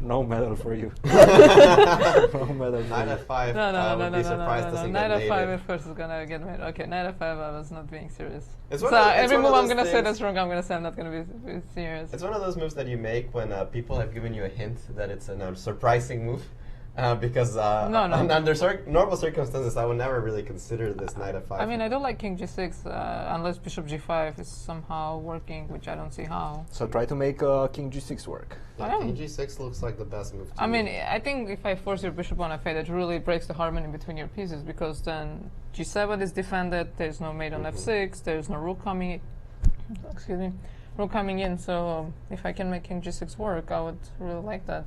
No medal for you. No medal for Knight you. f5. No. Be surprised doesn't Knight get f5 mated. at first is gonna get made. Okay, Knight f5. I was not being serious. It's So one of- it's every one of move I'm those gonna say things- that's wrong, I'm gonna say I'm not gonna be serious. It's one of those moves that you make when people have given you a hint that it's a surprising move. Because No. under normal circumstances, I would never really consider this knight f5. I mean, I don't like king g6 unless bishop g5 is somehow working, which I don't see how. So try to make king g6 work. Yeah, king g6 looks like the best move to I mean, me. I think if I force your bishop on f8, it really breaks the harmony between your pieces, because then g7 is defended, there's no mate on f6, there's no rook coming excuse me, rook coming in, so if I can make king g6 work, I would really like that.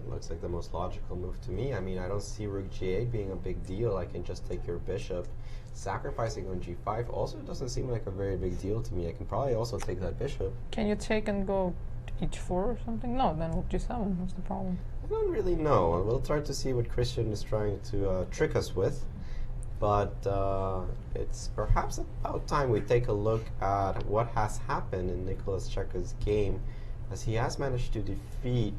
Looks like the most logical move to me. I mean, I don't see rook g8 being a big deal. I can just take your bishop. Sacrificing on g5 also doesn't seem like a very big deal to me. I can probably also take that bishop. Can you take and go h4 or something? No, then rook g7, what's the problem? I don't really know. We'll try to see what Cristian is trying to trick us with. But it's perhaps about time we take a look at what has happened in Nicholas Czebe's game, as he has managed to defeat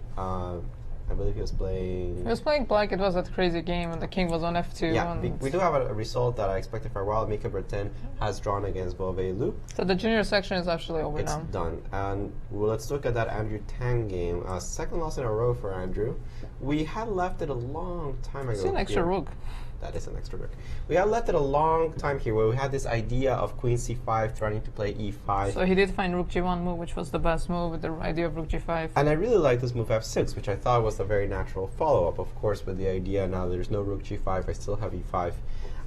I believe he was playing... He was playing black, it was that crazy game, and the king was on f2. Yeah, we do have a result that I expected for a while. Mika Breton has drawn against Beauvais Lu. So the junior section is actually over It's now. done. And well, let's look at that Andrew Tang game. Second loss in a row for Andrew. We had left it a long time ago. It's an extra rook. That is an extra rook. We had left it a long time here where we had this idea of queen c5 trying to play e5. So he did find rook g1 move, which was the best move, with the idea of rook g5. And I really like this move f6, which I thought was a very natural follow-up, of course, with the idea now there's no rook g5, I still have e5.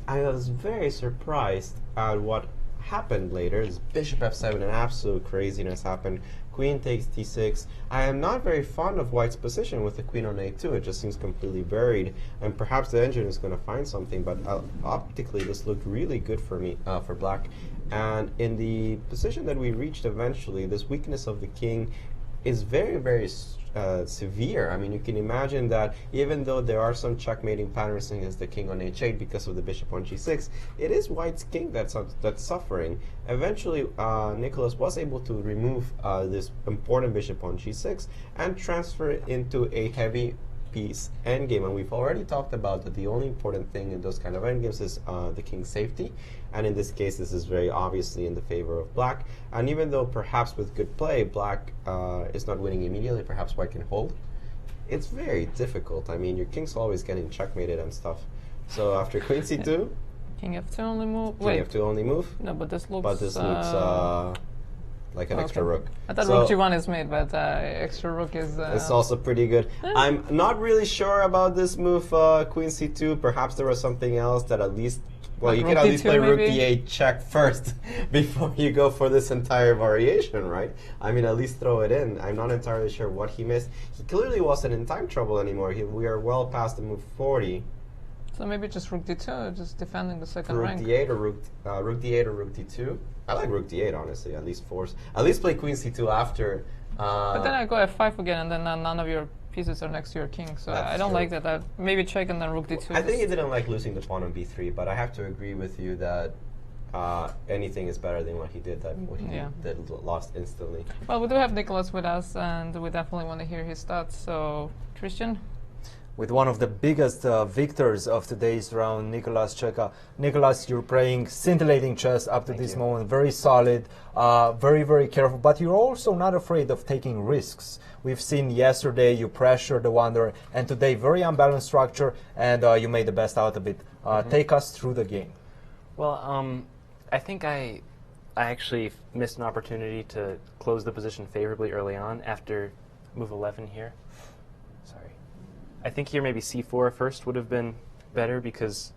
I was very surprised at what happened later. This bishop f7, an absolute craziness happened. Queen takes d6. I am not very fond of white's position with the queen on a2. It just seems completely buried, and perhaps the engine is going to find something, but optically this looked really good for me, for black. And in the position that we reached eventually, this weakness of the king is very, very severe. I mean, you can imagine that even though there are some checkmating patterns against the king on h8 because of the bishop on g6, it is white's king that's suffering. Eventually, Nicholas was able to remove this important bishop on g6 and transfer it into a heavy piece endgame. And we've already talked about that the only important thing in those kind of endgames is the king's safety. And in this case, this is very obviously in the favor of black. And even though perhaps with good play, black is not winning immediately, perhaps white can hold, it's very difficult. I mean, your king's always getting checkmated and stuff. So after queen c2, King f2 only move. king Wait. f2 only move. No, but this looks. But this looks like an extra rook. I thought So rook g1 is made, but extra rook is. it's also pretty good. I'm not really sure about this move, queen c2. Perhaps there was something else that at least. Well, Like you can rook at least d2 play rook maybe? d8 check first before you go for this entire variation, right? I mean, at least throw it in. I'm not entirely sure what he missed. He clearly wasn't in time trouble anymore. We are well past the move 40. So maybe just rook d2, just defending the second Rook rank. d8 or rook d8 or rook d2. I like rook d8 honestly. At least play queen c2 after. But then I go f5 again, and then none of your pieces are next to your king. So That's I don't true. like that. Maybe check and then rook d2. I think he didn't like losing the pawn on b3, but I have to agree with you that anything is better than what he did. That what he did lost instantly. Well, we do have Nicholas with us, and we definitely want to hear his thoughts. So, Christian? With one of the biggest victors of today's round, Nicholas Czebe. Nicholas, you're playing scintillating chess up to this moment, very solid, very, very careful, but you're also not afraid of taking risks. We've seen yesterday you pressured the Wanderer, and today very unbalanced structure, and you made the best out of it. Take us through the game. Well, I think I actually missed an opportunity to close the position favorably early on after move 11 here. Sorry. I think here maybe c4 first would have been better because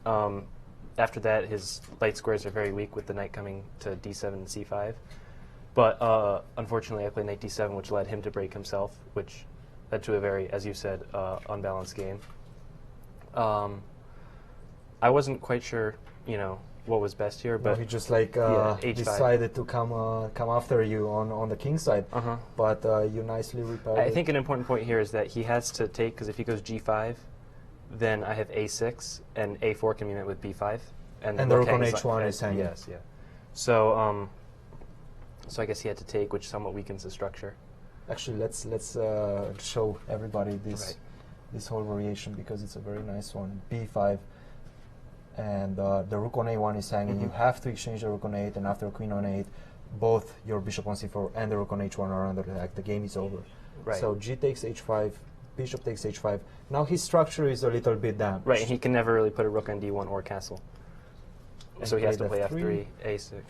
after that his light squares are very weak with the knight coming to d7 and c5. But unfortunately I played knight d7, which led him to break himself, which led to a very, as you said, unbalanced game. I wasn't quite sure, what was best here, but he just like decided to come after you on the king side, but you nicely repaired I it. think an important point here is that he has to take, because if he goes g5, then I have a6, and a4 can be met with b5. And the rook on h1 is hanging. Yes, yeah. So, so I guess he had to take, which somewhat weakens the structure. Actually, let's show everybody this whole variation because it's a very nice one. B5, and the rook on A1 is hanging. You have to exchange the rook on A8, and after queen on A8, both your bishop on C4 and the rook on H1 are under attack. The game is over. Right. So G takes H5, bishop takes H5. Now his structure is a little bit damaged. Right, and he can never really put a rook on D1 or castle. So he has to play F3, A6.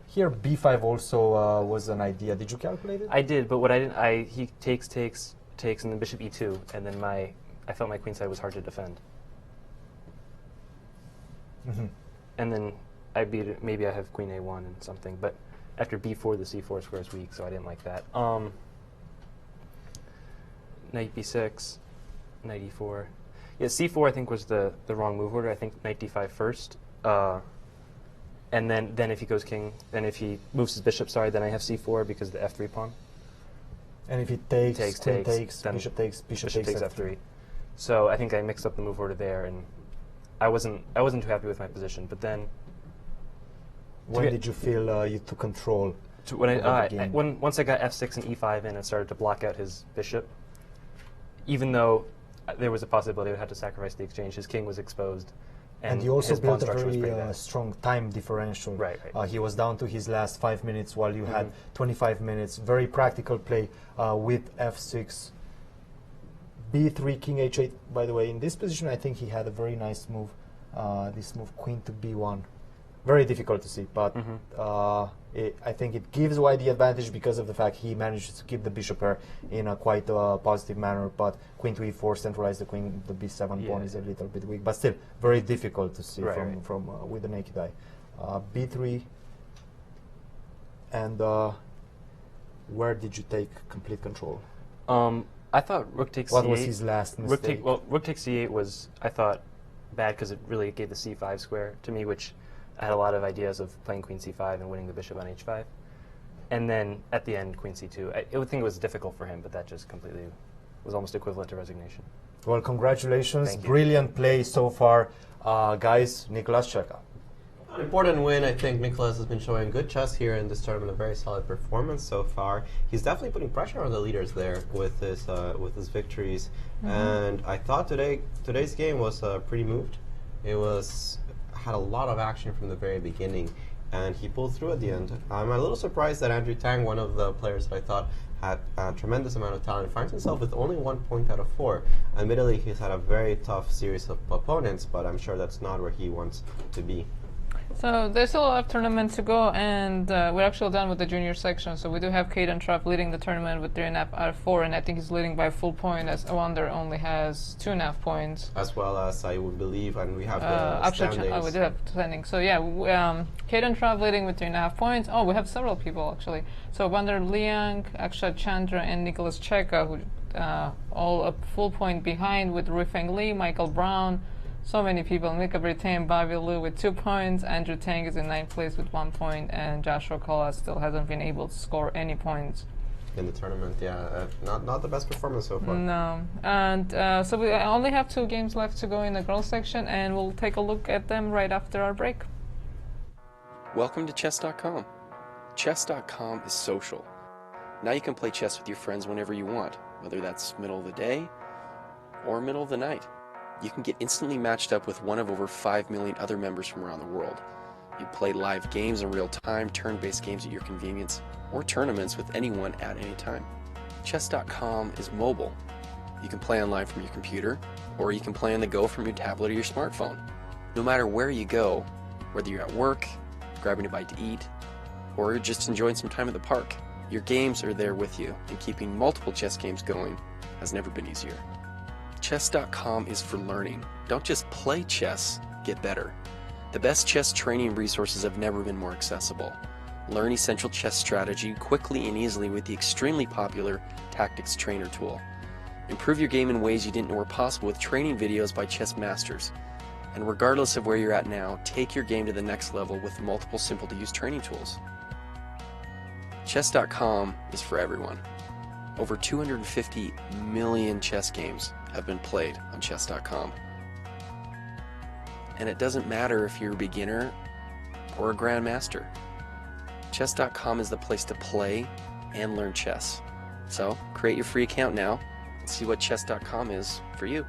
Here B5 also was an idea. Did you calculate it? I did, but what I didn't, he takes, and then bishop E2, and then I felt my queenside was hard to defend. And then I beat it, maybe I have queen A1 and something, but after B4, the C4 square is weak, so I didn't like that. Knight B6, Knight E4. Yeah, C4 I think was the wrong move order. I think Knight D5 first. And then if he goes king, then if he moves his bishop, then I have C4 because the F3 pawn. And if he takes, queen takes, then bishop takes F3. So I think I mixed up the move order there, and I wasn't too happy with my position. But then, when did you feel you took control? Once I got F6 and E5 in and started to block out his bishop, even though there was a possibility I would have to sacrifice the exchange, his king was exposed. And you also built a very strong time differential. Right. He was down to his last 5 minutes while you had 25 minutes. Very practical play with F6. B3, king H8. By the way, in this position, I think he had a very nice move. This move, queen to B1. Very difficult to see, but I think it gives White the advantage because of the fact he managed to keep the bishop pair in a quite positive manner. But queen to E4, centralize the queen, the B7 pawn is a little bit weak, but still very difficult to see from with the naked eye. B3, and where did you take complete control? I thought rook takes C8. What was his last mistake? Rook takes C8 was, I thought, bad because it really gave the C5 square to me, which I had a lot of ideas of playing queen C5 and winning the bishop on H5. And then at the end, queen C2. I would think it was difficult for him, but that just completely was almost equivalent to resignation. Well, congratulations. Brilliant play so far. Guys, Nicholas Czebe. An important win. I think Nicholas has been showing good chess here in this tournament, a very solid performance so far. He's definitely putting pressure on the leaders there with his victories. And I thought today's game was pretty moved. It had a lot of action from the very beginning, and he pulled through at the end. I'm a little surprised that Andrew Tang, one of the players that I thought had a tremendous amount of talent, finds himself with only 1 point out of 4. Admittedly, he's had a very tough series of opponents, but I'm sure that's not where he wants to be. So there's still a lot of tournament to go, and we're actually done with the junior section. So we do have Kaden Tran leading the tournament with 3.5 out of 4, and I think he's leading by a full point, as Wander only has 2.5 points. As well as I would believe, and we have the standings. We do have standings. So yeah, Kaden Tran leading with 3.5 points. Oh, we have several people actually. So Wander Liang, Akshat Chandra, and Nicholas Czebe, who all a full point behind, with Ruifeng Li, Michael Brown. So many people. Mika Britain, Bobby Liu with 2 points. Andrew Tang is in 9th place with 1 point, and Joshua Kola still hasn't been able to score any points in the tournament. Yeah, not the best performance so far. No, and so we only have 2 games left to go in the girls section, and we'll take a look at them right after our break. Welcome to chess.com. Chess.com is social. Now you can play chess with your friends whenever you want, whether that's middle of the day or middle of the night. You can get instantly matched up with one of over 5 million other members from around the world. You play live games in real time, turn-based games at your convenience, or tournaments with anyone at any time. Chess.com is mobile. You can play online from your computer, or you can play on the go from your tablet or your smartphone. No matter where you go, whether you're at work, grabbing a bite to eat, or just enjoying some time at the park, your games are there with you, and keeping multiple chess games going has never been easier. Chess.com is for learning. Don't just play chess, get better. The best chess training resources have never been more accessible. Learn essential chess strategy quickly and easily with the extremely popular Tactics Trainer tool. Improve your game in ways you didn't know were possible with training videos by chess masters. And regardless of where you're at now, take your game to the next level with multiple simple-to-use training tools. Chess.com is for everyone. Over 250 million chess games have been played on chess.com. And it doesn't matter if you're a beginner or a grandmaster. Chess.com is the place to play and learn chess. So create your free account now and see what Chess.com is for you.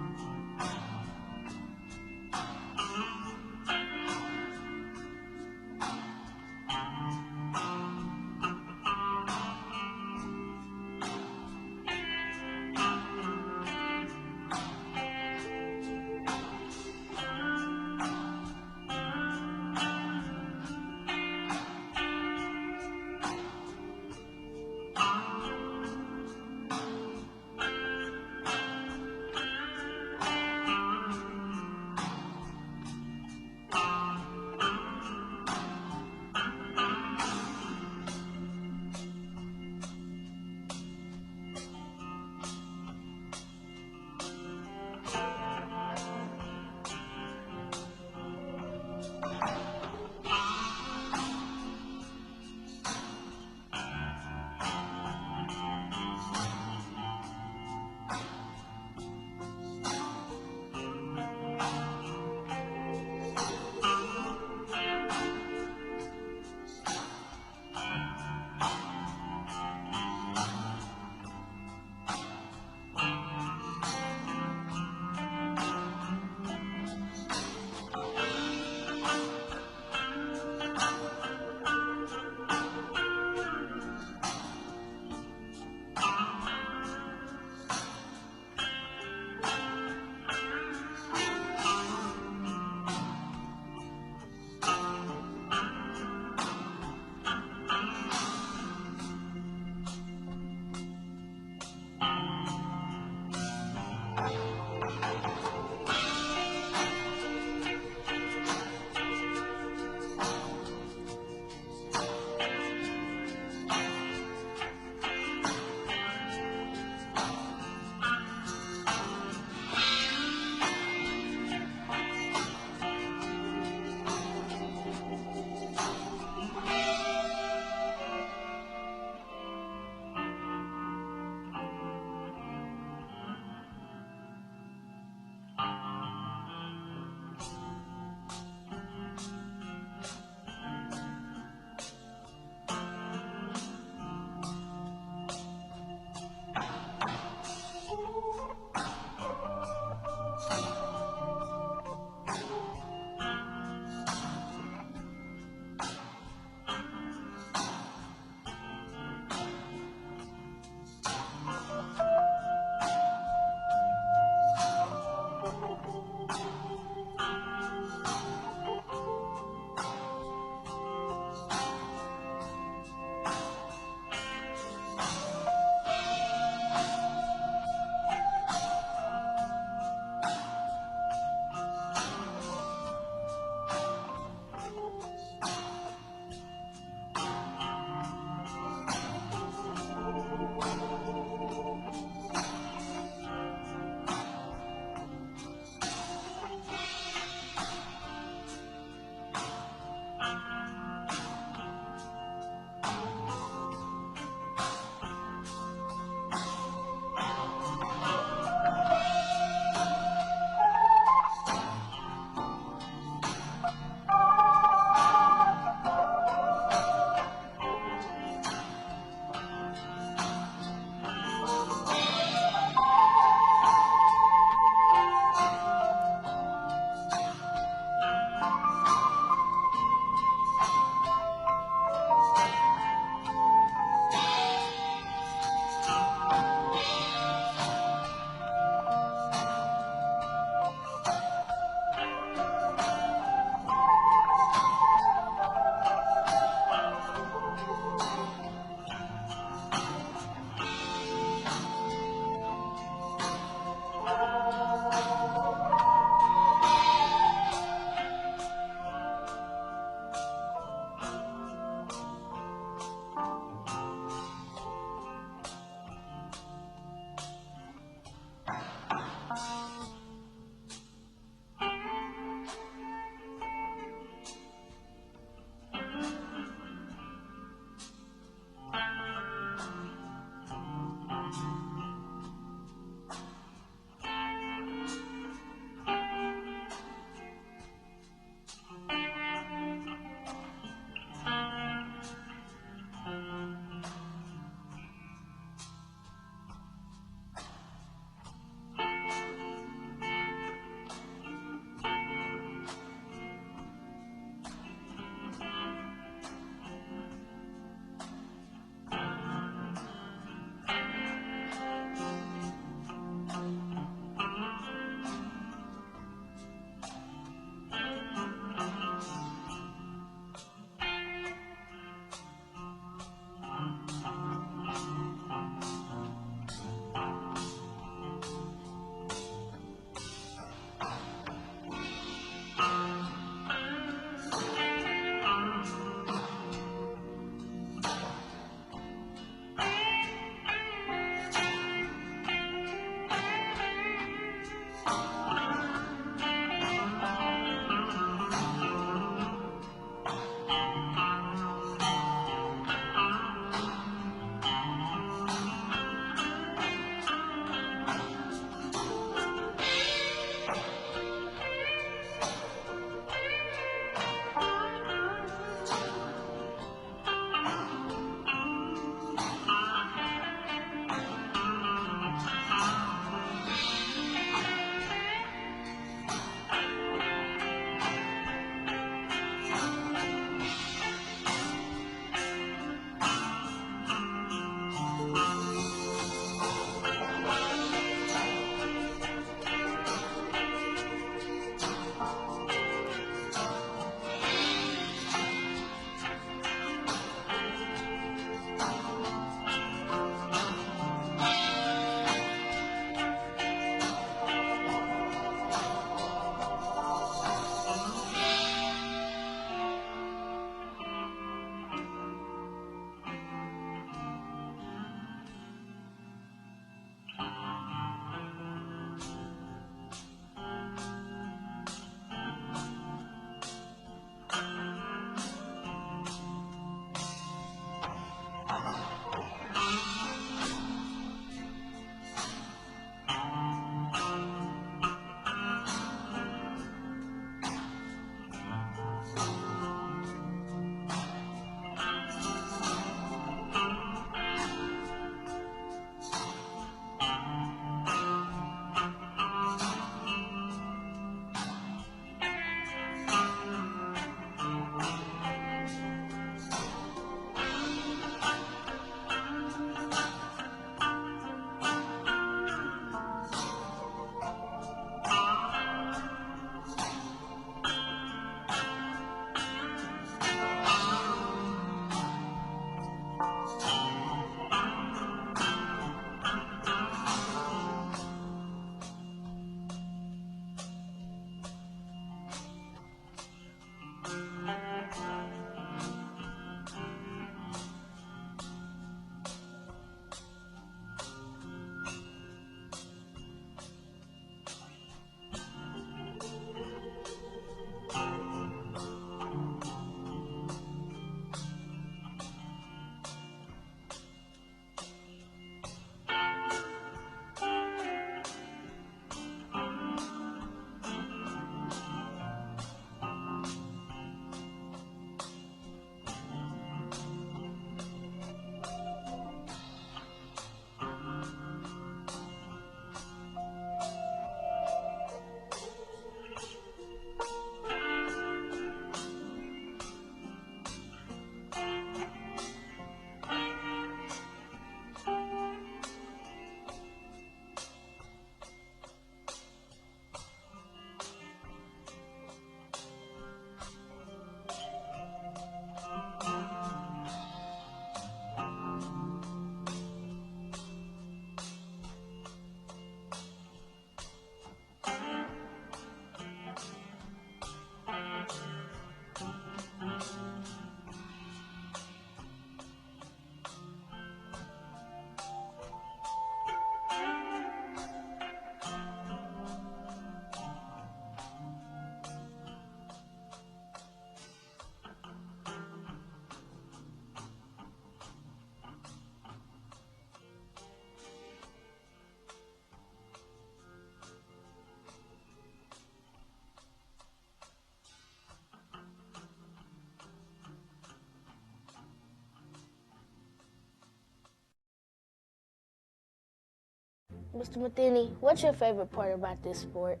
Mr. Matheny, what's your favorite part about this sport?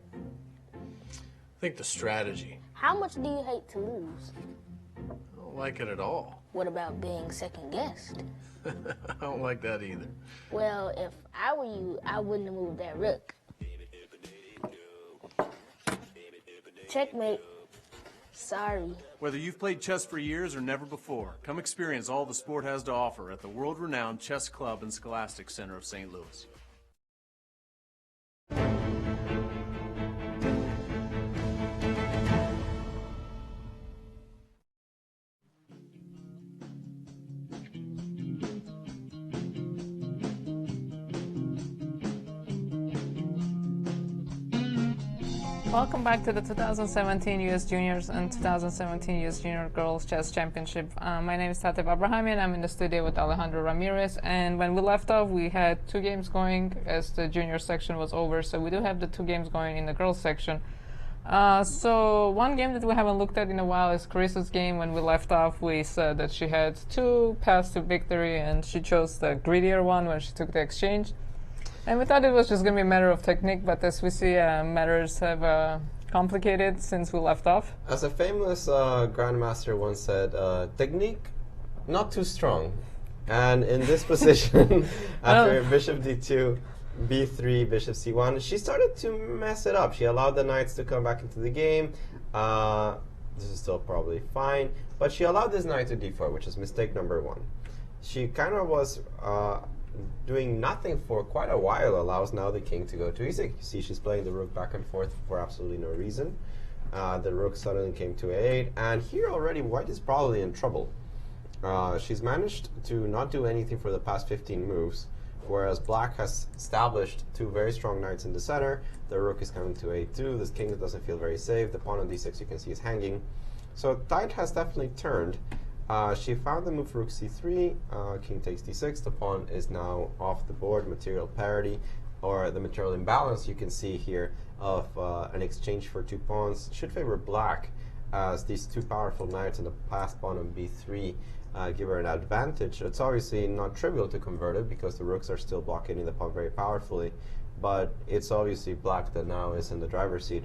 I think the strategy. How much do you hate to lose? I don't like it at all. What about being second guessed? I don't like that either. Well, if I were you, I wouldn't have moved that rook. Checkmate. Sorry. Whether you've played chess for years or never before, come experience all the sport has to offer at the world-renowned Chess Club and Scholastic Center of St. Louis. Welcome back to the 2017 US Juniors and 2017 US Junior Girls Chess Championship. My name is Tatev Abrahamyan. I'm in the studio with Alejandro Ramirez, and when we left off, we had 2 games going as the junior section was over, so we do have the 2 games going in the girls section. So one game that we haven't looked at in a while is Carissa's game. When we left off, we said that she had 2 paths to victory, and she chose the greedier one when she took the exchange. And we thought it was just going to be a matter of technique, but as we see, matters have complicated since we left off. As a famous grandmaster once said, technique not too strong. And in this position, after bishop d2, b3, bishop c1, she started to mess it up. She allowed the knights to come back into the game. This is still probably fine, but she allowed this knight to d4, which is mistake number 1. She kind of was doing nothing for quite a while, allows now the king to go to e6. You see she's playing the rook back and forth for absolutely no reason. The rook suddenly came to a8, and here already white is probably in trouble. She's managed to not do anything for the past 15 moves, whereas black has established 2 very strong knights in the center. The rook is coming to a2, this king doesn't feel very safe, the pawn on d6 you can see is hanging. So tide has definitely turned. She found the move rook c3, king takes d6, the pawn is now off the board, material parity, or the material imbalance you can see here of an exchange for 2 pawns should favor black, as these 2 powerful knights and the passed pawn on b3 give her an advantage. It's obviously not trivial to convert it because the rooks are still blockading the pawn very powerfully, but it's obviously black that now is in the driver's seat.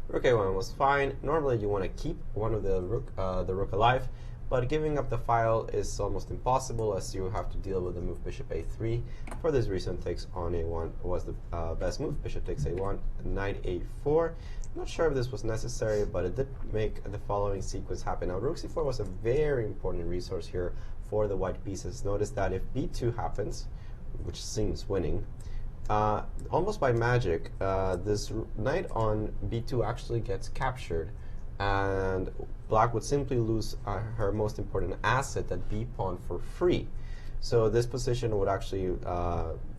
Rook a1 was fine. Normally you want to keep one of the rook alive, but giving up the file is almost impossible as you have to deal with the move bishop a3. For this reason, takes on a1 was the best move. Bishop takes a1, knight a4. Not sure if this was necessary, but it did make the following sequence happen. Now, rook c4 was a very important resource here for the white pieces. Notice that if b2 happens, which seems winning, almost by magic, this knight on b2 actually gets captured, and black would simply lose her most important asset, that b pawn, for free. So this position would actually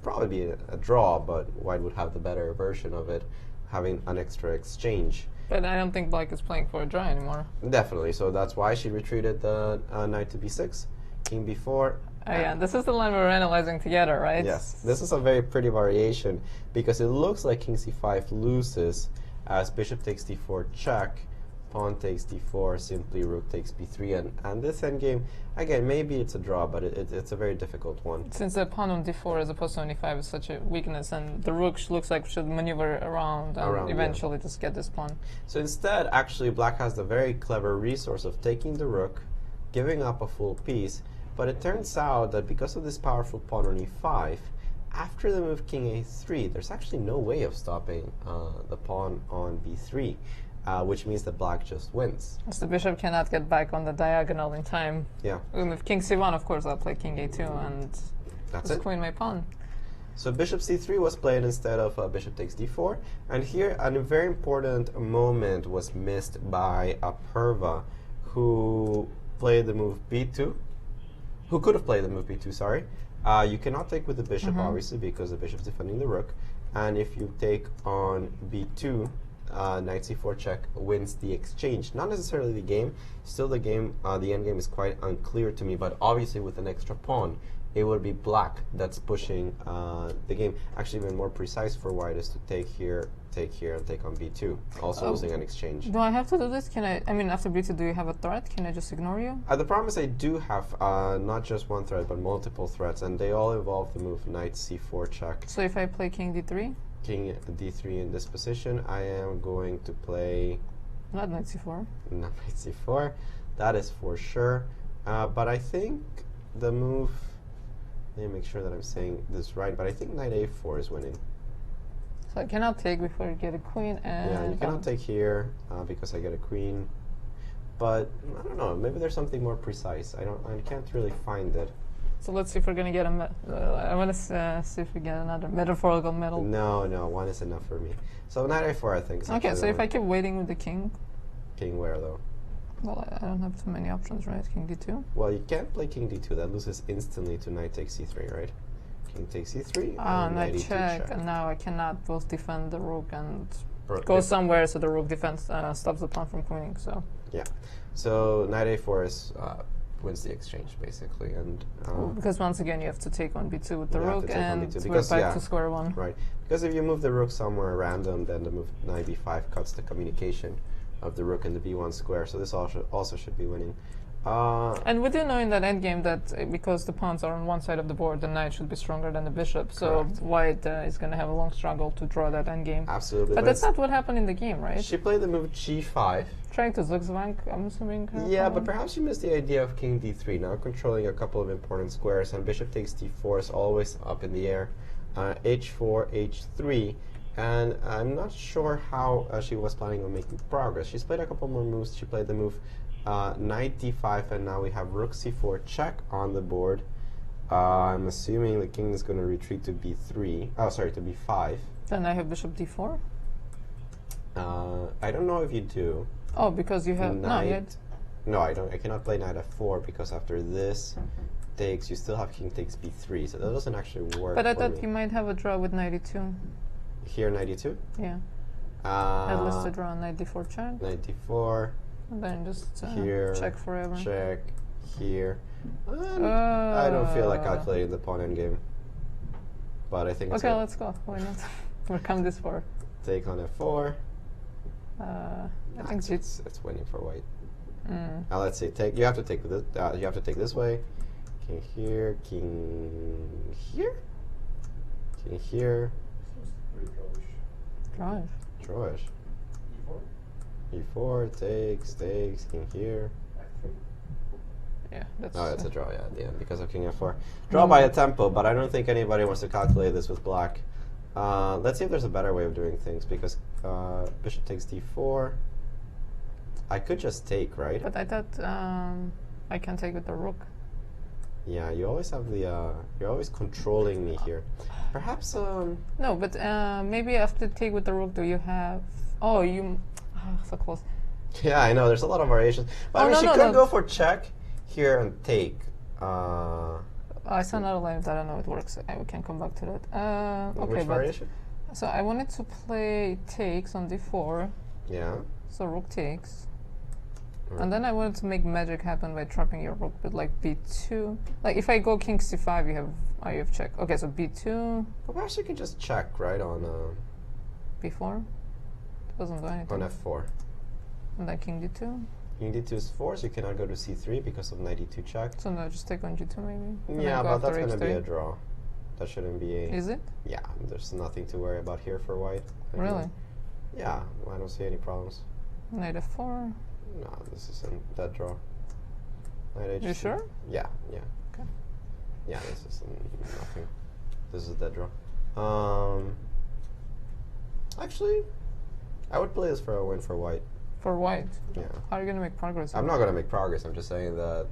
probably be a draw, but white would have the better version of it, having an extra exchange. But I don't think black is playing for a draw anymore. Definitely, so that's why she retreated the knight to b6, king b4. Yeah, this is the line we're analyzing together, right? Yes, this is a very pretty variation because it looks like king c5 loses as bishop takes d4 check, pawn takes d4, simply rook takes b3, and this endgame, again, maybe it's a draw, but it's a very difficult one. Since the pawn on d4 as opposed to on e5 is such a weakness, and the rook looks like should maneuver around and eventually just get this pawn. So instead, actually, black has the very clever resource of taking the rook, giving up a full piece, but it turns out that because of this powerful pawn on e5, after the move king a3, there's actually no way of stopping the pawn on b3, which means that black just wins. As the bishop cannot get back on the diagonal in time. Yeah. With king c1, of course, I'll play king a2, and that's just queen my pawn. So bishop c3 was played instead of bishop takes d4, and here a very important moment was missed by Apurva, who played the move b2. Who could have played the move b2, sorry. You cannot take with the bishop, obviously, because the bishop's defending the rook. And if you take on b2, knight c4 check wins the exchange. Not necessarily the game. Still the game, the endgame is quite unclear to me, but obviously with an extra pawn, it would be black that's pushing the game. Actually, even more precise for white is to take here, and take on b2, also losing an exchange. Do I have to do this? Can I mean, after b2, do you have a threat? Can I just ignore you? The problem is I do have not just one threat, but multiple threats, and they all involve the move knight c4 check. So if I play king d3? King d3 in this position, I am going to play... Not knight c4. Not knight c4. That is for sure. But I think the move... Let me make sure that I'm saying this right, but I think knight a4 is winning. So I cannot take before you get a queen, and... Yeah, you cannot take here because I get a queen. But, I don't know, maybe there's something more precise. I can't really find it. So let's see if we're going to get a... I want to see if we get another metaphorical medal. No, one is enough for me. So knight a4, I think. Is Okay, so if I keep waiting with the king... King where, though? Well, I don't have too many options, right? King d2? Well, you can't play king d2. That loses instantly to knight takes c3, right? King takes c3. Knight check, and now I cannot both defend the rook and go somewhere, so the rook defense stops the pawn from queening, so... Yeah. So knight a4 is... wins the exchange, basically, and... because once again, you have to take on b2 with the rook, and we're back to square one. Right. Because if you move the rook somewhere random, then the move knight b5 cuts the communication of the rook and the b1 square, so this also should be winning. And we do know in that endgame that because the pawns are on one side of the board, the knight should be stronger than the bishop, so white is going to have a long struggle to draw that endgame. Absolutely. But that's not what happened in the game, right? She played the move g5. Trying to zugzwang, I'm assuming. Yeah, but perhaps she missed the idea of king d3, now controlling a couple of important squares, and bishop takes d4 is always up in the air. H4, h3, and I'm not sure how she was planning on making progress. She's played a couple more moves. She played the move knight d5, and now we have rook c4 check on the board. I'm assuming the king is going to retreat to b3. Oh, sorry, to b5. Then I have bishop d4. I don't know if you do. Oh, because you have knight. No, I don't. I cannot play knight f4 because after this takes, you still have king takes b3, so that doesn't actually work. But I thought you might have a draw with knight e2. Here, knight e2. Yeah. At least to draw knight d4 check. Knight d4. And then just here, check forever. Check here. I don't feel like calculating the pawn endgame. But I think it's okay, let's go. Why not? We'll come this far. Take on f4. I think it's winning for white. Now let's see. You have to take this. You have to take this way. King here. King here. King here. Drawish. Drawish. E4 takes, king here. Yeah, that's... Oh, it's a draw, yeah, at the end, because of king f4. Draw by a tempo, but I don't think anybody wants to calculate this with black. Let's see if there's a better way of doing things, because bishop takes d4. I could just take, right? But I thought I can take with the rook. Yeah, you always have the, you're always controlling me here. Perhaps, No, but maybe after take with the rook, do you have... Oh, you... so close. Yeah, I know, there's a lot of variations. But I mean, she could go for check here and take. I saw another line that I know it works. We can come back to that. Okay, which variation? So I wanted to play takes on d4. Yeah. So rook takes. And then I wanted to make magic happen by trapping your rook with like b2. Like if I go king c5, you have check. Okay, so b2. But perhaps you can just check, right, on b4. Doesn't do anything. On f4. And then king d2. King d2 is 4, so you cannot go to c3 because of knight d2 check. So no, just take on g2 maybe. Yeah, but that's going to be a draw. That shouldn't be a... Is it? Yeah, there's nothing to worry about here for white. Really? Yeah, I don't see any problems. Knight f4. No, this isn't that draw. Knight h2. You sure? Yeah. Okay. Yeah, this is nothing. This is that draw. Actually, I would play this for a win for white. For white? Yeah. How are you going to make progress? I'm not going to make progress. I'm just saying that,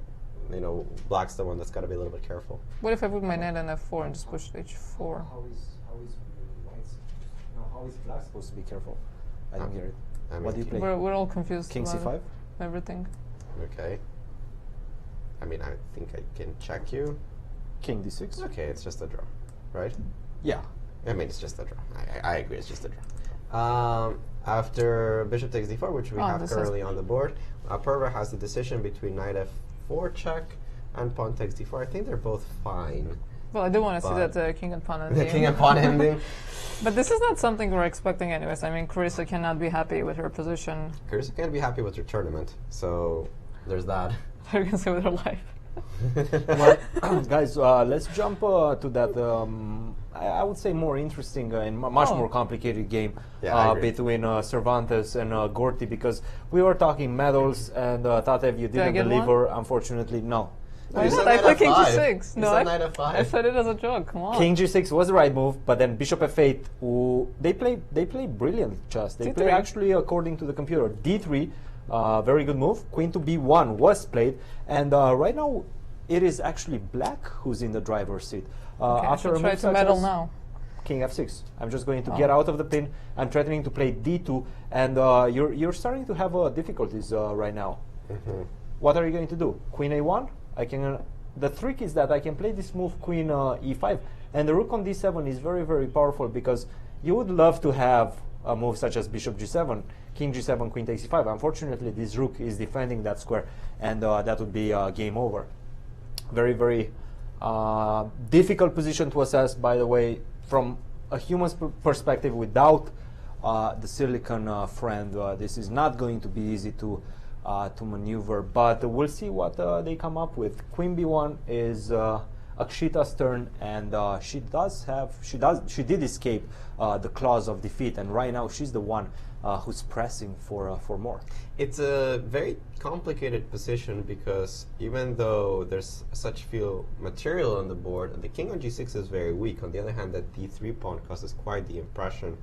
you know, black's the one that's got to be a little bit careful. What if I put my knight on f4 and just push to h4? How is black supposed to be careful? I don't get it. What do you play? We're all confused. King c5? Everything. Okay. I mean, I think I can check you. King d6? Okay, it's just a draw, right? Yeah. I mean, it's just a draw. I agree, it's just a draw. After bishop takes d4, which we have currently on the board, Purva has the decision between knight f4 check and pawn takes d4. I think they're both fine. Well, I do want to see that king and pawn ending. The king and pawn ending. But this is not something we're expecting anyways. I mean, Carissa cannot be happy with her position. Carissa can't be happy with her tournament, so there's that. What are you going to say with her life? Well, guys, let's jump to that, I would say, more interesting and much more complicated game between Cervantes and Gorty, because we were talking medals, and Tatev, you didn't deliver, unfortunately. No. I played King G6. No, I said it as a joke. Come on. King G6 was the right move, but then Bishop F8, they play brilliant chess. They play actually according to the computer. D3, very good move. Queen to B1 was played, and right now it is actually Black who's in the driver's seat. After I should try to medal now. King F6. I'm just going to get out of the pin. I'm threatening to play D2, and you're starting to have difficulties right now. What are you going to do? Queen A1? I can. The trick is that I can play this move Queen E5, and the Rook on D7 is very, very powerful, because you would love to have a move such as Bishop G7, King G7, Queen takes E5. Unfortunately, this Rook is defending that square, and that would be game over. Very, very difficult position to assess, by the way, from a human's perspective without the silicon friend. This is not going to be easy to maneuver, but we'll see what they come up with. Queen B1 is Akshita's turn, and she did escape the clause of defeat, and right now she's the one who's pressing for more. It's a very complicated position, because even though there's such few material on the board, the king on G6 is very weak. On the other hand, that D3 pawn causes quite the impression.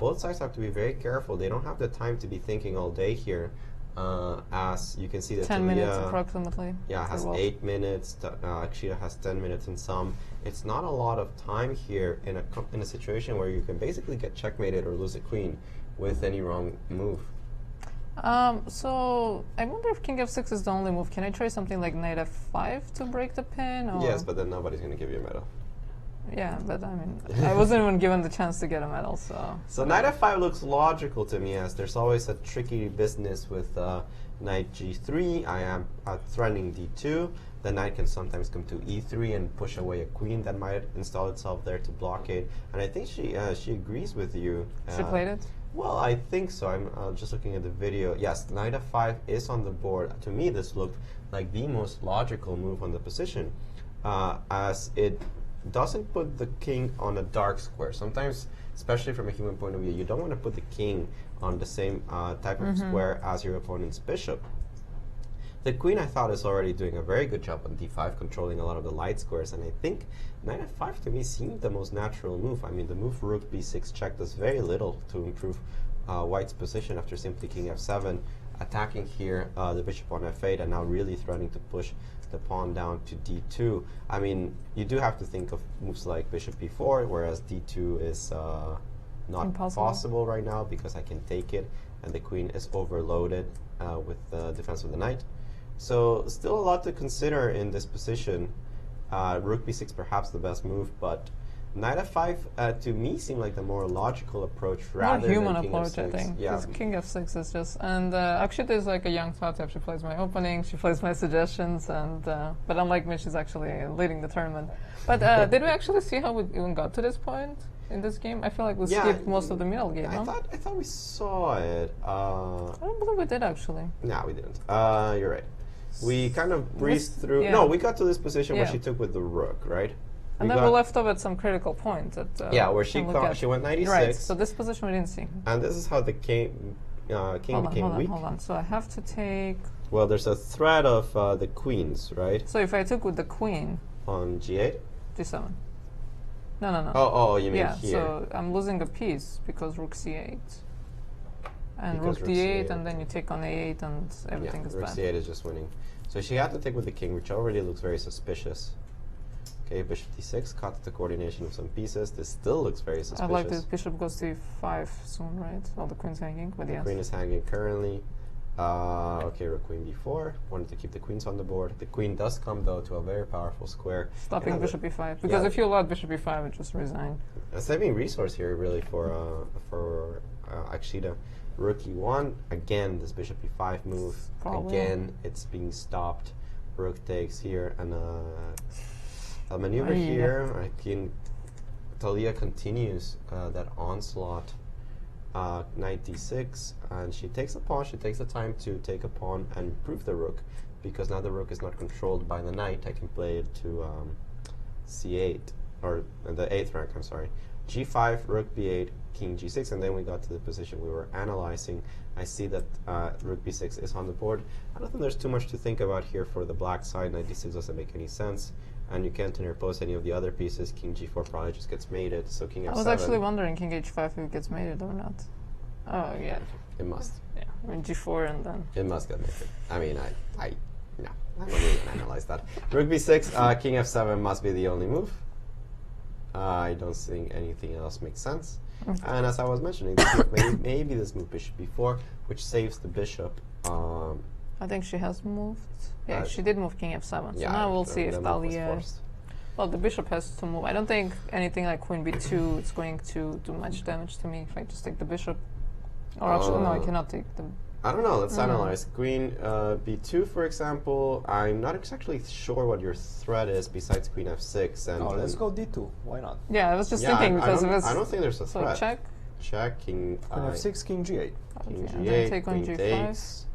Both sides have to be very careful. They don't have the time to be thinking all day here. As you can see, that 10 minutes approximately. Yeah, has 8 minutes. Akshita has 10 minutes and some. It's not a lot of time here in a situation where you can basically get checkmated or lose a queen with any wrong move. So I wonder if King F6 is the only move. Can I try something like Knight F5 to break the pin? Or? Yes, but then nobody's going to give you a medal. Yeah, but I mean, I wasn't even given the chance to get a medal, so. So Knight F5 looks logical to me, as there's always a tricky business with Knight G3. I am threatening D2. The knight can sometimes come to E3 and push away a queen that might install itself there to blockade. And I think she agrees with you. She played it? Well, I think so. I'm just looking at the video. Yes, Knight F5 is on the board. To me, this looked like the most logical move on the position, as it doesn't put the king on a dark square. Sometimes, especially from a human point of view, you don't want to put the king on the same type of square as your opponent's bishop. The queen, I thought, is already doing a very good job on d5, controlling a lot of the light squares, and I think Knight f5 to me seemed the most natural move. I mean, the move Rook b6 check does very little to improve White's position after simply King f7, attacking here the bishop on f8, and now really threatening to push the pawn down to d2. I mean, you do have to think of moves like bishop b4, whereas d2 is not possible right now because I can take it, and the queen is overloaded with the defense of the knight. So still a lot to consider in this position. Rook b6 perhaps the best move, but Knight f5 to me seemed like the more logical approach rather human than King approach, f6. I think. Yeah. Because King f6 is just, and Akshita is like a young Tatev. She plays my opening, she plays my suggestions, and but unlike me, she's actually leading the tournament. But did we actually see how we even got to this point in this game? I feel like we skipped most of the middle game. I thought we saw it. I don't believe we did actually. No, we didn't. You're right. We kind of breezed through. No, we got to this position where she took with the rook, right? And then we left off at some critical point. Where she went 96. Right, so this position we didn't see. And this is how the king became weak. Hold on. So I have to take... Well, there's a threat of the queens, right? So if I took with the queen... On g8? g7. No. Oh, you mean here. So I'm losing a piece because rook c8. And because rook d8, and then you take on a8, and everything is rook bad. c8 is just winning. So she had to take with the king, which already looks very suspicious. Okay, bishop d6, caught the coordination of some pieces. This still looks very suspicious. I'd like this bishop goes to e5 soon, right? Oh, the queen's hanging, but yes. The queen is hanging currently. Okay, rook queen b4. Wanted to keep the queens on the board. The queen does come, though, to a very powerful square. Stopping bishop e5. Because if you allowed bishop e5, it just resign. A saving resource here, really, for Akshita. Rook e1. Again, this bishop e5 move. Again, it's being stopped rook takes here, and a maneuver here. Talia continues that onslaught. Knight d6, and she takes a pawn. She takes the time to take a pawn and improve the rook, because now the rook is not controlled by the knight. I can play it to c8, or the 8th rank, I'm sorry. g5, rook b8, king g6, and then we got to the position we were analyzing. I see that rook b6 is on the board. I don't think there's too much to think about here for the black side. Knight d6 doesn't make any sense, and you can't interpose any of the other pieces. King g4 probably just gets mated, so king f7. I was actually wondering king h5 if it gets mated or not. Oh, yeah. It must. Yeah, I mean g4 and then... It must get mated. I mean, no, I don't even analyze that. Rook b6, king f7 must be the only move. I don't think anything else makes sense. Okay. And as I was mentioning, this move, maybe this move bishop b4, which saves the bishop. I think she has moved. Yeah, she did move king f7. So yeah, now we'll see if Talia... Well, the bishop has to move. I don't think anything like queen b2 is going to do much damage to me if I just take the bishop. Or actually, no, I cannot take the... I don't know, let's analyze. Queen b2, for example. I'm not exactly sure what your threat is besides queen f6. And let's go d2. Why not? Yeah, I was just thinking because it was... I don't think there's a threat. So check? Check, king f6, king g8. King okay, g8, take queen g5. takes.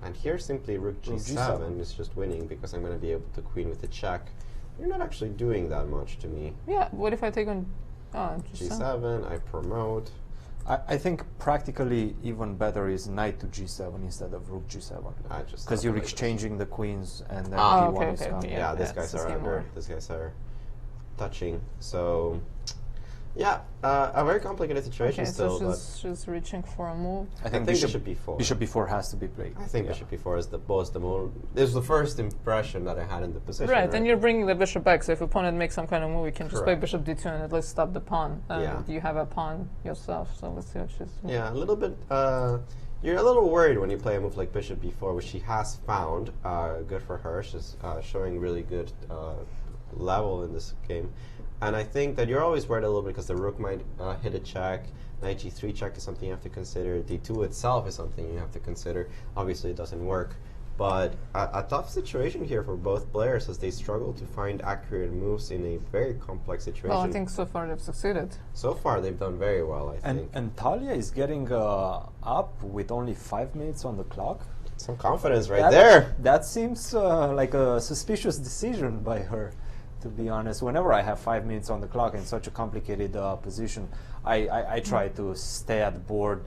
And here simply rook g7 is just winning because I'm going to be able to queen with the check. You're not actually doing that much to me. Yeah, what if I take on g7, I promote. I think practically even better is knight to g7 instead of rook g7. Because you're exchanging the queens and then d1 is coming. Yeah, these guys are under. These guys are touching. So, yeah, a very complicated situation still. So she's reaching for a move. I think bishop b4. Bishop b4 has to be played. I think bishop b4 is the move. This is the first impression that I had in the position. Right, and you're bringing the bishop back, so if opponent makes some kind of move, you can just play bishop d2 and at least stop the pawn. And you have a pawn yourself, so let's see what she's... Yeah, a little bit... you're a little worried when you play a move like bishop b4, which she has found. Good for her. She's showing really good level in this game. And I think that you're always worried a little bit because the rook might hit a check. Knight g3 check is something you have to consider. d2 itself is something you have to consider. Obviously, it doesn't work. But a tough situation here for both players as they struggle to find accurate moves in a very complex situation. Well, I think so far they've succeeded. So far, they've done very well, I think. And Talia is getting up with only 5 minutes on the clock. Some confidence right there. That seems like a suspicious decision by her. To be honest, whenever I have 5 minutes on the clock in such a complicated position, I try to stay at the board,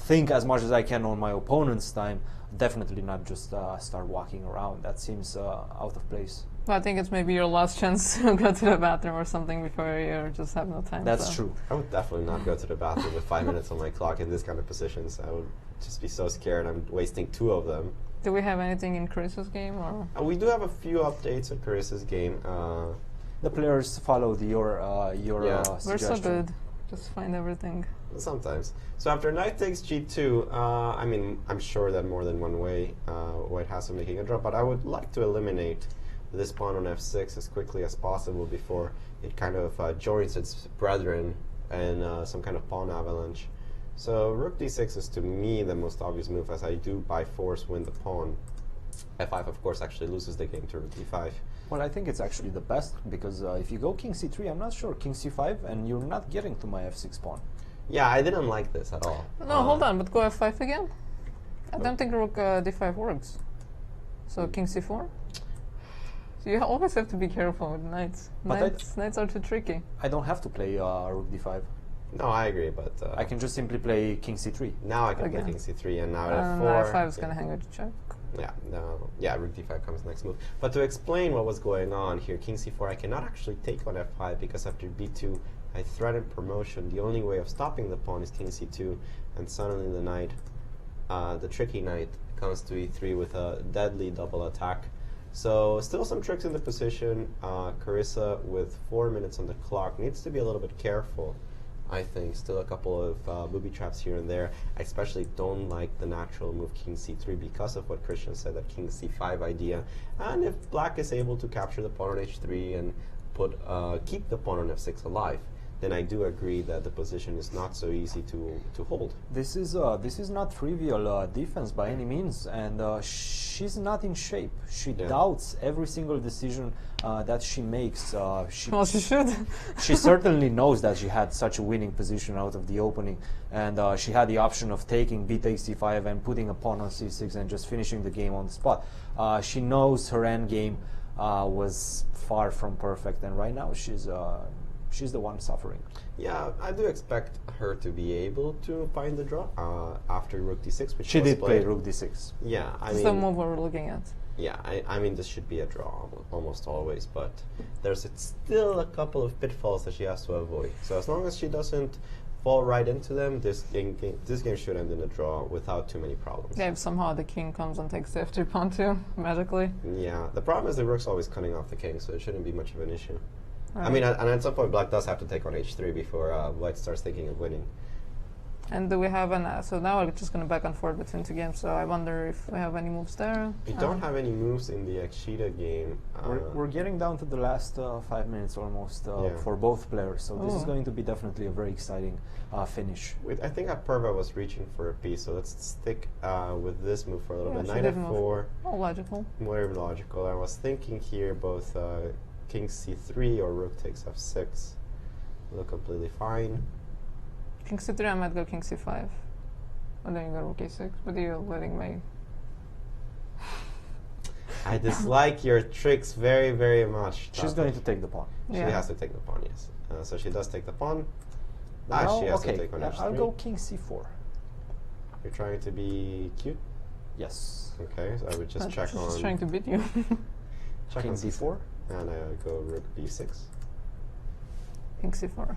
think as much as I can on my opponent's time, definitely not just start walking around. That seems out of place. Well, I think it's maybe your last chance to go to the bathroom or something before you just have no time. That's true. I would definitely not go to the bathroom with 5 minutes on my clock in this kind of positions. I would just be so scared. I'm wasting 2 of them. Do we have anything in Carissa's game? Or? We do have a few updates in Carissa's game. The players followed your suggestion. We're so good. Just find everything. Sometimes. So after knight takes g2, I mean, I'm sure that more than one way White has of making a draw, but I would like to eliminate this pawn on f6 as quickly as possible before it kind of joins its brethren and some kind of pawn avalanche. So rook d6 is to me the most obvious move, as I do by force win the pawn. f5 of course actually loses the game to rook d5. Well, I think it's actually the best, because if you go king c3, I'm not sure, king c5, and you're not getting to my f6 pawn. Yeah, I didn't like this at all. No, hold on, but go f5 again? I don't think rook d5 works. So king c4? So you always have to be careful with knights. Knights are too tricky. I don't have to play rook d5. No, I agree, but... I can just simply play king c3. Now I can play king c3, and now at f4... f5 is going to hang with check. Yeah, rook d5 comes next move. But to explain what was going on here, king c4, I cannot actually take on f5, because after b2, I threaten promotion. The only way of stopping the pawn is king c2, and suddenly the knight, the tricky knight, comes to e3 with a deadly double attack. So still some tricks in the position. Carissa, with 4 minutes on the clock, needs to be a little bit careful. I think still a couple of booby traps here and there. I especially don't like the natural move king c3 because of what Cristian said, that king c5 idea. And if black is able to capture the pawn on h3 and keep the pawn on f6 alive, then I do agree that the position is not so easy to hold. This is not trivial defense by any means, and she's not in shape. She doubts every single decision that she makes. Well, she should. She certainly knows that she had such a winning position out of the opening, and she had the option of taking b takes c5 and putting a pawn on c6 and just finishing the game on the spot. She knows her end game was far from perfect, and right now she's the one suffering. Yeah, I do expect her to be able to find the draw after rook d6, which she was did play played. rook d6. Yeah, I That's mean, the move we're looking at. yeah, I mean, this should be a draw almost always, but there's still a couple of pitfalls that she has to avoid. So as long as she doesn't fall right into them, this game should end in a draw without too many problems. Yeah, if somehow the king comes and takes the f3 pawn too, magically. Yeah, the problem is the rook's always cutting off the king, so it shouldn't be much of an issue. Right. I mean, and at some point, black does have to take on h3 before white starts thinking of winning. And do we have an... so now we're just going to back and forth between two games, so I wonder if we have any moves there. We don't have any moves in the Akshita game. We're getting down to the last 5 minutes almost for both players, so this is going to be definitely a very exciting finish. I think Apurva was reaching for a piece, so let's stick with this move for a little bit. she Knight did f4. Oh, logical. More logical. I was thinking here both king c3 or rook takes f6 look completely fine. King c3, I might go king c5. And then you go rook a6, but you're letting me... I dislike your tricks very, very much. She's going to take the pawn. She has to take the pawn, yes. So she does take the pawn. She has to take on h3. I'll go king c4. You're trying to be cute? Yes. Okay, so I would just check on... She's trying to beat you. Check king on d4. And I go rook b6. King c4.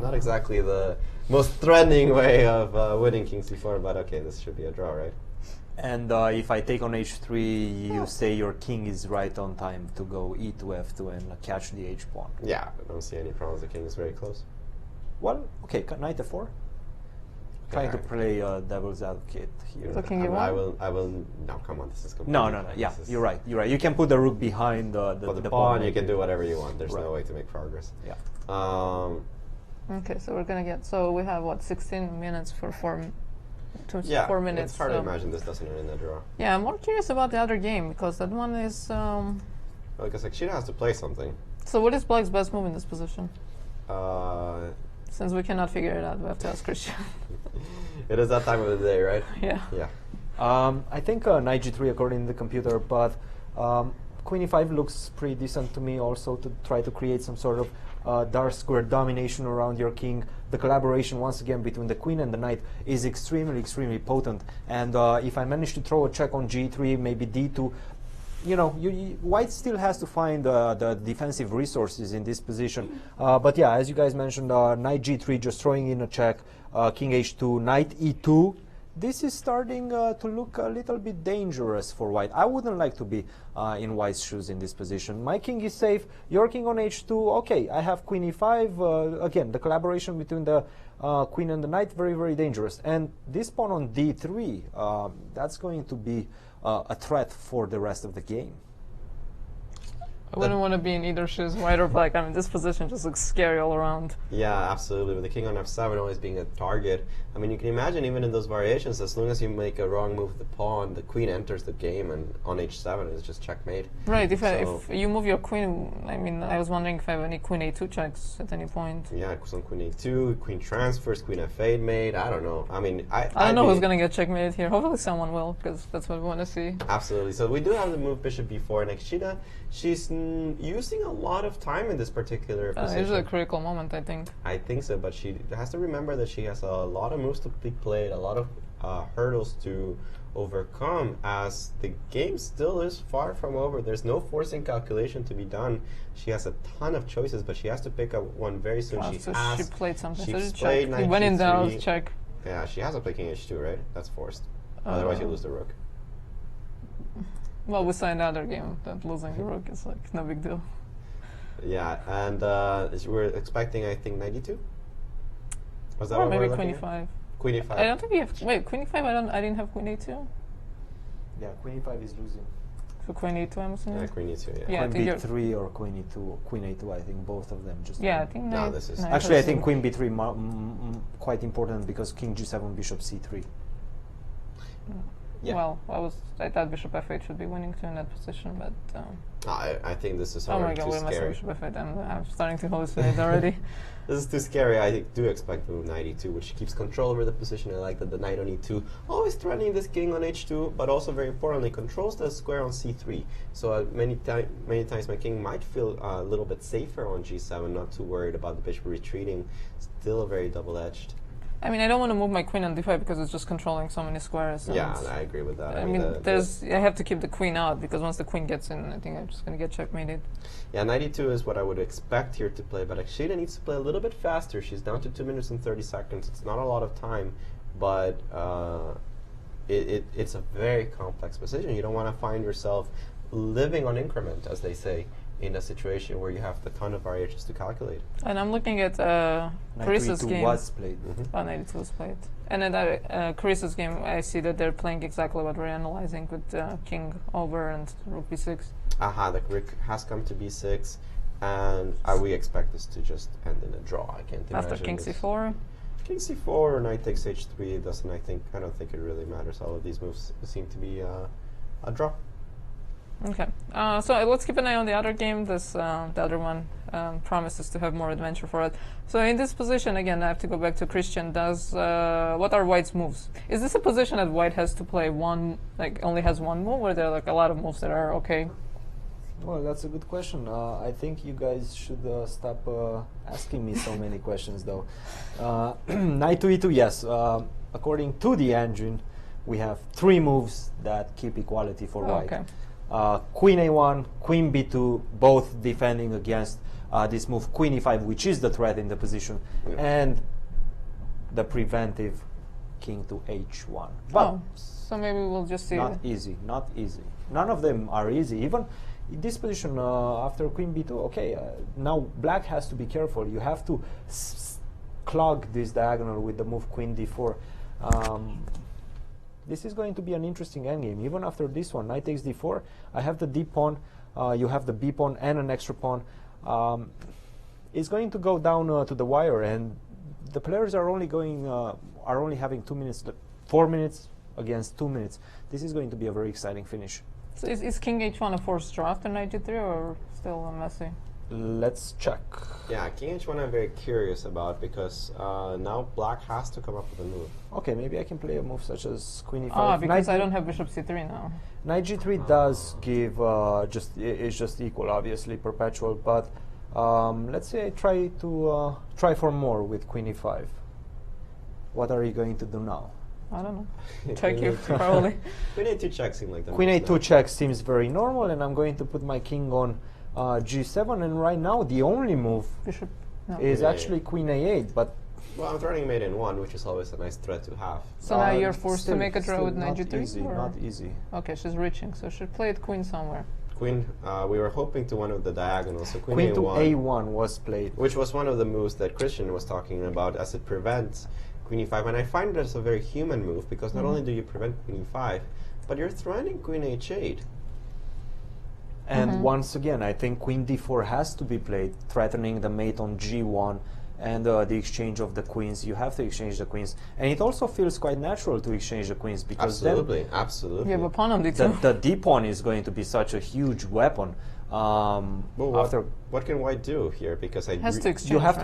Not exactly the most threatening way of winning king c4, but okay, this should be a draw, right? And if I take on h3, you say your king is right on time to go e to f2 and catch the h pawn. Yeah, I don't see any problems. The king is very close. Well, okay, knight f4. Trying to play devil's advocate here. So king e1? I will. No, come on, this is completely. No. Yeah, you're right. You're right. You can put the rook behind the pawn. You can do whatever you want. There's no way to make progress. Yeah. Okay, so we're gonna get. So we have what 16 minutes for 4 minutes. It's hard to imagine this doesn't end in a draw. Yeah, I'm more curious about the other game because that one is. Because Akshita has to play something. So what is black's best move in this position? Since we cannot figure it out, we have to ask Christian. It is that time of the day, right? Yeah. Yeah. I think knight g3 according to the computer, but queen e5 looks pretty decent to me also to try to create some sort of dark square domination around your king. The collaboration once again between the queen and the knight is extremely potent, and if I manage to throw a check on g3, maybe d2, you know, white still has to find the defensive resources in this position. But yeah, as you guys mentioned, knight g3 just throwing in a check, king h2, knight e2. This is starting to look a little bit dangerous for white. I wouldn't like to be in white's shoes in this position. My king is safe, your king on h2, okay, I have queen e5. Again, the collaboration between the queen and the knight, very dangerous. And this pawn on d3, that's going to be a threat for the rest of the game. I wouldn't want to be in either shoes, white or black. I mean, this position just looks scary all around. Yeah, absolutely. With the king on f7 always being a target. I mean, you can imagine even in those variations, as long as you make a wrong move with the pawn, the queen enters the game, and on h7 is just checkmate. Right. If you move your queen, I mean, I was wondering if I have any queen a2 checks at any point. Yeah, some queen a2, queen transfers, queen f8 mate. I don't know. I mean, I don't know who's gonna get checkmated here. Hopefully someone will, because that's what we want to see. Absolutely. So we do have the move bishop b4, and Akshita, she's using a lot of time in this particular position. It's a critical moment, I think. I think so, but she has to remember that she has a lot of moves to be played, a lot of hurdles to overcome, as the game still is far from over. There's no forcing calculation to be done. She has a ton of choices, but she has to pick up one very soon. She played something. She played knight when in g3. doubt, check. Yeah, she has to play king h2, right? That's forced. Otherwise, you lose the rook. Well, we saw in the other game that losing the rook is like no big deal. Yeah, and we're expecting, I think, 92. Was that or what maybe we're queen looking e5. at? Queen e5. I don't think we have. Wait, queen e5. I didn't have queen a2. Yeah, queen e5 is losing. So queen e2, I'm assuming? Yeah, queen e2, yeah. Yeah, I think Queen b3 or queen e2, queen a2, I think both of them just... Yeah, I think No, this is... Actually, I think queen b3 quite important because king g7, bishop c3. Yeah. Well, I thought bishop f8 should be winning too in that position, but... I think this is oh my already god, too what am I saying scary. bishop f8? I'm starting to hallucinate already. This is too scary. I do expect the move knight e2, which keeps control over the position. I like that the knight on e2, always threatening this king on h2, but also very importantly controls the square on c3. So many times my king might feel a little bit safer on g7, not too worried about the bishop retreating. Still very double-edged. I mean, I don't want to move my queen on d5 because it's just controlling so many squares. Yeah, I agree with that. I mean, I have to keep the queen out because once the queen gets in, I think I'm just going to get checkmated. Yeah, knight e2 is what I would expect here to play, but Agata needs to play a little bit faster. She's down to 2 minutes and 30 seconds. It's not a lot of time, but it's a very complex position. You don't want to find yourself living on increment, as they say, in a situation where you have a ton of variations to calculate. And I'm looking at Carissa's game. was played. Oh, knight e2 was played. And at Carissa's game, I see that they're playing exactly what we're analyzing with king over and rook b6. Aha, the rook has come to b6, and we expect this to just end in a draw. I can't imagine. After king c4? King c4 or knight takes h3 doesn't. I don't think it really matters. All of these moves seem to be a draw. Okay, so let's keep an eye on the other game. This the other one promises to have more adventure for it. So in this position, again, I have to go back to Cristian. What are White's moves? Is this a position that White has to play only has one move, or there are a lot of moves that are okay? Well, that's a good question. I think you guys should stop asking me so many questions, though. Knight to e2, yes. According to the engine, we have 3 moves that keep equality for White. Okay. Queen a1, queen b2, both defending against this move, queen e5, which is the threat in the position, and the preventive king to h1. But so maybe we'll just see. Not easy. None of them are easy. Even in this position, after queen b2, okay, now black has to be careful. You have to clog this diagonal with the move queen d4. This is going to be an interesting endgame. Even after this one, knight takes d4, I have the d pawn, you have the b pawn and an extra pawn. It's going to go down to the wire, and the players are only having 2 minutes, 4 minutes against 2 minutes. This is going to be a very exciting finish. So is king h1 a forced draw after knight g3, or still messy? Let's check. Yeah, king h1 I'm very curious about because now black has to come up with a move. Okay, maybe I can play a move such as queen e5. Ah, because I don't have bishop c3 now. Knight g3 does give it's just equal, obviously perpetual, but let's say I try for more with queen e5. What are you going to do now? I don't know. Check you, probably. Queen a2 check seems like the Queen a2 check seems very normal, and I'm going to put my king on g7, and right now the only move is actually queen a8, but... Well, I'm threatening mate in 1, which is always a nice threat to have. So now you're forced to make a draw with knight g3? Not easy. Okay, she's reaching, so she'll play it queen somewhere. Queen, we were hoping to one of the diagonals, so queen to a1 was played. Which was one of the moves that Cristian was talking about, as it prevents queen e5, and I find that's a very human move, because not only do you prevent queen e5, but you're threatening queen h8. And once again, I think queen d4 has to be played, threatening the mate on g1 and the exchange of the queens. You have to exchange the queens. And it also feels quite natural to exchange the queens, because absolutely. You have a pawn on d2. The d-pawn is going to be such a huge weapon. What can White do here? Because you have to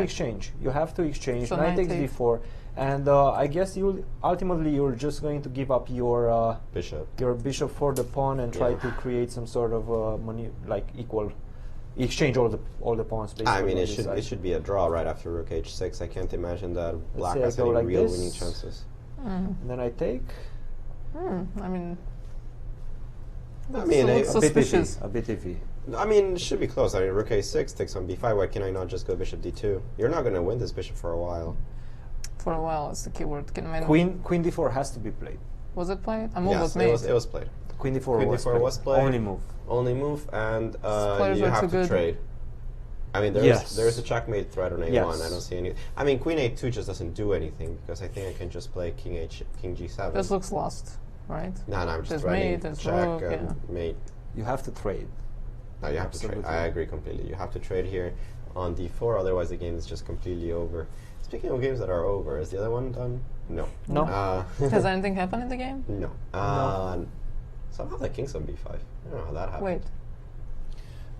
exchange. You have to exchange. So knight takes d4, and I guess ultimately you're just going to give up your bishop for the pawn and try to create some sort of equal exchange all the pawns. Basically, I mean, it should be a draw right after rook h6. I can't imagine that black has any real winning chances. And then I take. I mean, a bit iffy. I mean, it should be close. I mean, rook a6 takes on b5. Why can I not just go bishop d2? You're not going to win this bishop for a while. For a while, it's the keyword. Queen d4 has to be played. Was it played? A move yes, was made. It was played. Queen d4 was played. Only move, and you have to trade. I mean, there's a checkmate threat on a1. Yes. I don't see any. I mean, queen a2 just doesn't do anything, because I think I can just play king g7. This looks lost, right? No, I'm just threatening check and mate. You have to trade. No, you have to trade. I agree completely. You have to trade here on d4, otherwise the game is just completely over. Speaking of games that are over, is the other one done? No. No. Has anything happened in the game? No. No. Somehow the king's on b5. I don't know how that happened. Wait.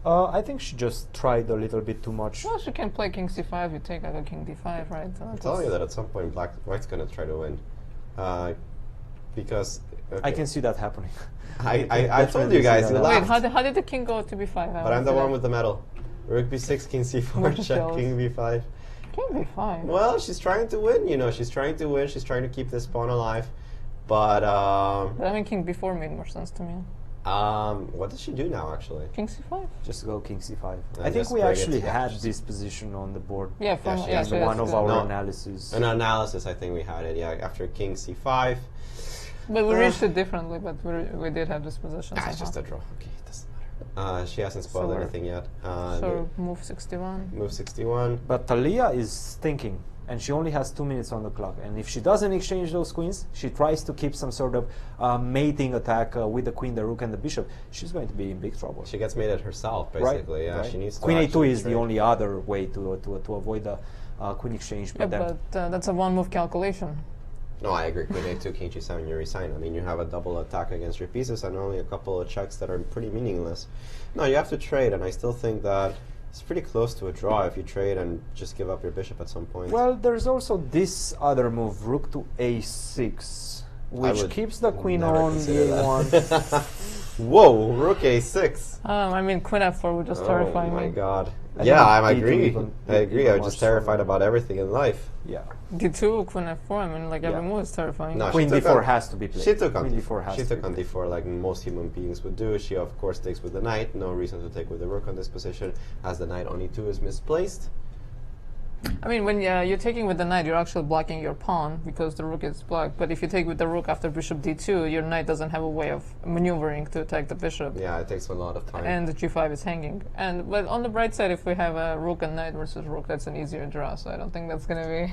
I think she just tried a little bit too much. Well, she can play king c5. You take like a king d5, right? So I'm telling you that at some point White's going to try to win. Because... Okay. I can see that happening. I told you guys. Wait, how did the king go to b5? But I'm the one with the medal. Rook b6, king c4, check, king b5. King b5? Well, she's trying to win, you know. She's trying to win. She's trying to keep this pawn alive. But I mean, king b4 made more sense to me. What did she do now, actually? King c5. Just go king c5. I think we actually had this position on the board. Yeah, from one of our analysis. An analysis, I think we had it. Yeah, after king c5. But we reached it differently. But we did have this position. It's just a draw. Okay, it doesn't matter. She hasn't spoiled anything yet. So move 61. Move 61. But Talia is thinking. And she only has 2 minutes on the clock. And if she doesn't exchange those queens, she tries to keep some sort of mating attack with the queen, the rook, and the bishop. She's going to be in big trouble. She gets mated herself, basically. Right? Yeah, right. she needs to. Queen a2 is the only other way to avoid the queen exchange. But, that's a one-move calculation. No, I agree. Queen a2, king g7, you resign. I mean, you have a double attack against your pieces and only a couple of checks that are pretty meaningless. No, you have to trade, and I still think that it's pretty close to a draw if you trade and just give up your bishop at some point. Well, there's also this other move, rook to a6, which keeps the queen on a1. Whoa, rook a6. I mean, queen f4 would just terrify me. Oh my god. I agree. I agree. I'm just terrified about everything in life. Yeah. d2, queen f4. I mean, like every move is terrifying. No, queen d4 has to be played. She took on d4. She took on d4 like most human beings would do. She of course takes with the knight. No reason to take with the rook on this position, as the knight on e2 is misplaced. I mean, when you're taking with the knight, you're actually blocking your pawn because the rook is blocked. But if you take with the rook after bishop d2, your knight doesn't have a way of maneuvering to attack the bishop. Yeah, it takes a lot of time. And the g5 is hanging. But on the bright side, if we have a rook and knight versus rook, that's an easier draw. So I don't think that's going to be...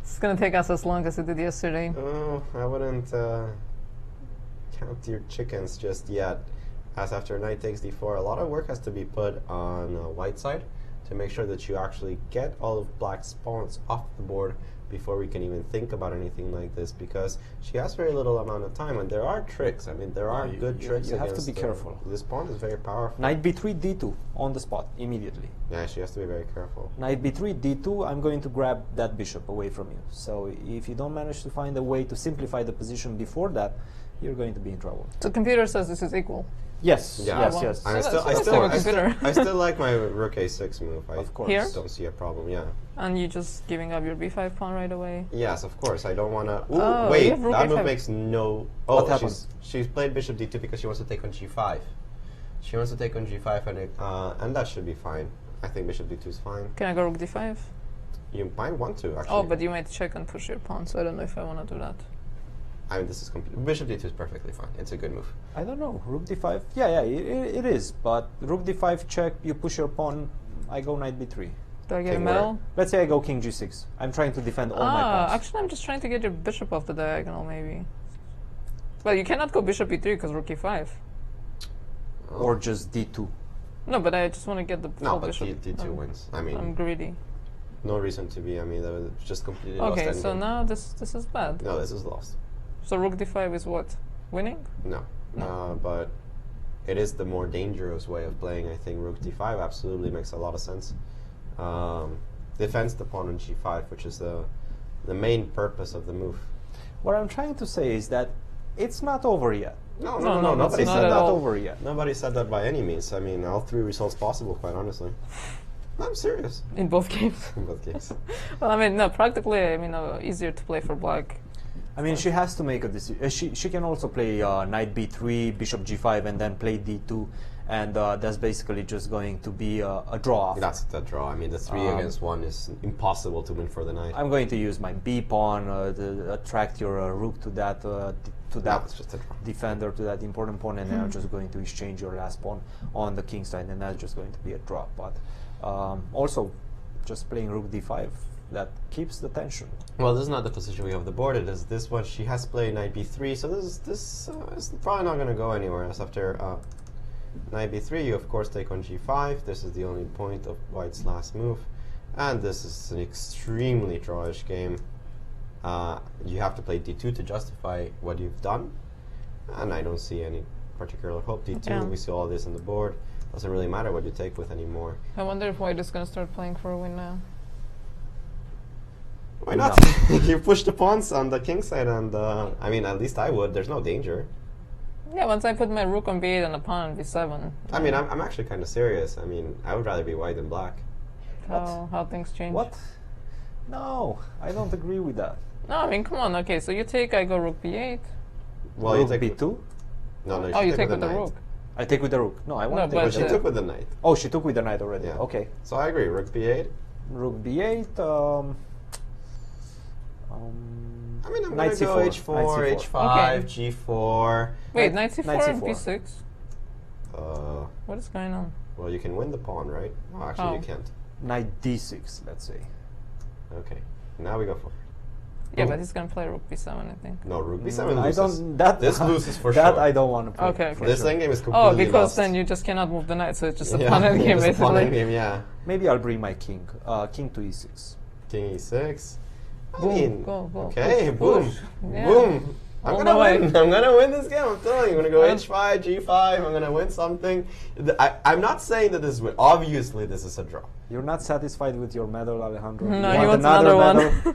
It's going to take us as long as it did yesterday. Oh, I wouldn't count your chickens just yet. As after knight takes d4, a lot of work has to be put on white side to make sure that you actually get all of black's pawns off the board before we can even think about anything like this, because she has very little amount of time, and there are tricks. I mean, there are good tricks. You have to be careful. This pawn is very powerful. Knight b3, d2 on the spot immediately. Yeah, she has to be very careful. Knight b3, d2. I'm going to grab that bishop away from you. So if you don't manage to find a way to simplify the position before that, you're going to be in trouble. So computer says this is equal. Yes, yes. I still like my rook a6 move. Of course. Here? Don't see a problem, yeah. And you just giving up your b5 pawn right away? Yes, of course. I don't want to... Oh, wait, that move makes no... What happens? She's played bishop d2 because she wants to take on g5. She wants to take on g5, and that should be fine. I think bishop d2 is fine. Can I go rook d5? You might want to, actually. Oh, but you might check and push your pawn, so I don't know if I want to do that. I mean, this is bishop d2 is perfectly fine. It's a good move. I don't know. Rook d5. Yeah, it is. But rook d5 check. You push your pawn. I go knight b3. Do I get a medal? Let's say I go king g6. I'm trying to defend all my pawns. Actually, I'm just trying to get your bishop off the diagonal, maybe. Well, you cannot go bishop e3 because rook e5. Or just d2. No, but I just want to get the full bishop. No, but d2 wins. I mean, I'm greedy. No reason to be. I mean, that was just completely lost. Okay, so now this is bad. No, this is lost. So rook d5 is what? Winning? No. But it is the more dangerous way of playing. I think rook d5 absolutely makes a lot of sense. Defends the pawn on g5, which is the main purpose of the move. What I'm trying to say is that it's not over yet. No, nobody said that over yet. Nobody said that by any means. I mean, all three results possible, quite honestly. I'm serious. In both games? In both games. Well, I mean, no, practically, I mean, easier to play for black. I mean, she has to make a decision. She can also play knight b3, bishop g5, and then play d2, and that's basically just going to be a draw. That's the draw. I mean, the 3 against 1 is impossible to win for the knight. I'm going to use my b pawn to attract your rook to that defender, to that important pawn, and then I'm just going to exchange your last pawn on the king side, and that's just going to be a draw. But also, just playing rook d5. That keeps the tension. Well, this is not the position we have the board. It is this one. She has played knight b3, so this is probably not going to go anywhere. As after knight b3, you of course take on g5. This is the only point of white's last move. And this is an extremely drawish game. You have to play d2 to justify what you've done. And I don't see any particular hope. d2, Yeah. we see all this on the board. Doesn't really matter what you take with anymore. I wonder if white is going to start playing for a win now. Why not? You push the pawns on the king side, and I mean, at least I would. There's no danger. Yeah, once I put my rook on b8 and a pawn on b7. I mean, I'm actually kind of serious. I mean, I would rather be white than black. How things change. What? No, I don't agree with that. No, I mean, come on. Okay, so you take, I go rook b8. Well, rook you take b2? No, Oh, you take with the knight. rook. I take with the rook. No, I want to take But with she the took with the knight. Oh, she took with the knight already. Yeah. Okay. So I agree. Rook b8. Rook b8. I mean, I'm knight going to go c4, h4, h5, g4. Wait, knight c4 knight and c4. b6? What is going on? Well, you can win the pawn, right? Oh, actually, you can't. Knight d6, let's say. Okay. Now we go for. Yeah, but he's going to play rook b7, I think. No, rook b7 I loses. don't. That This loses for that sure. I don't want to play. Okay. for This sure. endgame is completely Oh, because lost. then you just cannot move the knight, so it's just a Yeah, pawn endgame, it's a pawn basically. endgame, yeah. Maybe I'll bring my king. King to e6. King e6. I Boom, mean, go, okay, push, boom, push. Yeah. boom. I'm All gonna the way. win. I'm gonna win this game. I'm telling you, I'm gonna go h5, g5. I'm gonna win something. I'm not saying that this is win. Obviously, this is a draw. You're not satisfied with your medal, Alejandro? No, You he want wants another one. medal?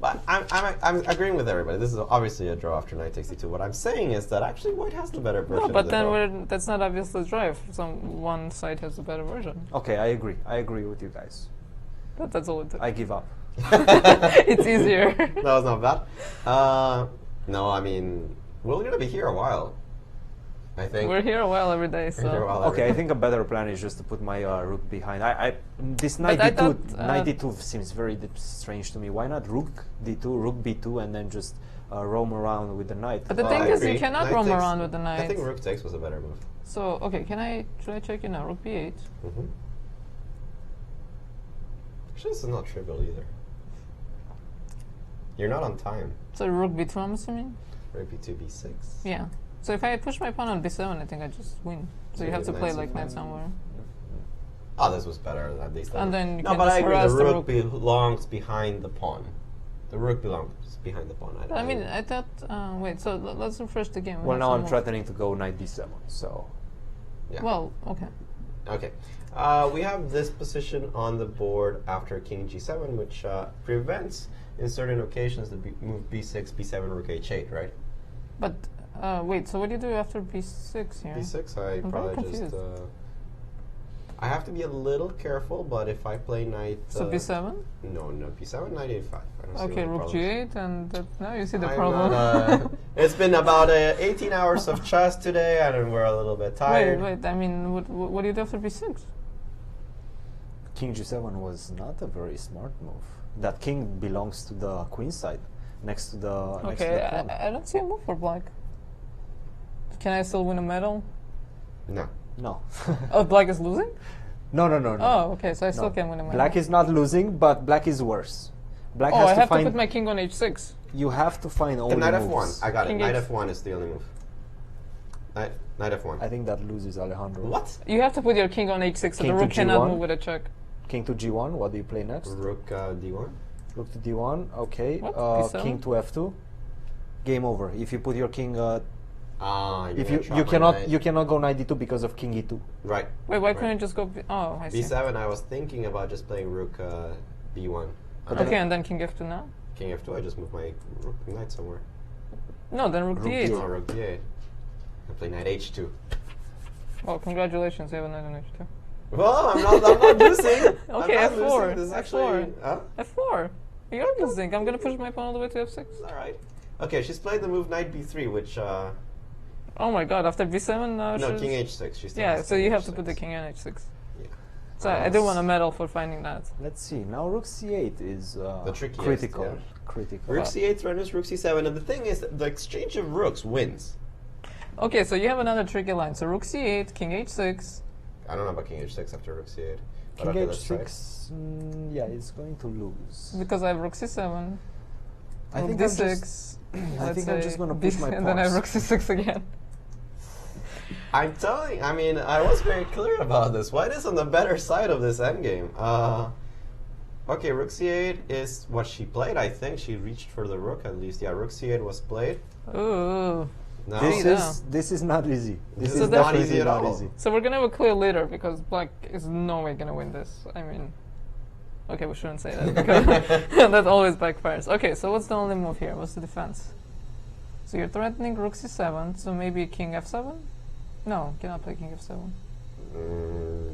But I'm agreeing with everybody. This is obviously a draw after knight takes e2. What I'm saying is that actually white has the better version. No, of but the then draw. that's not obviously draw if one side has a better version. Okay, I agree. I agree with you guys. That's all it took. I give up. It's easier. That was not bad. No, I mean, we're gonna be here a while. I think We're here a while every day, so. We're here a while every Okay, I day. think a better plan is just to put my rook behind. This But knight I d2, thought, knight d2 seems very strange to me. Why not rook d2, rook b2, and then just roam around with the knight? But the thing is, you cannot roam around with the knight. I think rook takes was a better move. So, okay, should I check you now? Rook b8. Mm-hmm. Actually, this is not trivial either. You're not on time. So rook b2, I'm assuming? Rook b2, b6. Yeah. So if I push my pawn on b7, I think I just win. So you have to play like knight somewhere. Oh, this was better at least. And then you no, can but just I agree. harass The the rook rook. belongs behind the pawn. The rook belongs behind the pawn. I mean, I thought. Wait, so let's refresh the game. We Well, have now some I'm more. threatening to go knight d7, so... Yeah. Well, okay. Okay. We have this position on the board after king g7, which prevents, in certain occasions, the move b6, b7, rook h8, right? But wait, so what do you do after b6 here? b6, I I'm very probably just... confused. I have to be a little careful, but if I play knight... So b7? No, b7, knight a5. I don't see Okay, what the rook problem is. g8, and now you see the I'm problem. not, it's been about 18 hours of chess today, and we're a little bit tired. Wait, I mean, what do you do after b6? King g7 was not a very smart move. That king belongs to the queen side, next to the Okay, pawn. I don't see a move for black. Can I still win a medal? No. No. Oh, black is losing? No. Oh, okay, so I still No. can win a medal. Black is not losing, but black is worse. Black Oh, has I to have find. to put my king on h6. You have to find all The the knight moves. f1. I got it. King Knight H- f1 is the only move. Knight f1. I think that loses Alejandro. What? You have to put your king on h6, so King the to rook cannot G1. move with a check. King to g1. What do you play next? Rook d1. Rook to d1. Okay. What? B7? King to f2. Game over. If you put your king. If you're you gonna trap my cannot knight. go knight d2 because of king e2. Right. Wait, why Right. couldn't you just go? Oh, I see. b7, I was thinking about just playing rook b1. Okay, and then king f2 now? King f2, I just move my rook knight somewhere. No, then rook d8. No, rook d8. I play knight h2. Well, congratulations, you have a knight on h2. Well, I'm not losing. Okay, I'm not f4. losing. This is actually, F4. You're losing. I'm gonna push my pawn all the way to f6. All right. Okay, she's played the move knight b3, which. Oh my god, after b7 now No, she's... king h6. She still Yeah, has so king you have to h6. put the king on h6. Yeah. So I do want a medal for finding that. Let's see. Now rook c8 is The trickiest, critical. yeah. Critical. Rook c8 threatens rook c7, and the thing is, the exchange of rooks wins. Okay, so you have another tricky line. So rook c8, king h6. I don't know about king h6 after rook c8. But King okay, let's try. h6. Yeah, it's going to lose. Because I have rook c7. I rook think I'm d6. just- I let's think I'm say just gonna push my and then I have rook pawns. c6 again. I'm telling. I mean, I was very clear about this. White is on the better side of this endgame. Okay, rook c8 is what she played. I think she reached for the rook at least. Yeah, rook c8 was played. Ooh. No. This is not easy. This is is not easy definitely at not all. easy. So we're gonna have a clear leader because black is no way gonna win this. I mean, okay, we shouldn't say that because that always backfires. Okay, so what's the only move here? What's the defense? So you're threatening rook c7, so maybe king f7? No, cannot play king f7.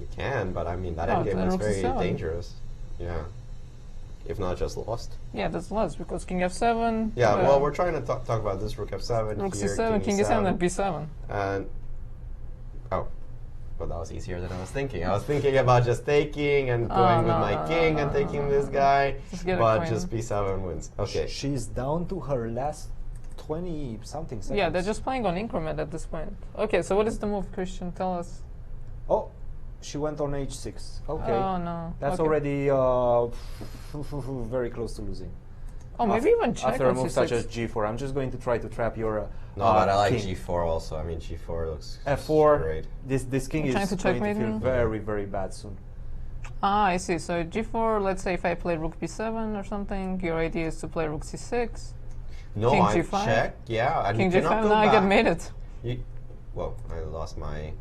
You can, but I mean that Oh, endgame then is rook very c7. dangerous. Yeah. If not just lost. Yeah, that's lost because king f7. Yeah, well, we're trying to talk about this rook f7. Rook here, c7, king e7, and b7. And but that was easier than I was thinking. I was thinking about just taking and going with my king and taking this guy, but just b7 wins. Okay. She's down to her last 20 something seconds. Yeah, they're just playing on increment at this point. Okay, so what is the move, Christian? Tell us. Oh, she went on h6. Okay. Oh, no. That's Okay. already very close to losing. Oh, maybe even check after a on move c6. such as g4. I'm just going to try to trap your No, but I like king. g4 also. I mean, g4 looks f4. great. This king You're trying is to going to checkmate feel me? very, very bad soon. Ah, I see. So g4, let's say if I play rook b7 or something, your idea is to play rook c6. No, king I g5. check. Yeah, and King you cannot g5. go Now I back. get mated. Whoa, I lost my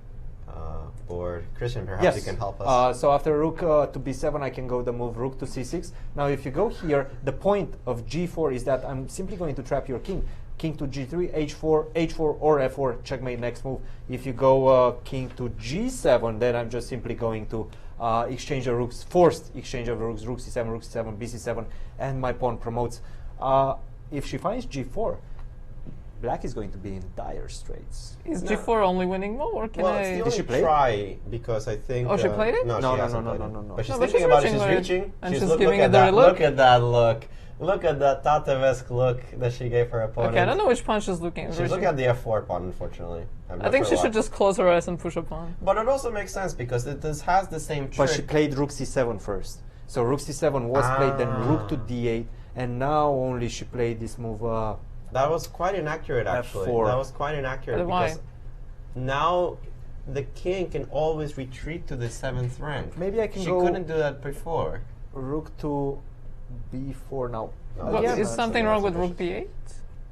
board. Christian, perhaps you can help us. So after rook to b7, I can go the move rook to c6. Now, if you go here, the point of g4 is that I'm simply going to trap your king. King to g3, h4, h4, or f4, checkmate next move. If you go king to g7, then I'm just simply going to exchange the rooks, forced exchange of rooks, rook c7, bc7, and my pawn promotes. If she finds g4, black is going to be in dire straits. Is g4 only winning move, or can well, I? it's the Did she only play it? try because I think. Oh, she played it? No, No, she no, hasn't no, played no, it. no, no. But she's No, but thinking she's about it. reaching, She's right? reaching. And she's look giving at a dirty that. look. Look at that look. Look at that Tatev-esque look that she gave her opponent. Okay, I don't know which pawn she's looking. She's looking at the f4 pawn, unfortunately. I think she should just close her eyes and push a pawn. But it also makes sense because this has the same trick. But she played rook c7 first. So rook c7 was played, then rook to d8, and now only she played this move. That was quite inaccurate, actually. F4. That was quite inaccurate But why? because now the king can always retreat to the 7th rank. Maybe I can She go couldn't do that before. rook to b4 now. Well, Again, is something wrong with rook b8?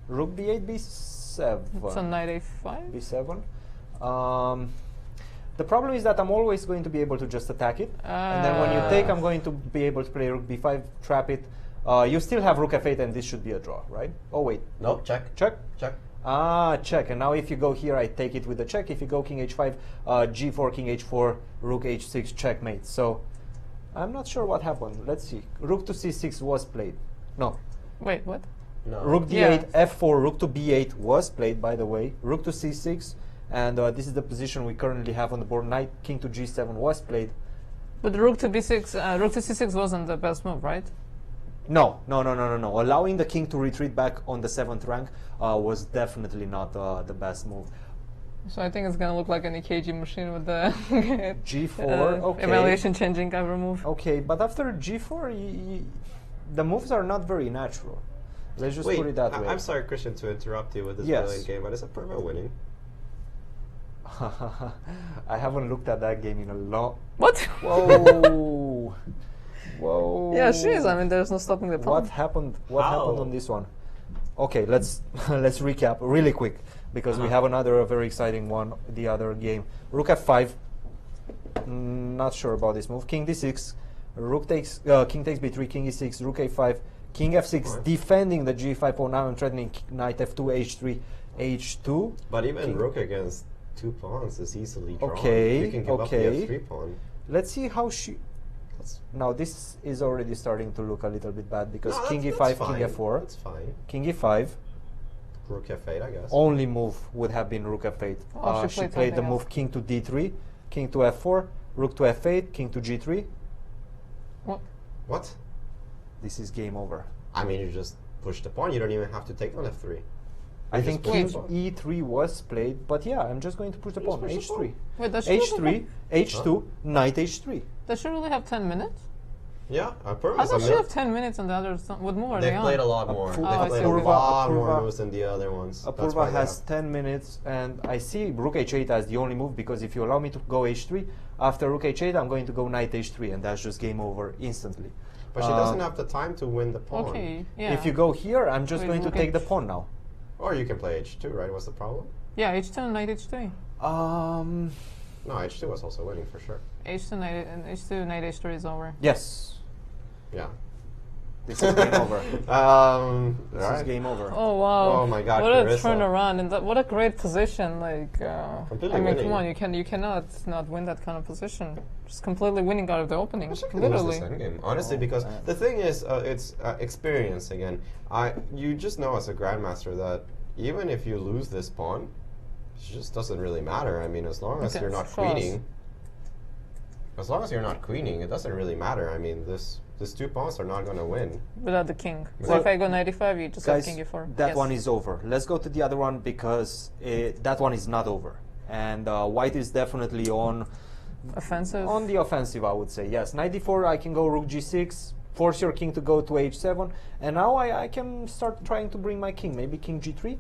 rook b8, b7. It's a knight a5. b7. The problem is that I'm always going to be able to just attack it, and then when you take, I'm going to be able to play rook b5, trap it. You still have rook f8, and this should be a draw, right? Oh wait, Nope, check. check. Check. Check. And now if you go here, I take it with the check. If you go king h5, g4, king h4, rook h6, checkmate. So I'm not sure what happened. Let's see. Rook to c6 was played. No. Wait, what? No. Rook d8, f4, rook to b8 was played, by the way. Rook to c6, and this is the position we currently have on the board. Knight, king to g7 was played. But rook to b6, rook to c6 wasn't the best move, right? No. Allowing the king to retreat back on the 7th rank was definitely not the best move. So I think it's gonna look like an EKG machine with the G4, okay. evaluation changing every move. Okay, but after G4, the moves are not very natural. Let's just Wait, put it that way. I'm sorry, Christian, to interrupt you with this Yes. brilliant game, but is Perva winning? I haven't looked at that game in a long... What? Whoa! Whoa! Yeah, she is. I mean, there's no stopping the pawn. What happened? What happened on this one? Okay, let's let's recap really quick because we have another very exciting one. The other game, rook f5. Not sure about this move. King d6. Rook takes. King takes b3. King e6. Rook a5. King f6. Defending the g5 pawn. Now I'm threatening knight f2, h3, h2. But even King. rook against 2 pawns is easily drawn. Okay. You can give up the f3 pawn. Let's see how she. Now this is already starting to look a little bit bad because No, king that's e5, fine. king f4. That's fine. King e5. Rook f8, I guess. Only move would have been rook f8. Oh, She played the something move else. king to d3, king to f4, rook to f8, king to g3. What? This is game over. I mean, you just push the pawn. You don't even have to take on f3. I think just king push the pawn. e3 was played, but yeah, I'm just going to push the pawn. push the h3. Wait, does she really h3, h2, knight h3. Does she really have 10 minutes? Yeah, Apurva I is thought she a have 10 minutes and the others would move They've early played a on. lot more. Apurva- They've played a Apurva- lot more Apurva- moves than the other ones. That's why Apurva they has have- 10 minutes, and I see Rook H8 as the only move, because if you allow me to go H3, after Rook H8, I'm going to go Knight H3, and that's just game over instantly. But she doesn't have the time to win the pawn. Okay, yeah. If you go here, I'm just Wait, going to Rook take the H- pawn now. Or you can play H2, right? What's the problem? Yeah, H2, Knight H3. No, H2 was also winning for sure. H2, Knight H3 is over. Yes. Yeah. This is game over. This is Alright. game over. Oh wow! Oh my God, What a Carissa. turnaround, and what a great position! Like, Completely I mean, winning. come on, you cannot not win that kind of position. Just completely winning out of the opening, She can lose literally. this endgame, honestly, because the thing is, it's experience again. You just know as a grandmaster that even if you lose this pawn, it just doesn't really matter. I mean, as long as Okay, you're not cross. queening, it doesn't really matter. I mean, these two pawns are not going to win. Without the king. So Well, if I go knight e5, you just have Guys, king e4. that Yes. one is over. Let's go to the other one, because that one is not over. And white is definitely on offensive. On the offensive, I would say. Yes, knight d4, I can go rook g6, force your king to go to h7, and now I can start trying to bring my king. Maybe king g3?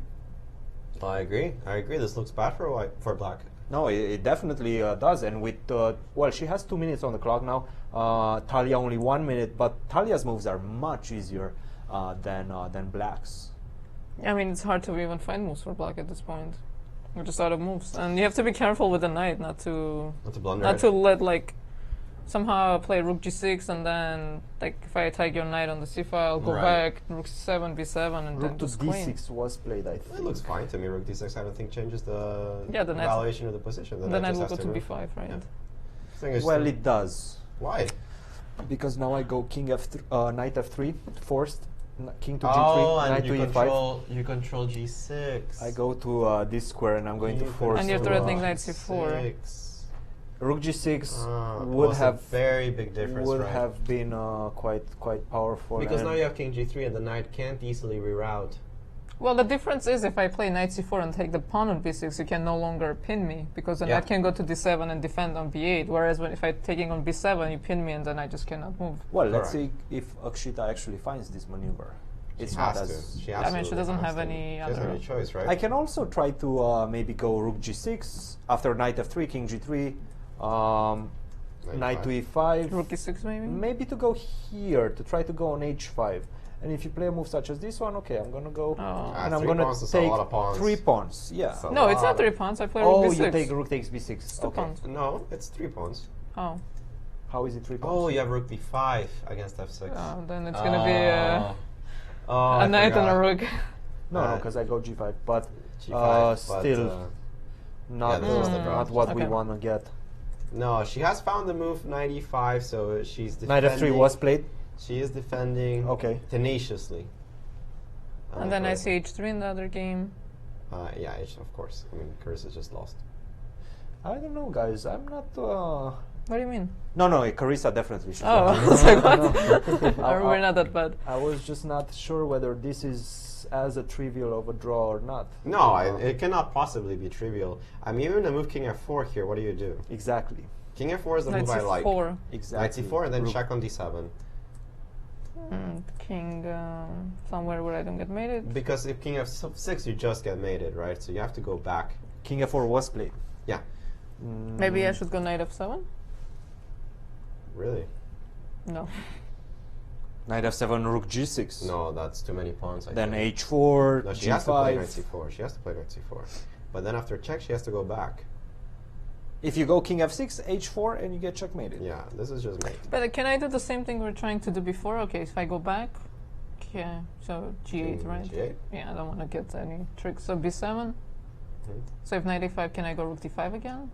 I agree. This looks bad for black. No, it definitely does. And with, well, she has 2 minutes on the clock now. Talia only 1 minute, but Talia's moves are much easier than black's. I mean, it's hard to even find moves for black at this point. We're just out of moves, and you have to be careful with the knight, not to blunder not it. to let like somehow play rook g6, and then like if I attack your knight on the c file, go Right. back rook 7 b7, and Rook then to just queen. d6 was played, I think. It looks fine to me. Rook d6, I don't think changes the Yeah, the knight- valuation of the position. The knight just will has go to move. b5, right? Yeah. Thing is Well, still- it does. Why? Because now I go king f3, knight f3, forced, king to Oh, g3, and knight you to control, e5. you control g6. I go to this square, and I'm going to force. And you're to, threatening knight c4. Rook g6 was would a have very big difference, Would right? have been quite powerful. Because and now you have king g3 and the knight can't easily reroute. Well, the difference is if I play knight c4 and take the pawn on b6, you can no longer pin me, because the Yeah. knight can go to d7 and defend on b8, whereas if I'm taking on b7, you pin me and then I just cannot move. Well, let's see if Akshita actually finds this maneuver. It's not has as. to. She I mean, she doesn't have to. any She doesn't other have any choice, right? I can also try to maybe go rook g6 after knight f3, king g3, knight to e5. Rook e6 maybe? Maybe to go here to try to go on h5. And if you play a move such as this one, okay, I'm gonna go and I'm 3 gonna pawns is a take lot of pawns. 3 pawns. Yeah. That's a No, it's lot not 3 of- pawns. I play rook Oh, b6. you take rook takes b6. It's 2 Okay. pawns. No, it's 3 pawns. Oh. How is it 3 pawns? Oh, you have rook b5 against f6. Oh, then it's gonna be Oh, a I knight and a forgot. rook. No, because I go g5, but G5, still but, not, yeah, this is the draw. not what we Okay. want to get. No, she has found the move knight e5, so she's Knight defending. f3 was played. She is defending tenaciously. And then I see h3 in the other game. Yeah, of course. I mean, Carissa just lost. I don't know, guys. I'm not. What do you mean? No, Carissa definitely should. Oh, I was like, what? We're not that bad. I was just not sure whether this is as a trivial of a draw or not. No, it cannot possibly be trivial. I mean, even a move king f4 here, what do you do? Exactly. King f4 is the move I like. C4. Exactly. Knight c4 and then Rook. check on d7. King somewhere where I don't get mated. Because if king f6, you just get mated, right? So you have to go back. King f4 was played. Yeah. Maybe I should go knight f7? Really? No. Knight f7, rook g6. No, that's too many pawns. Then think. h4, No, she g5. has to play knight c4. She has to play knight c4. But then after check, she has to go back. If you go king f6, h4, and you get checkmated. Yeah, this is just mate. But can I do the same thing we were trying to do before? Okay, if I go back, okay, so g8, King right? g8? Yeah, I don't want to get any tricks. So b7. So if knight a5, can I go rook d5 again?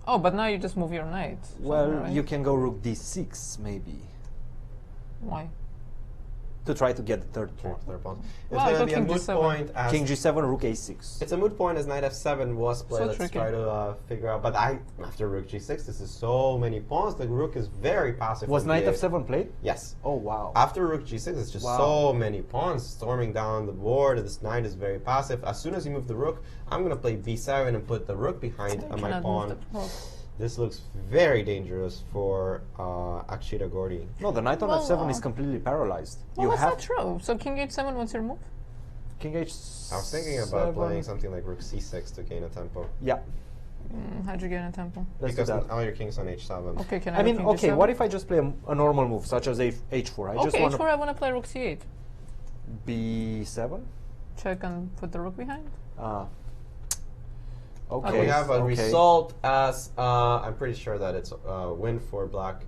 Oh, but now you just move your knight. Well, right? you can go rook d6, maybe. Why? To try to get the third pawn. It's Well, I going to go be a king moot g7. point as... King g7, rook a6. It's a moot point as knight f7 was played. So Let's tricky. try to figure out. But after rook g6, this is so many pawns. The rook is very passive. Was on knight d8. f7 played? Yes. Oh, wow. After rook g6, it's just Wow. so many pawns storming down the board. This knight is very passive. As soon as you move the rook, I'm going to play b7 and put the rook behind my Cannot move pawn. the rook. This looks very dangerous for Aagori. No, the knight on Well, f7 is completely paralyzed. Well, that's not true. So king h7, what's your move? King h7. I was thinking about playing something like rook c6 to gain a tempo. Yeah. How'd you get a tempo? Because all your king's on h7. Okay, can I mean, king okay, g7? what if I just play a normal move, such as h4? I just Okay, want h4, I want to play rook c8. b7? Check and put the rook behind. Okay. We have a result as I'm pretty sure that it's a win for black.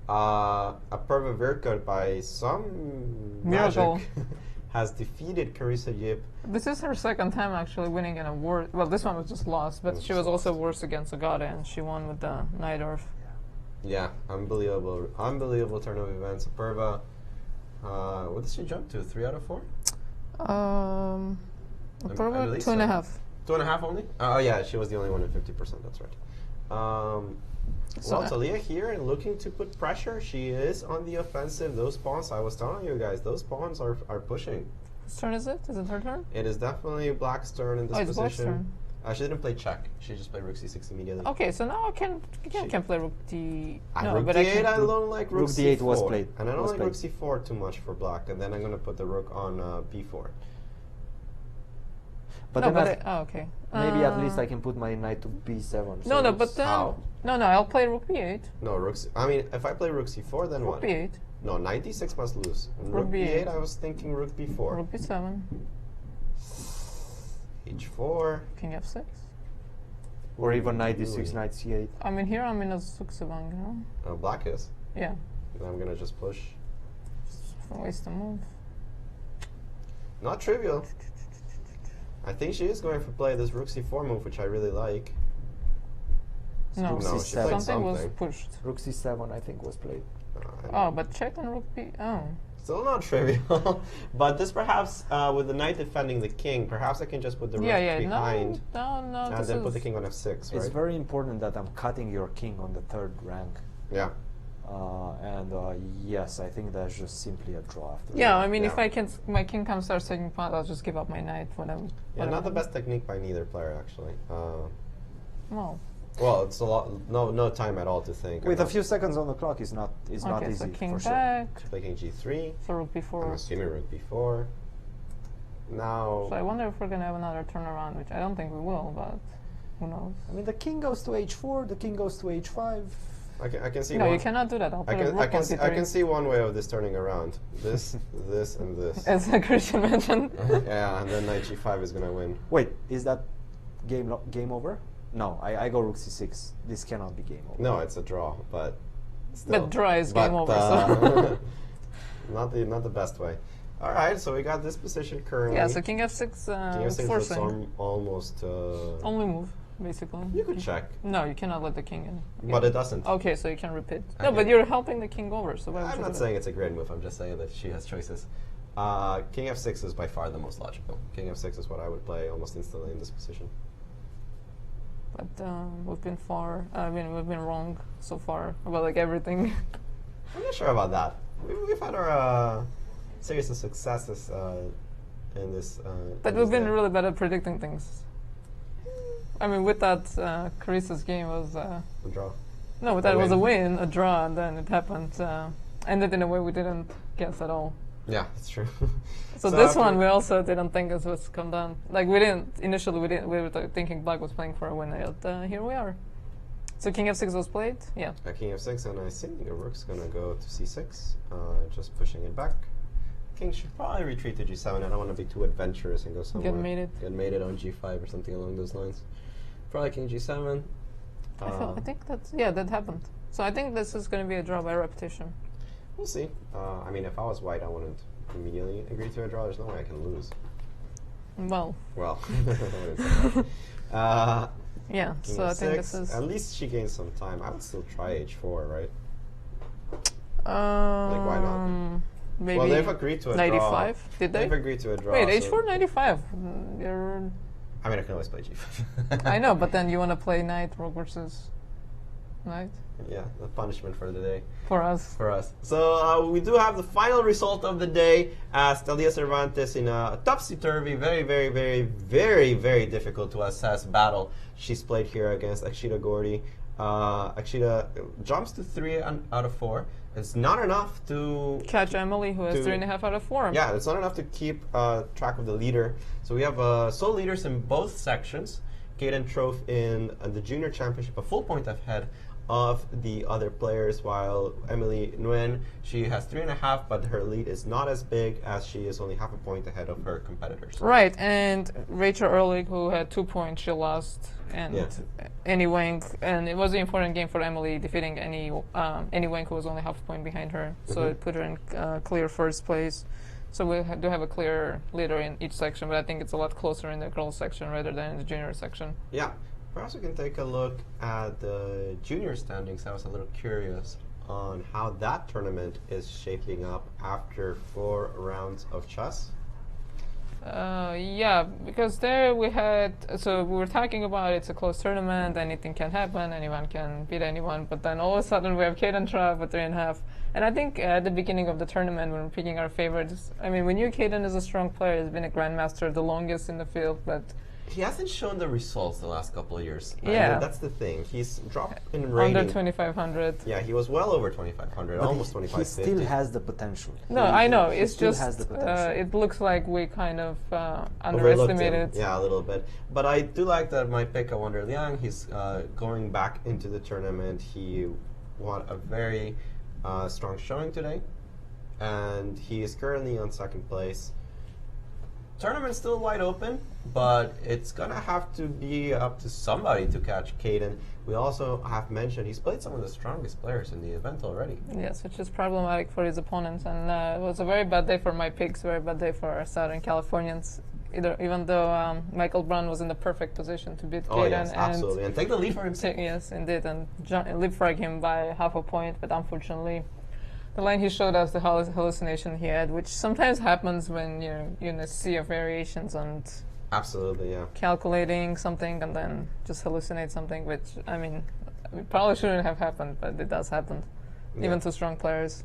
A Pervervirka by some Miracle. magic has defeated Carissa Yip. This is her second time actually winning in a war. Well, this one was just lost, but she was also worse against Agata, and she won with the Knight Orf. Yeah, unbelievable turn of events. Perva, what did she jump to? 3 out of 4? Probably 2.5. 2.5 only? Oh yeah, she was the only one at 50%. That's right. Well, Talia here and looking to put pressure. She is on the offensive. Those pawns, I was telling you guys, those pawns are pushing. Whose turn is it? Is it her turn? It is definitely black's turn in this it's black's position. turn. She didn't play check. She just played rook c6 immediately. Okay, so now I can play rook d. No, rook but d8 I I don't like rook d8 c4. was played. And I don't like rook c4 too much for black. And then I'm going to put the rook on b4. But no, then okay. Maybe at least I can put my knight to b7. No, no, but How? No, I'll play rook b8. No, I mean, if I play rook c4, then rook what? b8. No, knight d6 must lose. And Rook rook b8. b8, I was thinking rook b4. Rook b7. h4. King f6. Or even knight d6, knight c8. I mean, here I'm in a Suksevang, you know? Oh, black is. Yeah. Then I'm going to just push. Waste a move. Not trivial. I think she is going to play this rook c4 move, which I really like. No, she played something was pushed. Rook c7, I think, was played. But check on rook b. Oh. Still not trivial. But this perhaps, with the knight defending the king, perhaps I can just put the rook behind. No, and then put the king on f6, right? It's very important that I'm cutting your king on the 3rd rank. Yeah. Yes, I think that's just simply a draw after. Yeah, I mean, if my king comes starts taking pawn, I'll just give up my knight. Whatever. Yeah, not the best technique by neither player, actually. Well, it's a lot. No time at all to think. With a few seconds on the clock, is not easy so king for back. Sure. Play king g3. So rook b4. I'm assuming rook b4. Now. So I wonder if we're gonna have another turnaround, which I don't think we will, but who knows? I mean, the king goes to h4, the king goes to h5. I can see. No, you cannot do that. I can see one way of this turning around. This, this, and this. As Christian mentioned. Yeah, and then knight g5 is gonna win. Wait, is that game over? No, I go rook c6. This cannot be game over. No, it's a draw, but still. But draw is game over. So. not the best way. All right, so we got this position currently. Yeah, so king f6. King f6 forcing. Almost. Only move. Basically. You could check. No, you cannot let the king in. But it doesn't. Okay, so you can repeat. No, but you're helping the king over, so why would I'm you not do saying it's a great move. I'm just saying that she has choices. King f6 is by far the most logical. King f6 is what I would play almost instantly in this position. But we've been we've been wrong so far about like everything. I'm not sure about that. We've had our series of successes in this. But we've been really bad at predicting things. I mean, with that, Carissa's game was a draw. No, with that it was a win, a draw, and then it happened. Ended in a way we didn't guess at all. Yeah, that's true. So this one we also didn't think it was come down. Like we didn't initially. We were thinking black was playing for a win. Yet here we are. So king f6 was played. Yeah. King f6, and I think the rook's gonna go to c6. Just pushing it back. King should probably retreat to g7. I don't want to be too adventurous and go somewhere. Get mated on g5 or something along those lines. Probably king g7. I think that happened. So I think this is going to be a draw by repetition. We'll see. I mean, if I was white, I wouldn't immediately agree to a draw. There's no way I can lose. Well. Yeah. So I think this is. At least she gains some time. I would still try h4, right? Like why not? Maybe. Well, they've agreed to a 95. draw. Did they? They've agreed to a draw. Wait, h4 95. You're. I mean, I can always play g5. I know, but then you want to play knight rook versus knight. Yeah, the punishment for the day. For us. For us. So we do have the final result of the day as Talia Cervantes in a topsy-turvy, very, very, very, very, very difficult to assess battle she's played here against Aagori. Akshita jumps to 3 out of 4. It's not enough to catch Emily, who has 3.5 out of 4. Yeah, it's not enough to keep track of the leader. So we have sole leaders in both sections. Kaden Troph in the junior championship, a full point ahead of the other players, while Emily Nguyen, she has 3.5, but her lead is not as big as she is only half a point ahead of her competitors. Right, and Rachel Ulrich, who had 2 points, she lost, and Annie Wang, and it was an important game for Emily, defeating Annie Wang, who was only half a point behind her, so it put her in clear first place. So we do have a clear leader in each section, but I think it's a lot closer in the girls section rather than in the junior section. Yeah. Perhaps we can take a look at the junior standings. I was a little curious on how that tournament is shaping up after 4 rounds of chess. Yeah, because there we had, so we were talking about it's a close tournament, anything can happen, anyone can beat anyone, but then all of a sudden we have Kaden Tran with 3.5. And I think at the beginning of the tournament, when we're picking our favorites, I mean, we knew Kaden is a strong player, he's been a grandmaster the longest in the field, but he hasn't shown the results the last couple of years. Yeah. That's the thing. He's dropped in rating. Under 2,500. Yeah, he was well over 2,500, almost 2,550. He still has the potential. No, I know. It's still just, has the potential. It looks like we kind of underestimated. Yeah, a little bit. But I do like that my pick of Wonder Liang, he's going back into the tournament. He won a very strong showing today, and he is currently on 2nd place. Tournament's still wide open, but it's gonna have to be up to somebody to catch Kaden. We also have mentioned he's played some of the strongest players in the event already. Yes, which is problematic for his opponents, and it was a very bad day for my picks, very bad day for our Southern Californians. Even though Michael Brown was in the perfect position to beat Kaden. Yes, absolutely, and take the lead for himself. Yes, indeed, and leapfrog him by half a point, but unfortunately, the line he showed us, the hallucination he had, which sometimes happens when you're in a sea of variations and absolutely, yeah, calculating something and then just hallucinate something, which I mean, it probably shouldn't have happened, but it does happen, even to strong players.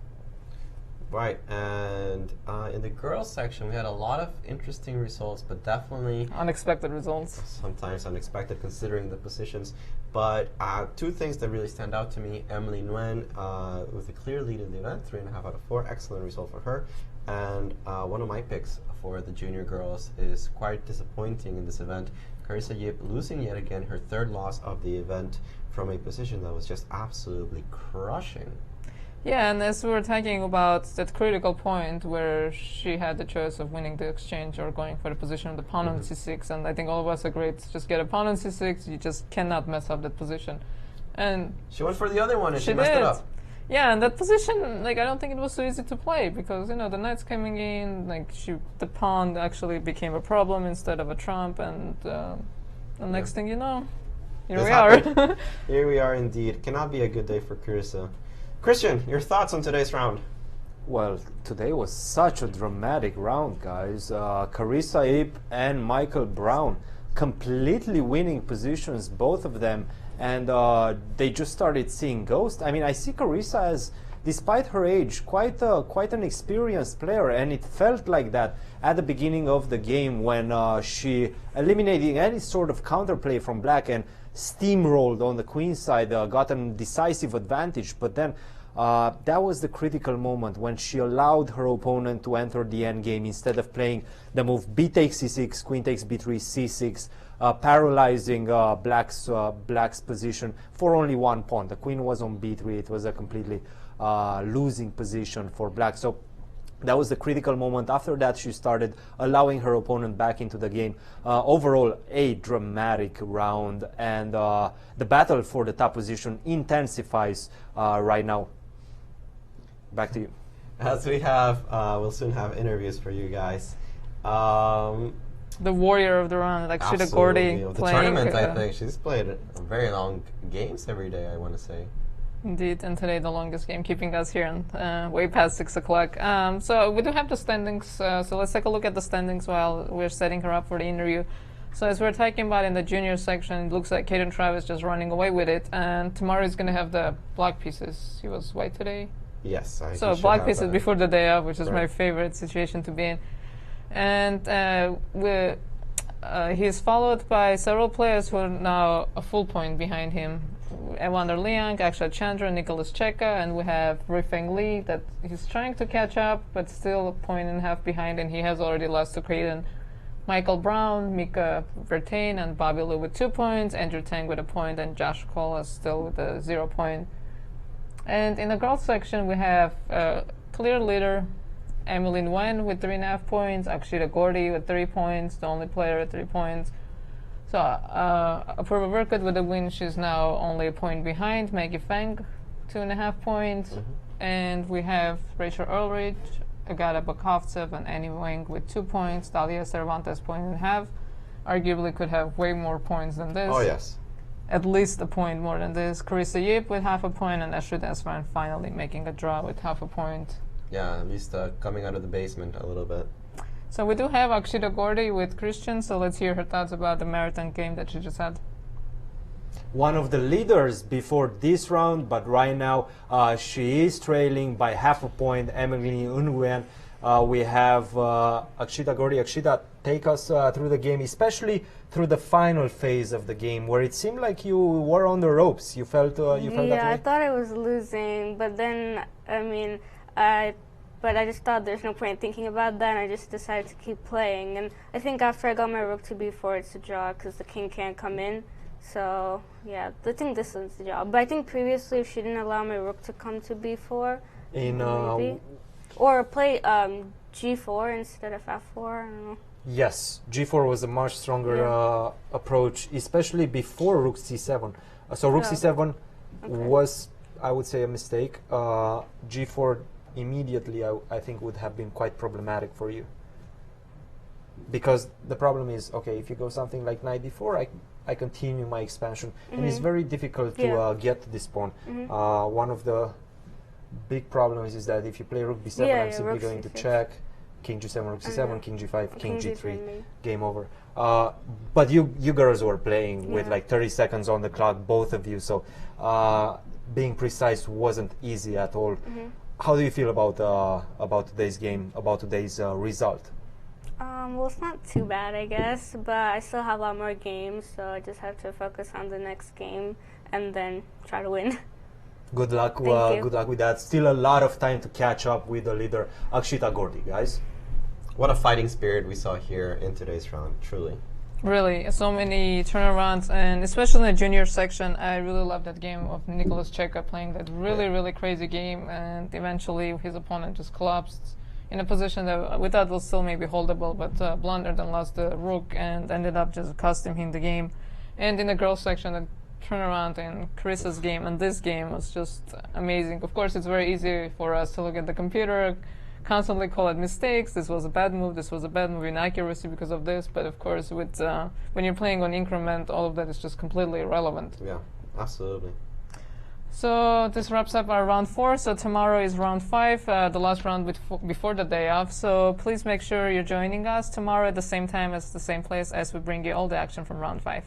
Right, and in the girls section, we had a lot of interesting results, but definitely unexpected results. Sometimes unexpected, considering the positions. But 2 things that really stand out to me: Emily Nguyen with a clear lead in the event, 3.5 out of 4, excellent result for her. And one of my picks for the junior girls is quite disappointing in this event. Carissa Yip losing yet again her 3rd loss of the event from a position that was just absolutely crushing. Yeah, and as we were talking about that critical point where she had the choice of winning the exchange or going for the position of the pawn on c6, and I think all of us agreed to just get a pawn on c6, you just cannot mess up that position. And she went for the other one and she messed it up. Yeah, and that position, like, I don't think it was so easy to play because, you know, the knight's coming in, like, the pawn actually became a problem instead of a trump, and the next thing you know, here we are. Here we are indeed. Cannot be a good day for Carissa. Christian, your thoughts on today's round? Well, today was such a dramatic round, guys. Carissa Yip and Michael Brown completely winning positions, both of them, and they just started seeing ghosts. I mean, I see Carissa as, despite her age, quite an experienced player, and it felt like that at the beginning of the game when she eliminated any sort of counterplay from black and steamrolled on the queen side, got a decisive advantage, but then that was the critical moment when she allowed her opponent to enter the endgame instead of playing the move b takes c6, queen takes b3, c6, paralyzing black's position for only 1 pawn. The queen was on b3. It was a completely losing position for black. So that was the critical moment. After that, she started allowing her opponent back into the game. Overall, a dramatic round, and the battle for the top position intensifies right now. Back to you. As we have, we'll soon have interviews for you guys. The warrior of the round, like Aagori of the playing. Tournament, I think. She's played very long games every day, I want to say. Indeed, and today the longest game, keeping us here and way past 6 o'clock. So we do have the standings, so let's take a look at the standings while we're setting her up for the interview. So as we're talking about in the junior section, it looks like Kaden Tran is just running away with it, and tomorrow is going to have the black pieces. He was white today? Yes. So black pieces before the day off, which is my favorite situation to be in. And he's followed by several players who are now a full point behind him Evander Liang, Akshat Chandra, Nicholas Czebe, and we have Ruifeng Li that he's trying to catch up, but still a point and a half behind, and he has already lost to Kaden. Michael Brown, Mika Vertain, and Bobby Liu with 2 points, Andrew Tang with a point, and Josh Cole is still with a 0 point. And in the girls section, we have clear leader, Emily Nguyen with 3.5 points, Akshita Gordy with 3 points, the only player at 3 points. So Apurva Verkut with a win, she's now only a point behind. Maggie Feng, 2.5 points. And we have Rachel Ulrich, Agata Bykov, and Annie Wang with 2 points. Dalia Cervantes, 1.5. Arguably could have way more points than this. Oh, yes. At least a point more than this. Carissa Yip with 0.5 point, and Ashrid Esran finally making a draw with 0.5 point. Yeah, at least coming out of the basement a little bit. So we do have Akshita Gordy with Christian, so let's hear her thoughts about the marathon game that she just had. One of the leaders before this round, but right now she is trailing by 0.5 point, Emily Nguyen. We have Akshita Gordy. Akshita, take us through the game, especially through the final phase of the game, where it seemed like you were on the ropes. You felt that way? Yeah, I thought I was losing, but then, but I just thought there's no point in thinking about that, and I just decided to keep playing. And I think after I got my rook to b4, it's a draw because the king can't come in. So, yeah, I think this one's the draw. But I think previously, if she didn't allow my rook to come to b4, maybe. Or play g4 instead of f4, I don't know. Yes, g4 was a much stronger approach, especially before rook c7. So rook c7 was, I would say, a mistake. G4 immediately, I think, would have been quite problematic for you. Because the problem is, okay, if you go something like knight d4, I continue my expansion. And it's very difficult to get to this pawn. One of the big problems is that if you play rook b7, I'm simply going to check. King g7, rook c7, king g5, king g3, game over. But you girls were playing with like 30 seconds on the clock, both of you, so being precise wasn't easy at all. How do you feel about today's game, about today's result? Well, it's not too bad, I guess, but I still have a lot more games, so I just have to focus on the next game and then try to win. Good luck. Good luck with that. Still a lot of time to catch up with the leader, Akshita Gordy, guys. What a fighting spirit we saw here in today's round, truly. Really, so many turnarounds, and especially in the junior section, I really love that game of Nicholas Czebe playing that really crazy game, and eventually his opponent just collapsed in a position that we thought was still maybe holdable, but blundered and lost the rook and ended up just costing him the game. And in the girls section, the turnaround in Carissa's game and this game was just amazing. Of course, it's very easy for us to look at the computer, constantly call it mistakes. This was a bad move. This was a bad move, inaccuracy because of this. But of course, with when you're playing on increment, all of that is just completely irrelevant. Yeah, absolutely. So this wraps up our round 4. So tomorrow is round 5, the last round before the day off. So please make sure you're joining us tomorrow at the same time as the same place as we bring you all the action from round 5.